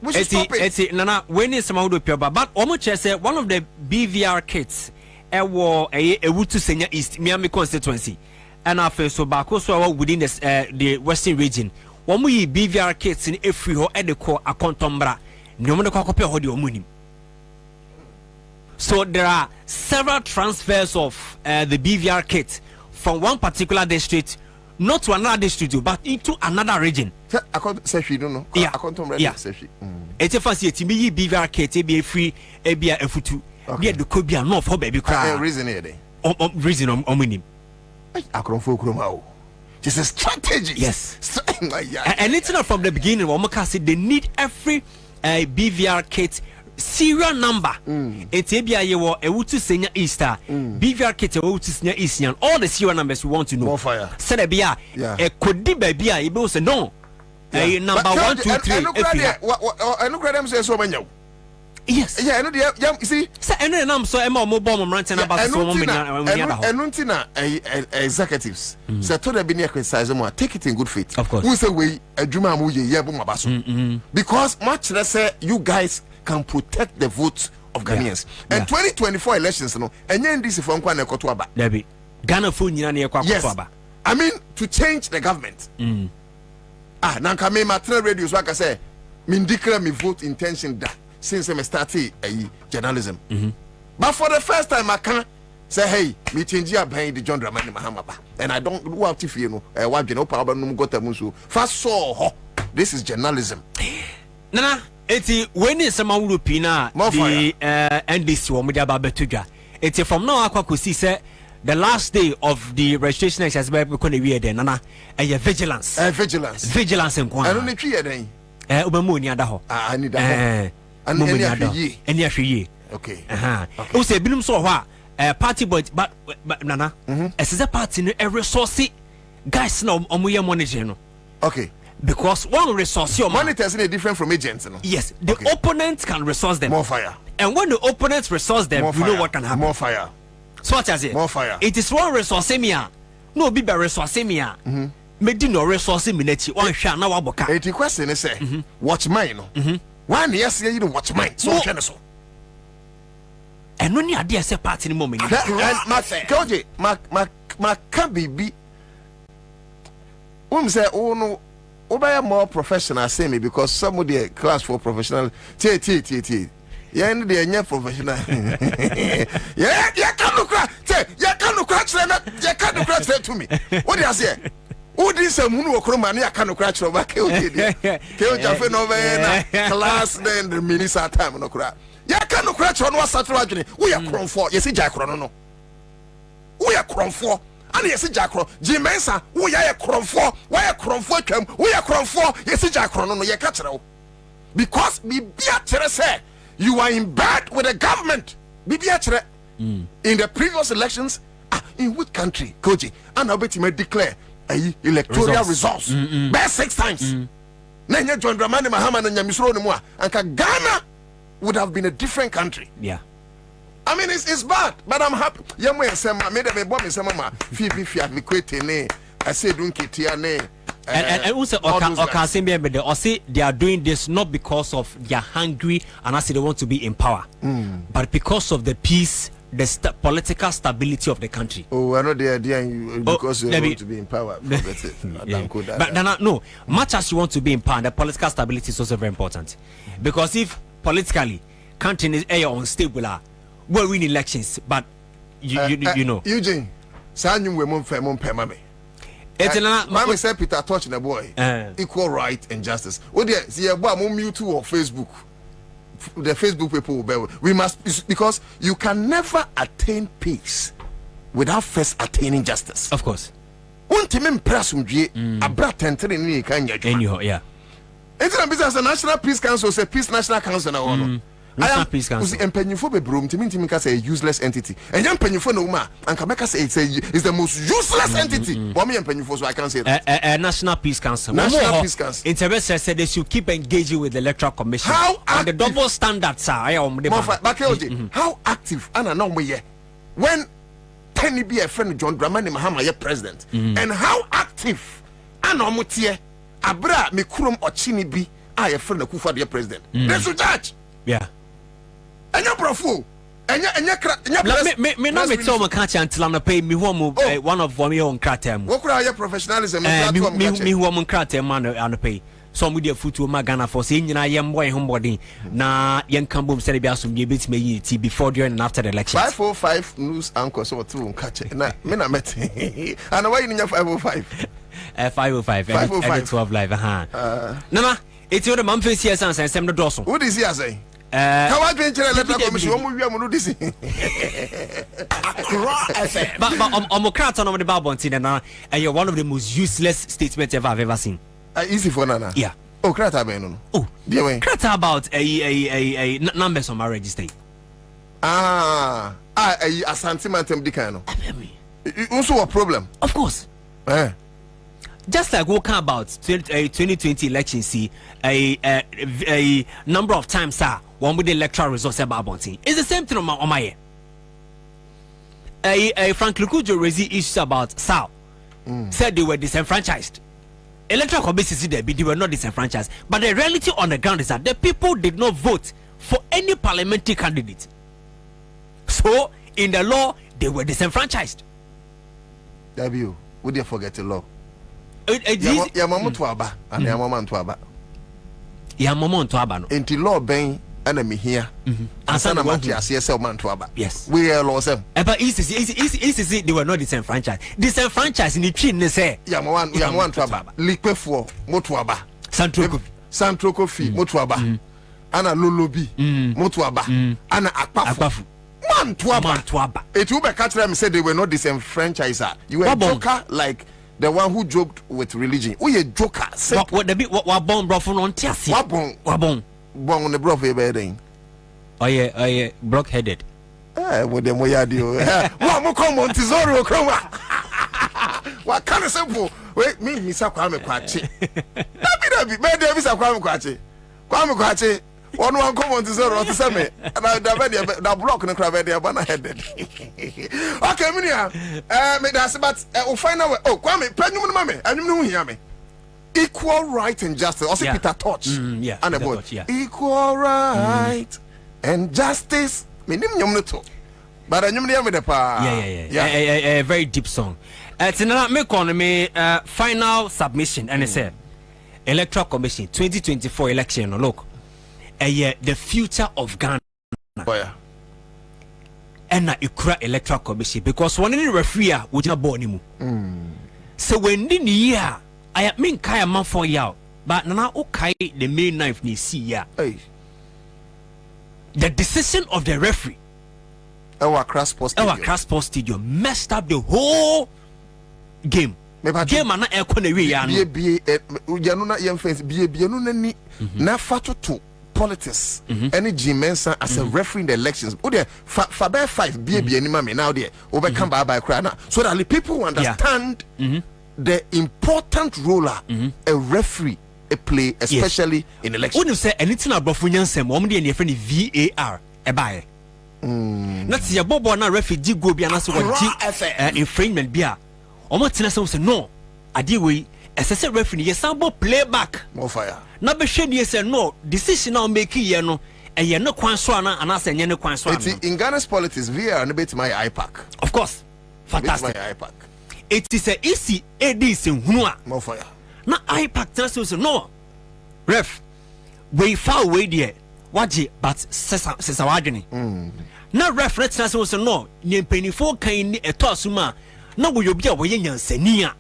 We should stop it. Nana, when is some pure but almost say one of the BVR kits a Wutu Senior East Miami constituency and after so back also within the western region. One we BVR kits in a free ho at the core a contombra. No one copy of the So there are several transfers of the BVR kits from one particular district, not to another district, but into another region. I can't say you don't know. Yeah. I can't remember. Yeah. It's a fancy to me BVR kit, be free, a be a futu. Yeah, the could be a no for baby cry. Reason here. Reason on winning. I can't focus. It's a strategy. Yes. And it's not from the beginning. Womakasi, they need every BVR kit serial number. It's a Wutu Senior Easter. BVR kit a Wutu Senior Eastern. All the serial numbers we want to know. More fire. Said a bia. A could be baby. It was a no. A number 1, 2, 3. I know them say so many. Yes. Yeah, I know the you see. So and then I'm so Emma mobile ranting about so executives. So to the be criticize more. Take it in good faith. Of course. Who say we a juma mu ye mabaso. Because much less you guys can protect the votes of Ghanaians. And 2024 elections, no, and then this is from Kwana Kotuaba. Debbie, Ghana phone near Kwabena. I mean, to change the government. Nankame Matna radio, so I can say, me declare me vote intention that since I started journalism. But for the first time, I can say, hey, me change your brain the John Dramani Mahamaba. And I don't want to feel what you know, Pablo Mugotamusu. First saw, this is journalism. Nana. Eti when is some Pina the NDC or media babetuga. Eti from now I see say the last day of the registration has been then nana a vigilance. Vigilance and I don't need 3 day. Ubamuni adaho. I need that. And any ye. Okay. Okay. Who say binum so party but nana as a party no every resource guys no omuye monitor no. Okay. Because one resource your monitors is different from agents, no? Yes, the opponent can resource them. More fire. And when the opponents resource them, you know what can happen. More fire. So what is it? More fire. It is one resource semia. No be resource semia. Medi no resource minute one sha na waboka. The question is say watch mine no. One yes you don't watch mine. So can so. And no ni ade say party ni moment. And Koji ma can be say oh no Obaya more professional say me because some of the class for professional t yeah and they professional yeah can't cry to me what do you say who this munu okroma na can't cry to back jafe no class then the minister time no cry yeah can't cry to no start adwene we are kron for yes ja kron no we are kron for and yes jakro jimensa wo ya kromfo twam wo ya kromfo yes jakro no ye ka kire because bibia kire say you are in bed with the government bibia kire in the previous elections in which country Koji and obeti declare electoral results best 6 times na nya John Dramani Mahama na nyamisro no mu anka Ghana would have been a different country. Yeah, I mean, it's bad, but I'm happy. Yeah, me say ma me de bomb say mama fi me kwete ne I say don't ketia ne and also oka say be the or say they are doing this not because of they are hungry and I say they want to be in power but because of the peace, the political stability of the country. Oh, I know they are because they want to be in power. But no, much as you want to be in power, the political stability is also very important because if politically country is unstable, we'll win elections, but you know. Eugene, Sanyum we mum pema me. Mama said Peter touch the boy. Equal right and justice. Oh dear, see a boy mum you too on Facebook. The Facebook people will bear. We must because you can never attain peace without first attaining justice. Of course. One team impress abra tentere ni kanya. Anyhow, yeah. It's a business National Peace Council say Peace National Council na one. National Peace Council. Empenyufo be brom timi ka say a useless entity. And empenyufo no ma anka meka say it's the most useless entity. But me empenyufo so I can't say that. National Peace Council. National Peace Council. Interest said they should keep engaging with the Electoral Commission. How and the double standards are how active ana no mo ye when Penny be a friend John Dramani Mahama ye president and how active ana mo tie abra me kurom ochini bi a ye friend Akufo the president. They should judge. Yeah. Enya brofo me no me tell me catch until I'm pay me one of me on kratem. What could I professionalism me who am kratem man and pay some with your foot to Magana for saying you know yam boy homebody na yen kambum said be asum be bit me before during and after the election. 505 news anchor so to catch na me na met and why in your 505 505 12 live nana it's your man face here and some the dorsal. What is he say? How I venture electoral commission we this but on the Babontin and you're one of the most useless statements I've ever seen. Easy for Nana. Yeah. Oh, Krata Beno. Oh, dear way. Krata about a numbers on my register. A sentimentum decano. Also a problem. Of course. Just like walking about 2020 election, see a number of times, sir, one with the electoral results about Bonting. It's the same thing on my Frank Lukujo raised issues about South. Said they were disenfranchised. Electoral commission there, they were not disenfranchised. But the reality on the ground is that the people did not vote for any parliamentary candidate. So, in the law, they were disenfranchised. W, would you forget the law? Yamamu to Aba and Yamaman to Aba. Yamaman to Aba. Into law bang enemy here. Ansah na mati asiyese man to Aba. Yes. We are laws them. But easy they were not disenfranchised. Disenfranchised in the chin they say. Yamaman to Aba. Likwe for motu Aba. Santroko fi motu Aba. Ana lolobi motu Aba. Ana akpafu. Man to Aba. It will be catch them say they were not disenfranchised. You were a joker like the one who joked with religion. Who a joker? What the bit what born bro from on Tiasi? What born on the bro for your bedding. Oh yeah, block headed. What them way adio? What come on Tizoro Chroma? What kind of simple? Wait, me, Mr. Kwame Kwachi. That be Davis Kwame Kwachi. Kwame Kwachi. One come on Tizoro to send me. And the block in the crowd there, but I headed. Okay, Minia. That's about find out. Oh, Kwame, pregnant mammy, and you know hear me. Equal right and justice. Also, Peter Touch. Yeah. And about equal right and justice. But I knew the pa. Yeah. A very deep song. It's another economy final submission, and it's a Electoral Commission 2024 election. Look, the future of Ghana. And na ikura Electoral Commission because one in the referee would not born him. So when the year I mean kaya man for yaw, but now okay the main knife ni see ya. The decision of the referee. Our Crash Sports Stadium messed up the whole game. Game na economy ya no. Yanu na yemfence bienu na ni na fato to politics. Any Mensa as a referee in the elections. Oh there for 5 bienu mame now there. Over come by crana so that the people understand the important role a referee play, especially in elections. When you say anything about Funyansem, omdi and your friend VAR a buy. Not see a bobo na refugee go be an answer infringement beer. Omotina say no. I deal with a referee, yes, sample playback. More fire. Not be sure you say no. Decision now make you no. And you're no kwanswana and I say you're no kwanswana. In Ghana's politics, VAR and a bit my iPack. Of course. Fantastic. My iPack. It is a easy ADs in Hunua. More fire. Na iPack tells no. Ref, we far away there. Waji, but sesa wageni. Na ref tells us no. Ni penny 4 kind a tossuma. No, we be a way yan senia.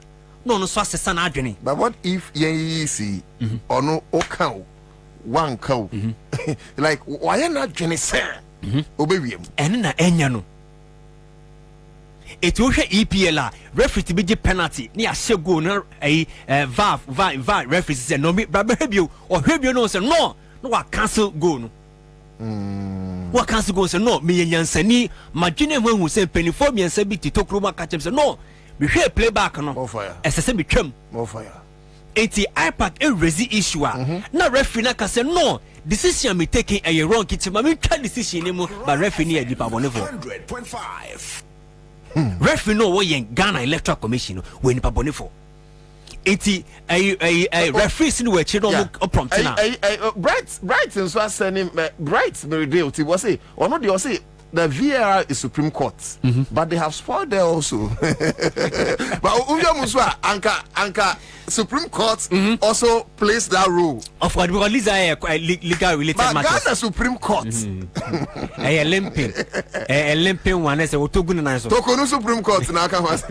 No, so sesa wageni. But what if ye see or no o cow? One cow. Like, why not Jenny sir? Obey him. And na enyano. It will EPL referee to be the penalty near Shego no VAR referee said no me Brabebio or Hebio no say no I cancel go no what cancel go say no me yansani magine when who say penny for me and say bit to Tokroma catch him say no we hear playback no more fire as I say be twem more fire eti iPack a resi issue na referee na say no decision me taking a wrong kitchen ma me try decision ni mo but referee ni e di pa bonefo 100.5 referee no wo yen Ghana Electoral Commission when nipa bone for eti a referee sin we chido mo prompt na bright so asani bright meridale ti was say ono dey say the VAR is Supreme Court but they have spoiled there also but uyo muswa anka Supreme Court also plays that role of course because these are legal related matters but Ghana Supreme Court Olympian one say otogun na so tokonu Supreme Court na aka was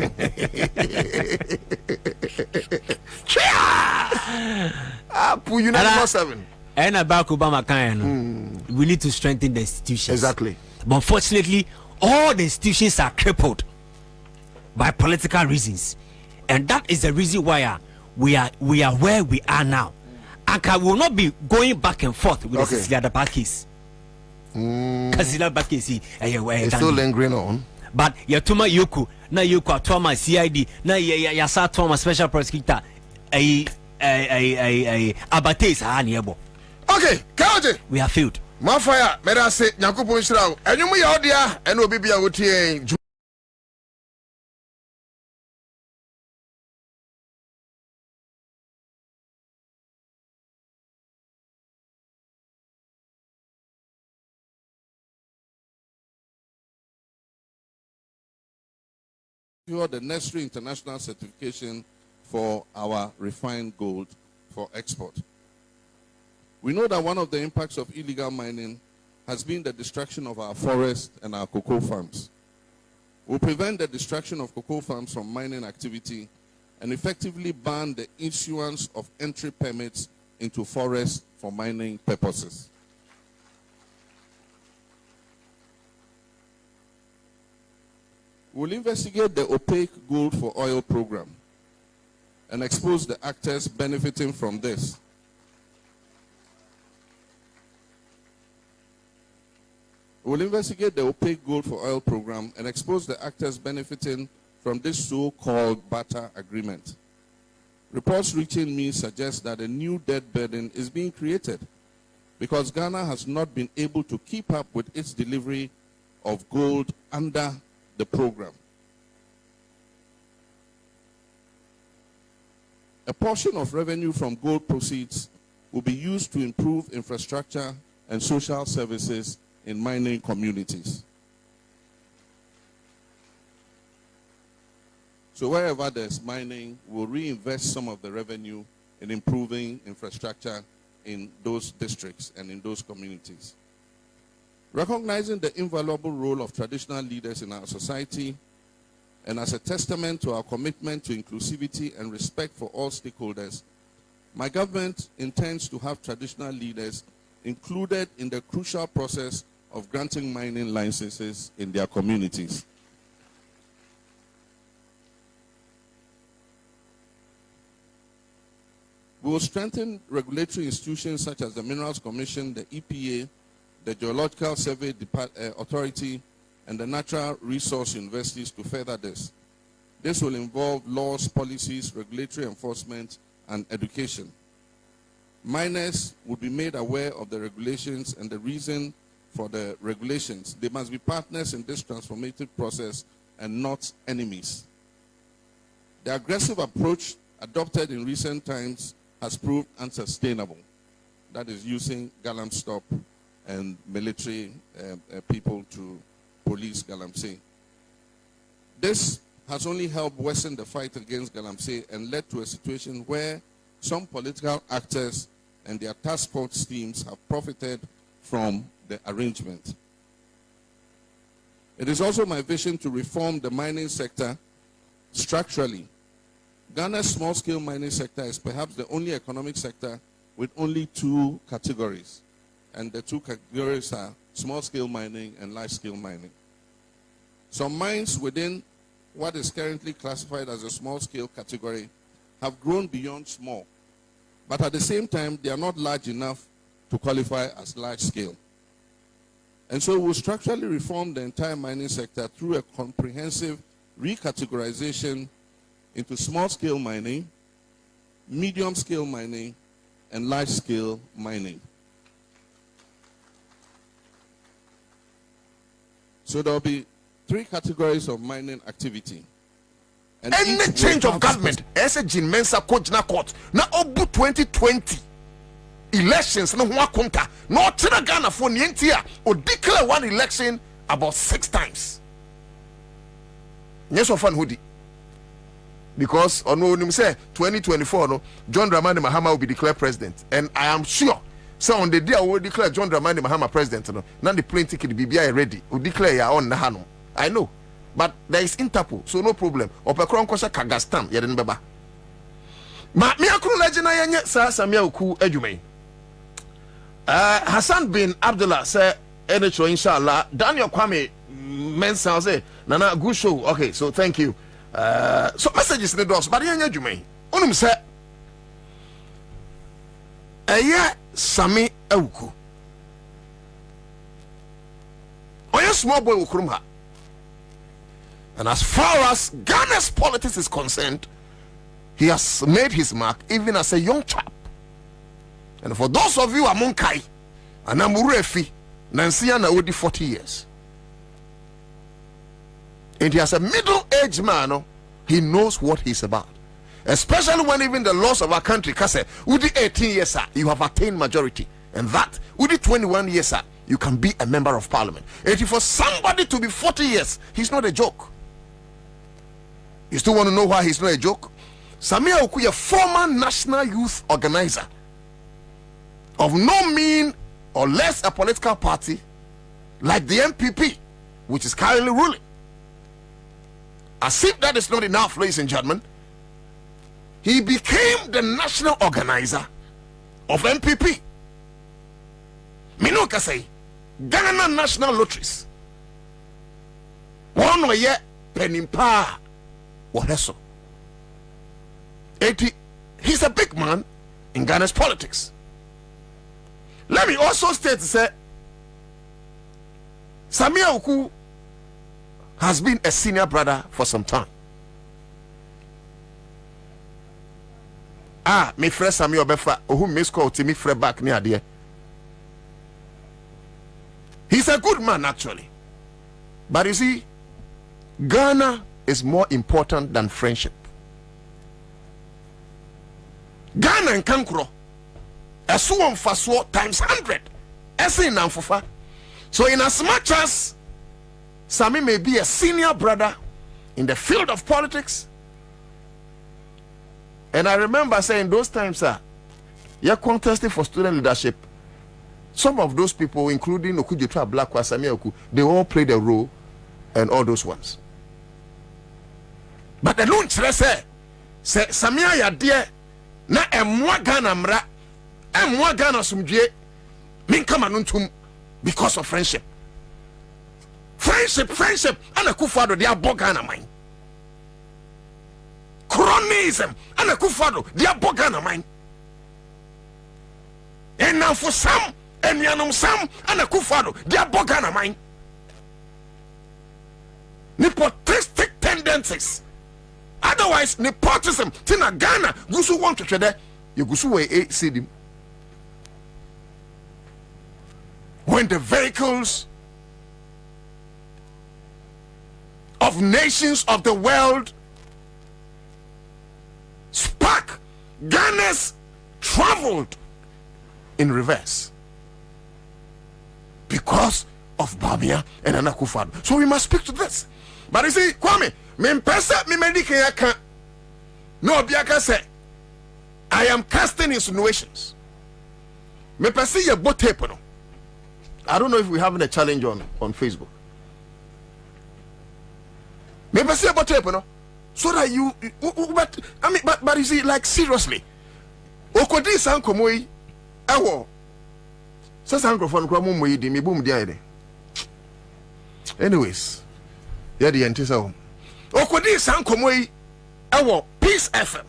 pu unanimous 7 and about Obama kind we need to strengthen the institutions exactly. But unfortunately, all the institutions are crippled by political reasons, and that is the reason why we are where we are now. I will not be going back and forth with the Cecilia case. Cecilia case is still lingering on. But Yatuma Yoku, na Yoku Atoma CID, na Yasa Toma Special Prosecutor, Abates Haniabo. Okay, Kaoje, we are failed. Mafaya, meda se Nyankopon Shirawo. Enyumu ya odia ene obi bia wotie. You are the necessary international certification for our refined gold for export. We know that one of the impacts of illegal mining has been the destruction of our forests and our cocoa farms. We'll prevent the destruction of cocoa farms from mining activity and effectively ban the issuance of entry permits into forests for mining purposes. We'll investigate the opaque gold for oil program and expose the actors benefiting from this. will investigate the opaque gold for oil program and expose the actors benefiting from this so-called barter agreement. Reports reaching me suggest that a new debt burden is being created because Ghana has not been able to keep up with its delivery of gold under the program. A portion of revenue from gold proceeds will be used to improve infrastructure and social services in mining communities. So wherever there's mining, we'll reinvest some of the revenue in improving infrastructure in those districts and in those communities. Recognizing the invaluable role of traditional leaders in our society, and as a testament to our commitment to inclusivity and respect for all stakeholders, my government intends to have traditional leaders included in the crucial process of granting mining licenses in their communities. We will strengthen regulatory institutions such as the Minerals Commission, the EPA, the Geological Survey Authority, and the Natural Resource Universities to further this. This will involve laws, policies, regulatory enforcement, and education. Miners will be made aware of the regulations and the reason for the regulations. They must be partners in this transformative process and not enemies. The aggressive approach adopted in recent times has proved unsustainable. That is using Galamsey and military people to police Galamsey. This has only helped worsen the fight against Galamsey and led to a situation where some political actors and their task force teams have profited from the arrangement. It is also my vision to reform the mining sector structurally. Ghana's small-scale mining sector is perhaps the only economic sector with only two categories. And the two categories are small-scale mining and large-scale mining. Some mines within what is currently classified as a small-scale category have grown beyond small. But at the same time, they are not large enough to qualify as large-scale. And so we'll structurally reform the entire mining sector through a comprehensive recategorization into small-scale mining, medium-scale mining, and large-scale mining. So there will be three categories of mining activity. And any change of government, as a Jin Mensa Kojina Court, now Obu 2020 elections, no one conta, no China Ghana for Nientia, or declare one election about 6 times. Yes, of fun hoodie. Because on no say 2024, no, John Dramani Mahama will be declared president, and I am sure. So on the day I will declare John Dramani Mahama president, no, now the plane ticket BBI ready. We declare ya on Nahano. I know, but there is Interpol, so no problem. Opekron Kosha Kagastan, Yaden Baba. Ma mi akuru legend yanye sa Samia Uku Ejume. Hassan bin Abdullah say NHO inshallah. Daniel Kwame Mensah say Nana good show. Okay, so thank you. So messages in the doors, but yanye Ejume. Unum say Eye Sami Uku. Oya small boy ukurumha. And as far as Ghana's politics is concerned, he has made his mark even as a young chap. And for those of you among Kai, Anamurefi, Nansia Naudi 40 years. And he has a middle-aged man, he knows what he's about. Especially when even the laws of our country, Kase, with the 18 years, sir, you have attained majority. And that, with the 21 years, sir, you can be a member of parliament. And for somebody to be 40 years, he's not a joke. You still want to know why he's not a joke? Samia Okuye, former national youth organizer of no mean or less a political party like the MPP, which is currently ruling. As if that is not enough, ladies and gentlemen, he became the national organizer of MPP. Minuka say, Ghana National Lotteries. One way, Penimpa. What so? He's a big man in Ghana's politics. Let me also state, say, Samia Oku has been a senior brother for some time. Me friend Samia Obefa, who miss call to me friend back near there. He's a good man actually. But you see, Ghana is more important than friendship. Ghana and Kankro, a suwon faswo times 100. Essay Namfufa. So in as much as Sami may be a senior brother in the field of politics, and I remember saying those times, sir, you're contesting for student leadership. Some of those people, including Okujutra Black Samia Oku, they all played a role and all those ones. But the lunch say Samia ya dear na emwa Ghana mra emwa Ghana sumdie min kama nuntum because of friendship. Friendship and a kufado they are Ghana mine. Cronyism and a kufado they are Ghana mine. And now for some and yanum some and a kufado they are Ghana mine. Nepotistic tendencies. Otherwise, nepotism. Tina Ghana, Gusu want to trade. You Gusu way see them. When the vehicles of nations of the world spark, Ghana's traveled in reverse because of Bobie and Anakufado. So we must speak to this. But you see, Kwame, me pesa me medike yaka. No biaka say I am casting insinuations. Me pesa ye both tape no. I don't know if we're having a challenge on Facebook. Me pesa ye both tape no. So that you but I mean but you see, like seriously. Okodi sankomoi ewo. Sasa microphone kwa mumu yi di me boom di ade. Anyways, yeah, the entire home. Okodi sankomoi ewo Peace FM.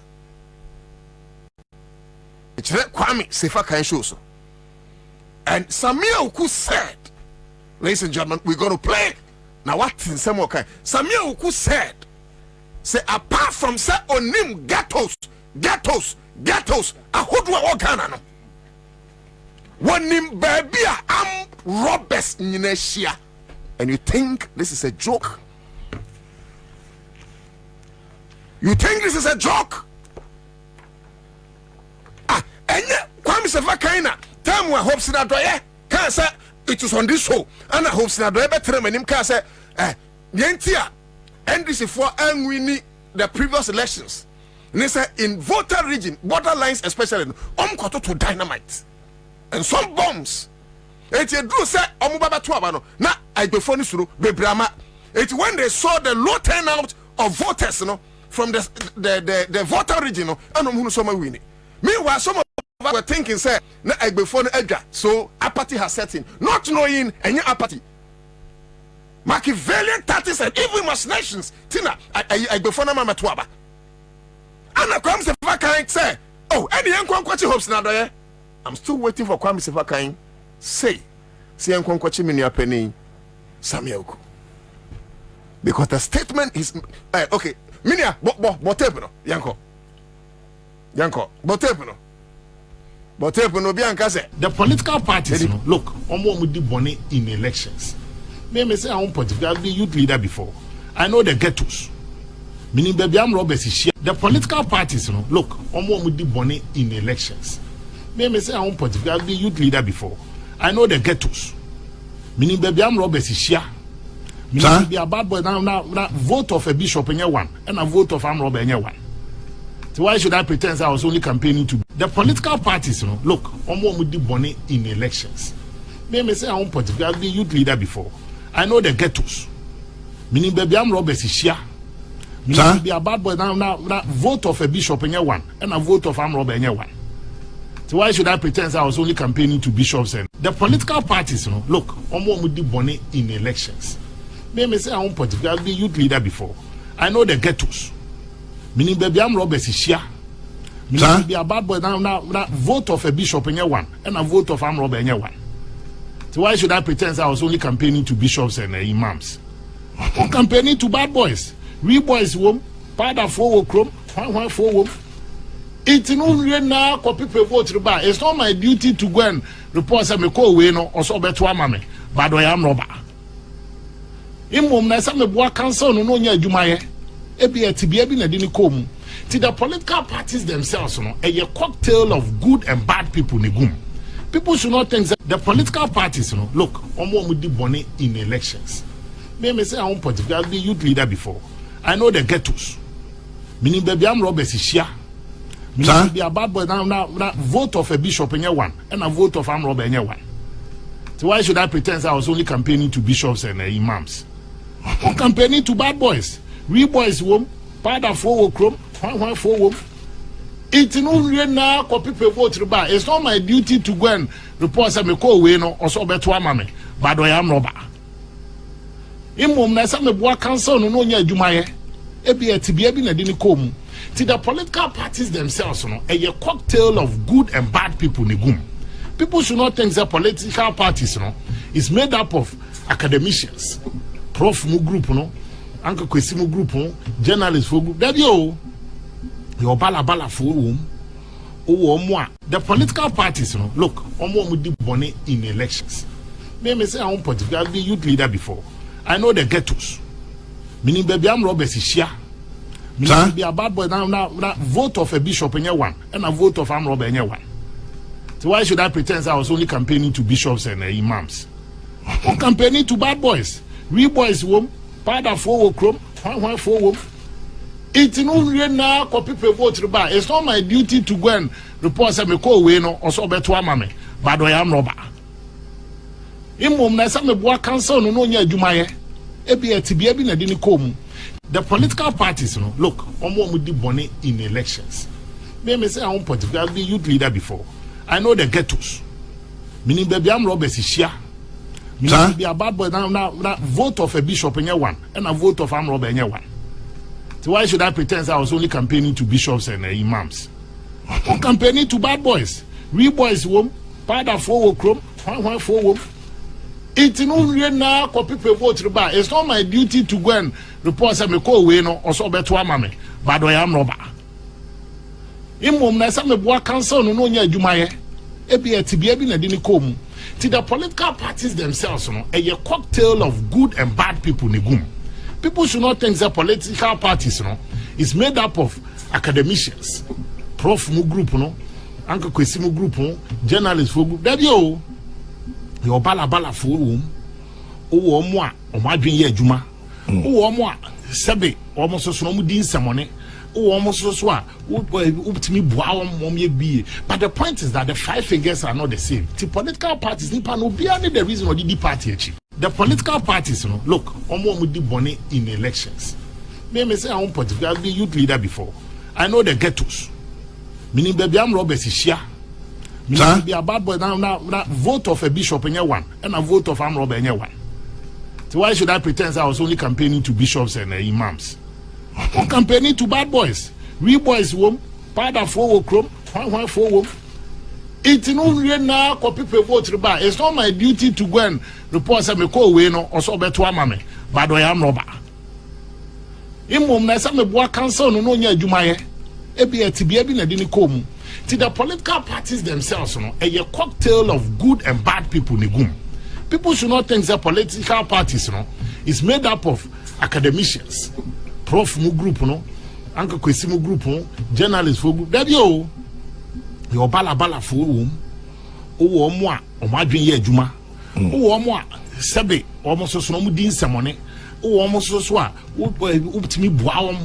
It's Kwame Sefa Kain show so. And Samia Oku said, ladies and gentlemen, we're going to play. Now what in some kind? Samia Oku said, say apart from say onim ghettos, ahodwa Ghana no. Wonim baby am robbers nyineshia. And you think this is a joke? You think this is a joke? And Kwame Sefa Kaina, time we hope in Adoye, can say it is on this show, and I hope in Adoye better than him can say, Yentia, and this is for winning the previous elections. And they say in voter region, borderlines especially, koto to dynamite and some bombs. It you do say omubaba tuabano na I before ni suru bebrama. It when they saw the low turnout of voters, from the voter region, and some winning. Meanwhile, some of us were thinking, say, na before Edgar, so apathy has set in, not knowing any apathy. Machiavellian tactics and evil machinations. Tina, I before Mama Tuaba. And I come to Fakain say, oh, any young Kwachi hopes now there. I'm still waiting for Kwame Sefa Kain. Say young Kwachi Minia Penny Samia Oku. Because the statement is okay. Minia, botepno, Yanko, botepno, Bianca said. The political parties, look, with the bonnet in elections. May say I won't be youth leader before. I know the ghettos. Meaning, baby, I'm Roberts is here. The political parties, look, with the bonnet in elections. May say I won't be youth leader before. I know the ghettos. Meaning, baby, I'm Roberts is here. Meaning, be a bad boy now vote of a bishop in your one and a vote of arm robber in your one. So why should I pretend I was only campaigning to the political parties? Look, with the bonnet in elections. May say I won't be youth leader before. I know the ghettos. Meaning, baby, I'm Roberts is here. Meaning, be a bad boy now vote of a bishop in your one and a vote of arm robber in your one. So why should I pretend I was only campaigning to bishops and the political parties? Look, with the bonnet in elections. May say I won't be youth leader before. I know the ghettos. Meaning, baby, I'm Roberts is here. Meaning, be a bad boy now vote of a bishop in your one and a vote of arm robber in your one. So why should I pretend I was only campaigning to bishops and imams? I'm campaigning to bad boys. We boys wom, pada for chrome, one for wom. It's no now copy vote by. It's not my duty to go and report some call way no or so better mammy. But I am robber. In mom, na some boy council no nya jumaye. Ebi etibi na dini kom. To the political parties themselves, a cocktail of good and bad people negum. People should not think that the political parties, look, Omo Mudi Bonnet in elections. May say I won't particularly youth leader before. I know the ghettos. Meaning baby I'm Robert Ishia. Meaning be a bad boy now vote of a bishop in your one and a vote of Am Robert in your one. So why should I pretend I was only campaigning to bishops and imams? I'm campaigning to bad boys. We boys wom, pada for chrome, one for wom. It's no now copy vote by. It's not my duty to go and report some call way no or so better mammy. But I am robber. In mom na some boy council no nya jumaye. Ebi etibi na dini kom. To the political parties themselves, a cocktail of good and bad people negum. People should not think that political parties, is made up of academicians, prof mu group, Uncle Kwesimu group, journalists for group. That your bala for whom. Oh, the political parties, look, Omo Mudi Bonnet in elections. May say I won't particularly youth leader before. I know the ghettos. Meaning baby I'm Robert Ishia. Meaning be a bad boy now vote of a bishop in your one and a vote of Am Robert in your one. So why should I pretend I was only campaigning to bishops and imams? I'm campaigning to bad boys. We boys wom, pada for chrome, one for wom. It's no now copy vote by. It's not my duty to go and report some call way no or so better mammy. But I am robber. In mom na some boy council no nya jumaye. Ebi etibi na dini kom. The political parties, look, Omo Mudi Bonnet in elections. May say I won't particularly youth leader before. I know the ghettos. Meaning baby I'm Robert Ishia. Meaning be a bad boy now vote of a bishop in your one and a vote of Am Robert in your one. So why should I pretend I was only campaigning to bishops and imams? I'm campaigning to bad boys. We boys wom, pada for chrome, one for wom. It's no now copy vote by. It's not my duty to go and report some call way no or so better mammy. But I am robber. In mom na some boy council no nya jumaye. Ebi etibi na dini kom. To the political parties themselves, a cocktail of good and bad people negum. People should not think that political parties, is made up of academicians, prof mu group, Uncle Kwesimu group, journalists for group. That your bala for whom, oh, moi, or my dream ye juma, oh, moi, Sabe, almost so no din samone, oh, almost so swat, up to me, wow, be. But the point is that the five figures are not the same. The political parties, Nipa no be only the reason or the party achieve. The political parties, look, Omo Mudi Bonnet in elections. May say I won't particularly youth leader before. I know the ghettos. Meaning baby I'm Robert Ishia. Meaning be a bad boy now vote of a bishop in your one and a vote of Am Robert in your one. So why should I pretend I was only campaigning to bishops and imams? I'm campaigning to bad boys. We boys wom, pada for chrome, one for wom. It's no now copy vote by. It's not my duty to go and report some call way no or so better mammy. But I am robber. In mom na some boy council no nya jumaye. Ebi etibi na dini kom. To the political parties themselves, a cocktail of good and bad people negum. People should not think that political parties, is made up of academicians, prof mu group, Uncle Kwesimu group, journalists for group. That your bala for whom, oh, moi, or my dream ye juma, oh, moi, Sabe, almost so no din samone, oh, almost so swat, up to me, wow,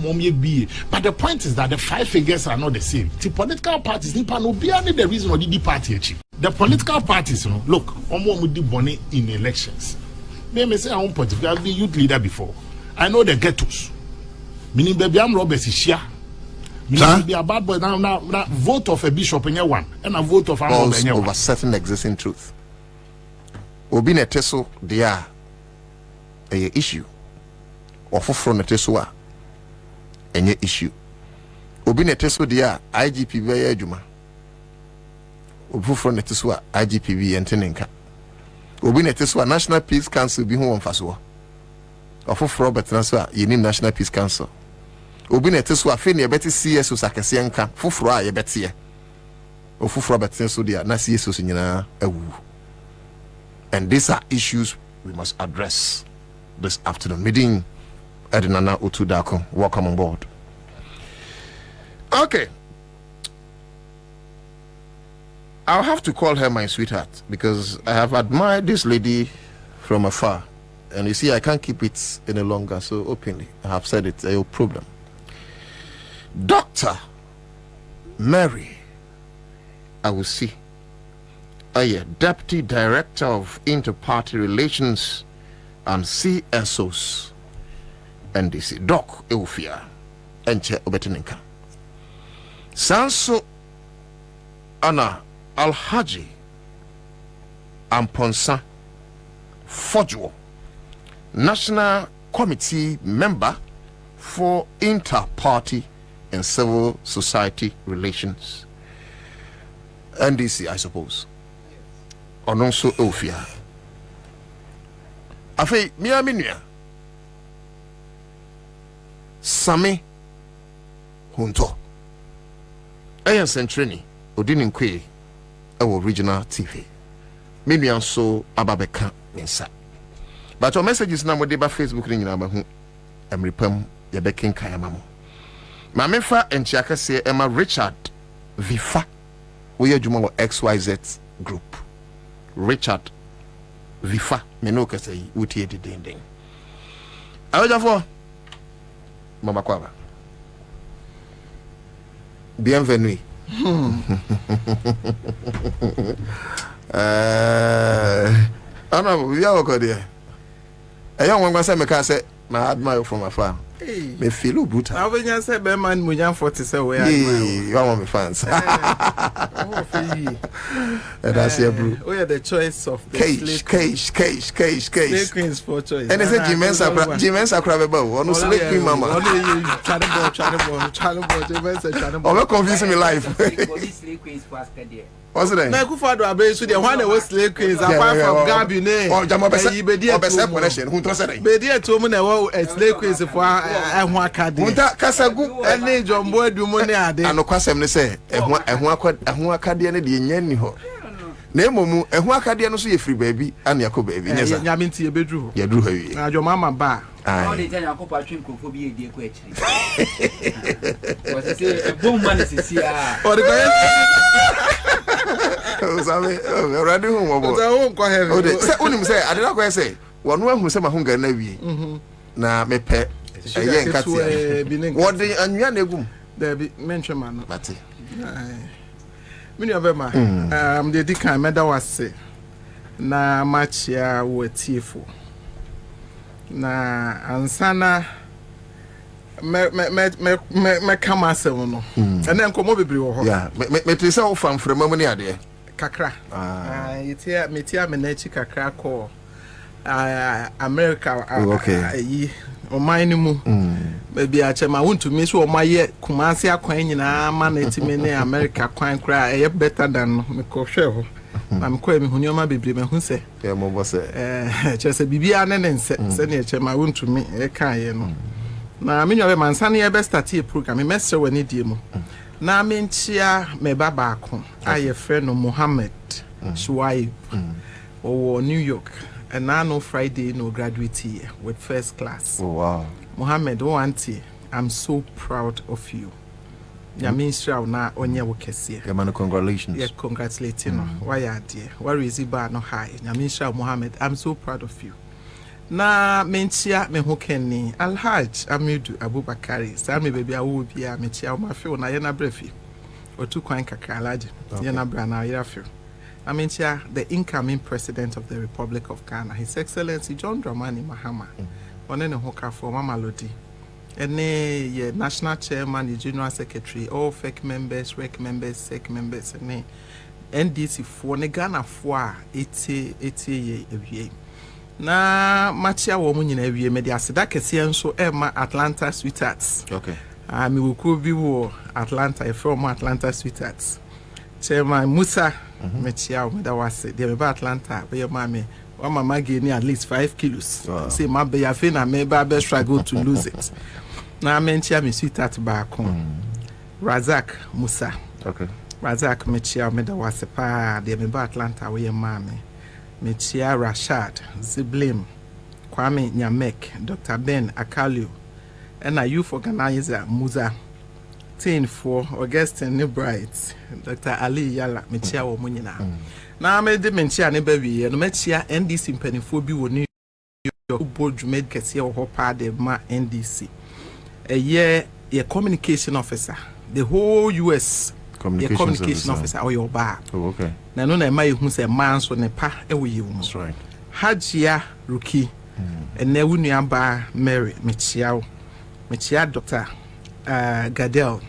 be. But the point is that the five figures are not the same. The political parties, Nipa no be only the reason or the party achieve. The political parties, look, Omo Mudi Bonnet in elections. May say I won't particularly youth leader before. I know the ghettos. Meaning baby I'm Robert Ishia. Meaning be a bad boy now vote of a bishop in your one and a vote of Am Robert in your one. Over certain existing truth. Obi ne teso dia a issue. Or from the teso any issue. Obi ne teso dia IGP be juma. Obu from the teso IGP be entenenka. obi na teswa National Peace Council bi ho wonfaso ofoforo betranso ye nim National Peace Council obi na teswa fe na yebeti CSO sakese nka foforo a yebeti ye ofoforo betranso dia na CSO nyina awu. And these are issues we must address this afternoon. Meeting Edinana Utudako, welcome on board. Okay. I'll have to call her my sweetheart because I have admired this lady from afar. And you see, I can't keep it any longer, so openly. I have said it's a problem. Dr. Mary, I will see. Deputy Director of Inter-Party Relations and CSOs NDC Doc Eufia Enche Obetinenka Sanso Ana Alhaji Amponsa Fojo, National Committee Member for Inter-Party and Civil Society Relations NDC, I suppose. Ononso Ofia. Afe miya Sami Hunto. Ayan Centreni Odini Nkwe ewo Regional TV. Minua so ababeka Ansah. But your messages na mo de ba Facebook ni nyina ba hu emrepam ye bekin kan amamo. Ma mefa enchiaka se Emma Richard Vifa. We adwuma wo XYZ group. Richard Vifa menoka say utie de dendeng. Awajafo Mama Kwaba. Bienvenue. Ana we are okay there. Ayan wan say me ka say na admire from afar. Me feel brutal. Now when you say be man mujan 47 we admire. You are my fans. That's your bro. We are the choice of the cage. Slave queens for choice. And they say Jimensa Crabbe one slave queen mama. Oh, confusing me life. What's the name? Na Kufado abesu the one that was slave queens apart from Gabine. Oh, Jamo Obese connection. Who told say? Be there to me na slave queens for ehun akade. Munta kasagu ene jombo adumo ne ade. Anokwasem ne say ehun akade ne de nya ni ho. Na emomu ehun akade no so ye free baby an yakọ baby nyesa. Nyame nti ye bedru ho. Ye dru ho wi. Na jomama ba. All the time akọ twin krofo bi edie ko akiri. Was say bom man is here. O de o sabe already home obo. O ko heavy. O de say unim say adena ko say wonu ahun say mahunga na wie. Na mepe eye nkate. What the anwa na egum. There be mention man. Mate. Mini obema the dikan meda wase na match ya wotifo na ansana me kama asem no ene nkomo bebre wo ho yeah me tese wo fam frema mu ne ade kakra yetia metia me na chi kakra ko America yi oman ni mu baby achema wontumi so omaye kumase akwan nyina ma na etime ne America kwan kra eye better than me ko hwe ho na me ko emi hunioma bebre me hu se e mo bo se chese bibia ne nse se ne achema wontumi e kan ye no na me nyawe mansane ye be start a program me mesre wani die mu na me nchia me baba akon aye friend no Mohammed Shuaib o New York. And now no Friday, no graduate here with first class. Oh, wow. Mohammed, I'm so proud of you. Ya minister na onye wokese. Yeah, man, congratulations. Yeah, congratulating. Why are dear? Where is it bar no high? Ya minister Mohammed, I'm so proud of you. Na mentia me hokeni Alhaj Amidu Abubakari. Sa me baby awu bia me chia ma fe na ye na brefi. Otu kwan kakra alaje. Ye na bra na ye afi. I mean, the incoming president of the Republic of Ghana, His Excellency John Dramani Mahama, on any hoka for Mama Lodi, and the national chairman, the general secretary, all FEC members, REC members, SEC members, and NDC for Ghana for 80 years. Na machia woman in every media Sedaka so Emma Atlanta Sweethearts. Okay. I will could be Atlanta, from Atlanta Sweethearts. Chairman Musa. Mechia me da wase de be Atlanta be your mama One mama gave me at least 5 kilos. Say my baby, I feel I may struggle to lose it. Now I mention me sweetheart back home. Razak Musa. Okay. Razak Mechia Meda was a pa, the member Atlanta where mommy. Mechia Rashad, Ziblim, Kwame Nyamek, Dr. Ben Akalio, and a youth organizer Musa. Teen for Augustine Newbright, Dr. Ali Yala, Mechia Womunina. Now I made the Menchia Nebavi, and Mechia NDC Pennyphobia will New York board made Cassia or Hopper de Ma NDC. A year, a communication officer, the whole US communication officer or your bar. Oh, okay. Now, no, I who say man's on a pa away you. That's right. Hajia Ruki, and Newunia Bar Mary Mechia Dr. Gadel.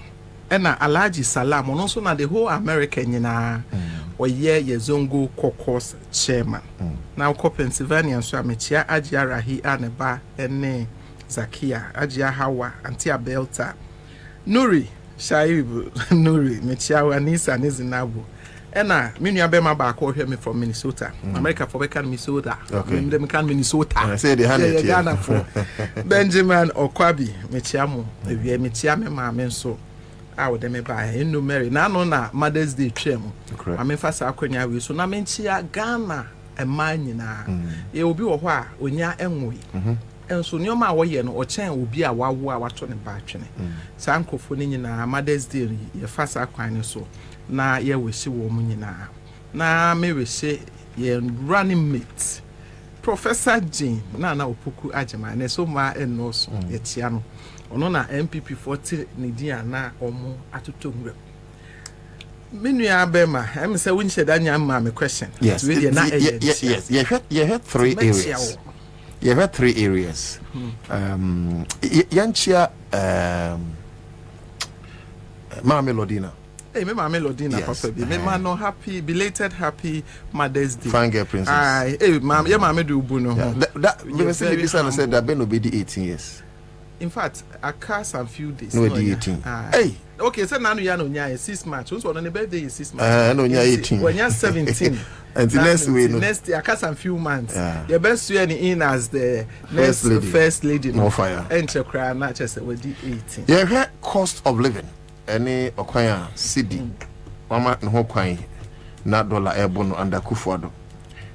And Alaji Salam, and also now the whole American, you know, or Zongo caucus chairman. Now, Pennsylvania, so Mechia Ajia Rahi Aneba, and Zakia, Ajia Hawa, Antia Belta, Nuri, Shaibu, Nuri, Mechia, Anisa, Nizinabu. And Minya Bema back or hear me from Minnesota. America for Becan, Minnesota. Okay. Minnesota. I say the Ghana for Benjamin or Kwabi, Mechiamo, Mechiame, my men so. I would them buy in no Mary. Now, no, Mother's Day trim. I mean, fast Aquania, we so na menchia Ghana and mine na. It will be a while when ya emwe. And so near my way or chain will be a wawa watching and batching. Sanko for na Mother's Day, your fast Aquania so. Na ye we see woman na me we say ye running mate Professor Jean na Opoku Ajama na so ma eno so ye tia no ono na MPP 40 ni dia na omo atoto ngre menu abema em say win shed anya ma me question. Yes, yes, you had 3 areas. You had 3 areas. Yanchia Mama Lodina. Hey, me Melodina, Papa. Me man no happy, belated happy Mother's Day. Fine girl princess. Aye, hey, ma'am, yeah, mama do buno. That me say this one said that Ben will be 18 years. In fact, I cast a few days. No, 18. Hey, okay, so now you know 6 March. Also on the birthday is 6 March. No, you're 18. When you're 17. And the next week, next year, I cast a few months. Your best year in as the first lady. No fire. Enter cry, not just with the 18. Yeah, cost of living. Any okwanya city mama no kwan na dollar ebono under kufuado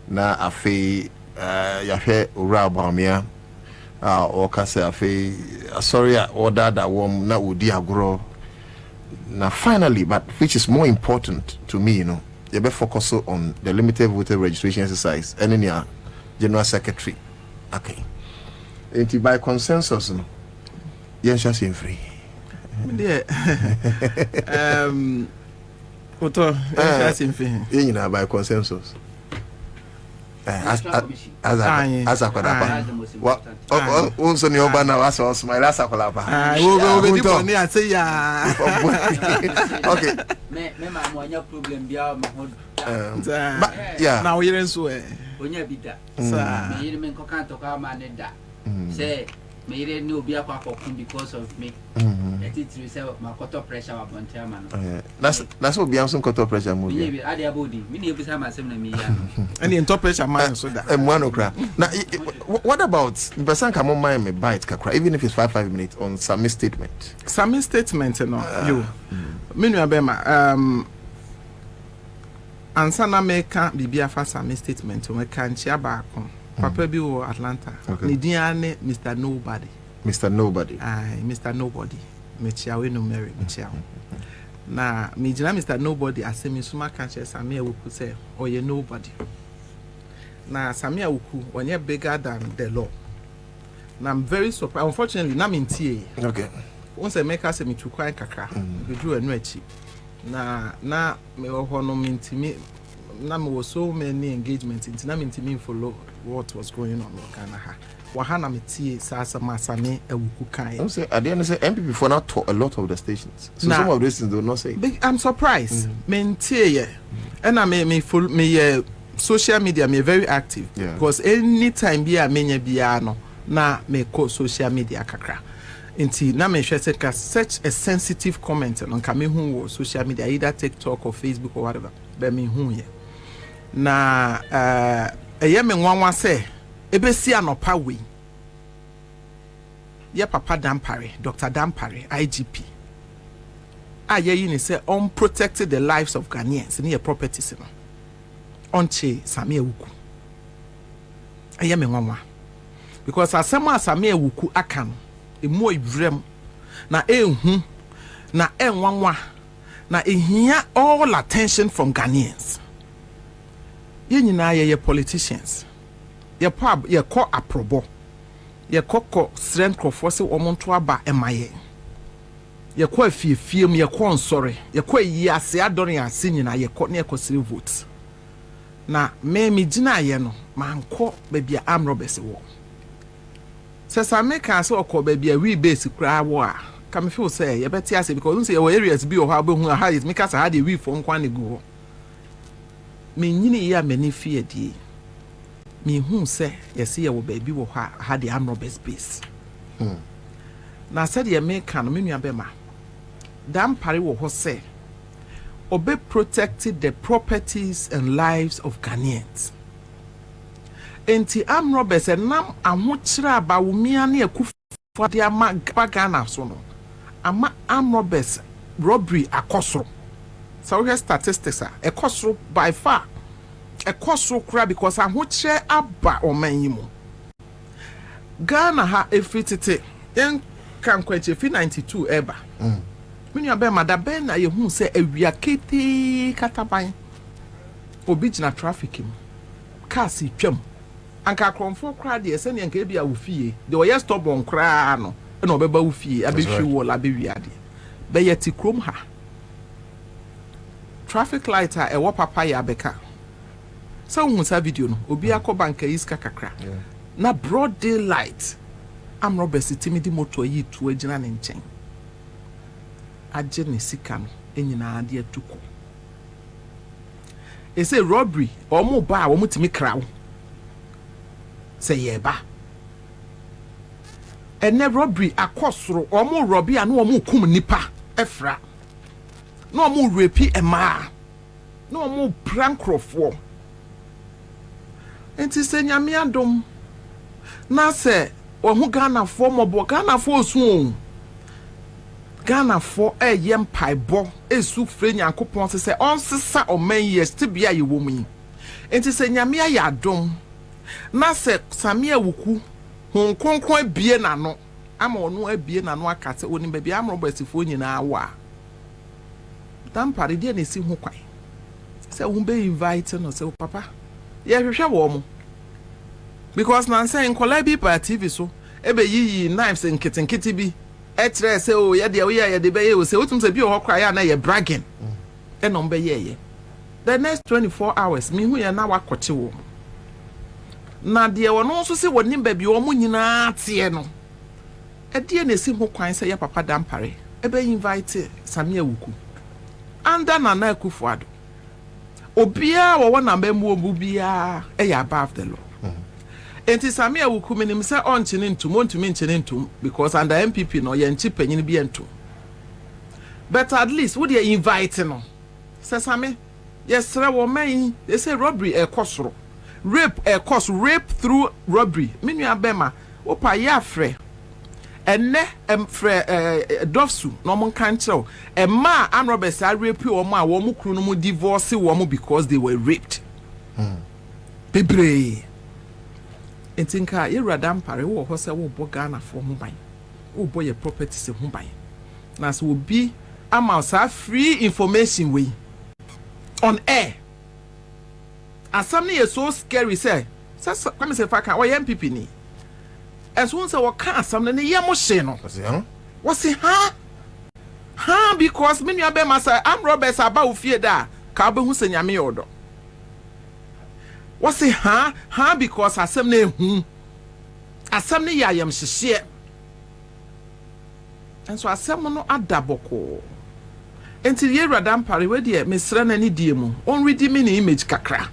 na afi ya hwe ura bamia o kase afi sorry order that wom na odi agro na finally, but which is more important to me, you know, you be focus on the limited voter registration exercise and in your general secretary. Okay, and by consensus, no, yes, just in free. You know, by consensus. As a quadapa. What? Also, your banner was also my last aqualapa. I will be the I say, yeah. Okay. Yeah. Now you're in Sway. When you be that, say, may they know be a because of me. Let it reserve my quarter pressure upon chairman. That's what Bianson quarter pressure movie. Add your body. Many of us have me. And in top pressure, man, so that and one o'clock. Now, what about Basan come on my bite, Kakra, even if it's 5 minutes on some statement? Some statement, you know, you. Minu Abema, Ansah na meka bibia fa some statement, we can share back on. Papa bi wo Atlanta. Ni diane Mr. Nobody. Mr. Nobody. Aye, Mr. Nobody. Mechia we no Mary mechia. Na me jina Mr. Nobody asemi suma kan che Samia Wuku say oye nobody. Na Samia Wuku onye bigger than the law. Na I'm very surprised. Unfortunately, na me ntie. Okay. Once I make us me to kwai kakra. We do enu achi. Na me ho no me ntimi na me was so many engagements into na me ntimi follow what was going on in Ghana. Wahana metie sasa masame ewuku kan. I'm say at the end say MPP for not talk a lot of the stations. So some of these things do not say. I'm surprised. Mentie ye. And I me follow me social media me very active because anytime be a menya bia no na me call social media kakra. Inti na me share such a sensitive comment on kame hu social media either TikTok or Facebook or whatever. Be me hu ye. na ɛyɛ me nwanwa sɛ ebesi anopa we ye papa Dampare, Dr. Dampare, IGP aye ni say unprotected the lives of Ghanaians in your properties no onche Samia Wuku aye me nwanwa because asema Samia Wuku aka no emu ivrem na ehu na enwanwa na ehia all attention from Ghanaians ye nyina ye politicians ye pub ye call aprobo ye koko strength crofose omonto aba emaye ye kwa fiefiem ye kwa nsore ye kwa yi ase adore ase nyina ye kwa ne ekosire vote na me gina ye no manko bebia amrobese wo sesa me kan se okọ bebia we base kra wo a kam feel say ye beti ase because say we areas bi o ha be hu ha is me kasa ha de we fo nkwa ne go me nyini ya mani fie die me hu say yes ye wo baabi wo ha de amrobes base na said ye me kan me nua be ma Dampare wo ho say obe protected the properties and lives of Ghanaians enti amrobes nam ahokyira ba wo mia na ekufo de ama Ghana so no ama amrobes robbery akosoro so we have statistics ekosoro by far ekosoro kra because ahokyire aba oman yi mu Ghana ha efitete en kan kwache fi 92 eba Minu abe madabe na ye hu se awia kete kataban obi gina traffic mu cars twam anka kronfo kra de se ne anka bia wo fie de wo ye stop on kra no na obeba wo fie abehwi wo la bewi ade be ye ti krom ha traffic light a ewo papa ya beka so hu sa video no obi akoba nka iska kakra na broad daylight am robesi timidi moto yi tu agina ne nchen agye ne sika no enyina ade atuko e say robbery omo ba wo mutimi krawo say ye ba ene robbery akosoro omo robbery anu omo kum nipa efra no omo rape ema no omo prankrofo enti se nyame adom na se ohu Ghana fo mobo Ghana fo su Ghana for yem paibo esu fre nyankopon se onsesa oman yes tibia ye womu enti se nyame ya adom na se Samia Wuku hon kronkron abie na no ama ono abie na no akate oni ba bia amrobasifo nyina awa Dampare de na si ho kwai se wo be invite no se papa ye hwehwe wo mo because na say nkola bi pa TV so ebe yi knives nkitenkiti bi etre se o ye de o ye de be ye o se otum se bi o hokra ya na ye bragging e no be ye the next 24 hours mi hu ye na wakoche wo na de wo no so se woni ba bi o mu nyina tie no e de na si ho kwan se ye papa Dampare ebe invite Samia Wuku anda na Akufo-Addo obia wo na ba mu obu bia e ya above the law enti Samia Wuku minim se onchine ntum ontumi nchine ntum because under MPP no ye nchi panyin bi entum but at least would you invite no se Same yes wo man they say robbery ekosoro rape rape through robbery minu abema opa ye afre enne emfre dofsu no mon kan kire e ma anrobes a rape wo ma wo mu kru no mu divorce wo mu because they were raped bebre entinka yewura Dampare wo ho se wo bo Ghana fo ho ban wo bo ye properties ho ban na so obi ama sa free information we on air asam na so scary say kwame se fa kan wo ye MPP ni enso se wo kan asam na ye mo hye no wo se ha because me nua be masa am Roberts aba ofie da ka be hu se nyame yodo what say ha because asem na ehu asem na yayam hyehye enso asem no adaboko enti ye Dampare we de mesra na ni die mu on ready me ni image kakra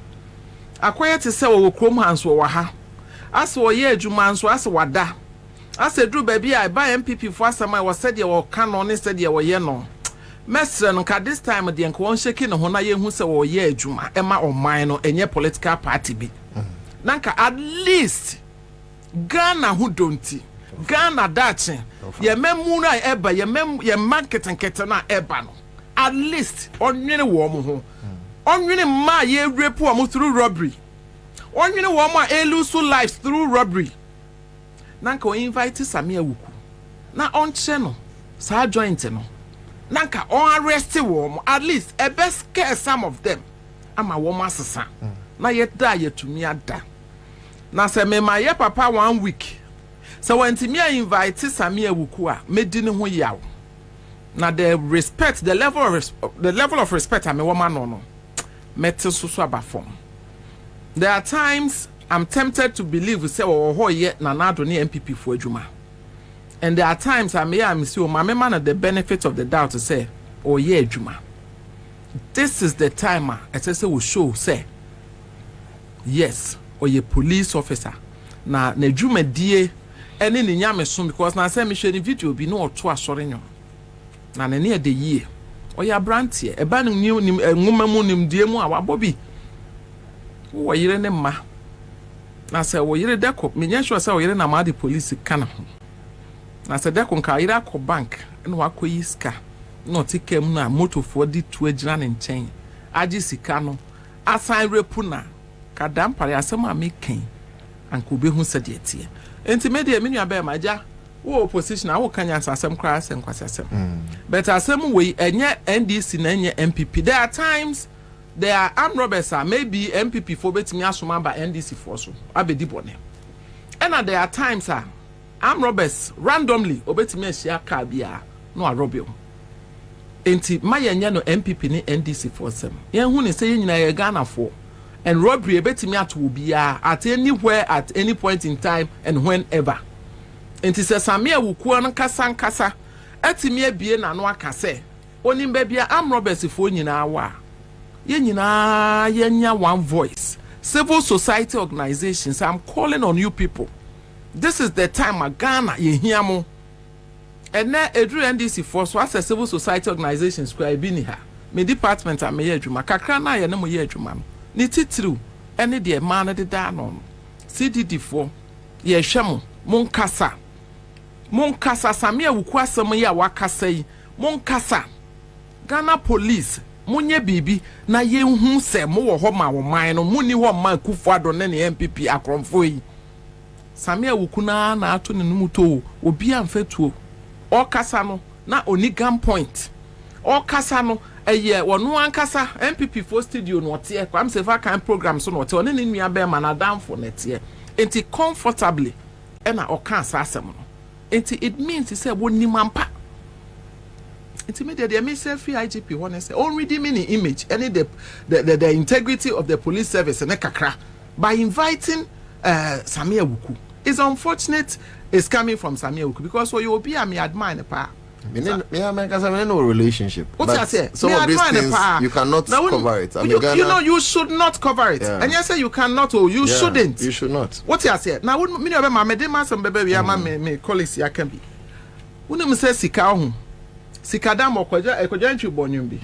akoye te se wo krom hanso wo ha ase wo ye adwuma nso ase wada ase dru ba bi a ba MPP fo asema wo se de wo ka no ne se de wo ye no Mestre nka this time the nka won shake no ho na ye hu se wo ye adwuma e ma oman no enye political party bi nanka at least Ghana who don't Ghana dache ye memu na eba ye marketing kete na eba no at least onwene wo mo ho onwene ma ye rape wo through robbery onwene wo ma lose lives through robbery nanka o invite Samia Wuku na onche no sa joint no nanka on arrest wo at least e best scare some of them ama wo masesa na yet da yetumi ada na se me ma ye papa 1 week so when me invite Samia Wuku a medi ne ho yaw na the respect the level of respect I me woman no metal so abafom. There are times I'm tempted to believe we say oh ye na nado ni MPP for adwuma. And there are times I'm see my man at the benefit of the doubt to say oh yeah adwuma. This is the time I say we show say yes or ye police officer na adwuma die ene ni nyame so because na say me share the video bi no oto asore nyo na ne ne de yie oya brantie e ba no ni nwoma mu nim die mu a wabobi wo yire ne ma na say wo yire deko me nya sure say wo yire na ma de police kana ho na say deko nka yire akọ bank no akoyi sika no tikem na motor for di tu agira ne nchen agi sika no asan repu na kadam pare asem a meken anko be hu sade atie enti media me nua be maja wo opposition a wo kanya asem kra asem kwasasem but asem we enye NDC na enye MPP. There are times there are armed robbers maybe MPP for betimi asoma ba NDC for so abedi bone and there are times armed robbers randomly obetimi ahia car bia no arobio enti mayenye no MPP ni NDC for sem yen hu ne say nyina ye Ghana for and robbery betimi ato bia at anywhere at any point in time and whenever. Enti se Samia Wuku no kasa atimi abie na no akase onim ba bia am robbers fo nyina wa ye nyina yenya one voice. Civil society organizations, I'm calling on you people. This is the time Ghana ye hear mo and na edru NDC for so as a civil society organizations kwa bi ni ha me department am ye adwuma kakra na ye na mo ye adwuma no ni titru ene de ma na de da no CDD for ye hwemo monkasa Samia Wuku asem ya wakasa yi monkasa Ghana police munye bibi na ye hu se mo wo ho ma wo man no muni ho ma Akufo Addo ne MPP akromfo yi Samia Wuku na ato ne numuto obi amfetuo o kasa no na oni gun point o kasa no eye wono ankasa MPP for studio no tie kwam sefa kan program so no tie one ne nua be ma na damfo ne tie enti comfortably ena o kan asasem no enti it means say woni mampa enti me dey me say free IGP one say already many image any the integrity of the police service and kakra by inviting Samia Wuku. It's unfortunate it's coming from Samia Wuku because you will be me admire pa me no relationship. What I say? Some of these things you cannot cover it. You know you should not cover it. Yeah. And you say you cannot or you shouldn't. You should not. What I say? Now when me no me dey man some baby me colleagues ya can be. When me say sika ho. Sika dambo kwaja ntwi bonyum bi.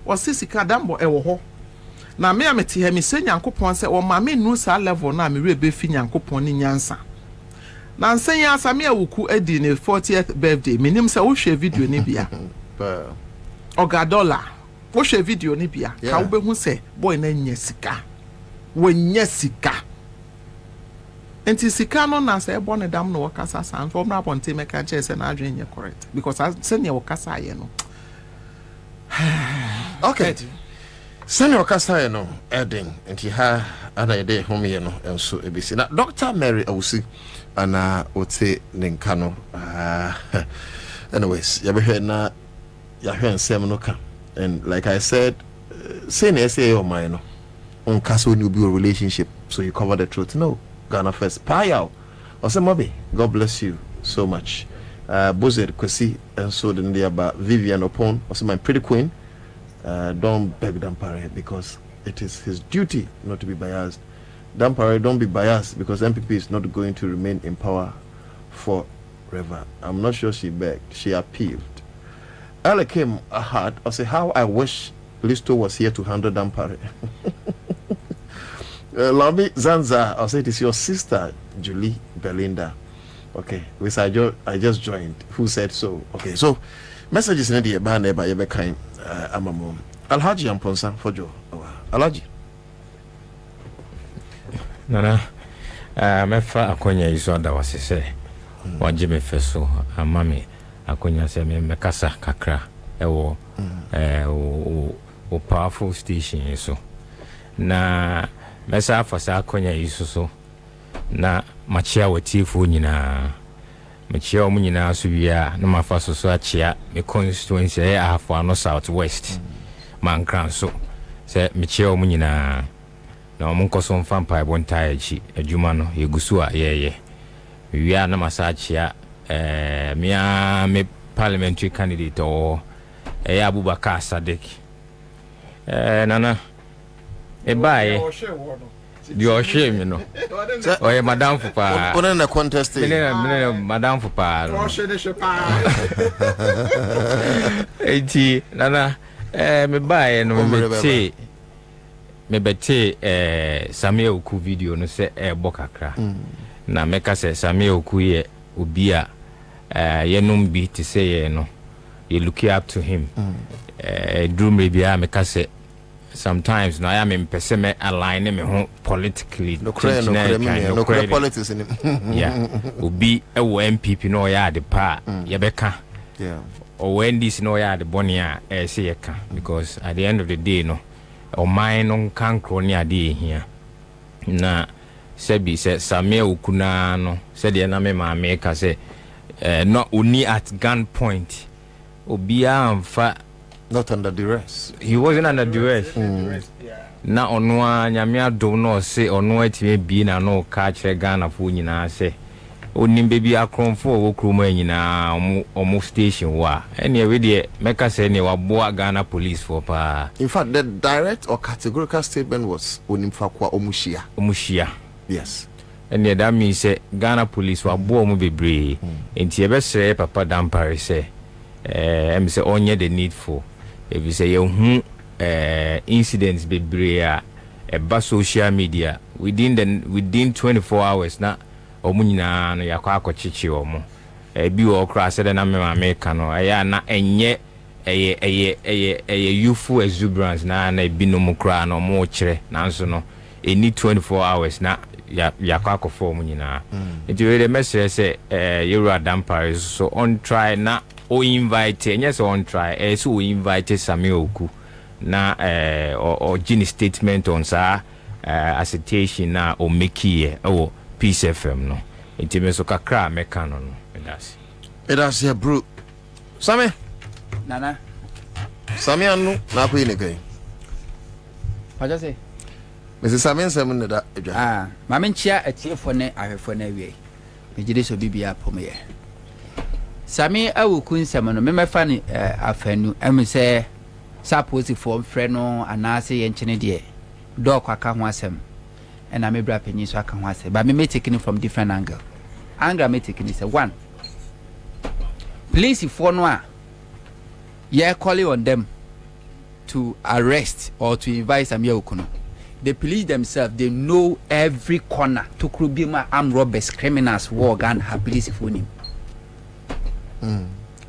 O say sika dambo e wo ho. Na me amete he me say Nyankopon say o ma me nu sa level na me rebe fi Nyankopon ni nyansa. Na nsen ya Samia Wuku edi ne 40th birthday minim se wo hwe video ni bia $1 wo hwe video ni bia ka wo behu se boy na nya sika wo nya sika enti sika no na se ebo ne dam no wakasa san so na ponte meka che se na adwen nya correct because se ne wakasa ye no okay sani wakasa ye no edin enti ha ana ye de home ye no enso ebisi na Dr. Mary Awusi ana ote ninkano anyways ya behwe na ya hwe nsem no ka and like I said say na say your mind no on kaso ni obi relationship so you cover the truth. No, Ghana first payao Osemobe, God bless you so much. Bozer Kwesi and so then there about Vivian Opon also my pretty queen. Don't beg Dampare because it is his duty not to be biased. Dampare, don't be biased because MPP is not going to remain in power forever. I'm not sure she begged, she appealed. Ella came hard. I say, how I wish Listo was here to handle Dampare. Lami Zanza, I say, it is your sister, Julie Belinda. Okay, which I just joined. Who said so? Okay, so messages in the banner by every kind. I'm a mom. Alhaji Amponsa for Joe. Alhaji. Nana, mefa akonya iso da wasese. Waje me feso amami akonya se me mekasa kakra ewo o powerful station so. Na mesa afasa akonya iso so. Na machia watifu nyina machia omu nyina so bia na mafaso so achia me constituency e afo no southwest mankran so se machia omu nyina na omu nkoso mfa mpa bonta echi adwuma no yegusu a yeye wia na masachia mia me parliamentary candidate o Abubakar Sadiq nana ebaye you shame, you know. Oh, Madame Fupa. Put in a contest. Madame Fupa. Nana, me buy and me bete Samuel Oku video no se bokakra. Na meka se Samuel Oku ye ubia ye numbi to say no. You look up to him. Drew me bia meka se sometimes now I am in perseme align me politically no politics in him. Yeah, ubi MPP no ya the pa yebeka. Yeah. Or when this no ya the bonia say yeka because at the end of the day no or mine on can cronia day here. Na sebi said Samuel Ukuna no said the name ma make say not only at gunpoint obia amfa. Not under duress. He wasn't under duress. Na onwa nyamia do no say onwa etime bi na no ka kire Ghana fo nyina say onim bebi akronfo wo kroma nyina omo station wa ene we de meka say ne waboa Ghana police for pa. In fact, the direct or categorical statement was onim fa kwa omushia. Yes. Ene that means say Ghana police waboa omo bebre enti e be sere papa Dampare say em say onye the needful. If you say you incidents be brea about social media within 24 hours na omunyina no yakwa akochichi omo bi wo kra se na me America no eya na enye eye youthful exuberance na ebinom kra no mo kire nanso no any 24 hours na yakwa akofo omunyina it we the message say you are Dampare so on try na o invite yes on try so we invite Samuel Oku na or gene statement on sa accestation na o make here o Peace FM no intime so kakra meka no that's here bro Same nana Same anu na ko ine kai paja say Mrs. Same Same da edwa ma me nchia atiefo ne ahwefo na wie me gide so bibia pomye Sami awuku nsɛm no memefa ne afanu em sɛ suppose for frɛ no anase ye nkyene de dɔ kwaka ho asɛm ɛna me bra panyi so aka ho asɛm but me take it from different angle me take it say one police for no a ye calling on them to arrest or to invite Sami awuku no the police themselves they know every corner to krubima armed robbers criminals war gun have police for him.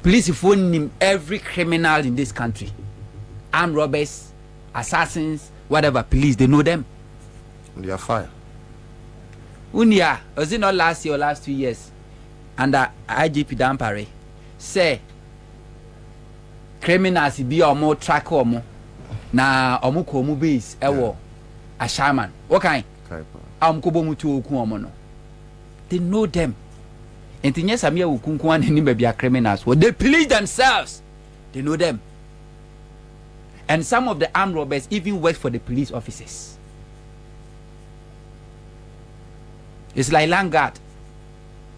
Police phone him every criminal in this country, armed robbers, assassins, whatever. Police they know them. They are fire. Unia was it not last year or last 2 years under IGP Dampare say criminals be or more track or more na omu ko mu base ewo a shaman okay kobo mu tu oku omo no they know them. And the yes, Samia Ukunkuan and Nimba criminals. Well, they police themselves. They know them. And some of the armed robbers even work for the police officers. It's like Langard.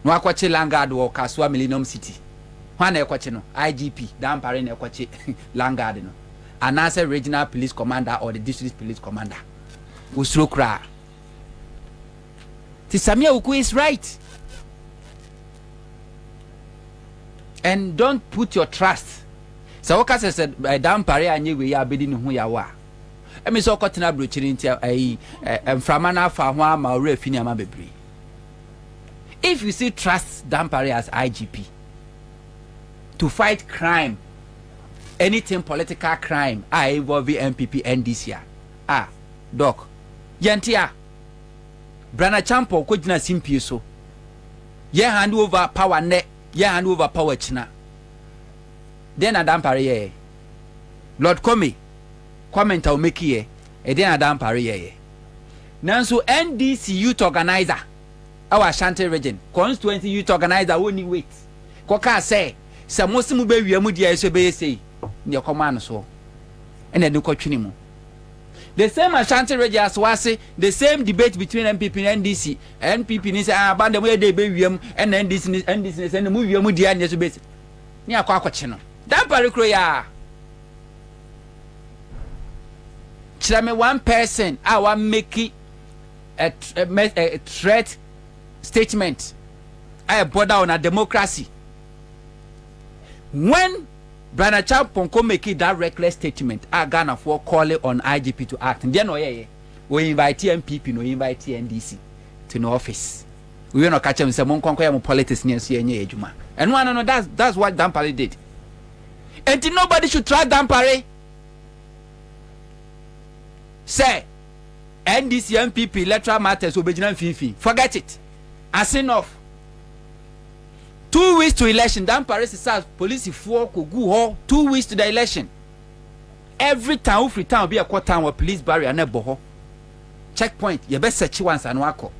No akwache Langard or Kaswa Millennium City. One ekwache no IGP, Dampare ekwache Langard no. And answer regional police commander or the district police commander. Usrokra. Samia Uku is right. And don't put your trust So what can say down pare anye we ya bedi ne ho ya wa emi so kotena brochiri ntia mframa na afa ho ama ore afini ama bebre. If you see trust down pare as IGP to fight crime, anything political crime involving MPP NDC doc yantia Brana Champo ko gina simpie so ye hand over power ne ye hand over power china then Adam pare ye Lord Komi comment o make ye e then Adam pare ye nanso NDC youth organizer our Ashanti region constituency youth organizer woni wait ko ka say se mosimu be wiamu dia so be say ne command so ene de ko twini mu. The same Ashanti region as was the same debate between MPP and NDC. NPP ni say abanda mo dey be wiam and NDC say mu wiam dia ne so be ni akwa akwache no dan parikro ya chirame one person wa make a threat statement I border on a democracy. When Brana Champon make that reckless statement, Ghana for calling on IGP to act. And then we invite MPP, no invite NDC to no office. We will not catch them. Some politics near CNA Ejuma. And one no, that's what Dampare did. And nobody should try Dampare. Say NDC MPP electoral matters obedience fifi. Forget it. As enough. 2 weeks to election. Dan Paris says police for go 2 weeks to the election. Every time free town be a quarter town where police barrier never ho. Checkpoint. You best search once and wako.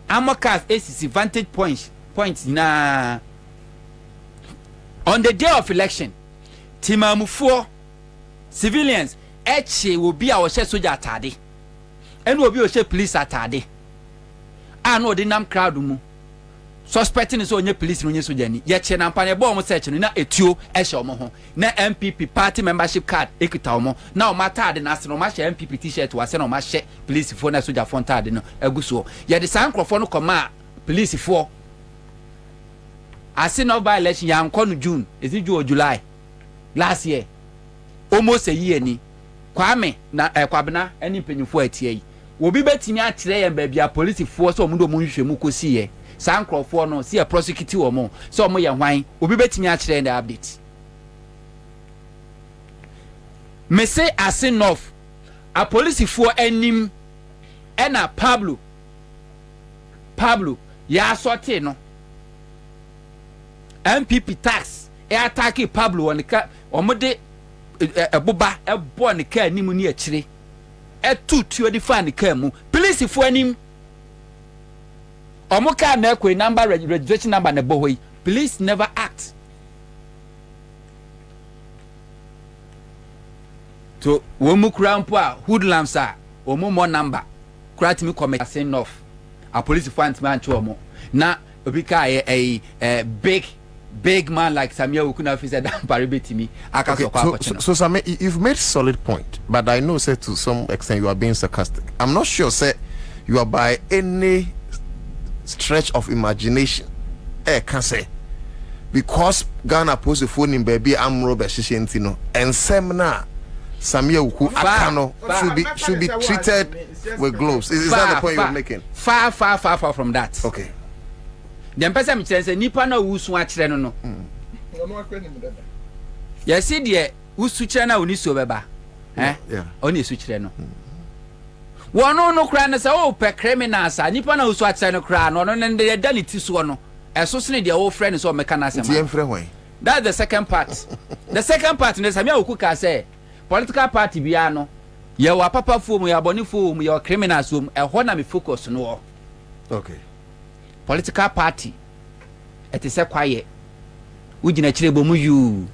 Amokas ACC vantage points na. On the day of election, Timamufor civilians eche will be our soldier atade. And will be our police atade. I know the name crowd mu. Suspecting is on your police when you so jenny. Yet chen and pane bomb searching na etio eshomo na MPP party membership card ekitaumo. Now matter the national match MPP t-shirt was no match police for na soldier font tade no eguso. Ye the san crofo come police for. I see no by election ya nkonu June, is it June or July last year. Almost a year ni. Kwame na Kwabena any penny for etie. Wo bi betimi akyere yan ba bia police for so omudo munhwe mu kosi ye. San crofo no see a prosecute omo so omo ye hwan obi betimi akyere in the update. Me say as enough a police for enim ena Pablo ya sorte no MPP tax attack Pablo on the omode eboba ebo ne ka anim ni akire etutu odi fa ne ka mu police for anim omoka na ekwe number registration number ne bohoi police never act to womu krampo a hoodlums a omo number krat me comment say enough a police for antman chomo na obi ka a big man like Samuel Ukuna officer that paribetimi so Sam, you've made solid point, but I know say to some extent you are being sarcastic. I'm not sure say you are by any stretch of imagination can say because Ghana post the phone in baby I'm Robert Shishentino and Semna Samuel Uku Akano should be treated with gloves. Is that the point you're making? Far from that. Okay. The person me say nipa na wusu akire no. Ya see de wusu kire na oni so beba. Yeah. Oni su kire no. Wono no kra na say o pe criminals a nipa na wusu akire no kra no no ne da ni ti so no. Eso sene de wo friend so meka na asema. That's the second part. The second part ne Samia Okuka say political party bia no ye wa papa fo ya boni fo ya criminals so ho na me focus no. Okay. Political party it is a quiet ugina kire bomu yu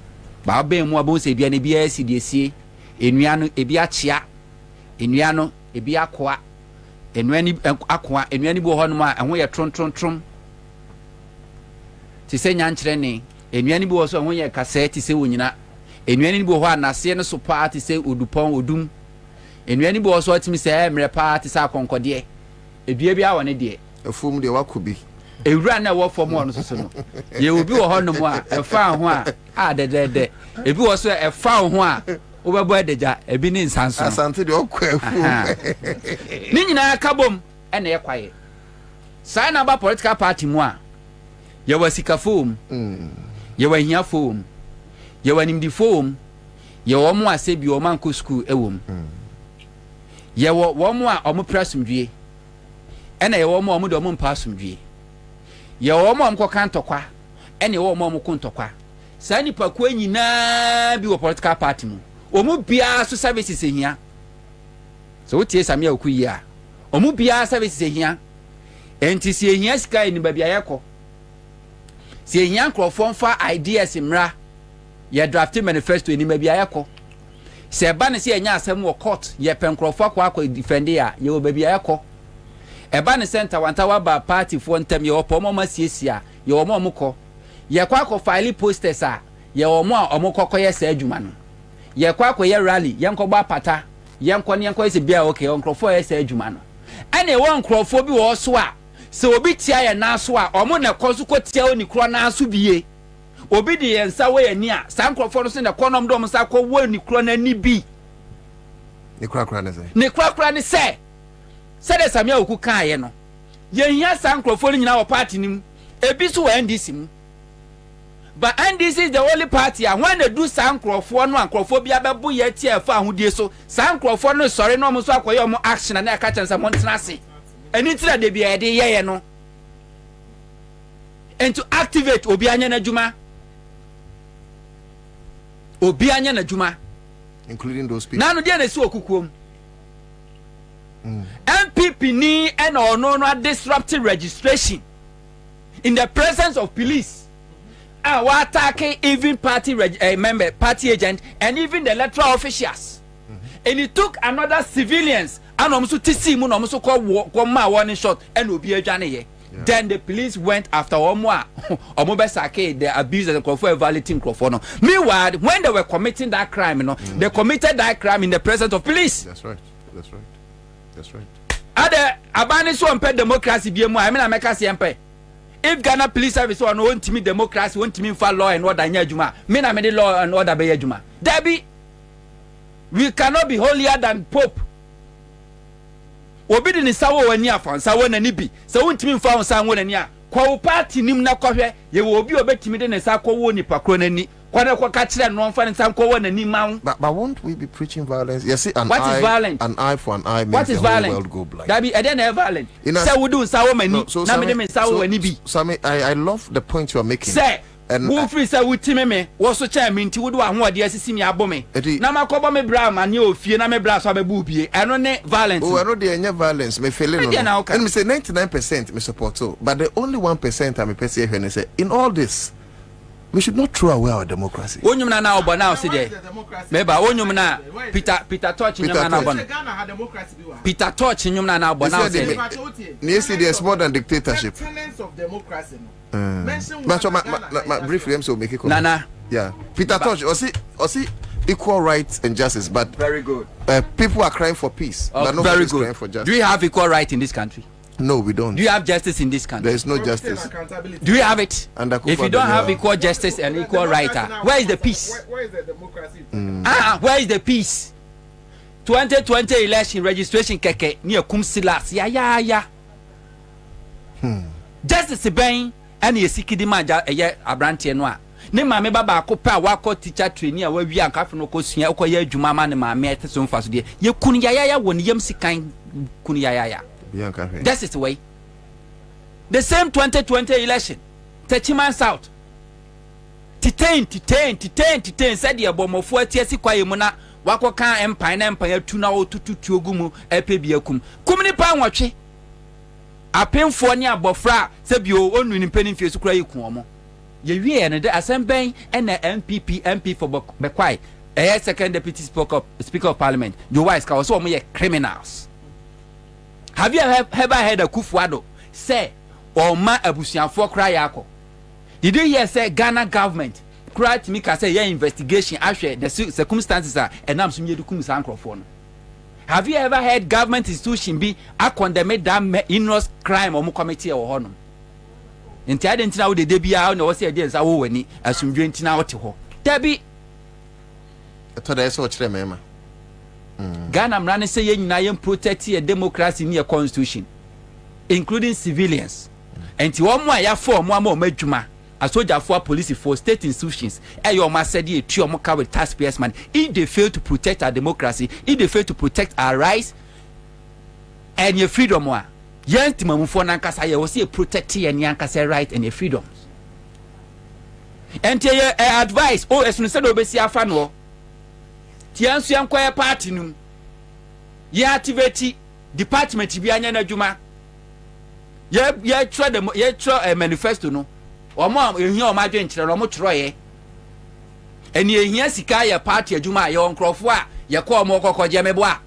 ba be mu abo se bia ne bia sidiesie enua no ebi achia enua no ebi akoa enua ni akoa enua ni bo ho no ma ho ye tron ti se nya nkire ne enua ni bo so ho ye kase ti se wonyina enua ni bo ho anase ne so pa ti se odupon odum enua ni bo so atimi se emre pa ti se akonkode ebia bia wone de efum de wakobi ewura na wo form one so no ye obi wo ho no mo a efa ho a de ebi wo so efa ho a wo bebo edeja ebi ni nsanso asante de okwafu ni nyina ka bom e na ye kwaye sai na ba political party mu a ye wasika form ye wa hia form ye wa nimdi form ye wo mo ase bi wo manko school ewom ye wo mo a omo prasumdwie e na ye wo mo omo de omo mpasumdwie ye wo mo amko kantokwa ene wo mo amko ntokwa sa nipa ko nyina bi wo political party mu omu bia so services ehia so wotie samia okuyi a omu bia services ehia enti si ehia sika ni ba bia yekọ si ehia nkrofo mfa ideas mra ye draft manifesto ni ba bia yekọ se ba ne se enya asem wo court ye penkrofo akwa defend ya ye wo ba bia yekọ eba ne center wanta wa ba party fo ntem ye opo mo masiesia ye wo mo mko ye kwa ko file posters a ye wo mo a omukoko ye sa adwuma no ye kwa ko ye rally ye nko ba pata ye nko ne nko ese bia okay onkrofo ye sa adwuma no ane wo nkrofo bi wo so a se obi tia ye na so a omo na koso ko tia oni kro na so bie obi de ye nsa wo ye ni a sa nkrofo no se na konom do mo sa ko wo ni kro na ni bi ni kra ne se sede samia oku kan ye no ye hia san krofo nyina wo party nim ebi so wa NDC mu but NDC is the only party and when they do san krofo no an krofo bia bebo ye tie fa ahodie so san krofo no sori no mo so akoye mo action na aka chansa mo ntena se eni tira de bia de ye no and to activate obi anya na djuma including those people na no dia na si okukuom MPP ni and or no disrupting registration in the presence of police and we attacking even party member, party agent and even the electoral officials. And it took another civilians and almost tisi mu almost call ma warning shot and obi ejane. Then the police went after Omwa Omobesake, the abuse of the violating Crawford. Meanwhile, when they were committing that crime, they committed that crime in the presence of police. That's right. Ade abani so mpe democracy bi mu I mean America se mpe if Ghana police service or no want me democracy want me for law and order nya adwuma me na me the law and order be adwuma Debbie we cannot be holier than Pope obi di ni sawo wani afan sawo na ni bi se want me fa on won ani a kwa party nim na kohwe ye wo obi obetimi de ne sa kwo ni pakro na ni but won't we be preaching violence? You see, an eye for an eye makes the whole world go blind. That be violent. So I love the point you are making. Say, and free say with me was so charming to do what the SCM abome. Namakoba me bra man you fear na me bra so be bubie. I don't need violence. Oh, I know there any violence. Me feel and me say 99% me support so, but the only 1% I'm a when say in all this. We should not throw away our democracy. Onyum na obo na oside. Meba onyum na Peter Touch nyum na obo. Peter Touch nyum na obo na oside. Yes, it is more than dictatorship. Tenets of democracy. My briefly I'm so make it. Nana. Yeah. Peter Touch see equal rights and justice, but very good. People are crying for peace, but nobody is crying for justice. Do we have equal right in this country? No, we don't. Do you have justice in this country? There is no justice. Do you have it? If you don't have equal justice and equal right, where is the peace? Where is the democracy? Where is the peace? 2020 election registration keke near Kumsilas. Ya. Justice ben and ye sikidi manja abranti noa. Ne mame baba ko pa wako teacher trainee a wawi anka fe no ko sua ko ya adwuma ma ne mame ete so mfa so de ye kunu ya woni yam sikan kunu ya. That is the way. The same 2020 election. 30 months out. Titain said the bomofo atiasi kwaye mu na wako kan empire tu na otutu ogumu epebiakum. Kumni pa nwotwe. Apemfo ni abofra se bio onu ni mpani fie su kura yiku omo. Ye wie ne de asemben na MP for Bekwai. Second deputy speaker of parliament. Your wife ka so omo ye criminals. Have you ever heard of Kufuado say or ma abusianfo cry yako? Did you hear say Ghana government cry to me say your investigation after the circumstances are and I'm sumye dukum sankrofo? Have you ever heard government institution be a condemn that heinous crime or committee or honor? nti ade ntina wo de bia na wo se de nsa wo wani asumdwe ntina wo te ho dabi to da eso kire mema Ghana mrane say ye nyina ye protect your democracy in your constitution including civilians enti wo mo aya for mo ama o madwuma asoja for police for state institutions your master dey tue mo ka with taxpayers money if they fail to protect our democracy if they fail to protect our rights and your freedom wa yent mamufo nankasa ye wo say protect your nankasa right and your freedoms and your advice as no say do be si afa no tiansu yankoye party num ye activate department bi anya na adwuma ye try the ye try manifesto no omo ehia o ma dwenkyere no mo kyerɛ eni ehia sika ye party adwuma ye onkrofo a ye kɔ mo kokɔgye mebo a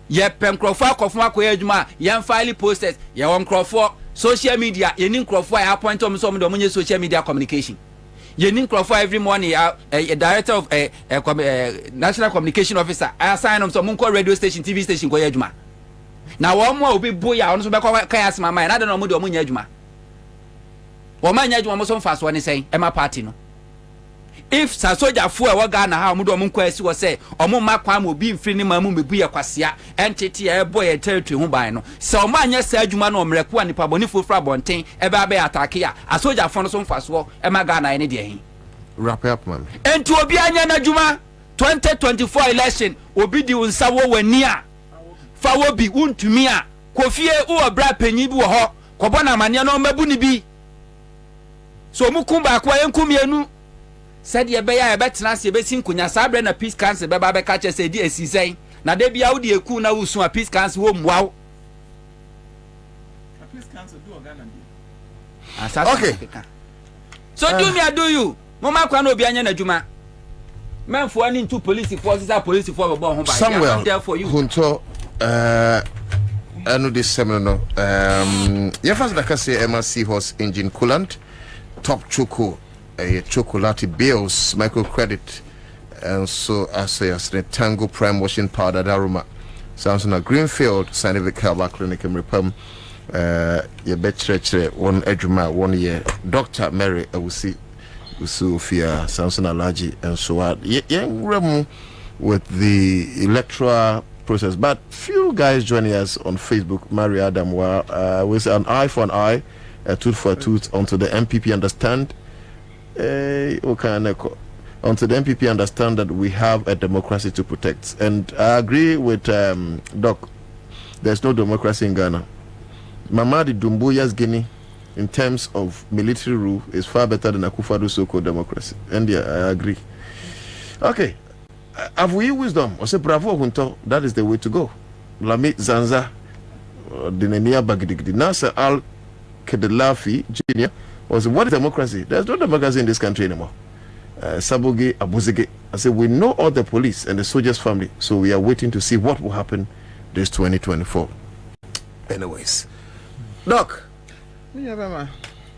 ye penkrofo akɔfo akɔyɛ adwuma ye file posters ye onkrofo social media ye ni nkrofo a appoint om so mo nye social media communication ye ni nkrofo every morning a director of national communication officer assign om so mo kɔ radio station TV station kɔ yɛ adwuma na wo mo obi boya ono so be kɔ kan asema man na de no mo de mo nya adwuma wo ma nya adwuma mo so mfa so ne sɛn ema party no if sa soldier fo e wo Ghana ha mo de mo nkɔ asi wo sɛ omo ma kwa ma obi mfiri ne ma mu mebu ye kwasea entity e boy e territory ho ban no sɛ o ma nya sa adwuma no omreko anipa boni fo fra bonten e ba be attack ya a soldier fo no so mfa so ema Ghana ne de hin wrap up man enti obi anya na adwuma 2024 election obi di unsa wo wani a fa wo bi untumi a kofie wo bra panyi bi wo ho kɔbɔ na amane no mabu ni bi so mu kumba kwa yenkum yenu said ye be ya betena se be sin kunya sabre na peace council be ba be ka che se di asisen na de bia wo de eku na wusu a peace council wo mwawo peace council do Ghana bi okay so do me I do you mo ma kwa na obi anya na dwuma menfo ani into police forces a police for be bon ho ba somewhere there for you hunto anu this seminar your first like I say MRC horse engine coolant top choco chocolate bills microcredit and so as a Tango Prime washing powder daruma sounds na Greenfield Civic Clinic in Repam ye betchere one eduma 1 year Dr. Mary Awusi Usufia Samson Alaji and so on with the electoral process but few guys joining us on Facebook Mary Adam with an eye for an eye a tooth for a tooth until the MPP understand until the MPP understand that we have a democracy to protect. And I agree with Doc. There's no democracy in Ghana. Mamadi Doumbouya's Guinea, in terms of military rule, is far better than Akufo-Addo's so-called democracy. And yeah, I agree. Okay, have we wisdom? I say bravo, Hunto. That is the way to go. Lami Zanza, Dinenia Bagdigdi, Nasser Al Kedelafi Jr. was what is democracy? There's no democracy in this country anymore. Saboge, Abuzege. I said we know all the police and the soldiers' family, so we are waiting to see what will happen this 2024. Anyways, Doc,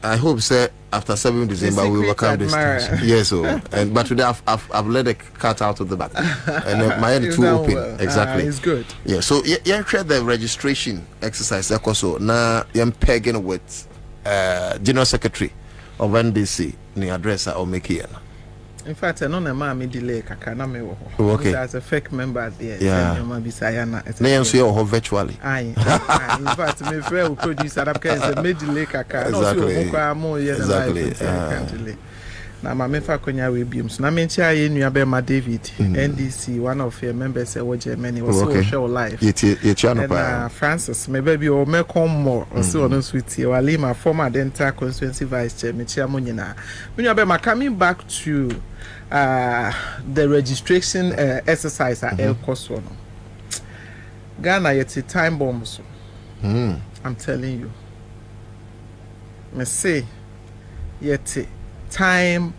I hope sir after 7 December we will come this stage. Yes, and but today I've let the cat out of the bag and my head too open. Well. Exactly, it's good. Yeah, so you tried the registration exercise. Also, now you're pegging with General Secretary of NDC, the address or make here. In fact, I know the man delay kakana me wo. Okay. As a fake member there. Yeah. Na see you virtually. Aye. In fact, my friend will produce Arabka is a delay kaka. Exactly. Na mama fa konya we biums. Na menchi aye nua ma David, NDC, one of your members was Germany was so show live. And Francis, my baby o me come more. Also on sweet you Alima former dental constituency vice chair Michiamunina. When you are coming back to the registration exercise at El Coso. Ghana yet time bombs. I'm telling you. Me say yet time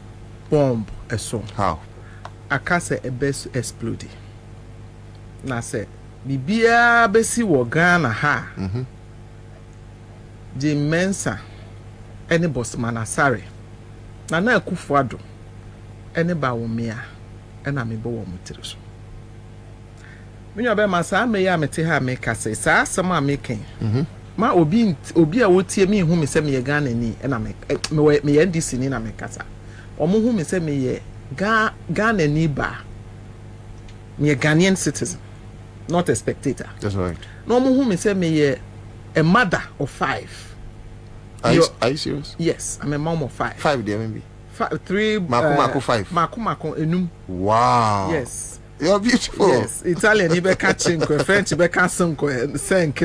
bomb a song. How? I can't say a best explode. Na say bibia besi wo Ghana ha. The Mensa any boss manasare. Na na Akufo-Addo any ba wo mea na me bo wo mutiri so. Me nwa be masa me ya mete ha me ka say sa asem a making. ma obi a wotie me hu me se me ye Ghana ni na me NDC ni na me kasa omo hu me se me ye Ghana ni ba me Ghanaian citizen, not a spectator. That's right. No omo hu me se me ye a mother of 5. Are you serious? Yes, I'm a mom of 5. 5 there maybe. 3 Mako 5. Mako enum. Wow. Yes. You're beautiful. Yes, Italian ibe catching French ibe catching senk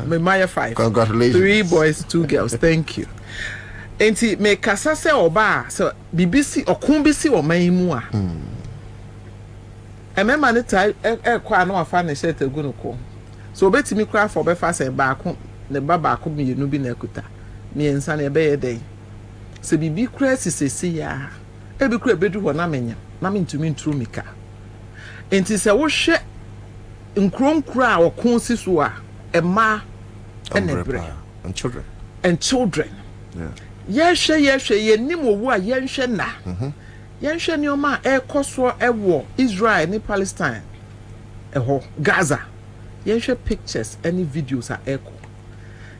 me my 5. Congratulations. 3 boys, 2 girls. Thank you. Enti me kasa se oba so BBC okun bisi o man mu a. Emema ne tai kwa na afa ne shirt egu no ko. So obetimi kra for be fa se ba ko ne ba ko mienu bi na ekuta. Me ensa na ebe ye dey. Se bibi kra sisesi ya. Ebi kra bedu ho na menya. Na me ntumi ntru mika. Enti se wo hwe nkronkro a okon si so a ema enebre and children yehwe yenim owu a yenhwe na yenhwe ne oma ekoso ewo Israel ni Palestine eho Gaza yenhwe pictures any videos a eko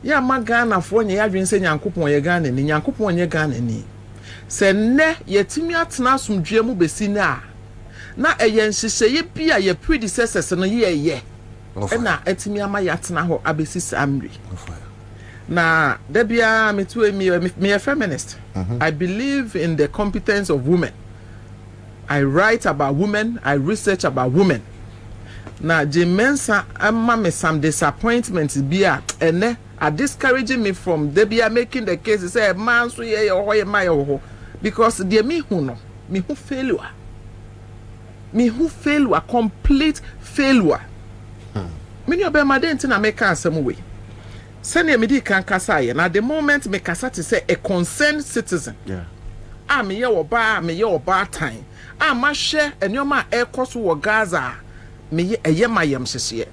ya magana fo nye yadwen se Nyankopon ye Ghana ni Nyankopon ye Ghana ni se ne yetimi atena asomdwe mu besi na na eyen hyehyeye bia ye predecessors no ye na etimi ama yatena ho abesi samri na debia metu me a feminist. I believe in the competence of women. I write about women, I research about women. Na Jimensa amma me some disappointments bia ene are discouraging me from debia making the case say man so ye ho ye my ho because de me hu no me hu failure. Me who fail a complete failure. Many of them are didn't make some way. Send a medi can kasa na the moment me kasa to say a concerned citizen. Yeah. I'm your bar, me your bar time. I'm a share and your ma air cost war Gaza. Me a yem my yam says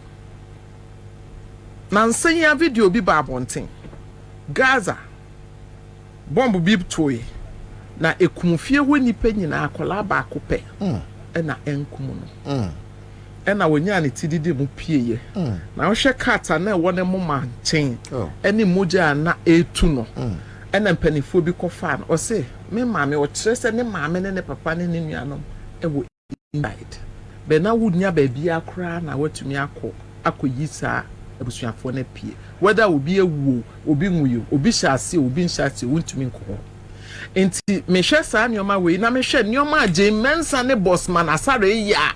Nansanya video be babonting. Gaza bomb bib toy. Na e kumfie when you penny na akola ba kope. Na enkum no na wonya ne tididi mu pieye na wo hwe kata na wo ne moma nchen ene moja na etu no na mpanifo bi kofa no o se me maame o kire se ne maame ne papa ne nuanom wo inside be na wonya ba bia kra na watumi akoyisa abusuafo na pie whether obi ewu obi nwuyo obi hyase obi nhyase wontumi nko enti me hwe sa nyoma we na me hwe nyoma agye mensa ne bossman asare ya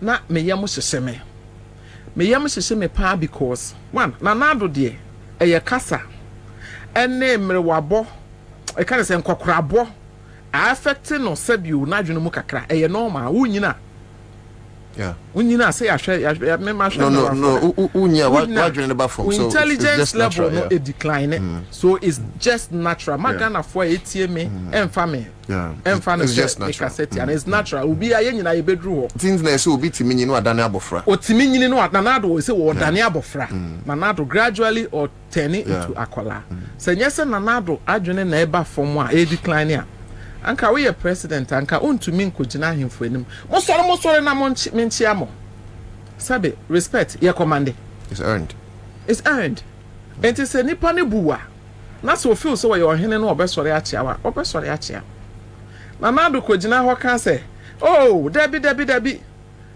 na me yam hyehye me pa because one na nado de eye kasa ene mrewabo e kan se nkokorabo affect no sabio na dwene mu kakra eye normal wunyina. Yeah. Unyina say ya me ma no unya what dwene the from so intelligence level no a decline so it's just natural magana for etie me emfa me emfa no just natural and it's natural obi aye nyina ye bedru ho things na say obi timi nyini adane abofra otimi nyini no nanado say wo dane abofra nanado gradually or turning into akola say nyese nanado adwene na eba from a decline a anka we president anka ontumi nkogina ahemfo anim mosore na menchi amo sabe respect ye command it's earned it is nipa ne buwa na so feel so we ohene no obesore achia na nado kogina ho kan say oh debi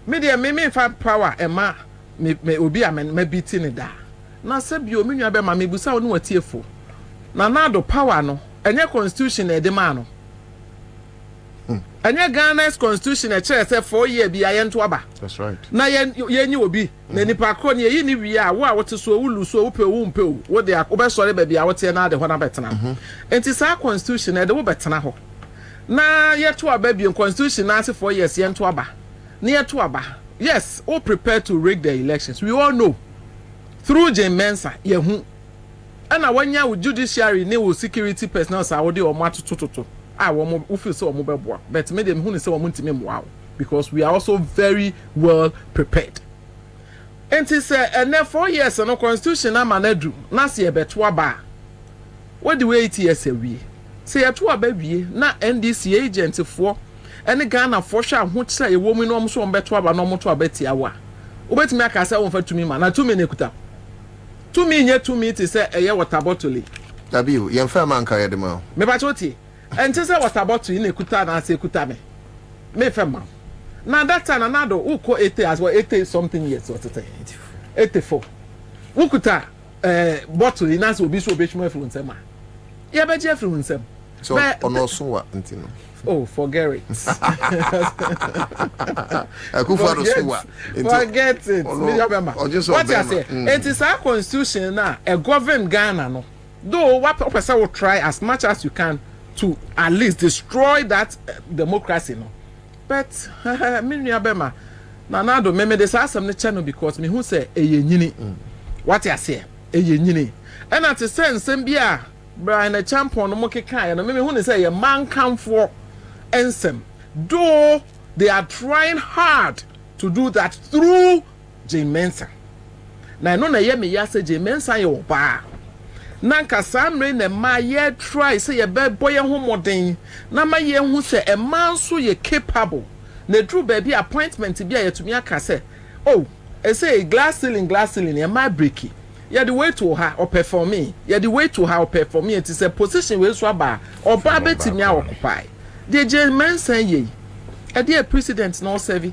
me de me fa power ema me obi a me biti ne da na sabi o menua be ma me busa wo no watiefo na nado power no enye constitution e de ma no anya Ghana's constitution e chere say 4 year bi ayento aba. That's right. Na yenyi obi na nipa kro ne yi ni wi a wo a wote so wulu so wo pe wo de akobesore ba bi a wote na de ho na betena. Enti sa constitution e de wo betena ho. Na yeto aba bi constitution na ase 4 years yento aba. Na yeto aba. Yes, all prepared to rig the elections. We all know. Through Mensa yehu. Ana wanya wo judiciary ne wo security personnel sa wo de o matototo. We feel so mobile, but made them who say wow because we are also very well prepared. And it say and 4 years no constitution na manadu na se beto aba. What the way it is we say to aba wie na NDC agent for any Ghana for sure ho kire e wo mu no so beto aba no mo to aba tiawa. Obetimi aka say won fa tumi ma na tumi ne kuta. To me, yet to me, to say a year water bottle. Dabi, young fair man carry the mouth. Me bachoti. And to say water bottle in a kuta and say kutame. Me fema. Now that time another who call 80 as well 80 something years or 84. Who kuta bottle in us will be so bitch more influence ma. Yeah, but Jeff influence. So on also what until. Oh, forget it. Forget it. What I say? It is our constitution now. A government Ghana no. Though what person will try as much as you can to at least destroy that democracy no. But me nuabema na na do me dey asem ne channel because me who say eyenyini. What I say? Eyenyini. And at the sense bia Brian a champion no mo keka no me who say ye man come for Ansah, though they are trying hard to do that through Ansah. Now, no, na ye me ya say Ansah ye oba. Nanka samre ne ma ye try say ye be boy ho modern. Na ma ye hu say a man so ye capable. Na true baby appointment bi a yetumi aka say, oh, e say glass ceiling ye ma breaki. Ye the way to her or performing. Ye the way to her or performing. It is a position where so aba or ba betimi a occupy. The Ansah ye, a dear president no serve.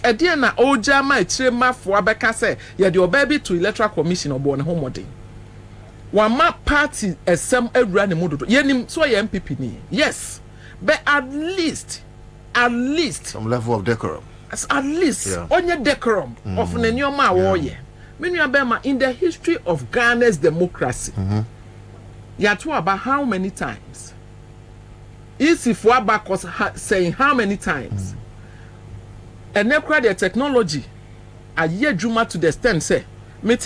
A dear na oja ma chema for abeka say, ye the baby to electoral commission or born home modern. One ma party as some run the modo. Ye nim so ye MPP ni. Yes, but at least some level of decorum. At least on your decorum of the new ma warrior. Bema in the history of Ghana's democracy. You are talking about how many times. If Wabak was saying how many times, and then the technology, a year Juma to the extent say, me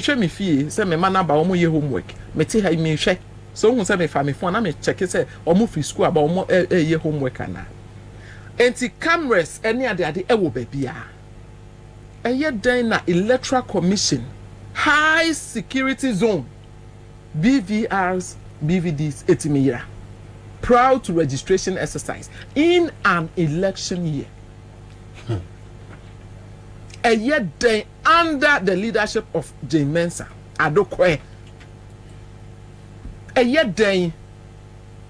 show me fee, say me man about omo ye homework, me check. So who say me family phone, I me check it say omo free school about omo ye homework ana. Enti cameras any other ade ewo baby a. And yet then na electoral commission, high security zone, BVRs, BVDs, etimira. Proud to registration exercise in an election year. And yet they under the leadership of Ansah Adokwe. And yet they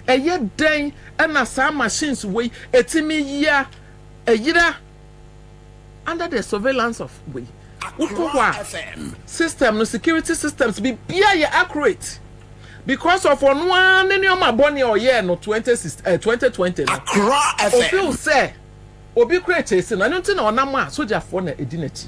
and some machines way etimi year a year under the surveillance of we system no security systems be accurate. Because of one in your bonny or year no 2020 no. Feel say obi create chasing I don't know na soldier for na edinati.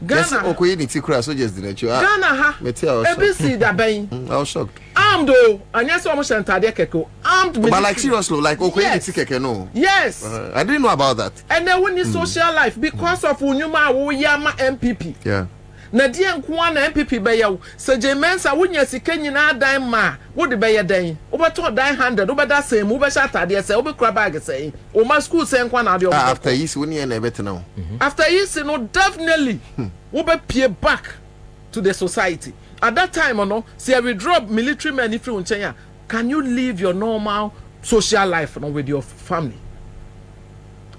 Ghana okoye ni tikura soldiers dinati. Ghana ha. ABC da ben. I was shocked. Armed though, and yes almost entire keko. Armed but like seriously like okoye ni tikeke no. Yes. I didn't know about that. And then when the social life because of unyuma wo yama MPP. Yeah. Na die nko na MPP be yawo se Ansah wonya sika nyina dan ma wo de be ye dan wo beto dan 100 wo be da sem wo be sha atade se wo be kura bag se wo ma school se nko na de after years woni e na beti now after years no definitely wo be pay back to the society at that time no say we drop military men if you unchen can you live your normal social life no with your family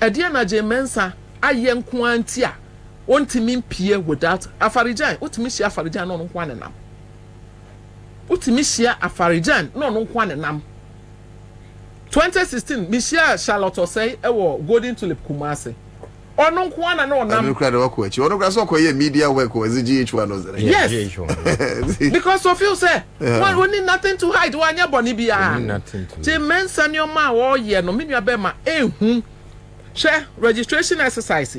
edie na Ansah aye nko antia ontimi mpie without afarijan otimi hia afarijan no nko anenam otimi hia afarijan no nko anenam 2016 mi hia Charlotte Osei ewo Golden Tulip Kumasi ono nko ana no nam I'm crowd work with you ono so koye media work with GH1 no yes because of you say one we need nothing to hide wanya boni bia Ansah nyoma wo ye no me nua be ma ehun share registration exercise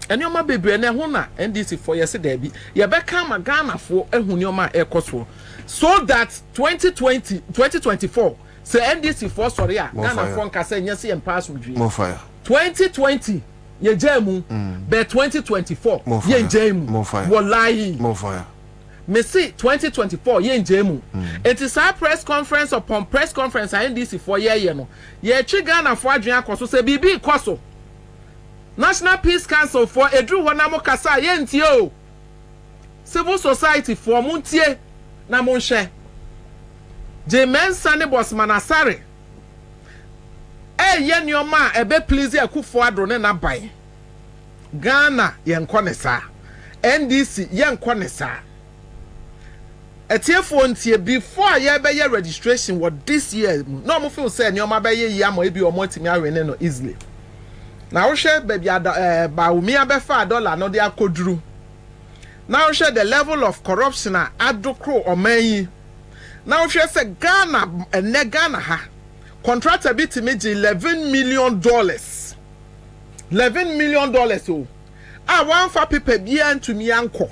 and your ma bebre na ho na NDC for yes there be ye be kan ma Ghana for ehun your ma ekoso so that 2024 say NDC for sorry a Ghana for nka say nyese em pass udwi more fire 2020 ye jamu be 2024 ye jamu more fire wallahi more fire me see 2024 ye jamu it is our press conference upon press conference NDC for ye no ye twi Ghana for adwen akoso say bibi koso National Peace Council for Edru Wanamo Kasa Yentio Civil Society for Muntie na Monshe Ansah ne boss Manasare ye nyoma ebe please akufo adro ne na bai Ghana ye nkone sa NDC yen kwanesa etiefo ntie before ye be ye registration what this year no mo feel say nyoma be ye ya mo ebi o mo timi awene no easily na wo hwe baby ba umi abefa dollar no de akoduru na wo hwe the level of corruption adokro omanyi na wo hwe say Ghana Ghana ha contractor bit me $11 million $11 million oh one for people bia ntumi anko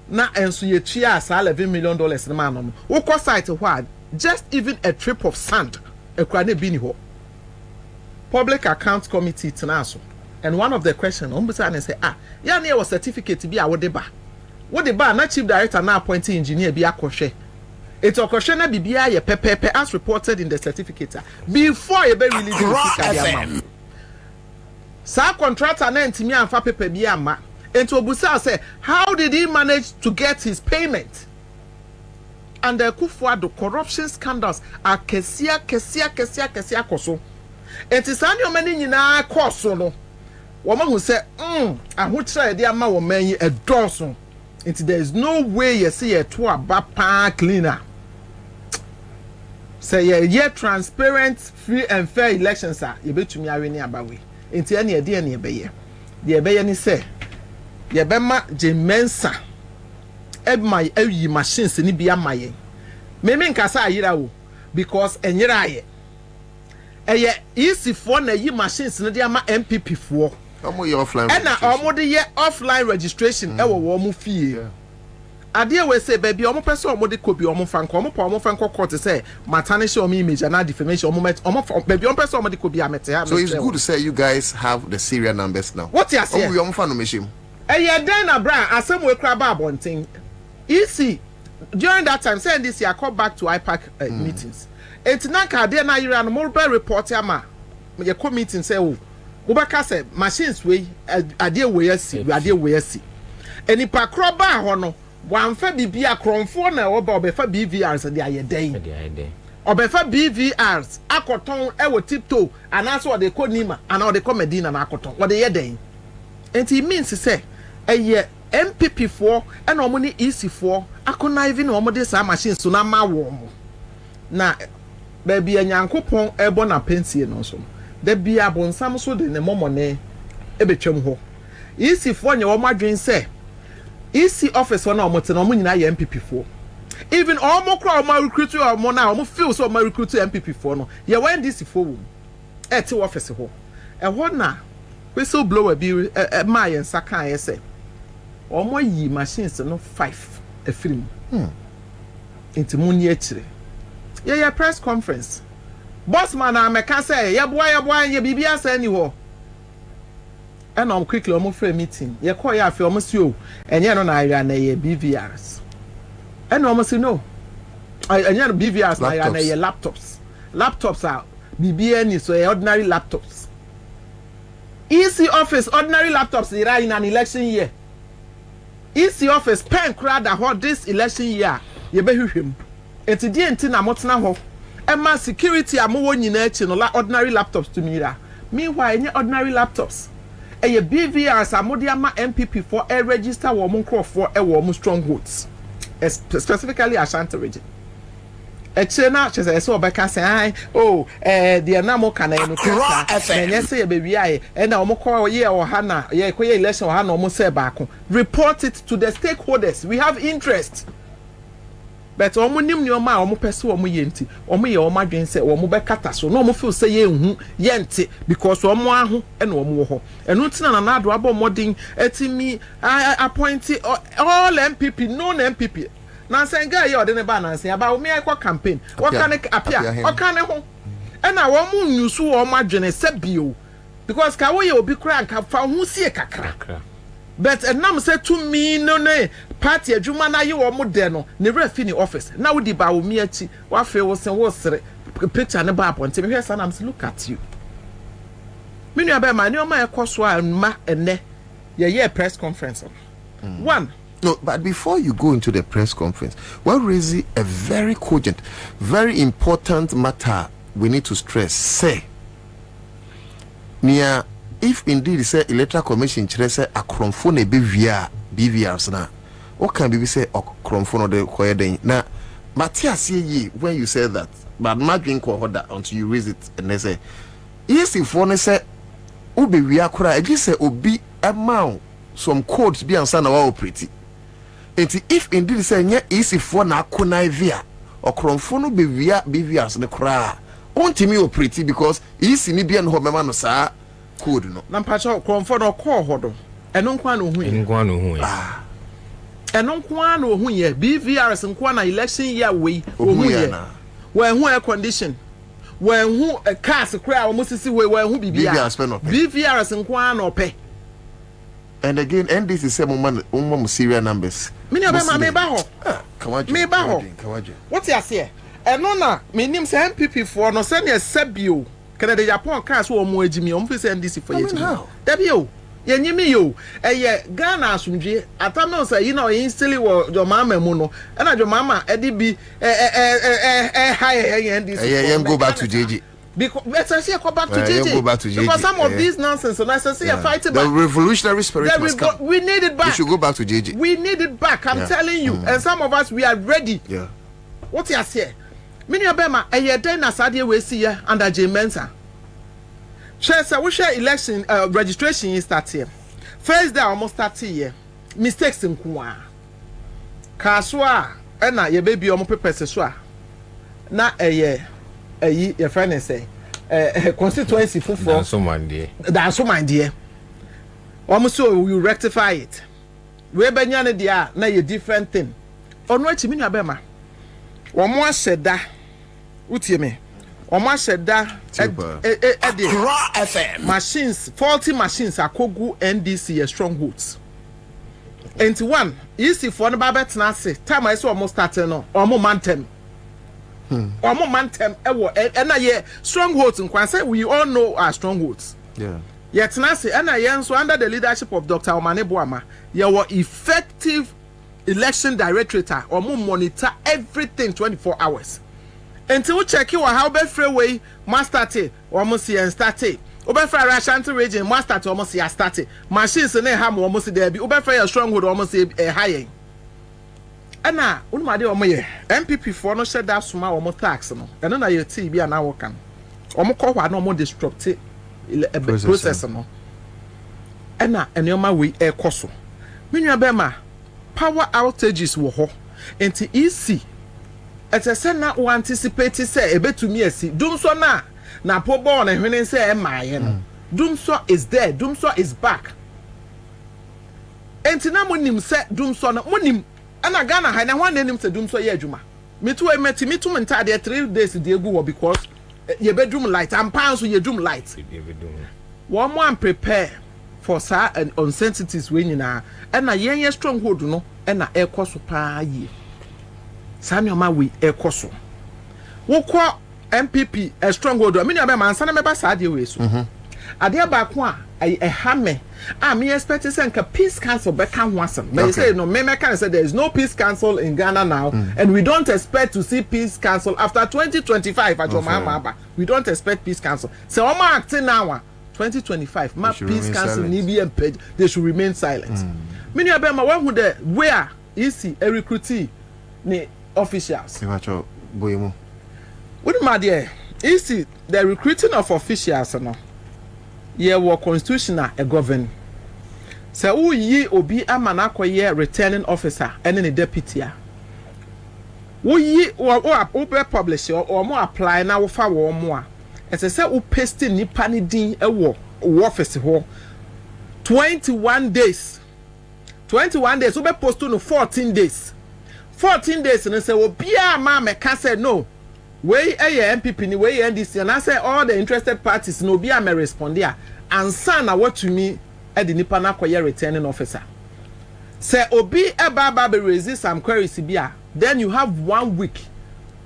na enso ye tua asa $11 million na ma no wo ko site what just even a trip of sand ekura na bi ni ho public accounts committee tnaso and one of the question ombusa na say ya na your certificate bi a wo de ba na chief director na appoint engineer bi akohwe it okohwe na bibia ye pepepe as reported in the certificate before you be release the sa contractor na ntimi anfa pepe bi ama into obusa say how did he manage to get his payment and the Kufuado corruption scandals are kesia koso it is any many nyina koso no woman who say ahokyere de ama wo man a dozen it there is no way you see a to abapa cleaner say ye transparent free and fair elections are you betumi awini abawe enti ene e de ene ebe ni say ye be ma jemensa ebma ayi machines ni bia maye me nkasa ayira wo because enyira aye eye easy for na yi machines ni de ama MPP for omo ye offline na omo de ye offline registration e wo mu fie ade we say baby omo pese omo de kobi omo fanko omo pa omo fanko court say matanish omo image na defamation omo baby omo pese omo de kobi amete ha. So it's good to say you guys have the serial numbers now. What you say omo fan no meshim eye den na bra asem we kra ba abonten easy during that time say this year call back to IPAC meetings it na ka de na yira no more report ama me come meeting say wo baka say machines we ade we asi enipa kro ba ho no wanfa bibia kronfo na obefa BVRs de ayeden obefa BVRs akoton e wo tiptoe anaso de konima ana o de comedina na akoton wo de yeden enti means say eye MPP for and omoni EC for akona even omode sa machine so na ma wo mo na baby anyankopon ebo na pensie no so da bia bonsam so de ne momone ebetwam ho EC for nye wo madwen say EC office na omote na omonyina ye MPP for even omo kra omo recruit omo na omo feel so omo recruit MPP for no ye when DC for wo ete office ho e ho na whistle blower bi ma ye nsaka ye say omo yi machines no 5 afrim enti muni akire ye press conference boss man ameka say ye boa ye bibia say ni ho and I'm quickly omo free meeting ye call ya afi omo si o enye no na area na ye BVRs and omo si no enye no BVRs na area na ye laptops are bibia ni so ordinary laptops EC office ordinary laptops ira in an election year EC office pen crowd that this election year ye be hwehwem enti die enti na motena ho ema security amowo nyina achi no ordinary laptops to mira meanwhile any ordinary laptops eye BVRs amodi ama MPP for a register wo mo for e wo mo strongholds specifically Ashanti region na chese so obeka say the na mo kana no kasa enye say be wi aye na omo ko ye o ha na ye ko ye election o ha na omo say baako report it to the stakeholders we have interest but omo nim ni omo a omo pese omo ye nti omo ye omo adwen say omo be kata so no omo feel say ye hu ye nti because omo aho na omo wo ho enu ntina na ado abo modin etimi appoint all MPP non MPP na senga ye ode ne ba na sen aba o me ekwa campaign what can appear o kan ho e na wo mu nyusu wo ma dwene sebio because ka wo ye obi kra nka fa hu sie kakra but enam say to me no ne party adwuma na ye wo mu de no ne refi ni office na wo di ba wo mi achi wa fe wo sen wo sere picture ne ba aponte me hwe sana am look at you me nua ba ma ne o ma ekoso a ma ene ye press conference one. No, but before you go into the press conference, we're raising a very cogent, very important matter we need to stress. Say, if indeed say electoral commission say a cronfone be via BVRs na. What can be say okromfo no de koye den. Na Matthias ye when you said that, but not drink that until you raise it and they say, yes, if one say, Ubi we are cry, I just say, Obi amount some codes be answered our pretty. And if indeed say, yeah, easy for na kunai via or cromfono be via BVRs the cry. On to me pretty because easy ni be and home sa code no. Nampacho cromfono call hodo. And no one who ɛno nkoa na ohun ye BVRs nkoa na election year we ohun ye when who air condition when who a cars kra o musisi we when who BVRs nkoa na ope. And again NDC say mo serial numbers me ne ba me ba ho me ba ho what you say ɛno na me nim say MPP for no say ne sabio kana de Japan cars wo mo agimi o mo fi say NDC for ye da bio yenyimi yo Ghana asumdwe atame say you know instantly wo your mama mu no na your mama e di bi high NDC go back to JJ because let's say go back to JJ because some of these nonsense and I say fighting back the revolutionary spirit must come. We need it back. We should go back to JJ. We need it back, I'm telling you. And some of us we are ready. What you say mini abema den na sadie we see here under J Mensa. Share we share election registration is start here. First day almost start here. Mistakes in kwa. Kaswa na ye baby omo pepese so a. Na your friend say constituency for that's so my dear. Almost so you rectify it. We benya ne dia na ye different thing. Ono achi mi abema. Omo aseda. Utie me. Oma sheda FM machines, faulty machines akogu NDC strongholds. 21 easy for no babet na say time I saw almost starting no omo mantem e na ye strongholds nkwan say we all know our strongholds. Yet na say e na ye so under the leadership of Dr. Omane Boama ye were effective election directorate omo monitor everything 24 hours. Until we check you how be freeway master te almost see and start it. Obefa Rashanti region master to almost see a start it. Machines ne ham almost there be Obefa stronghold almost a high. Ana unma de omo ye MPP for no shed that small almost tax no. And na your tea be an hour can. Omo ko wa no more disrupt process no. Ana enoma we e koso. Menua bema power outages wo ho. Enti easy it's a say na we anticipate say ebetumi asi dumso na po ball na hwene say e maaye no dumso is there dumso is back enti na monim say dumso no monim ana Ghana ha na hwan nanim say dumso ye adwuma metu ntade 3 days de egu wo because ye bedroom light and pan so ye bedroom light one more prepare for sa and uncertainties we nyina na yen stronghold no na e koso pa ye Samuel Mawi ekoso. Wokọ MPP a stronghold. I mean you be Ansah na meba saade we so. Ade ba ko a hame. Me expect say nka peace council be kan ho asem. They say no me can say there is no peace council in Ghana now and we don't expect to see peace council after 2025 at we don't expect peace council. So omo acting now 2025 ma peace council ni be page they should remain silent. Me you be ma who the where easy a recruitee ni officials. Boyemo. What my dear? Easy the recruiting of officials no. Ye were constitutional a govern. So who ye obi amanako ye returning officer and any deputy. Who ye or publish or more apply now for war more. As I said, who pasting nipa ni din a war office ho 21 days. 21 days, we be post no 14 days. 14 days and say, well, Pia Mama can say no. Way a MPP ni way NDC and I say all the interested parties no be a me respond there. Ansah na what to me at the nipa na koye returning officer. Say obi eba be resist some queries bia. Then you have 1 week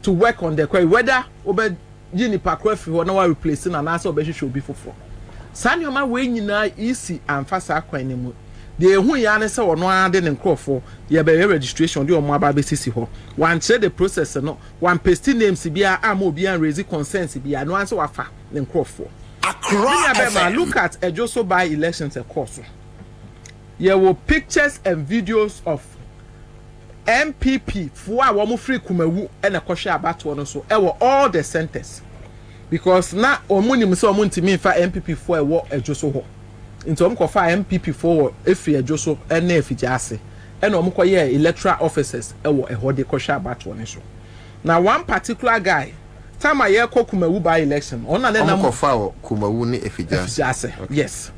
to work on the query whether obe nipa query or no replacing and answer obe should be for. Sanyoma we nyina easy and fast akwan ni mu. The who ya say or no ade ne nkrofo ye be registration de o mo aba be sisi ho one check the process no one paste names bia am obi an raise concerns bia no answer wafa ne nkrofo look at ejoso by elections e course there were pictures and videos of MPP for our free Kumawu and a kosher about one so all the centers because now omunim so omunti me fa MPP for a war a joso into omkofa MPP for if you joso and if jase and omkoye electoral officers a hode kosher about one so now one particular guy time I hear Kumawu by election on an omkofa Kumawu ni if jase yes.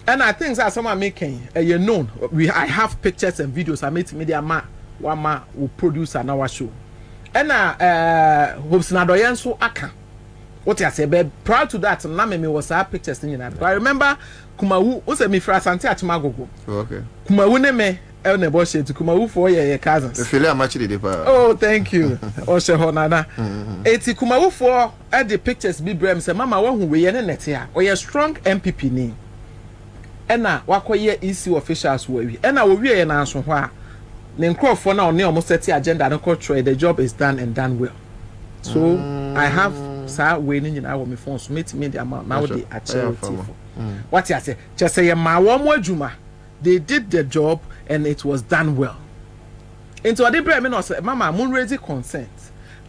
And I think that someone making you known I have pictures and videos I made media ma Wama will produce an hour show. And hopes na doyen so aka. What I say, but prior to that, Namemi was our pictures in that. I remember Kumawu was a mifra Sante at Magogo. Okay. Kumawu neme elne boshe to Kumawu for your cousins. The feel much did Oh, thank you. Oshe Honana. Eti Kumawu for at the pictures be brem say mama one who we net here or your strong MPP name. And now wako ye EC officials were we. And now we an answer why. Nenkro for now almost set the agenda and culture the job is done and done well. So I have sir waiting in our phone so meet me the amount now they achieve. What you say? Just say my one juma. They did the job and it was done well. Into a different mean say mama moon raising consent.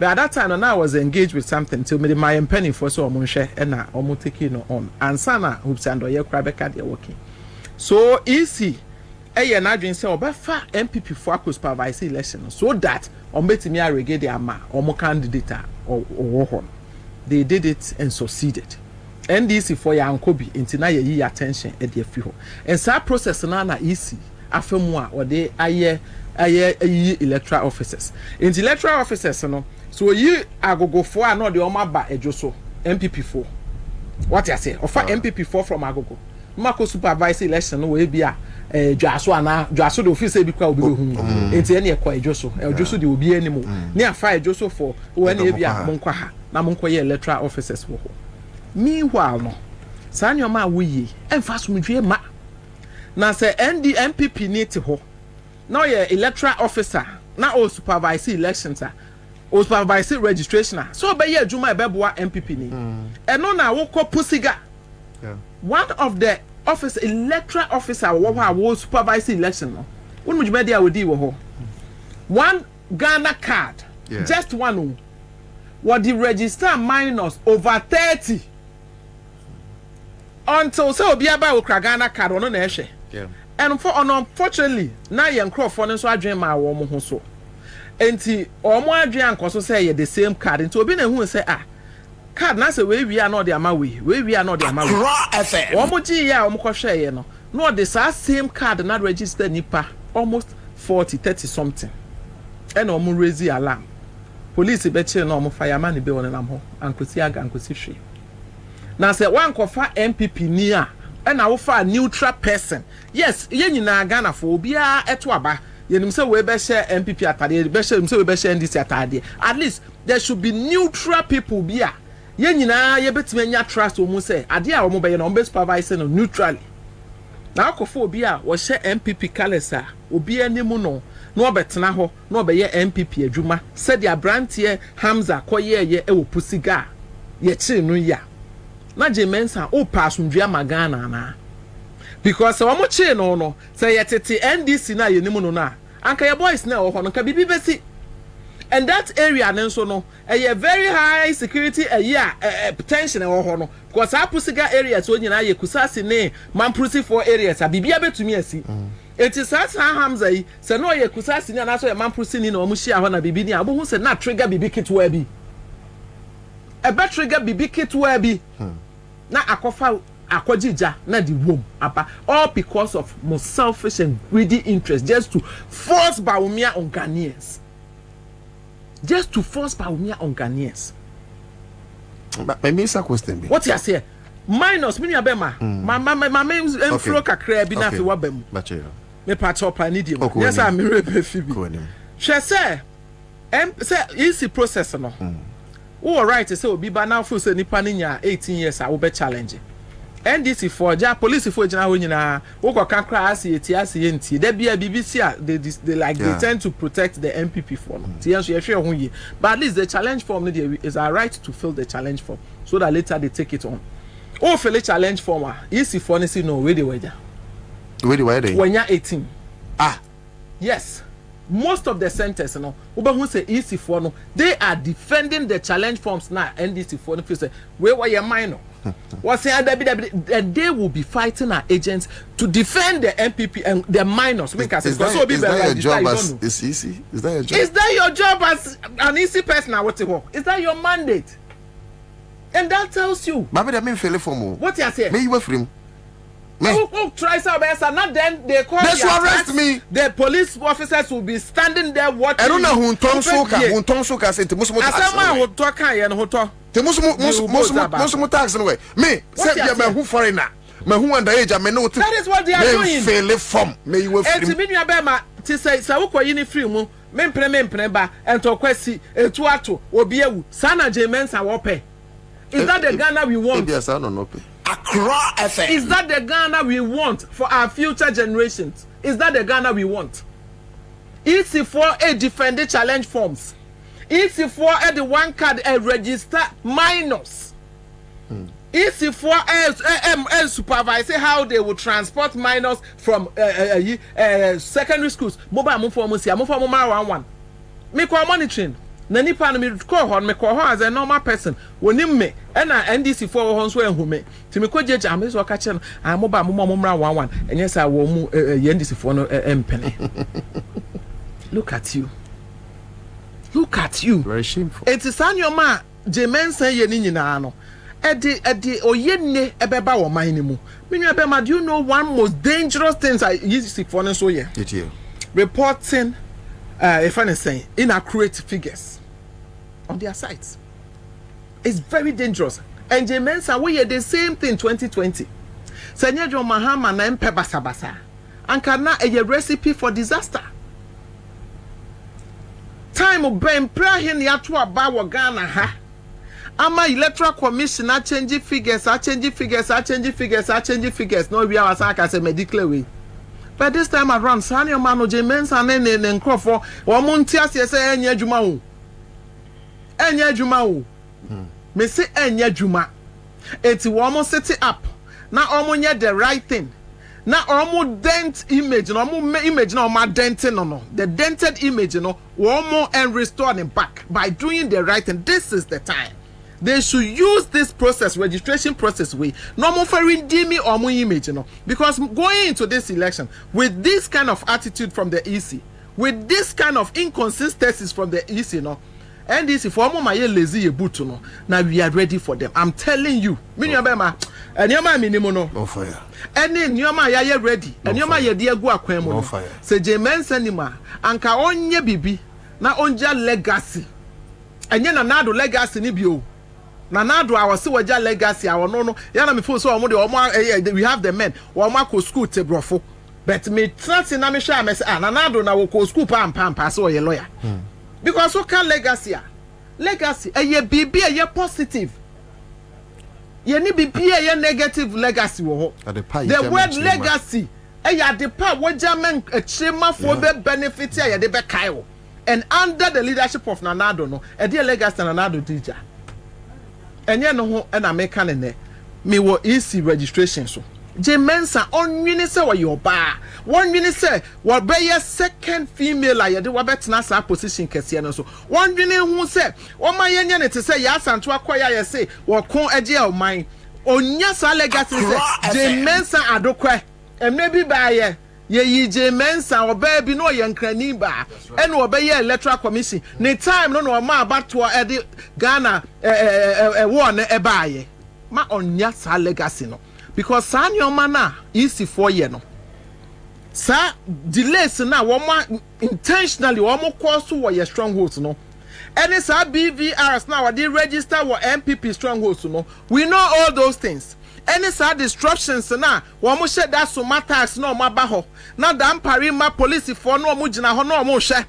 But at that time I was engaged with something till me my penny for so moon share and I almost taking on Ansah na hoops and your Kwabena they working. So easy. Eye na adwin say obefa MPP for supervise election so that ombetimi arege the ama omo candidate or they did it and succeeded. NDC for ya ankobi inti na ye attention e de afi ho. And that process na easy afemu a ode aye electoral officers. Inti electoral officers no so yi agogofo a no de omo aba ejoso MPP for. What you say? Offer MPP for from agogo. Mako supervise election no we bia Jaso the office be kwa obi hu enti ene ekwa ejoso ejoso de obi enimu ne afa ejoso for when e bia monkwa ha na monkwa ye electoral officers wo ho meanwhile no sanyo ma wuyi emfa somdwe ma na se MPP ni te ho na ye electoral officer na o supervise elections o supervise registration so be ye adwuma e beboa MPP ni eno na wo ko pusiga one of the office electoral officer was supervise election no when much media would do one Ghana card just one what the register minus over 30 until so be about Ghana card on na ehwe and for unfortunately now young crop for so adwen ma wo mo so enti omo adwen ankoso say the same card enti obi na hu say card na say we are not the ama we are not the ama we omo gi ya omo ko hwe ye no no the same card na register nipa almost 40-30 something and omo raise alarm police be che na omo fireman be won nam ho ankosi aga ankosi hwe na say wan kofa MPP ni a and I offer a neutral person yes ye nyina Ghana for obi a eto aba yenim say we be share MPP atade be share say we be share NDC atade at least there should be neutral people be a ye nyina ye betime nya trust omu say ade a omo be ye no be supervise no neutrally na akofo obi a wo share MPP kalesa obi animu no no obetena ho no be ye MPP adwuma said the brantie Hamza koye ye e wo pusiga ye chi no ya na jemensa o pass ndua magana na because omo chi no say ye tete NDC na ye nimu no na anka ye boys na wo ho no ka bibi besi. And that area nenso no a very high security potential e ho no because apusiga areas so nyina ye kusasi ne mamprusi for areas a bibia betumi asi it is that Hamza yi se no ye kusasi ne na so ye mamprusi ni na omu hia ho na bibi ni abo hu se na trigger bibi kitwa bi e be trigger bibi kitwa bi na akofa akwajija na the womb apa all because of more selfish and greedy interest just to force Bawumia on Ghanaians. Just to force Bawumia on Ghanaians. But my main question be. What you say? Minus mini abema. My main flow kakra bi na fi wabem. Me patch up I need you. Yes, I'm repe fibi. She say easy process no. Who right to say obi ba now feel say nipa ni nya 18 years I will be challenging. NDC for ja police for jina ho nyina wo kwa kankra asi enti da bia BBC they like they tend to protect the MPP for no ti enso ye hwe ho yi but at least the challenge form is our right to fill the challenge form so that later they take it on o fill the challenge form easy for no say no we dey wager when you're 18. Yes. Most of the centers, you know, who say easy for no, they are defending the challenge forms now. NDC for the say where were your minor? What's the and they will be fighting our agents to defend the MPP and the minors. Is that your job as it's easy? Is that your job? Is that your job as an easy person? What to work? Is that your mandate? And that tells you. Maybe I mean fail for more. What you say? Me you with him. Who tries our best and not then they call. They should arrest me. The police officers will be standing there watching. I don't know who Tom Soka said to Muslim tax. Asama who talk and who talk. The Muslim tax anyway. Me say you me who foreigner. Me who underage me no. That is what they are doing. Fail from me you with him. And to me you abema to say sa wo yin free mu mempre ba ento kwasi etu ato obi ewu sana jemensa wo pe. Is that the Ghana we want? Yes, I don't know. Accra FM. Is that the Ghana we want for our future generations? Is that the Ghana we want? Easy for a defender challenge forms. Easy for the one card a register minors. Easy for a supervisor how they will transport minors from secondary schools. Mobile for one. Me call monitoring. Na nipa no me call hon me call her as a normal person wonim me and NDC for hon so ehun me ti me kojeje am so ka che no am ba momra 11 enye sa wo mu NDC for no empene. Look at you very shameful. It is an your ma jemensa ye ni nyina no edi oyenne ebeba wo man ni mu me nua be ma do you know one most dangerous things I use for no so ye reporting if I'm saying inaccurate figures on their sites. It's very dangerous. And Jemensa we the same thing 2020. Senyejo Mahama na mpe basa and kana a recipe for disaster. Time of ben prahin yatu aba Ghana ha. Ama electoral commission a change figures. No we are saka se medical way. But this time around, Sanyo Mano James and Crawford, or Montias, say, Enya Jumao. Me say, Enya Juma. It's almost set it up. Now, almost the right thing. Now, almost dent image, no more image, no more denting, no. The dented image, no, more and restore them back by doing the right thing. This is the time. They should use this process, registration process way, no more for redeeming or more image, you know. Because going into this election with this kind of attitude from the EC, with this kind of inconsistencies from the EC, you know, and this if one my lazy boot, you know, now we are ready for them. I'm telling you, and your man minimum no fire. And then your man ya ready, and your man ya dear go aquemo fire. Say Jemen Senima, anka onye bibi, na onja legacy, and yen another legacy nibio. Nanado our Siwaja legacy, our no, Yana me so we have the men, or Marco school te brofo. But me trust in Amisha, Nanado na woko school pam pass or your lawyer. Because what can legacy? Legacy, a ye be a ye positive. Ye need be a ye negative legacy. The word legacy, a ya depart what German a chima for the benefit ya de Bekaio. And under the leadership of Nanado, no, a dear legacy Nanado teacher. And you know, and I make an me wo easy registration so. Jemensa on say what your bar. 1 minute say what be your second female like the wabet sa position kesiano so. 1 minute who say what my yen to say yes and to acquire you say what con edge of mine. Onya sa legacy say Jemensa adokwe. And maybe by ye Jemensa or baby no yankrani ba and obey electoral commission. Ne time no ma about to edit Ghana one ebaye. Ma onya sa legacy no. Because san your mana easy for ye no. Sa delays na woman intentionally woman cause to your strongholds no. And it's our BVRs now they register what MPP strongholds no. We know all those things. Any side disruptions na woman share that so matters no mabaho. Now the Amparima police for no mujina ho no mo share.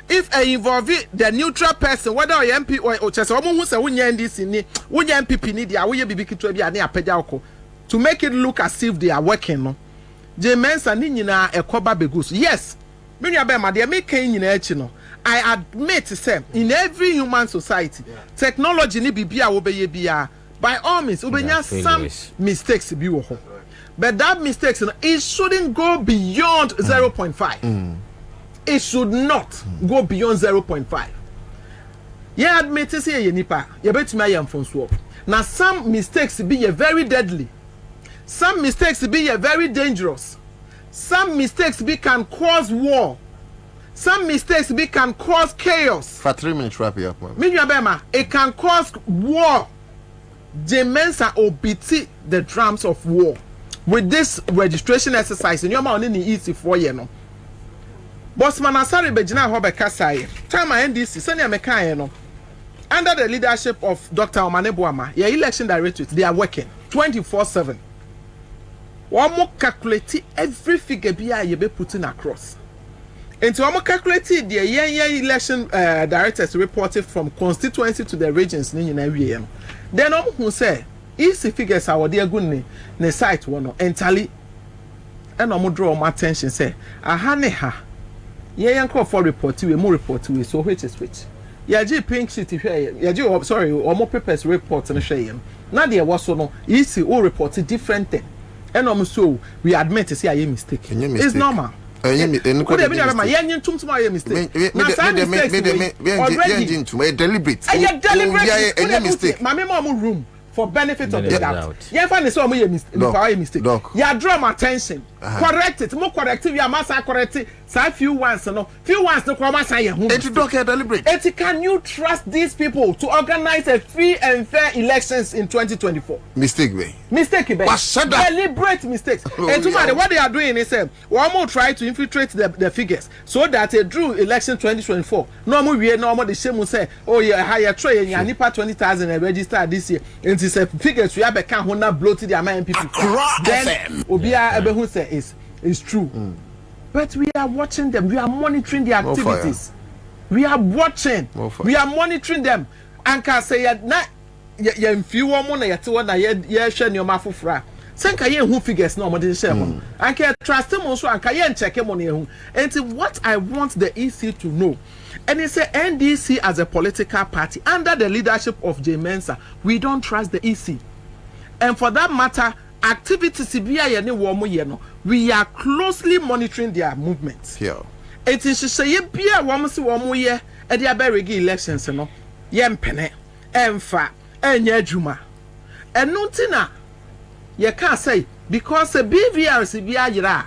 If I involve the neutral person, whether I MP or just woman who say wunya NDC ni wunya MPP ni dia wuye bibi kitwa bia na apagya oko to make it look as if they are working no. Jemensa ni nyina ekoba begus. Yes. Me nua be ma de make nyina echi no. I admit say in every human society technology ni bibia wo be ye bia by all means ubenya some mistakes bi wo ho. but that mistake, it shouldn't go beyond 0.5. It should not go beyond 0.5. Yeah, admit to say nipa. You bet me I am from swap. Now some mistakes be very deadly. Some mistakes be very dangerous. Some mistakes be can cause war. Some mistakes be can cause chaos. For 3 minutes, wrap it up, man. It can cause war. Mensa obiti the drums of war. With this registration exercise, and you're only easy for you know. Bossman Asari Bejina Hobekasai, time NDC, Senior Mekano. Under the leadership of Dr. Omanebuama, your election directorate, they are working 24/7. One more calculate every figure you be putting across. And to one calculate the year election directors reported from constituency to the regions in every year. Then who say easy figures are dear good ne site one entirely and draw my attention say ahaneha ye call for report we more report we so which is which. Yaji pink sheet here yaji sorry or more papers report and share now there was so no easy all report different thing and so we admit to say a mistake. It's normal. Deliberate. Room for benefit of the doubt. Yeah, find so mistake. Yeah, draw my attention. Correct it. More corrective. Yeah, must correct it. So few ones no come say deliberate. Can you trust these people to organize a free and fair elections in 2024? Mistake. Deliberate mistakes. And tomorrow what they are doing is one more try to infiltrate the figures so that a drew election 2024. No more the shame will say, oh yeah, higher tray and nipa 20,000 and register this year. And it's a figures we have a can who not blow to the American people. Then Obia Ebehu say is true. But we are watching them. We are monitoring their activities. We are watching. We are monitoring them. And can say na ye few woman na yet one na ye share your mafufra. Senka ye who figures no more share one. And can trust them also and can ye check him on ye. And what I want the EC to know. And it's a NDC as a political party under the leadership of Mensa. We don't trust the EC. And for that matter, activities we are closely monitoring their movements. It is say bia womu ye e dia berigi elections no ye mpene emfa enya adwuma enu ntina ye can say because the BVRs bia yira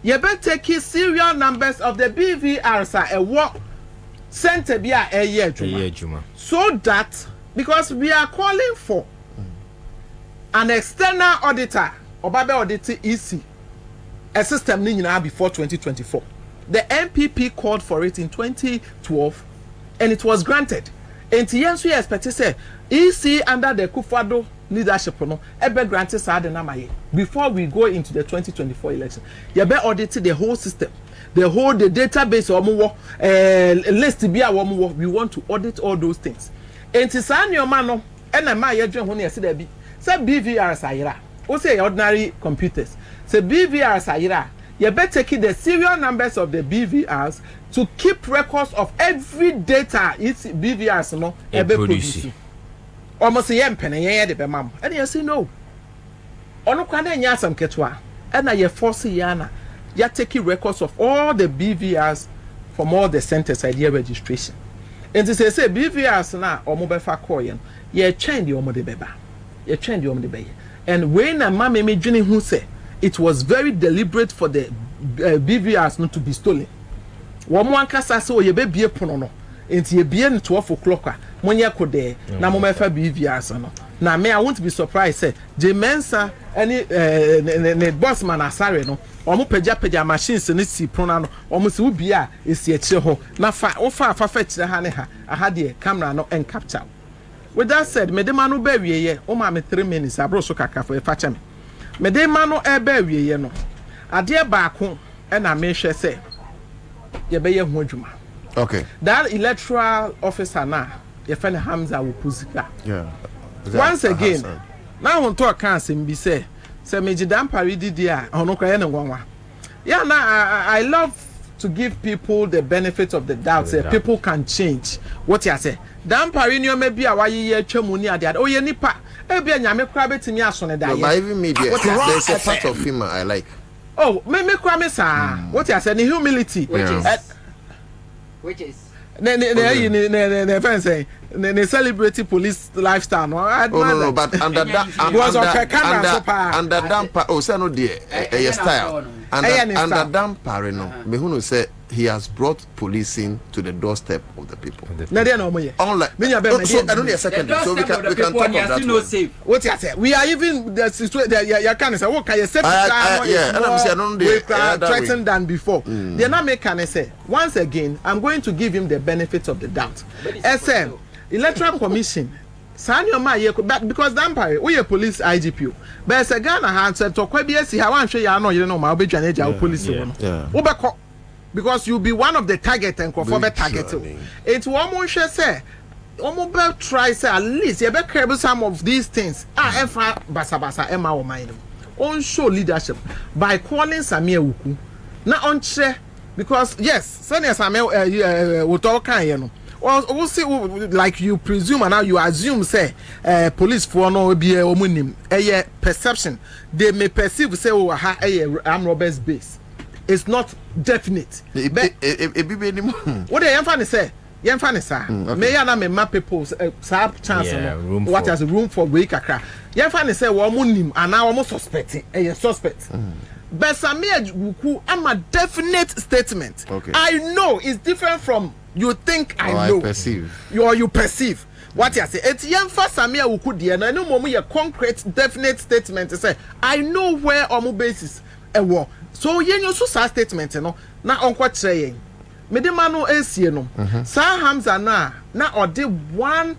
ye be take serial numbers of the BVRs a work center bia eye adwuma so that because we are calling for an external auditor obabe audit EC a system before 2024. The MPP called for it in 2012 and it was granted. And yes, we expect to say EC under the Kufado leadership no ebe granted before we go into the 2024 election. You be audited the whole system, the database list we want to audit all those things. And tisan your man and my when you see there be say BVR sayira. We say ordinary computers. Say BVR sayira. You better take the serial numbers of the BVRs to keep records of every data it's BVRs no ebe produce. Almost a penny the bemam. And you say no. Ono kwanda nya asam ketwa. And na ye force yana. You taking records of all the BVRs from all the centers idea registration. And to say BVRs na omo befa koyen. Ye change the omo de beba. Ye change the omo de beba. And when a mama me dwene hu say it was very deliberate for the BVRs not to be stolen. One kasa so ye be bie pono no. Enti ye bie no 12 o'clock when ye could there. Na mo mefa BVRs no. Na me I won't be surprised say Mensa any ne boss man asare no. Omo pagya machines ne si pono no. Omo se ubi a esi eche ho. Na fa fetch ha ne ha. Aha de camera no and capture. With that said, me de manu be wiye o ma me 3 minutes abro so kaka for e facha me. Me de manu e be wiye no. Ade baako e na me hwe se ye be ye ho adwuma. Okay. That electoral officer na ye fe ne Hamza Wopuzika. Yeah. Once again, now on talk can be say me jidam pari didi a ono kwa ye ne nwanwa. Yeah, now I love to give people the benefit of the doubt. Say people can change. What you say? Dan pari ni o me bia wa ye twam ni ade. O ye nipa Ebi nyame kura betimi aso ne da ye. But even media, there's a part of him I like. Oh, me kura me sa. What you say? The humility. Which is ne fence say ne celebrity police lifestyle no. No, but under that under damper oh say no there a style under damper no me who say he has brought policing to the doorstep of the people. Na there no mo ye. Unlike me so I don't need a second so we can talk of that. No safe. What you say? We are even the situation you can say what can you say yeah and I'm saying no dey threatened than before. They not make can say once again I'm going to give him the benefit of the doubt. SM Electoral Commission because damper we a police IGP but say Ghana has said to Kwabena si ha wan hwe ya no yere no ma obedwane ja police no obekọ because you be one of the target and for the target it one more say omo try say at least you be curb some of these things efa basa ema o mind on show leadership by calling Samia Wuku na on share because yes senior Samia we talk kan here no we'll see like you presume and now you assume say police for no be omunim perception they may perceive say oh ha am robbers base. It's not definite. What the Yemfani say? Yemfani sir. May I me map people chance what has room for we kakra. Yemfani say we munim and now almost suspecting a suspect. But Samia Wuku am a definite statement. Okay. I know it's different from you think I know. I perceive. You perceive. What you say? It's Yemfa Samia Wuku dear. No more a concrete definite statement to say I know where omu basis a war. So yen you so statement no na onko kire yen me de ma no esie no sa Hamza na ode 1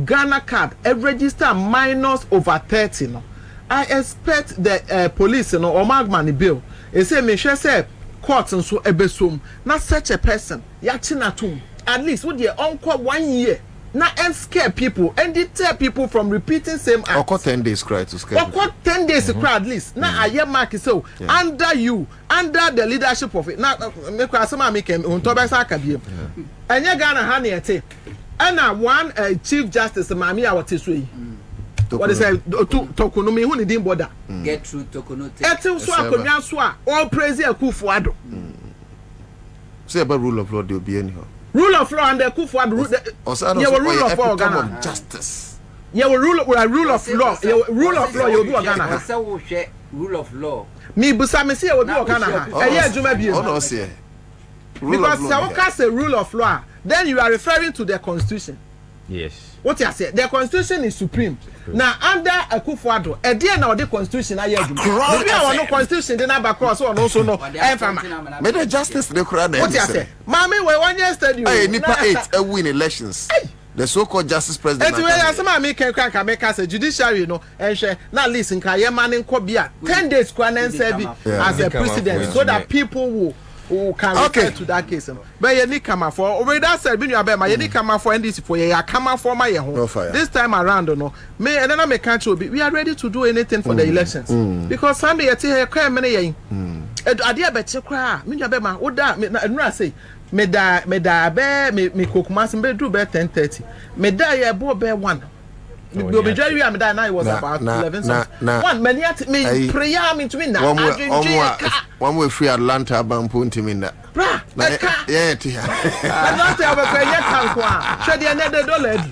Ghana card register minus over 30 no I expect the police no or magman bill e say me hwe say court nso ebesom na such a person ya chinatum at least with the onko 1 year na and scare people and deter people from repeating same acts. Or 10 days cry to scare. Or 10 days cry at least. Now I hear Mark so under the leadership of it. Now me kwa sama make on to be sa kabiem. Anya Ghana ha na yete. And one chief justice mami a wote so yi. What is say tokono me hu ni din border. Get through tokono. Etim so akonwa so a all praise Akufo-Addo. Say about rule of law dey be anyhow. Rule of law and the Akufo-Addo rule of law Ghana justice. Yeah, rule of law. Rule of law you do Ghana. Rule of law. Me busa me say you do Ghana. Eh adwuma bi. Oh no say. Because Sawaka say rule of law, then you are referring to the constitution. Yes. What you say? The constitution is supreme. Now under Akufo-Addo, e dey na the constitution aye adwuma. Maybe I want no constitution dey na back cross so no so no. Me the justice dey kura na. What you say? Mami we 1 year study. Hey, nipa 8 win elections. The so-called justice president. Eti we asema me kan ka say judiciary no enhwe na list nka ye man nko bia 10 days kwa na serve as a president so that people will can refer to that case. But you need come for over that said bin you abema you need come for NDC for you come for my home. This time around no me and then me can't we are ready to do anything for the elections because Sunday you here cry many yen ade abete kra me you abema oda me say me da me kokumas me do be 10:30 me da ye bo be 1 me obejari am da na was about 11 one many at me prayer me to me na one way free Atlanta bampo ntimi na bra yeah tia Atlanta abekwa kan kwa hwede na de dollar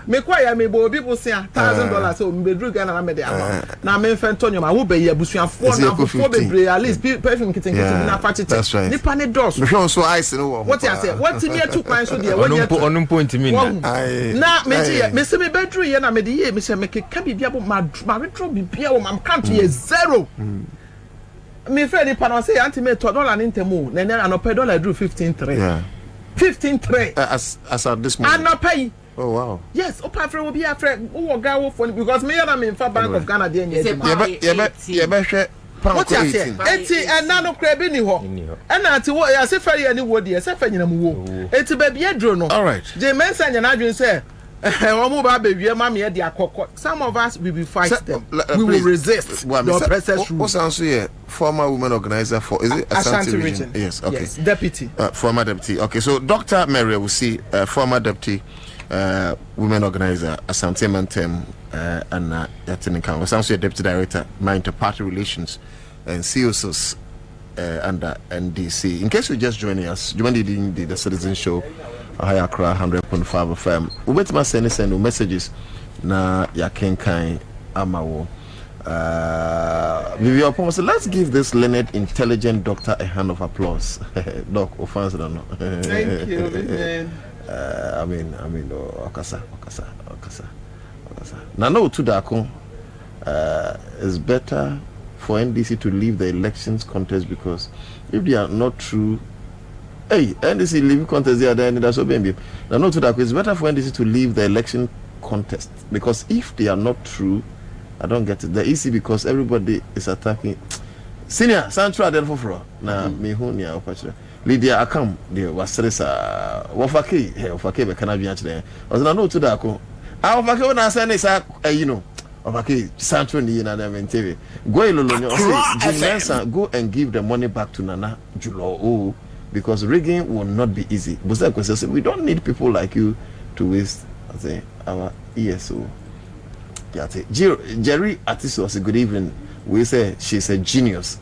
me kwa ya me bo people say $1,000 so me bedru Ghana na me de ama na me mfa ntonyo ma wo be ya busuafo na fo bebre at least perfume kitten na fatete nipa ne dos me hwe so ice no wo what you say what me tu kwan so de when onumpo ntimi na me je me se me bedru ye na me de ye me se me keka bibia bo ma retro bibia wo ma count ye zero me friend the panel say anti-me $2 ntemu na na no pay dollar drew 15.3 yeah 15.3 as at this moment and no pay. Oh wow. Yes, opa friend will be a friend who guy wo for because me na me in Bank of Ghana dey ye hwe what you say? Eti na no kra bi ni ho. And anti wo ya se fari ani wo de se fa nyina mu wo. Eti ba bi edro no. All right. Je mensa nyana adwen say omo ba be wie ma me de akokko. Some of us we will fight them. We will resist the oppressors. What's answer here? Former women organizer for is it Ashanti region? Yes, okay. Yes, deputy. Former deputy. Okay, so Dr. Mary will see former deputy women organizer Asante Mantem and Yatininkan was also a deputy director inter-party relations and COSOS under NDC. In case you're just joining us, you did the Citizen Show High Accra 100.5 FM. We wait to send messages na yakenkan amawo. Let's give this learned, intelligent doctor a hand of applause. Doc, offense or not? Thank you. Okasa. Nano Tudako, it's better for NDC to leave the elections contest because if they are not true, NDC leave contest there, then that's OBMB. Nano Tudako, it's better for NDC to leave the election contest because if they are not true, I don't get it. The EC because everybody is attacking. Senior Santra del Fofro. Na me who near opportunity. Lydia Akam, the Wasresa Wafake be Canadian today. Was no to that. Wafake when I send is Wafake Santra ni na TV. Go and give the money back to Nana Julo because rigging will not be easy. But we don't need people like you to waste our ESO. Jerry Atiso was a good evening. We say she's a genius.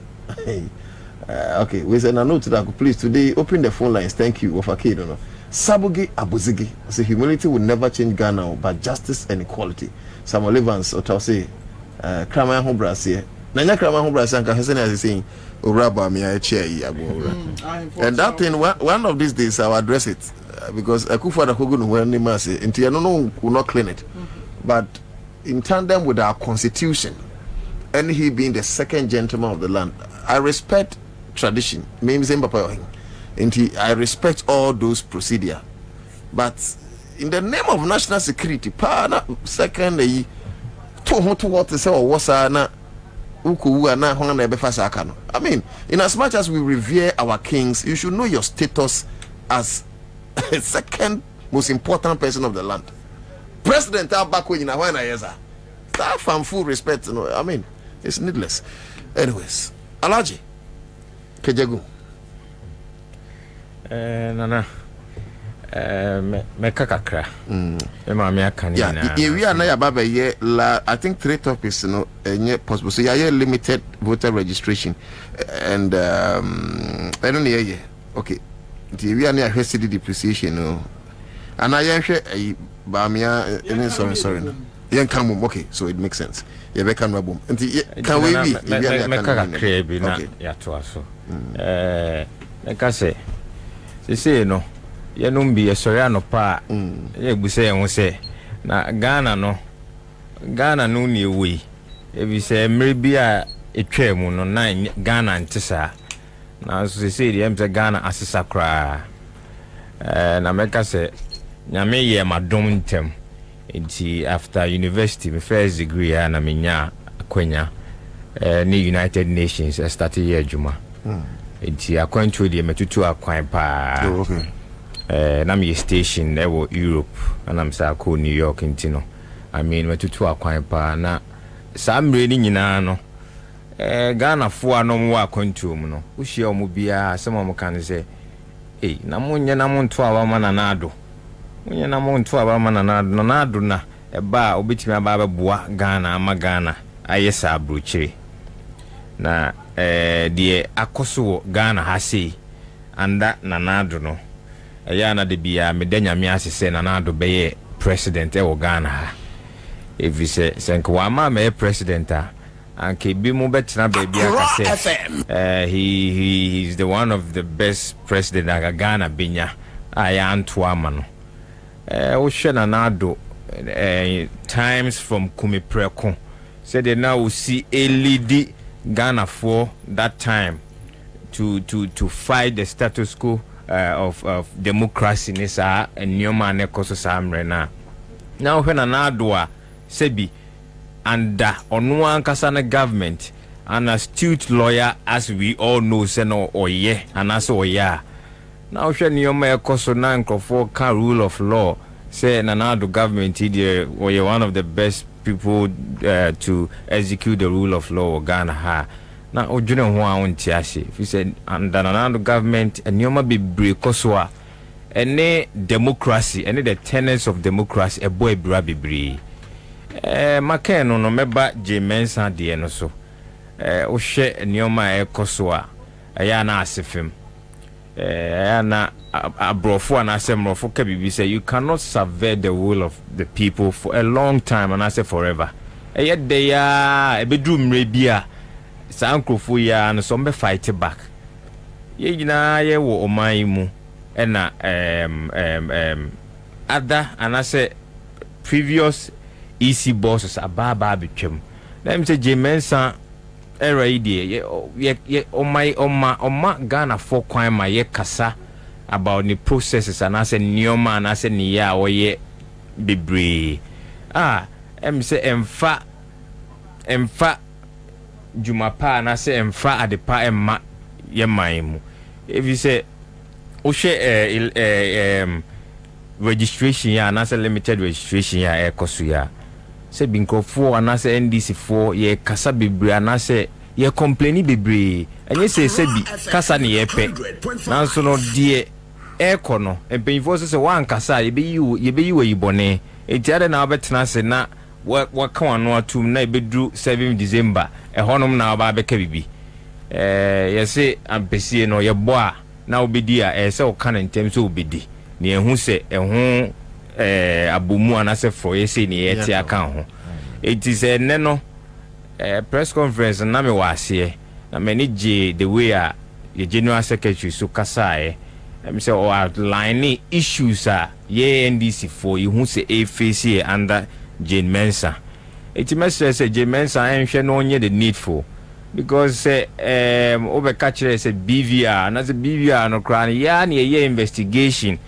Okay, we say no to that. Please today open the phone lines. Thank you. Sabugi Abuzigi. Say humility will never change Ghana, but justice and equality. Samuel Evans or say Krama Hombrasier. Nanya Krama Hombrasier and Kahesen as saying Uraba Mia chair. And that thing one of these days I'll address it because Akufa the Kogun when they must say until no will not clean it. But in tandem with our constitution and he being the second gentleman of the land, I respect tradition. I respect all those procedures. But in the name of national security, second I mean, in as much as we revere our kings, you should know your status as a second most important person of the land. President back when staff and full respect, I mean, it's needless. Anyways, Alaji Kejagu. Nana. Mekakakra. We are now about I think 3 topics, possible. So yeah, limited voter registration, and I don't know. Okay, we are near city depreciation, and I am sure Bamia. Sorry. Okay, so it makes sense. Can we be? No. Yenumbi Soriano pa Yebuse and say na Ghana no ni we if you say maybe a tremu no 9 Ghana and Tessa now so say the MC Ghana asisa kra na meka say nyame ye madom ntem nti after university my first degree na menya akwanya ni United Nations started here juma nti akwantu de metutu akwan pa okay. Na me station ewo Europe and I'm say ko New York ntino I mean wetutu akwan pa na samre ni nyina no Ghana fo anom wa kwantum no uhie omo bia asem omo kan say na munye na muntu awama na nado munye na muntu awama na nado na eba obetimi aba boa Ghana ama Ghana ayesa abrochire na die akoso Ghana ha sei anda na nado no na de bia medanya mi asese na do beye president e wo Ghana ha if you say senko ama me president anke bi mu betina ba bia ka say he is the one of the best president aga Ghana benya aya anto ama no wo hwe na do times from kumipreko said they now see a lady Ghana for that time to fight the status quo of democracy nisa and nyoma ne koso samre na now when anadwa sebi under onwa nkasa na government an astute lawyer as we all know say no oye and as oya now when nyoma e koso na nkrofo ka rule of law say nanado government here were one of the best people to execute the rule of law Ghana ha na ojune ho a onti ase if you said under nanado government and nyoma be break koso a ene democracy ene the tenets of democracy ebo ebra bebre maken no meba Mensa de no so wo hwe nioma ekoso a ya na asefem ya na abrofo na asemrofo ka bibi say you cannot subvert the will of the people for a long time and I say forever de ya ebedu mre bia sa nkrofo ya no so mbe fight back ye gina ye wo oman mu na other and I say previous EC bosses ababa betwem let me say Mensa era idea ye oma Ghana for kwan ma ye kasa about the processes and I say nioma and I say niya o ye bebre say emfa jumapa and I say emfa adepa emma ye maimu if you say o share registration ya and I say limited registration ya ekoso ya se binkofo anase NDC4 ye kasa bebre anase ye complaini bebre enye se bi kasa ne ye pe nanso no de eko no empanyifo se wan kasa ye be yi wayibone etiade na obetena se na waka wano atum na ebedru 7 December honom na oba beka bibi ye se ampesie no ye boa na obedi a se o kana ntem so obedi ne ehu se ehu abomu anase for yesi ni yeti aka ho it is ne no press conference na me wase na me ni je the way a ye general secretary so kasae me say o outline issues a ye NDC for you who say a face under Mensa it message say Mensa enhwe no onye the needful because over catch say BVR na say BVR no kra ya na ye investigation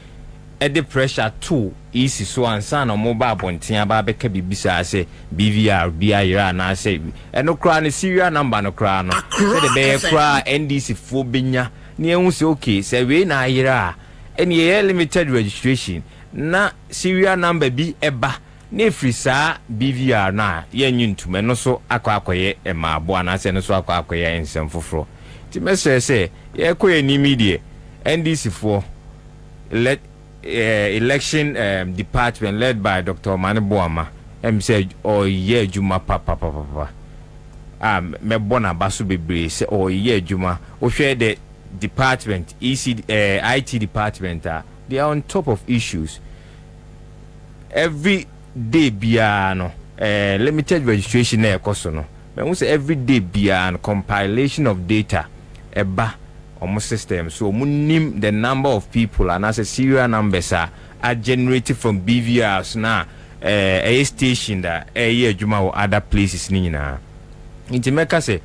the pressure too easy so Ansah no mobile bonten aba beka bibisa say BVR BIR na say no kra ne serial number no kra no say the be kra NDC fo benya na ehun say okay say we na ayira and ye limited registration na serial number bi eba na free sa BVR na ye nyuntum no so akwakoye emaabo na say no so akwakoye ensem foforo ti message say ye koye ni media NDC fo let election department led by Dr. Mani Boama said oh yeah juma papa me bona basu bebre say oh yeah juma o share the department IT department they are on top of issues every day biano limited registration na ekoso no me say every day biano compilation of data eba almost system so munim the number of people and as a serial numbers are generated from BVRs na a station that a juma or other places ni na nti meka say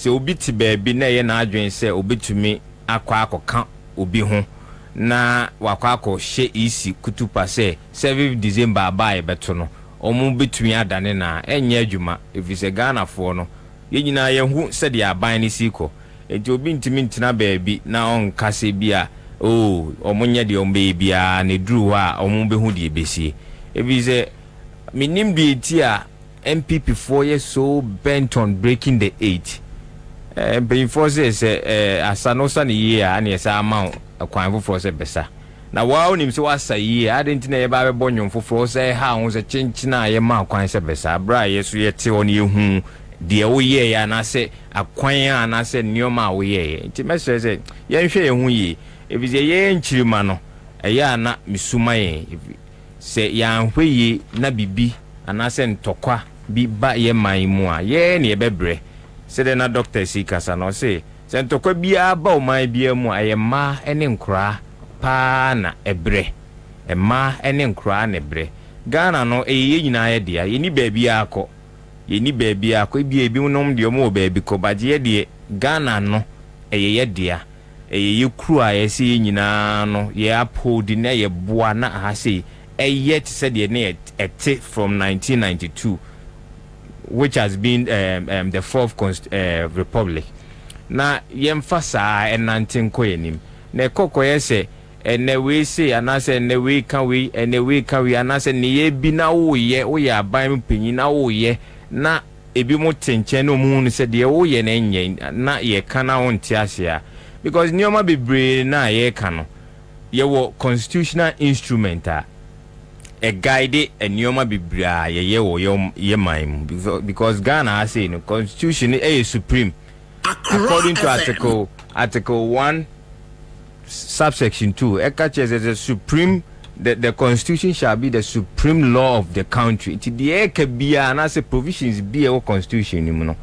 obi ti baby na ye na adwen say obi tumi akwa kan obi ho na wakwa she isi kutupa say 7 December abaye beto no omu betumi adane na enye adwuma if is a Ghana for no ye nyina ye hu said ya ban ni siko enti obi ntimi ntina baabi na on kase bia omunye de ombe bia ne dru ha omu behu de besie ebi se minim de etia MPP 4 years so bent on breaking the 8 before say asanosa ne ye a na yesa amount akwan foforo se besa na wa onim se wasa ye adenti na ye ba be bonyon foforo se ha ho se chinchina ye ma akwan se besa bra yeso ye te on ye hu de wo ye ya na se akwan a na se nioma wo ye nti message say ye hwe ye hu ye ebi se ye nchirima no ya na misuma ye se ya hwe ye na bibi ana se ntokwa bi ba ye man mu a ye ne ye bebre se de na doctor sikasa no se ntokwa bi aba o man bi mu a ye ma ene nkura pa na ebre ma ene nkura na ebre Ghana no ye nyina ye dia ye ni baabi akọ ye ni baabi akọ ebi nom de omo baabi ko baje de Ghana no ye dia ye kru a ye se nyina no ye uphold na ye boa na ha se yet said the ne from 1992 which has been the fourth republic na yemfasa enantin koyenim na kokoye se ene we say anase ene we kan we anase ne ye bi na wo ye aban panyin na wo ye na ebi mo tenchen no mu no se de wo ye na enye na ye kana won ti ase a because nioma bebre na ye ka no your constitutional instrument a guide and yoma bibra ye mime because Ghana has say no constitution is supreme according to article 1 subsection 2 it catches as a supreme the constitution shall be the supreme law of the country. It the ekebia and as provisions be a constitution you know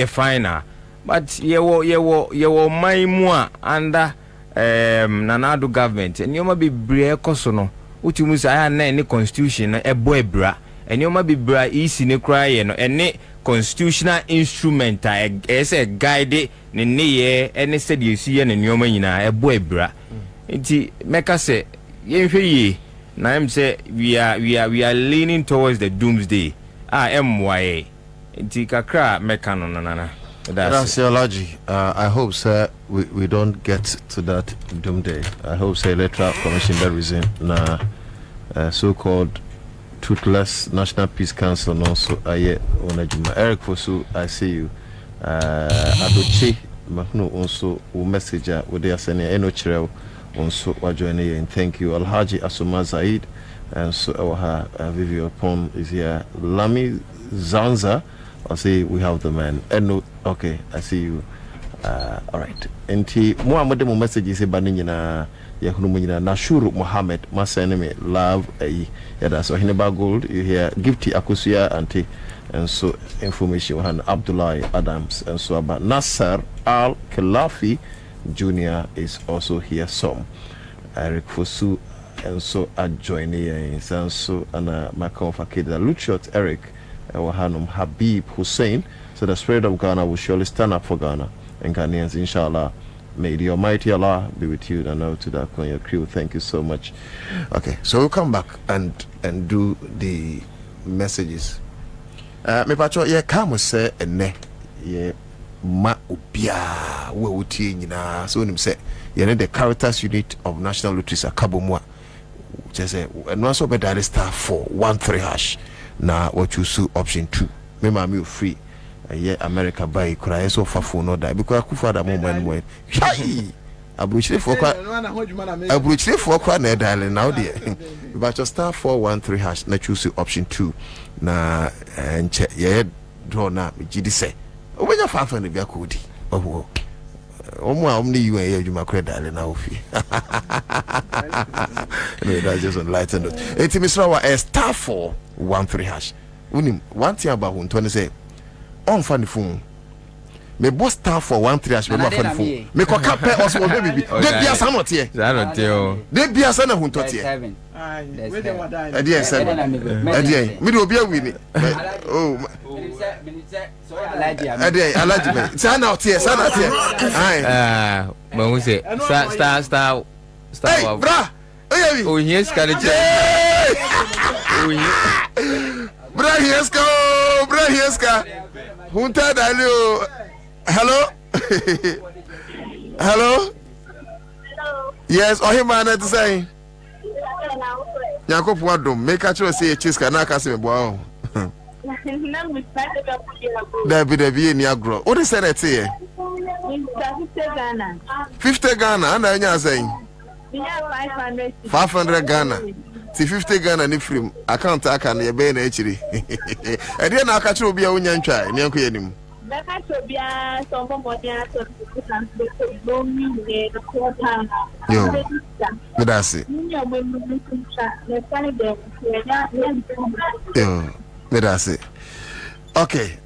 fine but ye wo mime under nanado government and yoma bibra koso utumu sa na any constitution na ebo ebra enioma bibra isi ne cry no any constitutional instrument a guide ne ye any said you see na enioma nyina ebo ebra nti meka se yenhwe yi na em say we are leaning towards the doomsday MYA nti kakra meka no nana. That's theology. I hope, sir, we don't get to that doomsday. I hope, sir, electoral commission that reason na so-called toothless National Peace Council and also aye onajuma. Eric Fosu, I see you. Adochi Mahno also message with the senior eno chirel also wajoine and thank you. Alhaji Asuma Zaid and so our Vivio Pon is here. Lami Zanza. I see we have the man. Eno, okay, I see you. All right. Enti mo message say banina yahunumunina Nashuru Mohammed maseneme love that's so Hineba Gold you hear Gifty Akusia Auntie and so information and Abdullah Adams and so about Nasser Al Khelafi Jr. is also here some Eric Fosu and so adjoining and so and my confakida Luchot Eric Wahanum Habib Hussein. So the spirit of Ghana will surely stand up for Ghana and Ghanaians, inshallah. May the Almighty Allah be with you and now to that on your crew. Thank you so much. Okay, so we'll come back and do the messages. Me pacho ye come say ene ye ma ubia we uti nyina so nim say ye the characters unit of National Lotteries akabomwa. Just say no so be dial *413# na what you see option 2. Me ma me free. America buy cry so far for no die because aku father moment when abruchile for kwa na dial now there but just *413# na choose option 2 na enche ye draw na gidi say obenya 500 bia kodi owo omo omni you e adwuma kra dial na ofi no that's just on light and it Mr. wa *413# unim one thing about who say on funny phone. Me boss *413# me ma funny phone. Me ko ka pe osmo baby. De bia sa not here. Za not here. De bia sa na hunto here. We dey wada. Ade 7. Ade me do obi awini. Oh. Ade alaji me. Sa na out here, sa na here. Ai. Ma hu say star. Hey, bra. Oh, yes, can Bra, here's ka. Hunta dalio. Hello? Hello? Yes, ohimana to say. Yakop wadom, make a choice say chiska na ka se bo. David ni agro. What is that here? 50 Ghana, and I saying 500 Ghana. See 50 Ghana ni free account aka na ebe na echiri. E dey na aka chiro bia wonya ntwa ni anko yanim. Beka to bia so mbomodi aso no mi ne the quarter. Yo. Me da se. Yo. Me da se. Okay.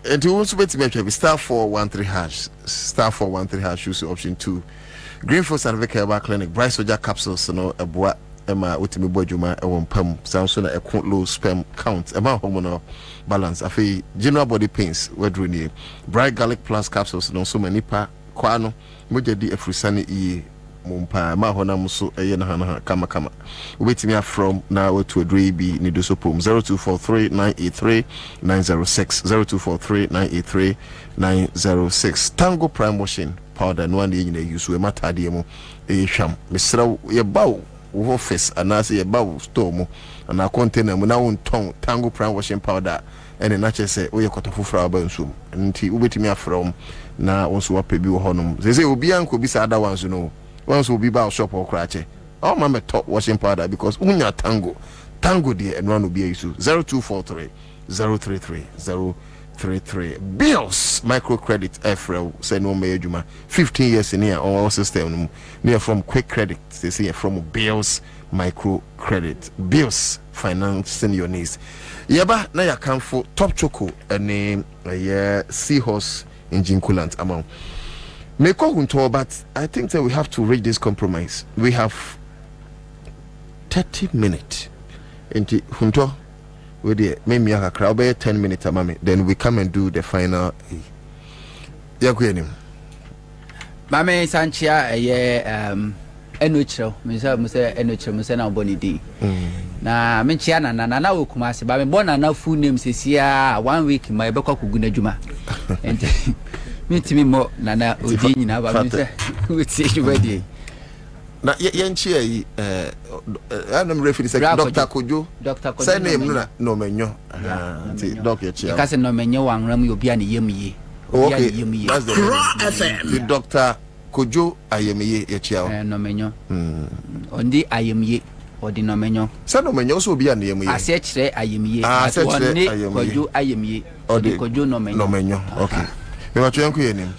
And you also bet me *413# *413# choose option 2. Greenfield Civic Clinic Bryce Soja capsules no eboa ema otimi bodwuma ewon pam Samson na low sperm count ema hormonal balance afi general body pains wedru ni Bright Garlic Plus capsules no so manipa kwa no mojadi afrisane iye mumpa ma honam so eye na hana kama obetimi from na wetu adre bi ni do so pom 0243983906 0243983906 Tango Prime Washing powder no one yin use we matade mu e hwam mesra ye bawo wo office anase ye bawo store mu na container mu na won ton Tango Prime Washing powder ene na che se we kotofofra ba nsum nti ubetimi afrom na wonso wapebi wo honum ze obi anko bi sa ada wanso no once will be about shop or crache. Oh, my top washing powder because unya tango dear and one will be a issue 0243 033 033 bills microcredit April say no major 15 years in here all system near from quick credit they say from bills microcredit bills financing your needs yaba na ya come for top choco a name seahorse engine coolant amount may call but I think that we have to reach this compromise. We have 30 minutes into hunto with the maybe a crowd 10 minutes amami then we come and do the final yakuenim mame sanchia enochro muse enochro muse na obonidi na menchia na okumase ba me bona na full name sesia 1 week ma ebekwa kuguna djuma ente mitimi mo na odi nyina ba muse wetie djubadi na yenchi yi anam referee say Dr. Kojo say name no menyo doctor chia ka say no menyo wanram obi an yemye okay that's the Dr. Kojo ayemye ye chia no menyo ondi ayemye odi no menyo say no menyo so obi an yemye ase kire ayemye odi Kojo ayemye odi Kojo no menyo okay me wa twenku yenim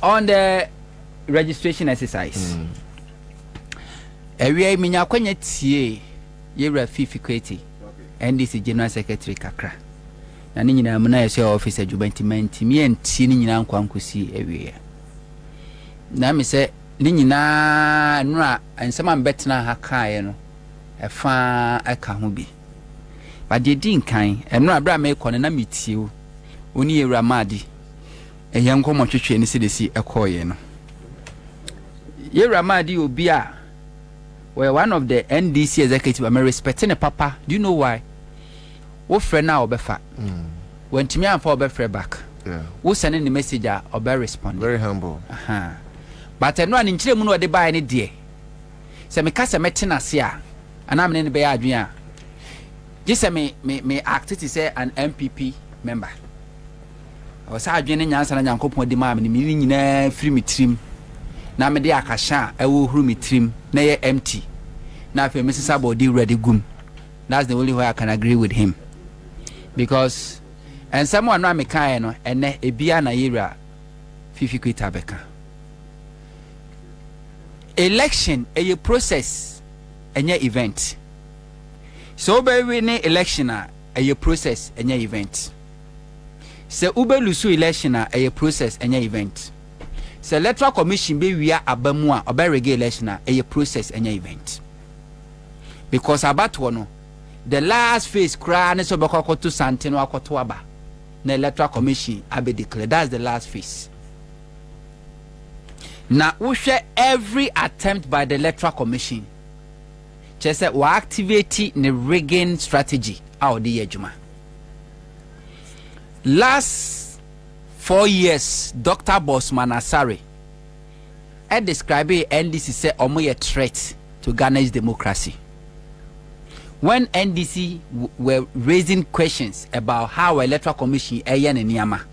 on the registration exercise Ewe minya kwanya tie yewra fifi kweti NDC General Secretary kakra na ni nyina muna yese office adjubantimenti mi enti ni nyina nkwankosi ewe na mi se ni nyina nura ensema mbetena ha kae no efa aka ho bi ba de din kan enura bra me kɔ na mitie o oni yewra madi eyan nkomo twetwe ni sidesi ekoye no yewra madi obi a well, one of the NDC executive I'm respecting a papa. Do you know why? What friend now obefa? When to me and for obefa back. Yeah. Who sending the message obe respond? Very humble. But I know an inchire muno de buy any day. Se me kasa metina sia. And I'm in the bay adria. Just say me act it is an MPP member. I was adjoining Ansah and Yankopon de mam ni nyina free me trim. Na me de akasha e wo huru me trim na ye empty na fe me sisa body ready gum. That's the only way I can agree with him because and someone na me kan no ene ebia na yera fifi kwita beka election a process enye event so be we ni election a process enye event se ube lusu election a process enye event. So electoral commission be we are abamu a regulation a process any event because about one the last phase cry ne so be kwako to santino akoto aba na electoral commission abe declare that's the last phase. Now we share every attempt by the electoral commission just say we activate the rigging strategy out the ejuma last 4 years, Dr. Bosman Asare described NDC say a threat to Ghana's democracy. When NDC were raising questions about how electoral commission ayen and Yama,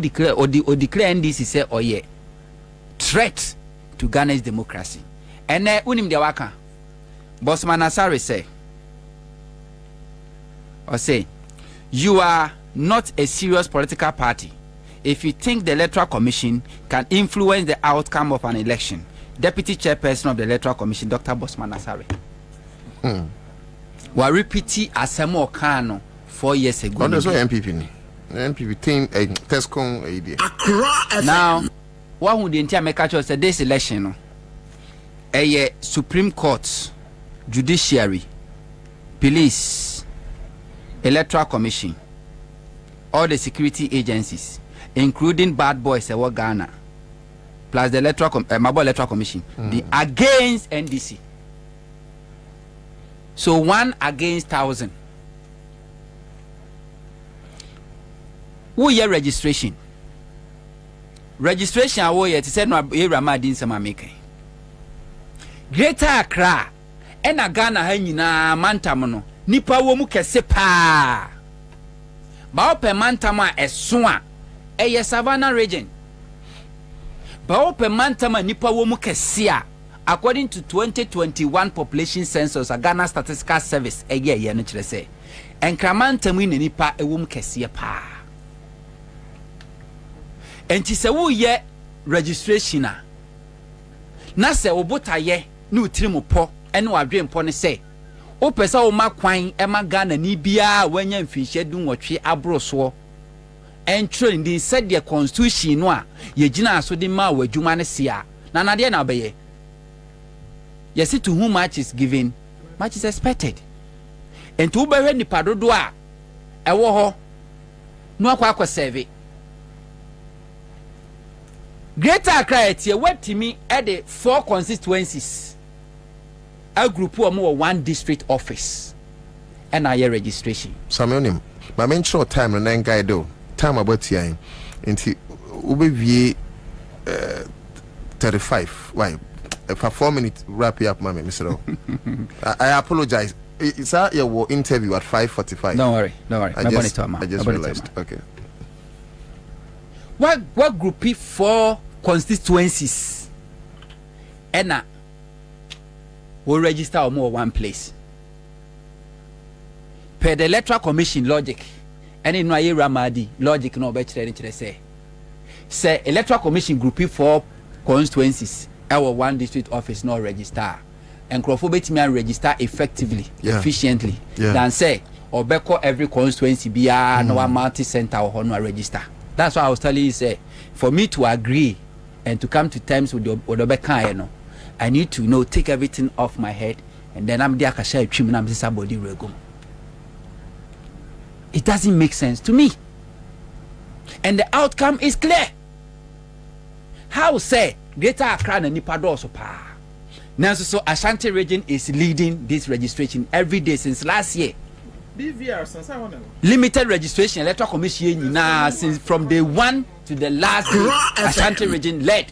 declare NDC say threat to Ghana's democracy. And unim de waka Bosman Asare say you are not a serious political party if you think the electoral commission can influence the outcome of an election. Deputy chairperson of the electoral commission Dr. Bosman Asare wa repeat asemo kano 4 years ago. What is MPP ni MPP team Tescom idea now what would the entire make say this election no a Supreme Court, judiciary, police, electoral commission, all the security agencies, including bad boys in Ghana, plus the Mabo Electoral Commission, the against NDC. So 1 against 1,000. Who year registration? Registration awo ye to say no Ramadin sama make. Greater Accra ena Ghana ha nyina mantam no nipa wo mu kese pa. Ba open mantam a eso a eye Savannah region. ba open mantama nipa wo mu kese according to 2021 population census a Ghana Statistical Service ye no kire se enkramantam ni nipa ewo mu kese pa enti se wo ye registration na se obotaye na utirimu po ene wadwempo ne se o pesa o makwan e ma Ghana ni bia wanya mfinhye du nwotwe abroso entry ndi said the constitution no a ye gina aso de ma wadwuma ne sia na nade na obeye yes to whom much is given much is expected enti wo behwe nipa dodo a ewo ho no akwa serve Greater Accra etie watimi e de 4 constituencies a group of more 1 district office and a registration. Samuel, my main short time and then guide do time about here into ube 35. Why? For 4 minutes, wrap it up, mommy, Mr. I apologize. It's your interview at 5:45. Don't worry. I just realized. Okay. What group 4 constituencies and will register or more 1 place per the Electoral Commission logic and in my Ramadi logic no better say Electoral Commission group 4 constituencies our 1 district office no register and Crawford me register effectively efficiently than say or beko every constituency be no multi center or no register. That's why I was telling you say for me to agree and to come to terms with the Beka, you know, I need to take everything off my head and then I'm there share trim and I'm somebody rego. It doesn't make sense to me. And the outcome is clear. How say Greater Accra and Nipado so pa. Now so Ashanti region is leading this registration every day since last year. Limited registration Electoral Commission now since from day 1 to the last day Ashanti region led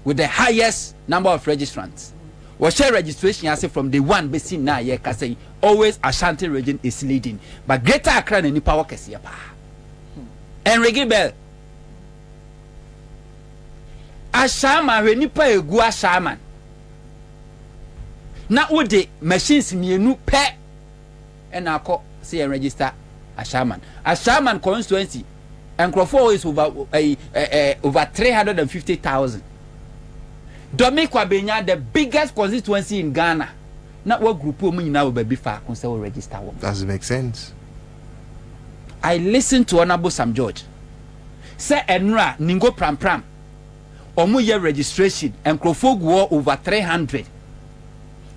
with the highest number of registrants. What share registration I say from day 1 basi na ye ka say always Ashanti region is leading but Greater Accra na nipa wakese pa. And Regibel Ashama we nipa egu Ashama na ode machines mienu pe and I call say and register Ashaman constituency and Crawford is over 350,000. Kwabena, the biggest constituency in Ghana. Not what group of me now will be far concerned register. Doesn't make sense. I listened to Honorable Sam George. Say Enra Ningo Pram Pram. Omu year registration and Crawford war over 300.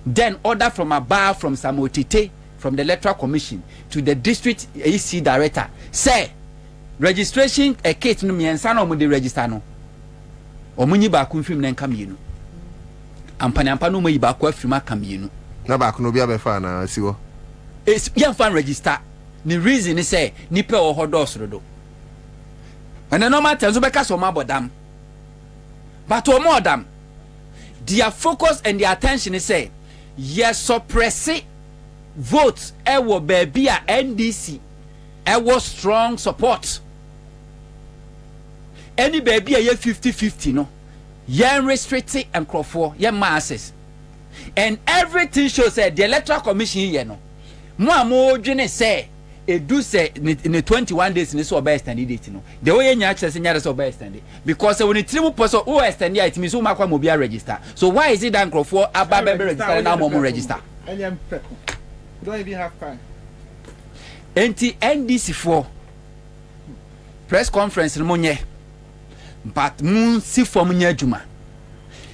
Then order from above from Samotite. From the Electoral Commission to the district EC director say registration a kit no miensa no mo de register no omunyi ba ku mfim na nkam yenu ampa no mo yi ba ku afim akam yenu na ba ku no bia be fa na siwo is yan fan register the reason is say nipa o hodosro do and the normal terms be ka so ma bodam but o more dam their focus and their attention is say yes suppress votes ewo baby a NDC ewo strong support any baby a 50-50 no yen restricted and Crawford yen masses and everything shows that the Electoral Commission ye no mo dwene say edu say in 21 days in so best candidate no the way nya access nya so best candidate because when it triple person who extend it means who makwa mo bia register so why is it that Crawford aba be register now mo register don't even have time. NDC4 press conference no monye but moon si form nya adwuma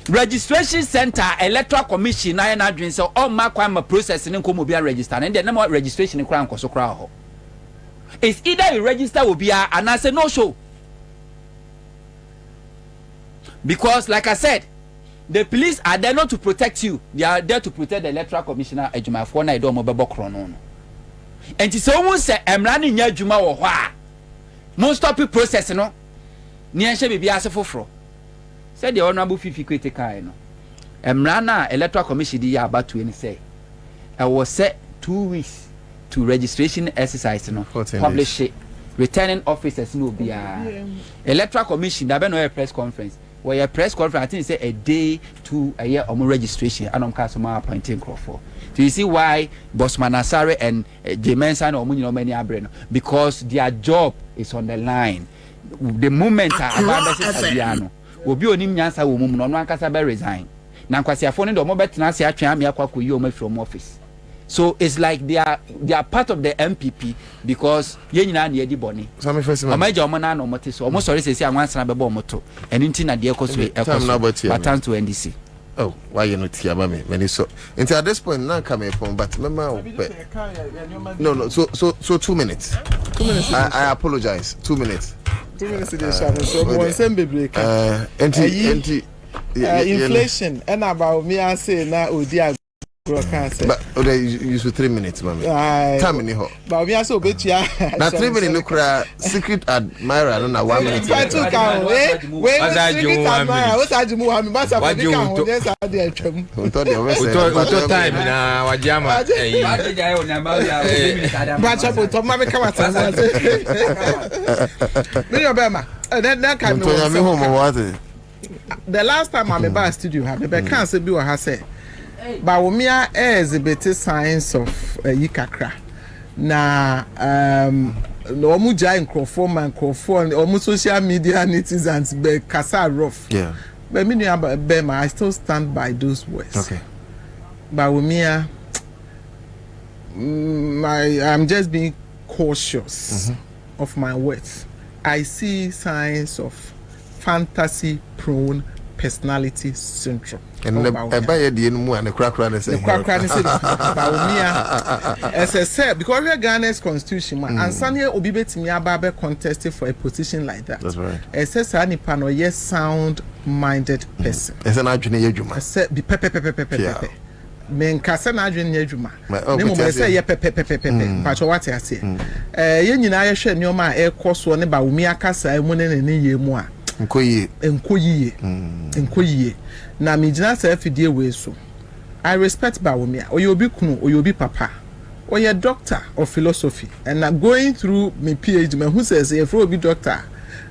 registration center Electoral Commission na na adwen say all ma kwa ma process ne nko mo bia register na dem na registration kra nkoso kra ho it's either you register obia and I say no show because like I said the police are there not to protect you. They are there to protect the Electoral Commissioner Ejuma for na do mo bebo kro no. Enti so won say emra ne nya adwuma wo ho a. Mo stop process no. Ni enhye bibia ase foforo. Say the honorable Fifi Kwete kai no. Emra na Electoral Commission di ya abatu ni say. I was set 2 weeks to registration exercise no. Publish it. Returning officers no bia. Electoral Commission da be no press conference. where your press conference I think say a day to a year or more registration and customer appointing Crawford. Do you see why Bosman Asare and Jemensan or many Abreno? Because their job is on the line. The moment Abiano will be on him Yansa woman on one Casabe resign. Nankwasi phone the mobile Tanasi Acham from office. So it's like they are part of the MPP because Yenina Yedi Boni. Some first my German no motis almost sorry say I want to be moto and into na de ekoswe ekoswe to NDC. Oh, why you not here, mommy? When so until at this point now coming from but no. So 2 minutes. 2 minutes. I apologize. 2 minutes. 2 minutes so one same baby. Inflation and about me I say now Odia. But they use 3 minutes, mommy. Time in the hall. But we are so bet ya. Now 3 minutes look secret admirer, no 1 minute. Wait, secret admirer. What's that? Muhammad Basa. What you want? Yes, I did. What time now? What jama? Bacha for Tom. Mama come out. Many Obama. That kind of. The last time I'm about studio, I can't say what I say. But we are exhibit signs of yikakra. Na no muja microphone almost social media netizens be kasa rough. Yeah. But me I still stand by those words. Okay. But we are I'm just being cautious of my words. I see signs of fantasy prone personality syndrome. And the crack as I said, because we are Ghana's constitution, and Ansah obi betimi aba contested for a position like that. That's right. It says any panel, yes, sound-minded person. It's an adwene yedwuma. Say be pepe. Men kasa na adwene yedwuma. Ne mo say ye pepe. Pacho what I say. Ye nyina ye hwe nneoma a ekoso ne ba wumi akasa emu ne ye mu a. Nkoyiye. Na me jina say fidie we so. I respect Bawumia. Oyobi kunu, oyobi papa. Oye doctor of philosophy. And now going through my PhD, man who says if you be doctor,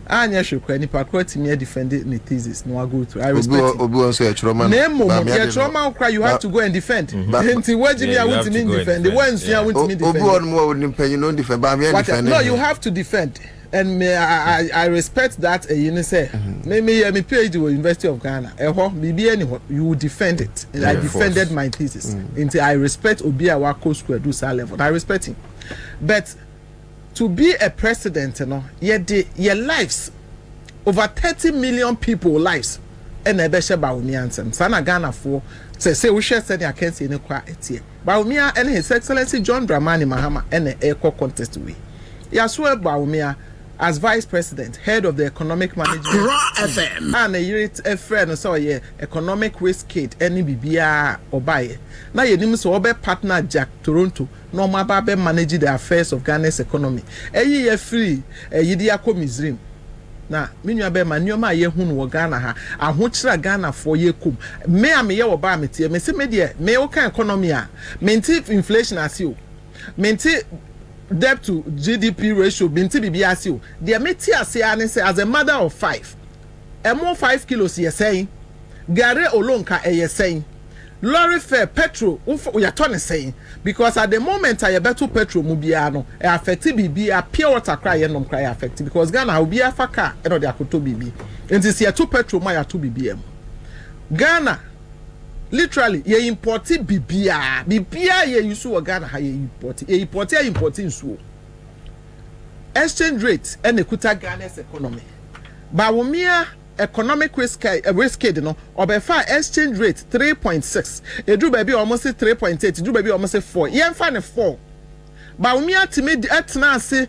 anya shukwa ni pakwati me defend the thesis. No I go through. I respect. Obu also a trauma. Name your trauma cry you have to go and defend. Enti what me I want to defend. The ones you want me defend. Obu on more wouldn't pay you no defend, but me defend. No, you have to defend. And I respect that. You say, maybe me PhD with University of Ghana. You will defend it. And I defended my thesis. Until I respect Obia Wako Square do level. I respect him. But to be a president, your lives, over 30 million people lives, and I bet Bawumia Sana Ghana for say we share said I can't see any quality. Bawumia and His Excellency John Dramani Mahama and the eco contest way. Yasua Bawumia as vice president, head of the economic management FM. And a friend so yeah, economic risk aid any bibia or buy. Now you name so partner Jack Toronto, no mababe manage the affairs of Ghana's economy. A year free, a yidiako misrim. Na minua be manoma ye hunu wo Ghana ha ahokyera Ghana for ye kum me ame ye wo ba metie me se me de me wo kan economy a menti inflation asio menti debt to GDP ratio binti bibi asio de meti ase ane say as a mother of 5 more 5 kilos ye saying gare olonka ye saying lorry fare petrol we are turning saying because at the moment I better petrol mu bia no e affect bibi a pure water cry ye nom cry affect because Ghana will be a faka e no de akoto bibi enti se to petrol ma ya to bibi em Ghana literally ye import bibia ye use wo Ghana ha ye import nsuo exchange rate and ekuta Ghana's economy Bawumia economic risk no obefa exchange rate 3.6 edru baby almost 3.8 edru baby almost 4 yemfa ne 4 Bawumia timi etna ase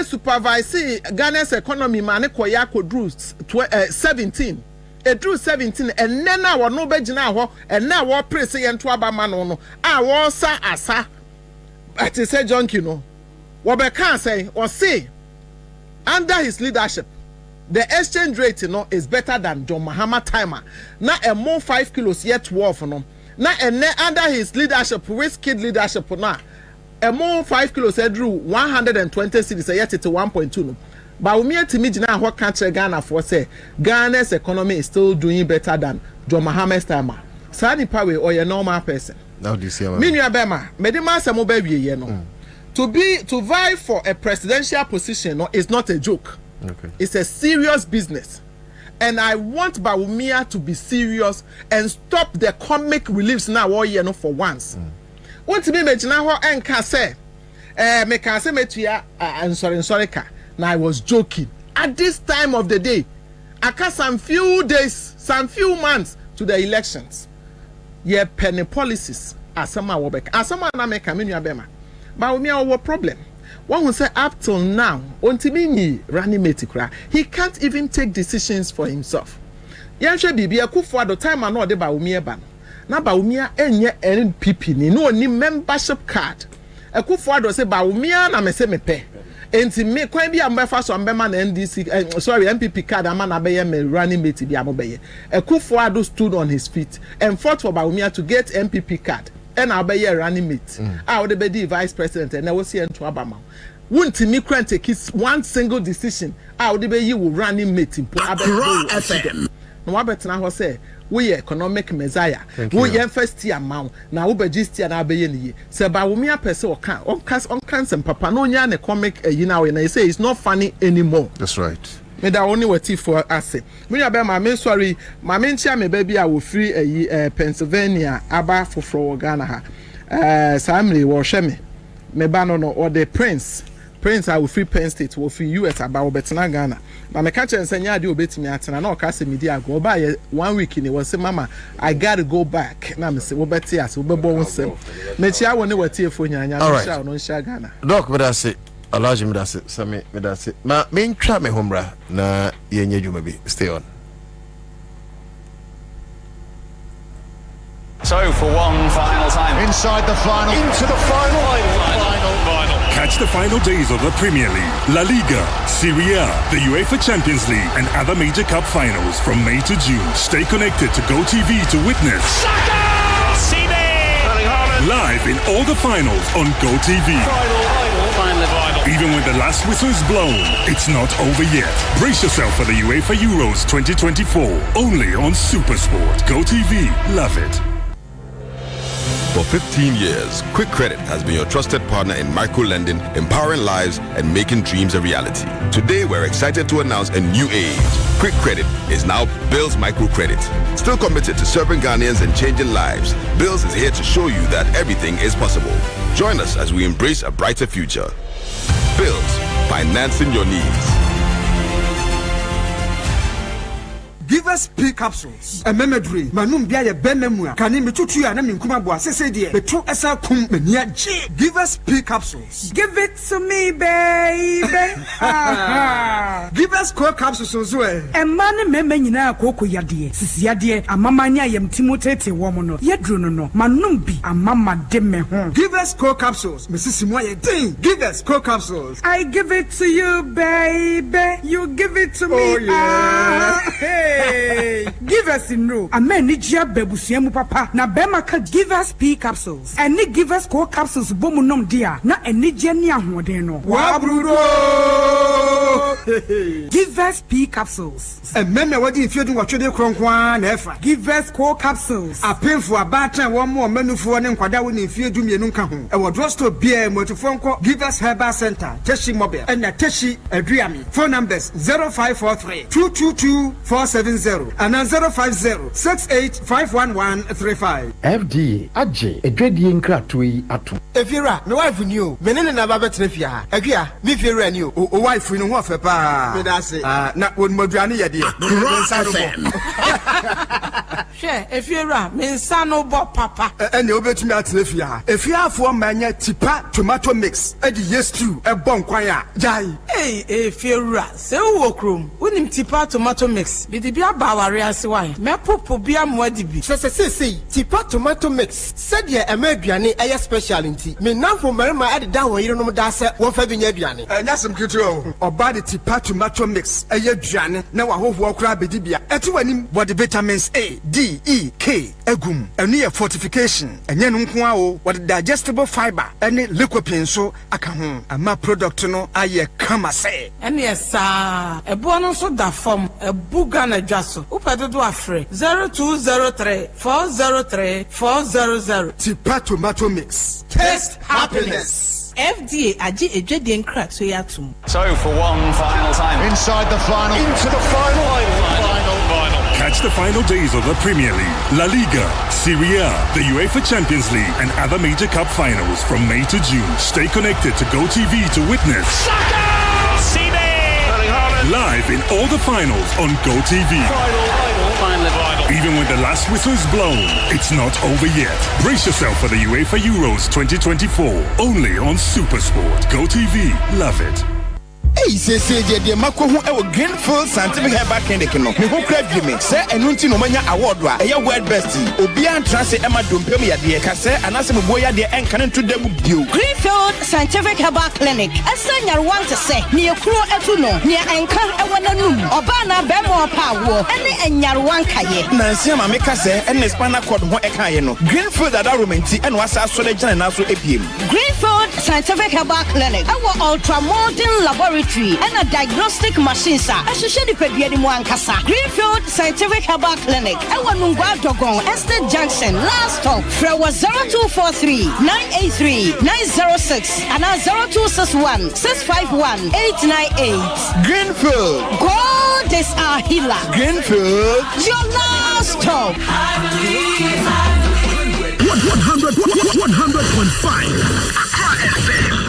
supervise Ghana's economy man koya kodru 17 edru 17 and then na wo no begina ho and na wo press yento abama no a wo sa asa ati say junkie no wo be kan say or say under his leadership the exchange rate is better than John Mahama timer. Now a more 5 kilos yet 12 no. Now and under his leadership, risk kid leadership now a more 5 kilos drew 120 cities yet it's 1.2 no. Baumia Timijina what country Ghana for say Ghana's economy is still doing better than John Mohammed Stama. Sani Pawe or a normal person. Now this year. Minya Bema, Medima Samo baby, you know. To vie for a presidential position is not a joke. Okay. It's a serious business. And I want Baumia to be serious and stop the comic reliefs now all year for once. Want to be imagine how and can say me can say metia and sorry ka. Now I was joking. At this time of the day, I got some few days, some few months to the elections. Yeah, penny policies. Asama wobek. Asama na me kaminu abema. But we have a problem. One will say up till now, he can't even take decisions for himself. Yanshe bibi akufo ado time ano de ba umie ban. Na ba umie enye NPP ni no ni membership card. Akufo ado say ba umie na me se mepe. Enti me kwan bi ambefa so ambema na NDC MPP card ama na be me running mate bi amobeye. Akufo ado stood on his feet and fought for ba umie to get MPP card. And I'll be a running mate. I would be the vice president and I will see into Abama. Wouldn't me grant take one single decision? I would be you running mate in FM. No, I bet now say we economic messiah. We first year amount. Now we just and I be in ye. Say by me a person on cancer papa no yan a comic you know and I say it's not funny anymore. That's right. Me da only what for us. Me ya be my sorry, my mentia me baby I will free Pennsylvania aba for Ghana ha. Samly wo hwe me ba no or the prince I will free Penn State will free US about betina Ghana. But me catch and say nya de obetimi atena na o ka se media go ba 1 week ni was say mama I got to go back. Na me say wo beti as wo bebo wonsem. Me chia woni wati efo nyanya no sha no sha Ghana. Doc but I say Allow me that's it. Sami me that's it. Ma main trap me homra na yenye juma bi. Stay on. So for one final time. Inside the final. Into the final. Catch the final days of the Premier League, La Liga, Serie A, the UEFA Champions League, and other major cup finals from May to June. Stay connected to GoTV to witness live in all the finals on GoTV. Even when the last whistle is blown, it's not over yet. Brace yourself for the UEFA Euros 2024, only on SuperSport. GoTV, love it. For 15 years, Quick Credit has been your trusted partner in micro-lending, empowering lives and making dreams a reality. Today, we're excited to announce a new age. Quick Credit is now Bills Microcredit. Still committed to serving Ghanaians and changing lives, Bills is here to show you that everything is possible. Join us as we embrace a brighter future. Bills, financing your needs. Give us P capsules. A memory. Manum biya benemua. Kani mitutu ya na minkuma bua sese die. Betu esa kum menia G. Give us P capsules. Give it to me, baby. Give us core capsules ozwe. Emane meme nyina akoko yade. Sisi yade amamanya yem timotete womo no. Yedru no no. Manum bi amama de me ho. Give us core capsules. Mrs. Moye ding. Give us core capsules. I give it to you, baby. You give it to me. Oh yeah. Hey. Give us in no. A man need ya bebusiemu papa. Na bema ka give us P capsules. And ni give us core capsules bomu nom dia. Na eni jeni ahwodeno. Wabrudo. Give us P capsules. And men wadi if you do what you do kronkwa na efa. Give us core capsules. A painful abata one more menufo ne nkwada woni if you do me nunka ho. E wo drugstore bia motofonko Give us Herbal Center. Teshi mobile. And na Teshi Adriami. Phone numbers 0543 222 470 and 050-68-51135. FDA AJ Edwedi Nkratui Atu. Efira, my wife knew. Menene na baba trefia. Efia, me fira knew. O wife no ho fepa. Me da say. Na won moduane ye de. She, Efira, me nsa no bo papa. Ene obetumi atrefia. Efia afo manya tipa tomato mix. E di yes stew e bon kwan a. Jai. Hey, Efira, se wo krom. Wonim tipa tomato mix. Bia bawari asiwai me popo bia moadi bi se tipa tomato mix said ye amaduane eye speciality me nanfo marima ade da won yire no da se won fa binya aduane nyasem kitu oba de tipa tomato mix eye aduane na wa hoho okra bedi bia etu wanim body vitamins A DEK egum enu ye fortification enye no nko a o what digestible fiber ene lycopene so aka ho ama product no aye kama se ene yesa ebo no so da form ebuga na dwaso upedodo afre 0203 403 400 Tipa tomato mix. taste happiness. FDA aji ejwede nkra to yatum. So for one final time, inside the final, into the final. Catch the final days of the Premier League, La Liga, Serie A, the UEFA Champions League, and other major cup finals from May to June. Stay connected to GoTV to witness live in all the finals on GoTV. Even when the last whistle is blown, it's not over yet. Brace yourself for the UEFA Euros 2024, only on SuperSport. GoTV, love it. Hey, say the Mako who Greenfield Scientific Herbal Clinic no. Me who crave me. Say enunti no manya award wa. Eya world best. Obian transe Emma Dumpem ya de ka say anase me boya de enkan to dem bio. Greenfield Scientific Herbal Clinic. Asa nyarwan te say ne ekuro etu no. Ne enkan ewana num. Oba na be mo pa wo. Ene enyarwan kaye. Nansi ma me ka say ene spinal cord ho ekaye no. Greenfield ada romenti ene wasa so de gina na so epiem. Greenfield Scientific Herbal Clinic. Our ultra modern laboratory and a diagnostic machine sa. Ashisheni pedie di mwankasa. Greenfield Scientific Herbal Clinic. Ewa nungwa dogon Estate Junction last stop. Frewa 0243 983 906 and 0261 651 898. Greenfield. God is our healer. Greenfield. Your last stop. 100.5 FM.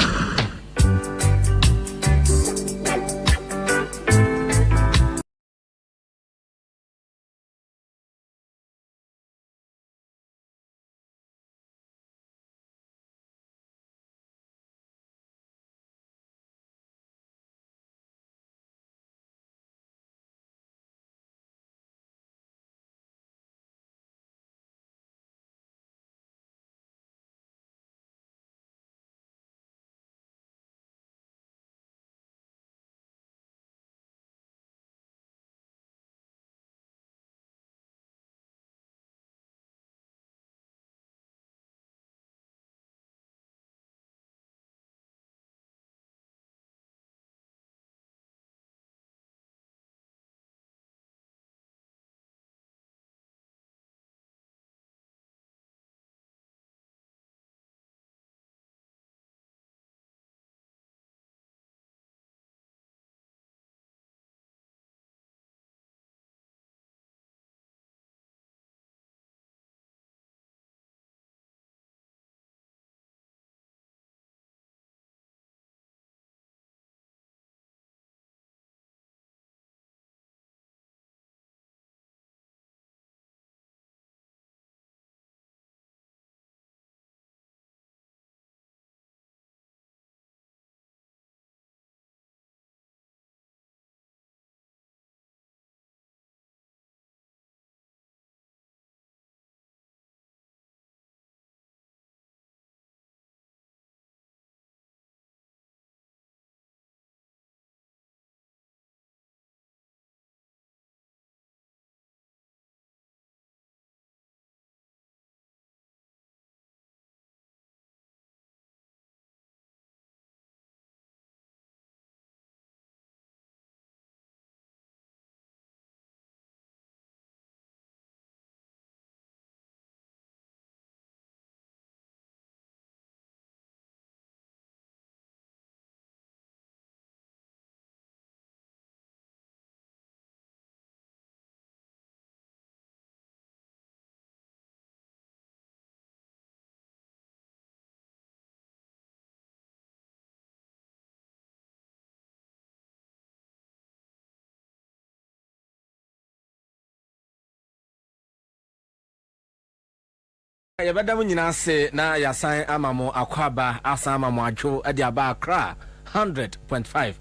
Yabada mu nyina se na yasan amamo akwaba asan amamo adwo ade aba akra 100.5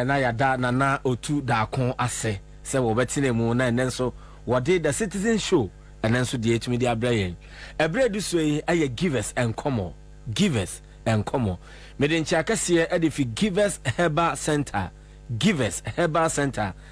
na yada na otu da kon ase se wo betine mu na nenso wode the citizen show enenso de etumi de abrayen ebre du so yi aye givers and common me de nchi akase e de fi givers herbal center